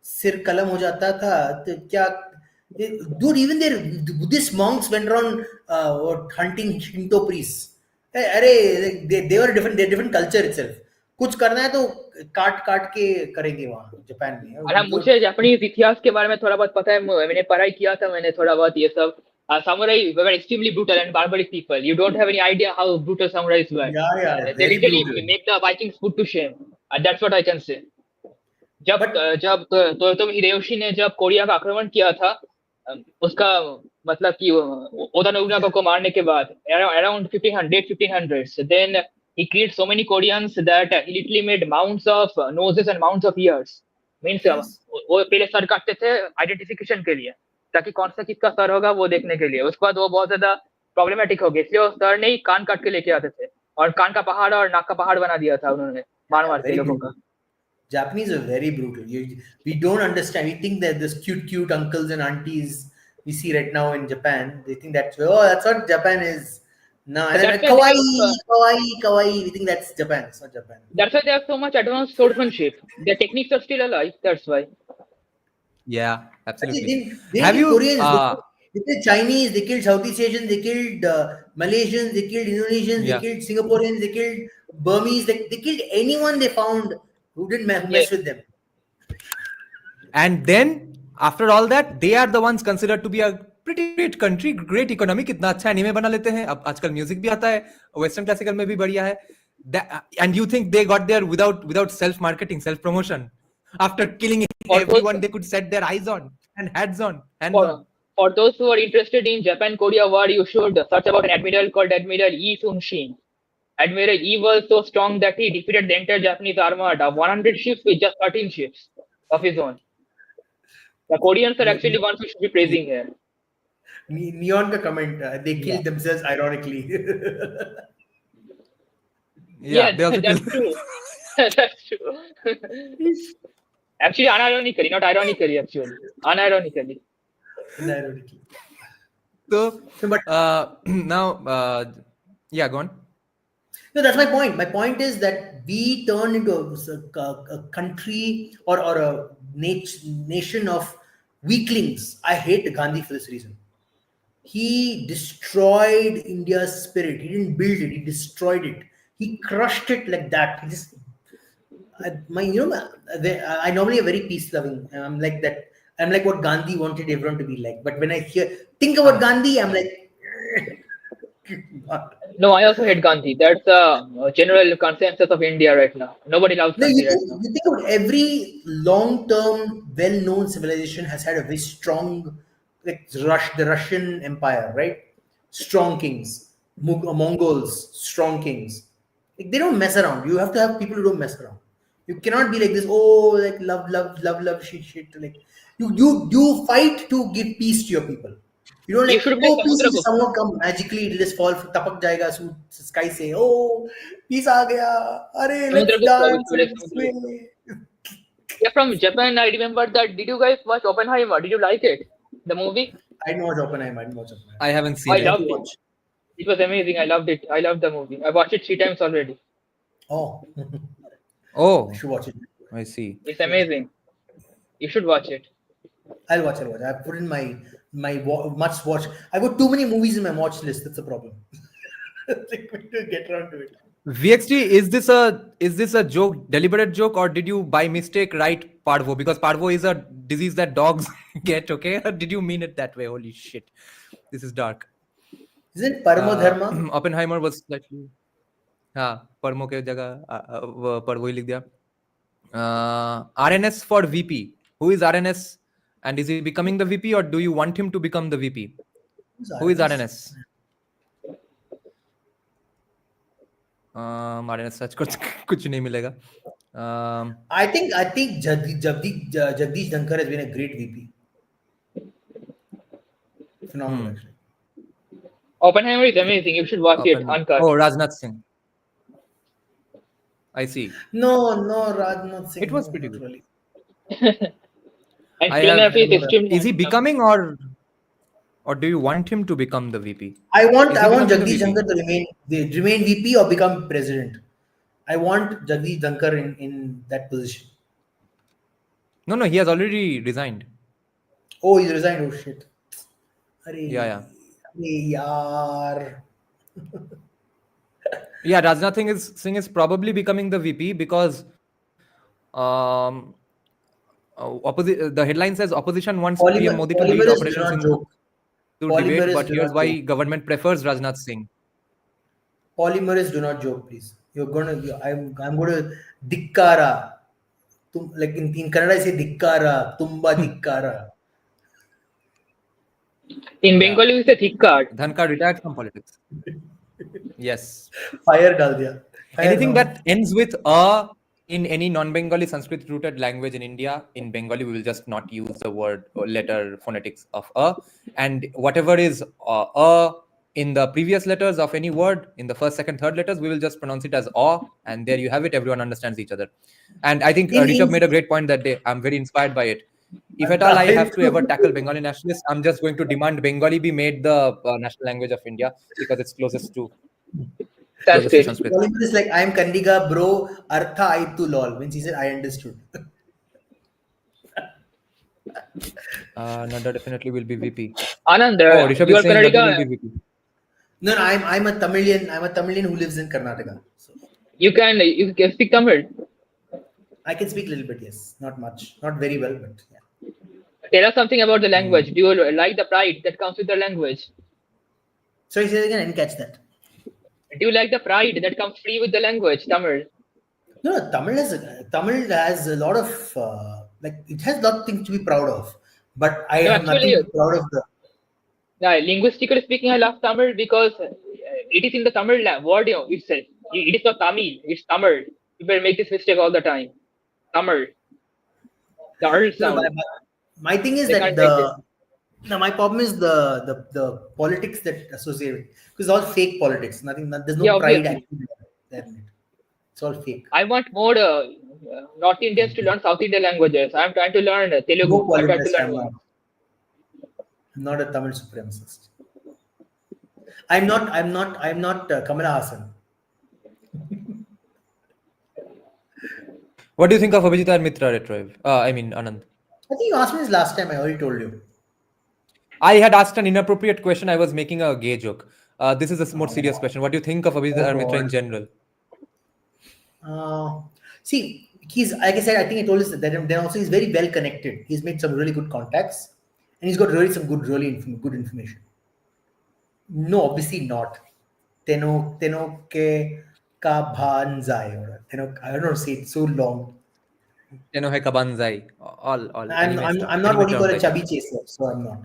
Speaker 7: सिर कलम हो जाता था, तो क्या? Dude, even their Buddhist monks went around hunting Shinto priests. अरे they were different. They're different culture itself. कुछ करना है तो काट के करेंगे वहाँ जापान में.
Speaker 8: अरे मुझे जापानीज इतिहास के बारे में थोड़ा बहुत पता है, मैंने पढ़ाई किया था, मैंने थोड़ा बहुत ये सब. Samurai were extremely brutal and barbaric people. You don't have any idea how brutal samurais were.
Speaker 7: Yeah,
Speaker 8: they literally make the Vikings put to shame. That's what I can say. जब तो हिदेयोशी ने जब Korea का आक्रमण किया था, उसका मतलब कि ओदा नोबुनागा को मारने के बाद around 1500s, then he killed so many Koreans that he literally made mounds of noses and mounds of ears. Means वो पहले सर काटते थे आइडेंटिफिकेशन के लिए, ताकि कौन सा किसका सर होगा वो देखने के लिए. उसके बाद वो बहुत ज्यादा प्रॉब्लमेटिक हो गया, इसलिए वो सर नहीं कान काट के लेके आते थे, और कान का पहाड़ और नाक का पहाड़ बना दिया था उन्होंने मार के लोगों का.
Speaker 7: Japanese are very brutal. We don't understand. We think that this cute uncles and aunties we see right now in Japan, they think that's what Japan is. No, kawaii. We think that's Japan. It's not Japan.
Speaker 8: That's why they have so much advanced swordsmanship. Their techniques are still alive. That's why.
Speaker 2: Yeah, absolutely.
Speaker 7: They killed Koreans, they killed Chinese, they killed Southeast Asians, they killed Malaysians, they killed Indonesians, they killed Singaporeans, they killed Burmese, they killed anyone they found who didn't mess with them.
Speaker 2: And then after all that, they are the ones considered to be a pretty great country, great economy. कितना अच्छा anime बना लेते हैं. अब आजकल music भी आता है, वेस्टर्न क्लासिकल में भी बढ़िया है. And you think they got there without self marketing, self promotion? After killing everyone they could set their eyes on and hands on.
Speaker 8: For those who are interested in Japan-Korea war, you should search about an admiral called Admiral Yi Sun-shin. Admiral Yi was so strong that he defeated the entire Japanese armada, 100 ships with just 13 ships of his own. The Koreans are actually ones we should be praising here.
Speaker 7: Neon ka comment, they killed themselves ironically.
Speaker 8: That's true. That's true. Actually, unironically, not ironically, actually. Unironically.
Speaker 2: So, but now, yeah, go on.
Speaker 7: No, that's my point. My point is that we turned into a country or a nation of weaklings. I hate Gandhi for this reason. He destroyed India's spirit. He didn't build it. He destroyed it. He crushed it like that. He just, I normally am very peace loving. I'm like that. I'm like what Gandhi wanted everyone to be like. But when I think about Gandhi, I'm like.
Speaker 8: No, I also hate Gandhi. That's a general consensus of India right now. Nobody loves Gandhi right now.
Speaker 7: You think about every long-term, well-known civilization has had a very strong, like the Russian Empire, right? Strong kings. Mongols, strong kings. Like, they don't mess around. You have to have people who don't mess around. You cannot be like this. Oh, like love, shit. Like you fight to give peace to your people. You don't
Speaker 8: You
Speaker 7: like,
Speaker 8: should play
Speaker 7: oh, peace
Speaker 8: Samudra
Speaker 7: will somehow come magically. It'll just fall, tapak jayega. So sky say, oh, peace aa gaya. Arey, let's
Speaker 8: Samudragupta, we
Speaker 7: dance
Speaker 8: should play
Speaker 7: and
Speaker 8: Samudragupta.
Speaker 7: sway.
Speaker 8: Yeah, from Japan, I remember that. Did you guys watch Oppenheimer? Did you like it? The movie?
Speaker 7: I didn't watch Oppenheimer.
Speaker 2: I haven't seen
Speaker 8: I
Speaker 2: it.
Speaker 8: loved it. It was amazing. I loved it. I loved the movie. I watched it 3 times already.
Speaker 7: Oh,
Speaker 2: Oh,
Speaker 7: I should watch it.
Speaker 2: I see.
Speaker 8: It's amazing. You should watch it.
Speaker 7: I'll watch. I put in my must watch. I got too many movies in my watch list. That's the problem. Like, we to get around to it.
Speaker 2: VXT, is this a joke, deliberate joke, or did you by mistake write parvo? Because parvo is a disease that dogs get, okay? Or did you mean it that way? Holy shit. This is dark.
Speaker 7: Isn't Paramo Dharma?
Speaker 2: Oppenheimer was slightly... हाँ, परमो के जगह परवो ही लिख दिया. RNS for VP. Who is RNS? And is he becoming the VP, or do you want him to become the VP? Who is RNS? RNS search कर कुछ नहीं मिलेगा.
Speaker 7: I think Jagdish Dhankar has been a great VP. Phenomenal, actually.
Speaker 8: Oppenheimer is amazing. You should watch it. Uncut.
Speaker 2: Oh, Rajnath Singh. I see.
Speaker 7: No, Rajnath Singh.
Speaker 2: It was
Speaker 7: no,
Speaker 2: pretty
Speaker 7: not
Speaker 2: good.
Speaker 7: really.
Speaker 8: And
Speaker 2: I
Speaker 8: Phil
Speaker 2: have-
Speaker 8: Murphy is extremely
Speaker 2: Is he
Speaker 8: handsome.
Speaker 2: becoming, or do you want him to become the VP?
Speaker 7: I want
Speaker 2: Is he becoming the
Speaker 7: Jagdish
Speaker 2: VP?
Speaker 7: Dhankar to remain VP or become president. I want Jagdish Dhankar in that position.
Speaker 2: No, he has already resigned.
Speaker 7: Oh, he's resigned. Oh shit. Arey,
Speaker 2: Yeah.
Speaker 7: arey, yaar.
Speaker 2: Yeah, Rajnath Singh is probably becoming the VP because the headline says opposition wants PM Modi to lead
Speaker 7: Polymer is do
Speaker 2: operations
Speaker 7: not
Speaker 2: in
Speaker 7: joke.
Speaker 2: debate,
Speaker 7: Polymer is
Speaker 2: but
Speaker 7: do
Speaker 2: here's
Speaker 7: not
Speaker 2: why
Speaker 7: joke.
Speaker 2: government prefers Rajnath Singh.
Speaker 7: Polymerists do not joke, please. I'm gonna dikkara. Like in Kannada, I say dikkara, tumba dikkara.
Speaker 8: In Bengali, we say thick-card.
Speaker 2: Dhankar retired from politics. Yes.
Speaker 7: Fire dal diya. Fire
Speaker 2: Anything
Speaker 7: dal.
Speaker 2: that ends with a in any non-Bengali Sanskrit rooted language in India, in Bengali, we will just not use the word or letter phonetics of a. And whatever is a in the previous letters of any word, in the first, second, third letters, we will just pronounce it as a. And there you have it. Everyone understands each other. And I think Rishabh made a great point that day. I'm very inspired by it. If at all I have to ever tackle Bengali nationalists, I'm just going to demand Bengali be made the national language of India because it's closest to Sanskrit.
Speaker 7: Polymer is like, I'm Kandiga, bro. Artha aitu lol. When she said, I understood.
Speaker 2: Nada definitely will be VP.
Speaker 8: Anand,
Speaker 2: Rishabh
Speaker 8: you are
Speaker 2: is saying Nadu
Speaker 8: Kannadiga.
Speaker 2: will be VP.
Speaker 7: No, I'm a Tamilian. I'm a Tamilian who lives in Karnataka. So
Speaker 8: You can speak Tamil.
Speaker 7: I can speak a little bit, yes. Not much. Not very well, but yeah.
Speaker 8: Tell us something about the language. Do you like the pride that comes with the language?
Speaker 7: Sorry, say it again. I didn't catch that.
Speaker 8: Do you like the pride that comes free with the language, Tamil?
Speaker 7: No, Tamil has a lot of it has a lot of things to be proud of. But I
Speaker 8: No,
Speaker 7: have
Speaker 8: actually,
Speaker 7: nothing to be proud of the.
Speaker 8: Yeah, linguistically speaking, I love Tamil because it is in the Tamil word itself. It is not Tamil, it's Tamil. People make this mistake all the time. Tamil. The R sound.
Speaker 7: My thing is
Speaker 8: They
Speaker 7: that
Speaker 8: can't
Speaker 7: my problem is the politics that associate with, because it's all fake politics. There's no
Speaker 8: Yeah,
Speaker 7: pride
Speaker 8: obviously.
Speaker 7: actually there in it. It's all fake.
Speaker 8: I want more North Indians to learn South Indian languages. I'm trying to learn Telugu.
Speaker 7: No
Speaker 8: I'm trying to
Speaker 7: polymerist,
Speaker 8: learn
Speaker 7: I'm not a Tamil supremacist. I'm not Kamala Hassan.
Speaker 2: What do you think of Abhijit and Mitra retro? Anand.
Speaker 7: I think you asked me this last time. I already told you.
Speaker 2: I had asked an inappropriate question. I was making a gay joke. This is a more serious question. What do you think of Abhijit and Mitra in general?
Speaker 7: See, he's, like I said, I think I told us that then also he's very well connected. He's made some really good contacts and he's got really some good information. No, obviously not. Teno ke ka bhanzai. I don't know, say it so long.
Speaker 2: Teno hai kabanzai. All.
Speaker 7: I'm not what you call a chubby chaser, so I'm not.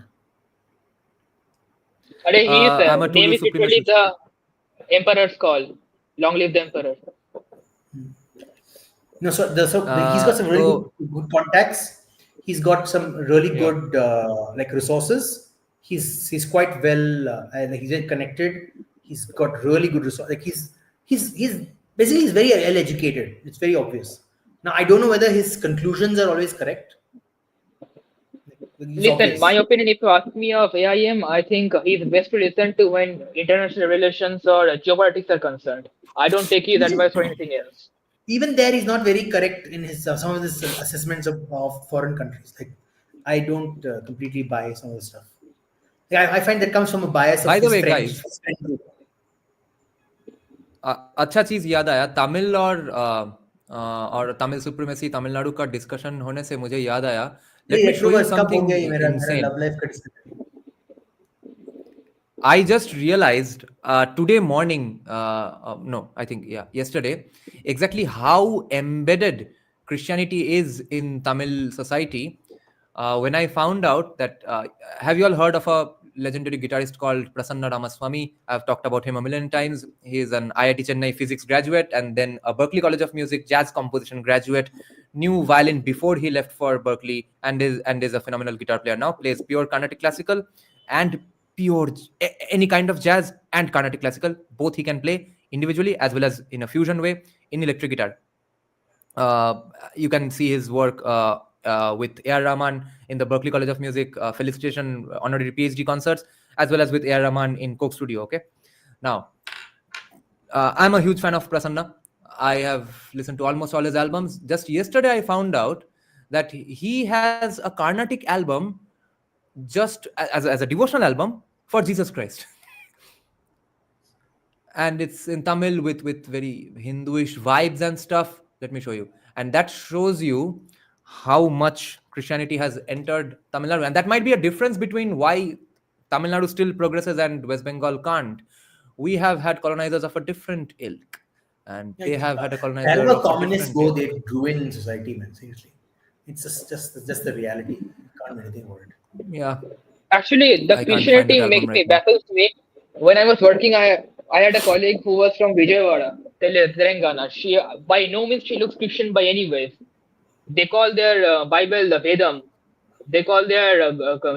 Speaker 8: His
Speaker 2: I'm a
Speaker 8: name is
Speaker 2: Tulu
Speaker 8: literally the Emperor's Call. Long live the emperor.
Speaker 7: No, he's got some really good contacts. He's got some really good like resources. He's quite well like he's very connected. He's got really good resources. Like he's basically he's very well educated. It's very obvious. Now I don't know whether his conclusions are always correct.
Speaker 8: Listen, my opinion, if you ask me of AIM, I think he's best to listen to when international relations or geopolitics are concerned. I don't take his advice for anything else.
Speaker 7: Even there, he's not very correct in his some of his assessments of foreign countries. Like, I don't completely buy some of the stuff. Like, I find that comes from a bias.
Speaker 2: By
Speaker 7: of
Speaker 2: the
Speaker 7: his
Speaker 2: way,
Speaker 7: friends,
Speaker 2: guys,
Speaker 7: his friend group.
Speaker 2: अच्छा चीज याद आया, तमिल और Tamil supremacy Tamil Nadu का discussion होने से मुझे याद आया. Let me show you something insane. I just realized today morning, no, I think, yesterday, exactly how embedded Christianity is in Tamil society. When I found out that, have you all heard of a legendary guitarist called Prasanna Ramaswamy? I've talked about him a million times. He's an IIT Chennai physics graduate and then a Berklee College of Music jazz composition graduate. Knew violin before he left for Berkeley and is a phenomenal guitar player now. Plays pure Carnatic classical and pure any kind of jazz and Carnatic classical. Both he can play individually as well as in a fusion way in electric guitar. You can see his work with A.R. Rahman in the Berklee College of Music felicitation honorary PhD concerts, as well as with A.R. Rahman in Coke Studio. Okay, now I'm a huge fan of Prasanna. I have listened to almost all his albums. Just yesterday, I found out that he has a Carnatic album just as a devotional album for Jesus Christ. And it's in Tamil with very Hinduish vibes and stuff. Let me show you. And that shows you how much Christianity has entered Tamil Nadu. And that might be a difference between why Tamil Nadu still progresses and West Bengal can't. We have had colonizers of a different ilk. And they have had a colonizer.
Speaker 7: Wherever communists go, they ruin society, man. Seriously. It's just the reality. You can't do anything about it.
Speaker 2: Yeah.
Speaker 8: Actually, the Christianity makes me baffles me. When I was working, I had a colleague who was from Vijayawada, Telangana. She, by no means, she looks Christian by any ways. They call their Bible the Vedam. They call their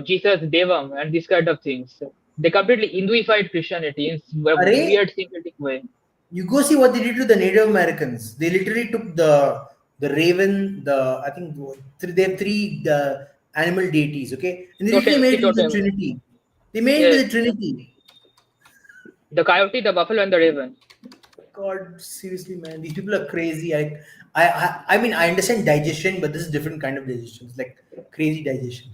Speaker 8: Jesus Devam and these kind of things. They completely Hinduified Christianity in a weird, syncretic way.
Speaker 7: You go see what they did to the Native Americans. They literally took the raven, I think they have three animal deities, okay? And they literally made it into the Trinity. They made it into the Trinity.
Speaker 8: The coyote, the buffalo, and the raven.
Speaker 7: God, seriously, man, these people are crazy. I mean, I understand digestion, but this is different kind of digestion. It's like crazy digestion.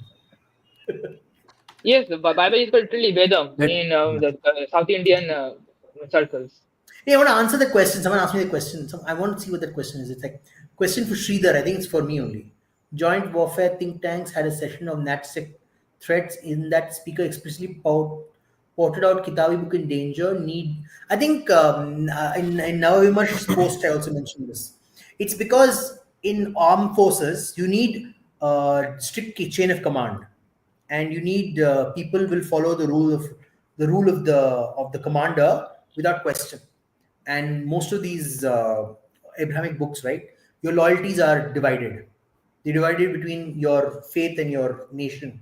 Speaker 8: Yes, the Bible is literally Vedam in the South Indian circles.
Speaker 7: Hey, I want to answer the question. Someone asked me the question. I want to see what that question is. It's like question for Sridhar. I think it's for me only. Joint warfare think tanks had a session of NatSec threats. In that, speaker explicitly ported out Kitabi book in danger. I think in Navavimarsh's post I also mentioned this. It's because in armed forces you need strict chain of command, and you need people will follow the rule of the commander without question. And most of these Abrahamic books, right? Your loyalties are divided. They're divided between your faith and your nation.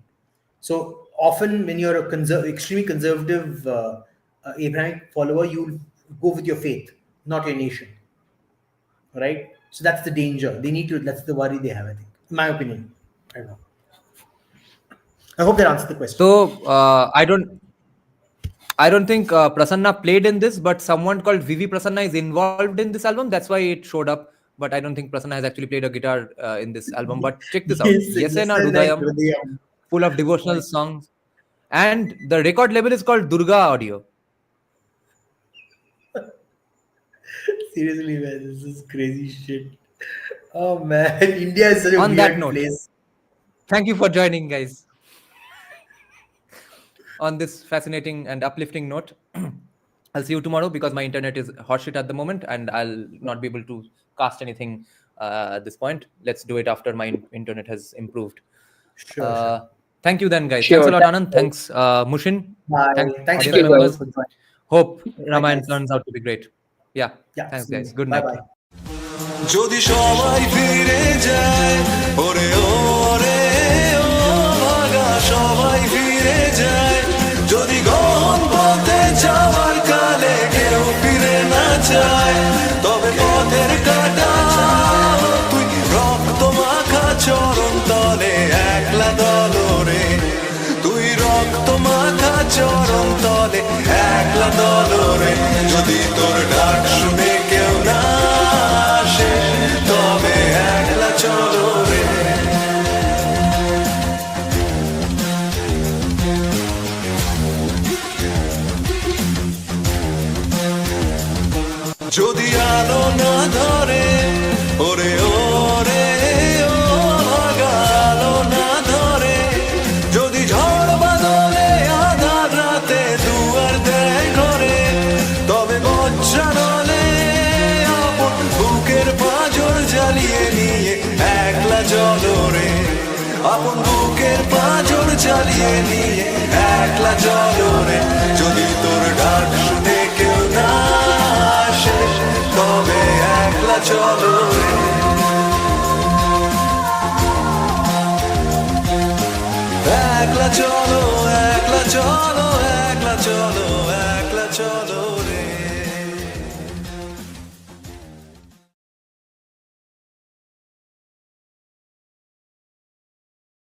Speaker 7: So often when you're extremely conservative Abrahamic follower, you'll go with your faith, not your nation. Right? So that's the danger. That's the worry they have, I think. In my opinion. I don't know. I hope that answered the question.
Speaker 2: So I don't think Prasanna played in this, but someone called Vivi Prasanna is involved in this album. That's why it showed up. But I don't think Prasanna has actually played a guitar in this album. But check this out. Yesena Rudayam, full of devotional songs. And the record label is called Durga Audio.
Speaker 7: Seriously, man, this is crazy shit. Oh, man. India is such a weird place.
Speaker 2: Thank you for joining, guys. On this fascinating and uplifting note, I'll see you tomorrow because my internet is horseshit at the moment and I'll not be able to cast anything at this point. Let's do it after my internet has improved.
Speaker 7: Sure.
Speaker 2: Thank you then, guys. Thanks a lot, Anand. Thanks, Mushin.
Speaker 7: Bye. Thanks
Speaker 2: members. Hope Ramayana turns out to be great. Yeah.
Speaker 7: Yeah,
Speaker 2: Thanks,
Speaker 7: see you.
Speaker 2: guys. Good
Speaker 7: Bye
Speaker 2: night.
Speaker 7: bye.
Speaker 1: যদি সবাই ফিরে যায় ওরে ওরে ও ভাগা সবাই ফিরে যায় যদি গহন পথে যাওয়ার কালে কেউ ফিরে না যায় তবে পথের কাটা তুই রক্ত মাখা চরণ তলে একলা দলরে তুই রক্ত মাখা চরণ তলে একলা দলরে যদি তোর ডাক শুনে কেউ না আসে তবে একলা চলো রে যদি আলো না ধরে ওরে ওরে ও ভাগা আলো না ধরে যদি ঝড় বাদলে আধার রাতে দুয়ার দেয় ঘরে তবে বজ্রানলে আপন বুকের পাঁজর জ্বালিয়ে নিয়ে একলা জলরে আপন বুকের পাঁজর জ্বালিয়ে নিয়ে একলা জলরে যদি তোর ডাক শুনে কেউ না আসে তবে একলা চলরে একলা চলো একলা চলো একলা চলো একলা চলো রে